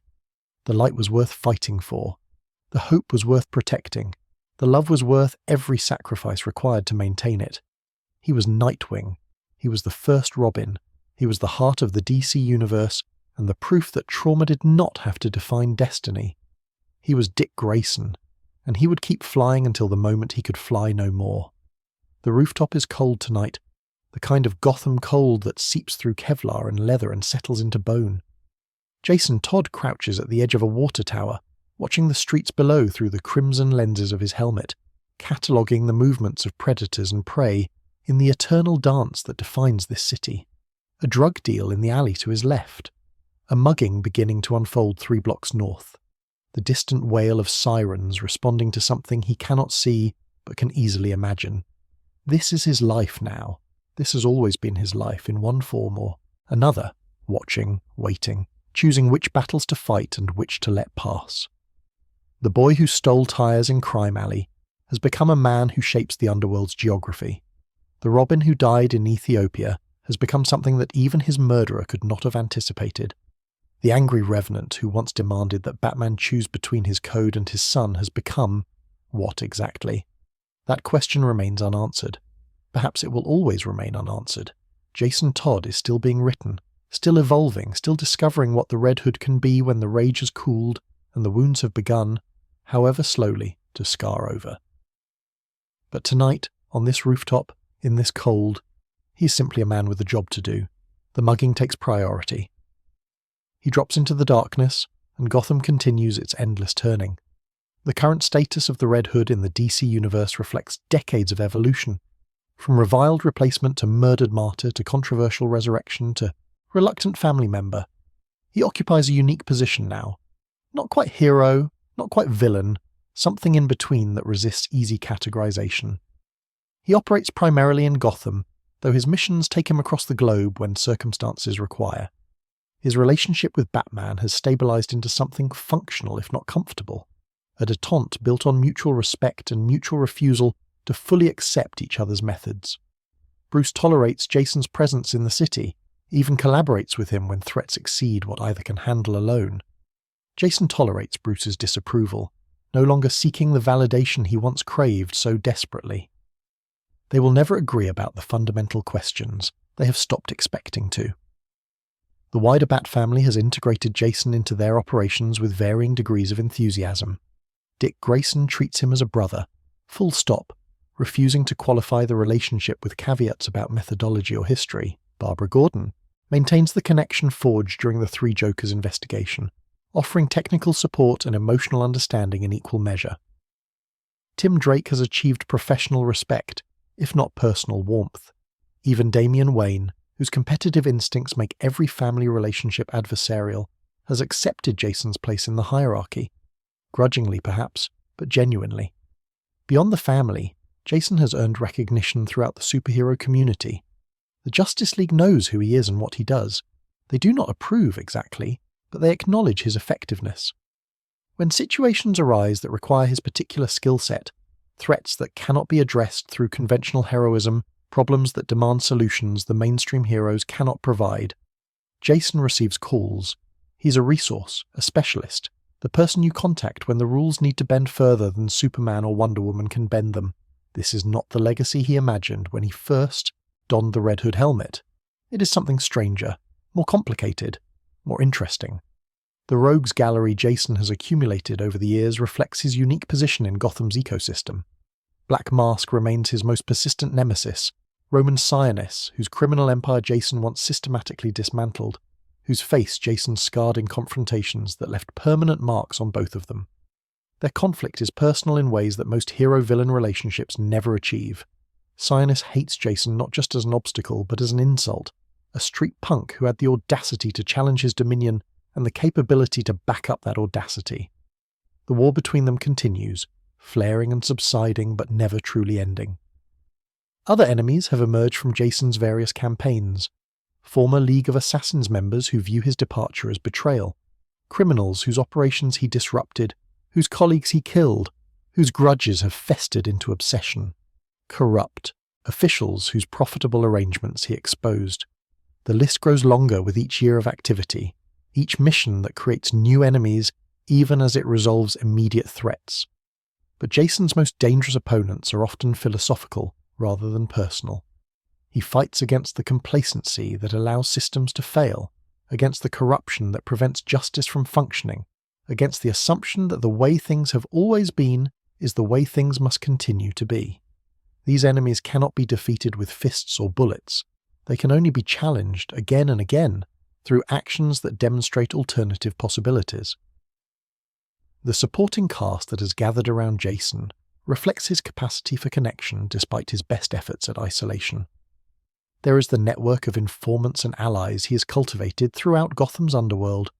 The light was worth fighting for. The hope was worth protecting. The love was worth every sacrifice required to maintain it. He was Nightwing. He was the first Robin. He was the heart of the DC universe and the proof that trauma did not have to define destiny. He was Dick Grayson, and he would keep flying until the moment he could fly no more. The rooftop is cold tonight, the kind of Gotham cold that seeps through Kevlar and leather and settles into bone. Jason Todd crouches at the edge of a water tower, watching the streets below through the crimson lenses of his helmet, cataloguing the movements of predators and prey in the eternal dance that defines this city. A drug deal in the alley to his left. A mugging beginning to unfold 3 blocks north. The distant wail of sirens responding to something he cannot see but can easily imagine. This is his life now. This has always been his life in one form or another, watching, waiting, choosing which battles to fight and which to let pass. The boy who stole tires in Crime Alley has become a man who shapes the underworld's geography. The Robin who died in Ethiopia has become something that even his murderer could not have anticipated. The angry revenant who once demanded that Batman choose between his code and his son has become what exactly? That question remains unanswered. Perhaps it will always remain unanswered. Jason Todd is still being written, still evolving, still discovering what the Red Hood can be when the rage has cooled and the wounds have begun, however slowly, to scar over. But tonight, on this rooftop, in this cold, he's simply a man with a job to do. The mugging takes priority. He drops into the darkness, and Gotham continues its endless turning. The current status of the Red Hood in the DC universe reflects decades of evolution, from reviled replacement to murdered martyr to controversial resurrection to reluctant family member. He occupies a unique position now. Not quite hero, not quite villain, something in between that resists easy categorization. He operates primarily in Gotham, though his missions take him across the globe when circumstances require. His relationship with Batman has stabilized into something functional if not comfortable, a détente built on mutual respect and mutual refusal to fully accept each other's methods. Bruce tolerates Jason's presence in the city, even collaborates with him when threats exceed what either can handle alone. Jason tolerates Bruce's disapproval, no longer seeking the validation he once craved so desperately. They will never agree about the fundamental questions. They have stopped expecting to. The wider Bat family has integrated Jason into their operations with varying degrees of enthusiasm. Dick Grayson treats him as a brother, full stop, refusing to qualify the relationship with caveats about methodology or history. Barbara Gordon maintains the connection forged during the Three Jokers investigation, offering technical support and emotional understanding in equal measure. Tim Drake has achieved professional respect, if not personal warmth. Even Damian Wayne, whose competitive instincts make every family relationship adversarial, has accepted Jason's place in the hierarchy. Grudgingly perhaps, but genuinely. Beyond the family, Jason has earned recognition throughout the superhero community. The Justice League knows who he is and what he does. They do not approve exactly, but they acknowledge his effectiveness. When situations arise that require his particular skill set, threats that cannot be addressed through conventional heroism, problems that demand solutions the mainstream heroes cannot provide, Jason receives calls. He's a resource, a specialist, the person you contact when the rules need to bend further than Superman or Wonder Woman can bend them. This is not the legacy he imagined when he first donned the Red Hood helmet. It is something stranger, more complicated, more interesting. The rogues gallery Jason has accumulated over the years reflects his unique position in Gotham's ecosystem. Black Mask remains his most persistent nemesis, Roman Sionis, whose criminal empire Jason once systematically dismantled, whose face Jason scarred in confrontations that left permanent marks on both of them. Their conflict is personal in ways that most hero-villain relationships never achieve. Sionis hates Jason not just as an obstacle but as an insult, a street punk who had the audacity to challenge his dominion and the capability to back up that audacity. The war between them continues, flaring and subsiding but never truly ending. Other enemies have emerged from Jason's various campaigns. Former League of Assassins members who view his departure as betrayal. Criminals whose operations he disrupted, whose colleagues he killed, whose grudges have festered into obsession. Corrupt officials whose profitable arrangements he exposed. The list grows longer with each year of activity, each mission that creates new enemies even as it resolves immediate threats. But Jason's most dangerous opponents are often philosophical rather than personal. He fights against the complacency that allows systems to fail, against the corruption that prevents justice from functioning, against the assumption that the way things have always been is the way things must continue to be. These enemies cannot be defeated with fists or bullets. They can only be challenged again and again through actions that demonstrate alternative possibilities. The supporting cast that has gathered around Jason reflects his capacity for connection despite his best efforts at isolation. There is the network of informants and allies he has cultivated throughout Gotham's underworld,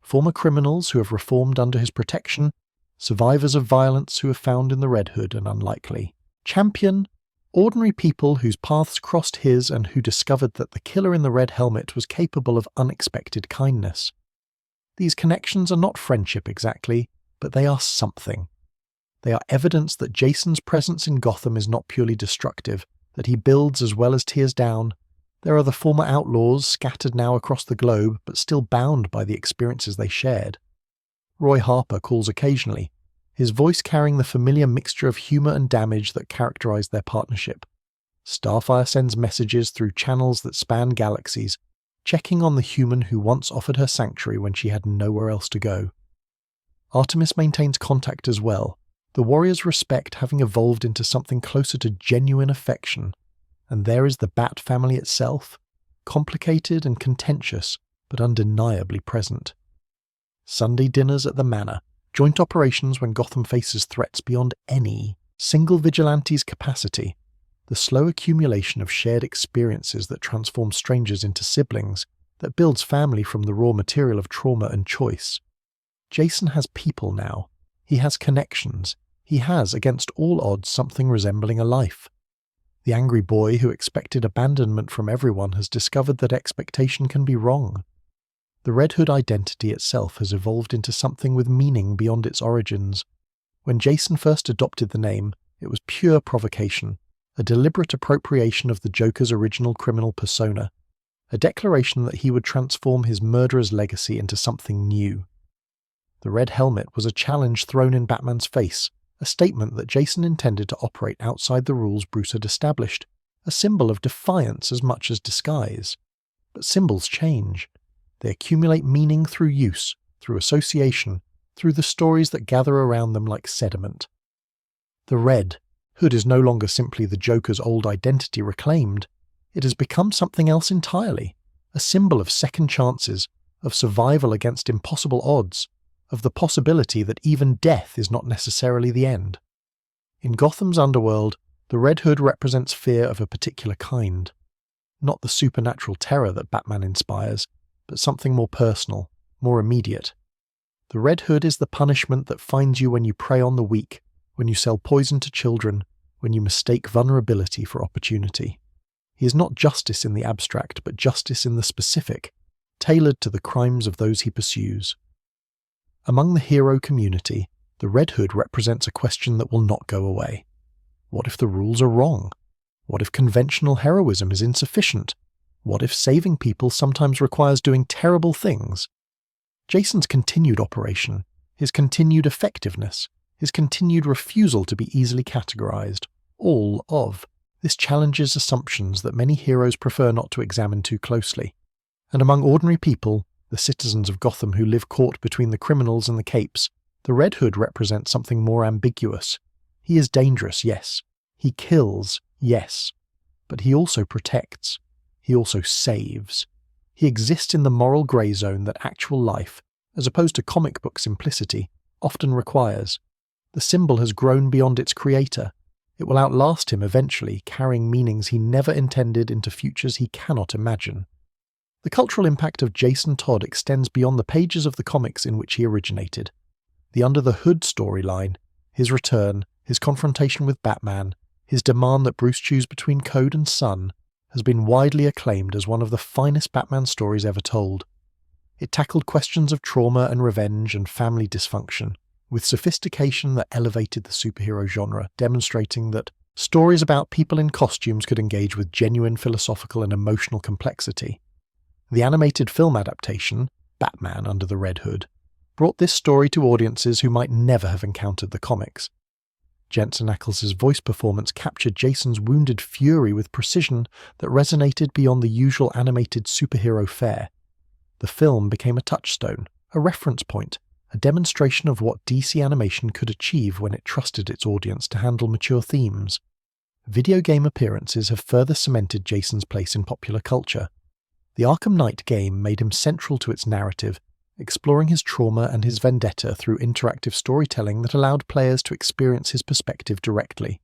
former criminals who have reformed under his protection, survivors of violence who are found in the Red Hood and unlikely, champion, ordinary people whose paths crossed his and who discovered that the killer in the red helmet was capable of unexpected kindness. These connections are not friendship exactly, but they are something. They are evidence that Jason's presence in Gotham is not purely destructive, that he builds as well as tears down. There are the former outlaws scattered now across the globe, but still bound by the experiences they shared. Roy Harper calls occasionally, his voice carrying the familiar mixture of humour and damage that characterised their partnership. Starfire sends messages through channels that span galaxies, checking on the human who once offered her sanctuary when she had nowhere else to go. Artemis maintains contact as well, the warrior's respect having evolved into something closer to genuine affection. And there is the Bat family itself, complicated and contentious, but undeniably present. Sunday dinners at the Manor, joint operations when Gotham faces threats beyond any single vigilante's capacity, the slow accumulation of shared experiences that transform strangers into siblings, that builds family from the raw material of trauma and choice. Jason has people now. He has connections. He has, against all odds, something resembling a life. The angry boy who expected abandonment from everyone has discovered that expectation can be wrong. The Red Hood identity itself has evolved into something with meaning beyond its origins. When Jason first adopted the name, it was pure provocation, a deliberate appropriation of the Joker's original criminal persona, a declaration that he would transform his murderer's legacy into something new. The red helmet was a challenge thrown in Batman's face, a statement that Jason intended to operate outside the rules Bruce had established, a symbol of defiance as much as disguise. But symbols change. They accumulate meaning through use, through association, through the stories that gather around them like sediment. The Red Hood is no longer simply the Joker's old identity reclaimed. It has become something else entirely, a symbol of second chances, of survival against impossible odds, of the possibility that even death is not necessarily the end. In Gotham's underworld, the Red Hood represents fear of a particular kind. Not the supernatural terror that Batman inspires, but something more personal, more immediate. The Red Hood is the punishment that finds you when you prey on the weak, when you sell poison to children, when you mistake vulnerability for opportunity. He is not justice in the abstract, but justice in the specific, tailored to the crimes of those he pursues. Among the hero community, the Red Hood represents a question that will not go away. What if the rules are wrong? What if conventional heroism is insufficient? What if saving people sometimes requires doing terrible things? Jason's continued operation, his continued effectiveness, his continued refusal to be easily categorized, all of this challenges assumptions that many heroes prefer not to examine too closely. And among ordinary people, the citizens of Gotham who live caught between the criminals and the capes, the Red Hood represents something more ambiguous. He is dangerous, yes. He kills, yes. But he also protects. He also saves. He exists in the moral grey zone that actual life, as opposed to comic book simplicity, often requires. The symbol has grown beyond its creator. It will outlast him eventually, carrying meanings he never intended into futures he cannot imagine. The cultural impact of Jason Todd extends beyond the pages of the comics in which he originated. The Under the Hood storyline, his return, his confrontation with Batman, his demand that Bruce choose between Code and Sun, has been widely acclaimed as one of the finest Batman stories ever told. It tackled questions of trauma and revenge and family dysfunction, with sophistication that elevated the superhero genre, demonstrating that stories about people in costumes could engage with genuine philosophical and emotional complexity. The animated film adaptation, Batman Under the Red Hood, brought this story to audiences who might never have encountered the comics. Jensen Ackles' voice performance captured Jason's wounded fury with precision that resonated beyond the usual animated superhero fare. The film became a touchstone, a reference point, a demonstration of what DC animation could achieve when it trusted its audience to handle mature themes. Video game appearances have further cemented Jason's place in popular culture. The Arkham Knight game made him central to its narrative, exploring his trauma and his vendetta through interactive storytelling that allowed players to experience his perspective directly.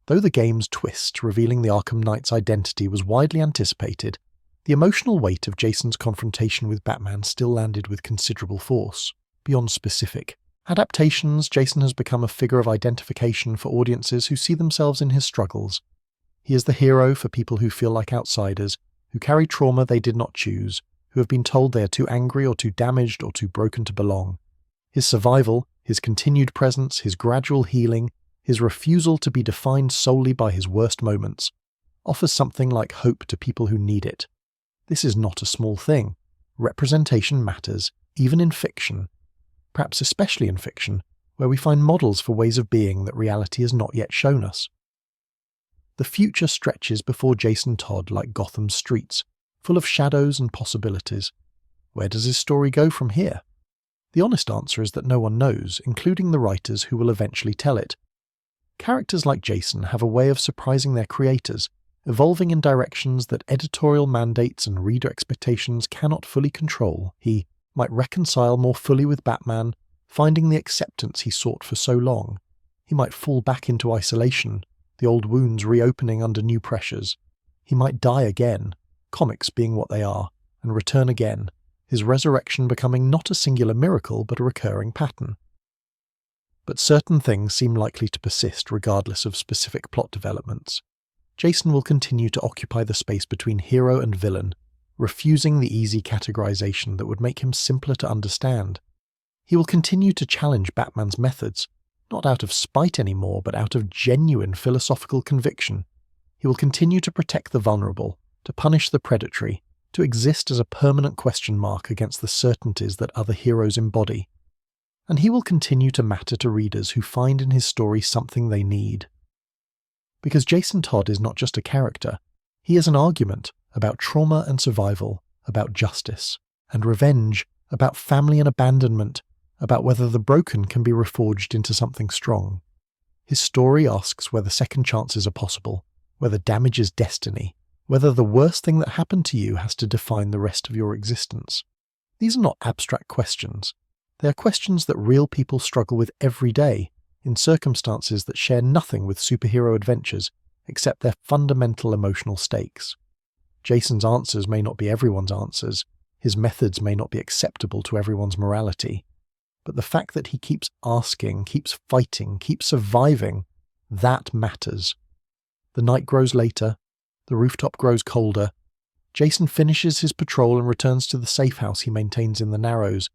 Though the game's twist revealing the Arkham Knight's identity was widely anticipated, the emotional weight of Jason's confrontation with Batman still landed with considerable force. Beyond specific adaptations, Jason has become a figure of identification for audiences who see themselves in his struggles. He is the hero for people who feel like outsiders, who carry trauma they did not choose, who have been told they are too angry or too damaged or too broken to belong. His survival, his continued presence, his gradual healing, his refusal to be defined solely by his worst moments, offers something like hope to people who need it. This is not a small thing. Representation matters, even in fiction. Perhaps especially in fiction, where we find models for ways of being that reality has not yet shown us. The future stretches before Jason Todd like Gotham's streets, full of shadows and possibilities. Where does his story go from here? The honest answer is that no one knows, including the writers who will eventually tell it. Characters like Jason have a way of surprising their creators, evolving in directions that editorial mandates and reader expectations cannot fully control. He might reconcile more fully with Batman, finding the acceptance he sought for so long. He might fall back into isolation, the old wounds reopening under new pressures. He might die again, comics being what they are, and return again, his resurrection becoming not a singular miracle but a recurring pattern. But certain things seem likely to persist regardless of specific plot developments. Jason will continue to occupy the space between hero and villain, refusing the easy categorization that would make him simpler to understand. He will continue to challenge Batman's methods, not out of spite anymore, but out of genuine philosophical conviction. He will continue to protect the vulnerable, to punish the predatory, to exist as a permanent question mark against the certainties that other heroes embody. And he will continue to matter to readers who find in his story something they need. Because Jason Todd is not just a character, he is an argument about trauma and survival, about justice and revenge, about family and abandonment, about whether the broken can be reforged into something strong. His story asks whether second chances are possible, whether damage is destiny, whether the worst thing that happened to you has to define the rest of your existence. These are not abstract questions. They are questions that real people struggle with every day, in circumstances that share nothing with superhero adventures except their fundamental emotional stakes. Jason's answers may not be everyone's answers, his methods may not be acceptable to everyone's morality, but the fact that he keeps asking, keeps fighting, keeps surviving, that matters. The night grows later, the rooftop grows colder. Jason finishes his patrol and returns to the safe house he maintains in the Narrows,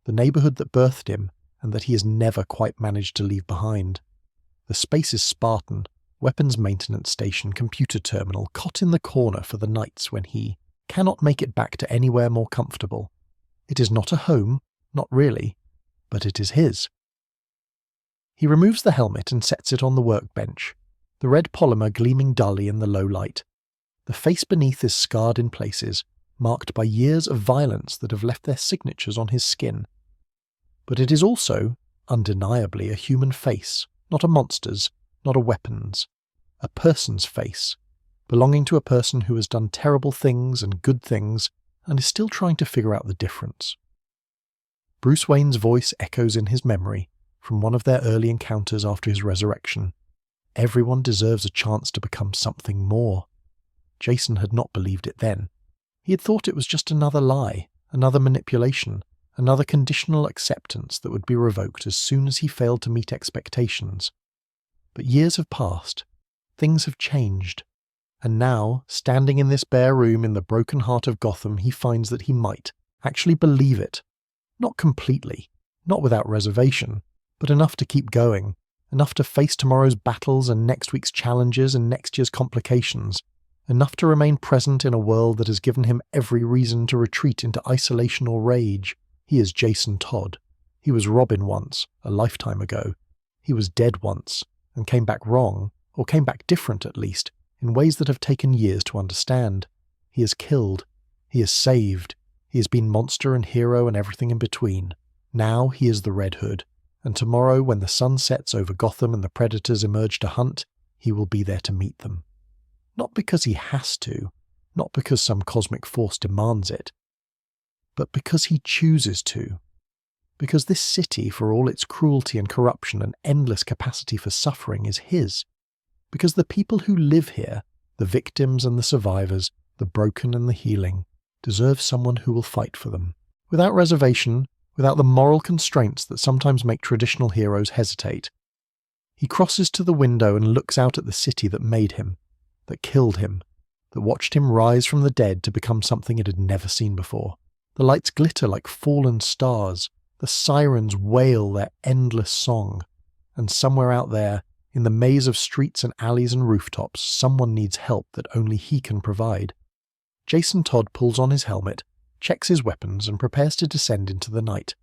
the neighborhood that birthed him and that he has never quite managed to leave behind. The space is Spartan, weapons maintenance station, computer terminal, cot in the corner for the nights when he cannot make it back to anywhere more comfortable. It is not a home, not really, but it is his. He removes the helmet and sets it on the workbench, the red polymer gleaming dully in the low light. The face beneath is scarred in places, marked by years of violence that have left their signatures on his skin. But it is also, undeniably, a human face, not a monster's, not a weapon's. A person's face, belonging to a person who has done terrible things and good things and is still trying to figure out the difference. Bruce Wayne's voice echoes in his memory from one of their early encounters after his resurrection. Everyone deserves a chance to become something more. Jason had not believed it then. He had thought it was just another lie, another manipulation, another conditional acceptance that would be revoked as soon as he failed to meet expectations. But years have passed, things have changed, and now, standing in this bare room in the broken heart of Gotham, he finds that he might actually believe it. Not completely, not without reservation, but enough to keep going, enough to face tomorrow's battles and next week's challenges and next year's complications, enough to remain present in a world that has given him every reason to retreat into isolation or rage. He is Jason Todd. He was Robin once, a lifetime ago. He was dead once, and came back wrong, or came back different at least, in ways that have taken years to understand. He is killed. He is saved. He has been monster and hero and everything in between. Now he is the Red Hood, and tomorrow when the sun sets over Gotham and the predators emerge to hunt, he will be there to meet them. Not because he has to, not because some cosmic force demands it, but because he chooses to. Because this city, for all its cruelty and corruption and endless capacity for suffering, is his. Because the people who live here, the victims and the survivors, the broken and the healing, deserve someone who will fight for them. Without reservation, without the moral constraints that sometimes make traditional heroes hesitate. He crosses to the window and looks out at the city that made him, that killed him, that watched him rise from the dead to become something it had never seen before. The lights glitter like fallen stars, the sirens wail their endless song, and somewhere out there, in the maze of streets and alleys and rooftops, someone needs help that only he can provide. Jason Todd pulls on his helmet, checks his weapons, and prepares to descend into the night.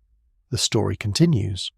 The story continues.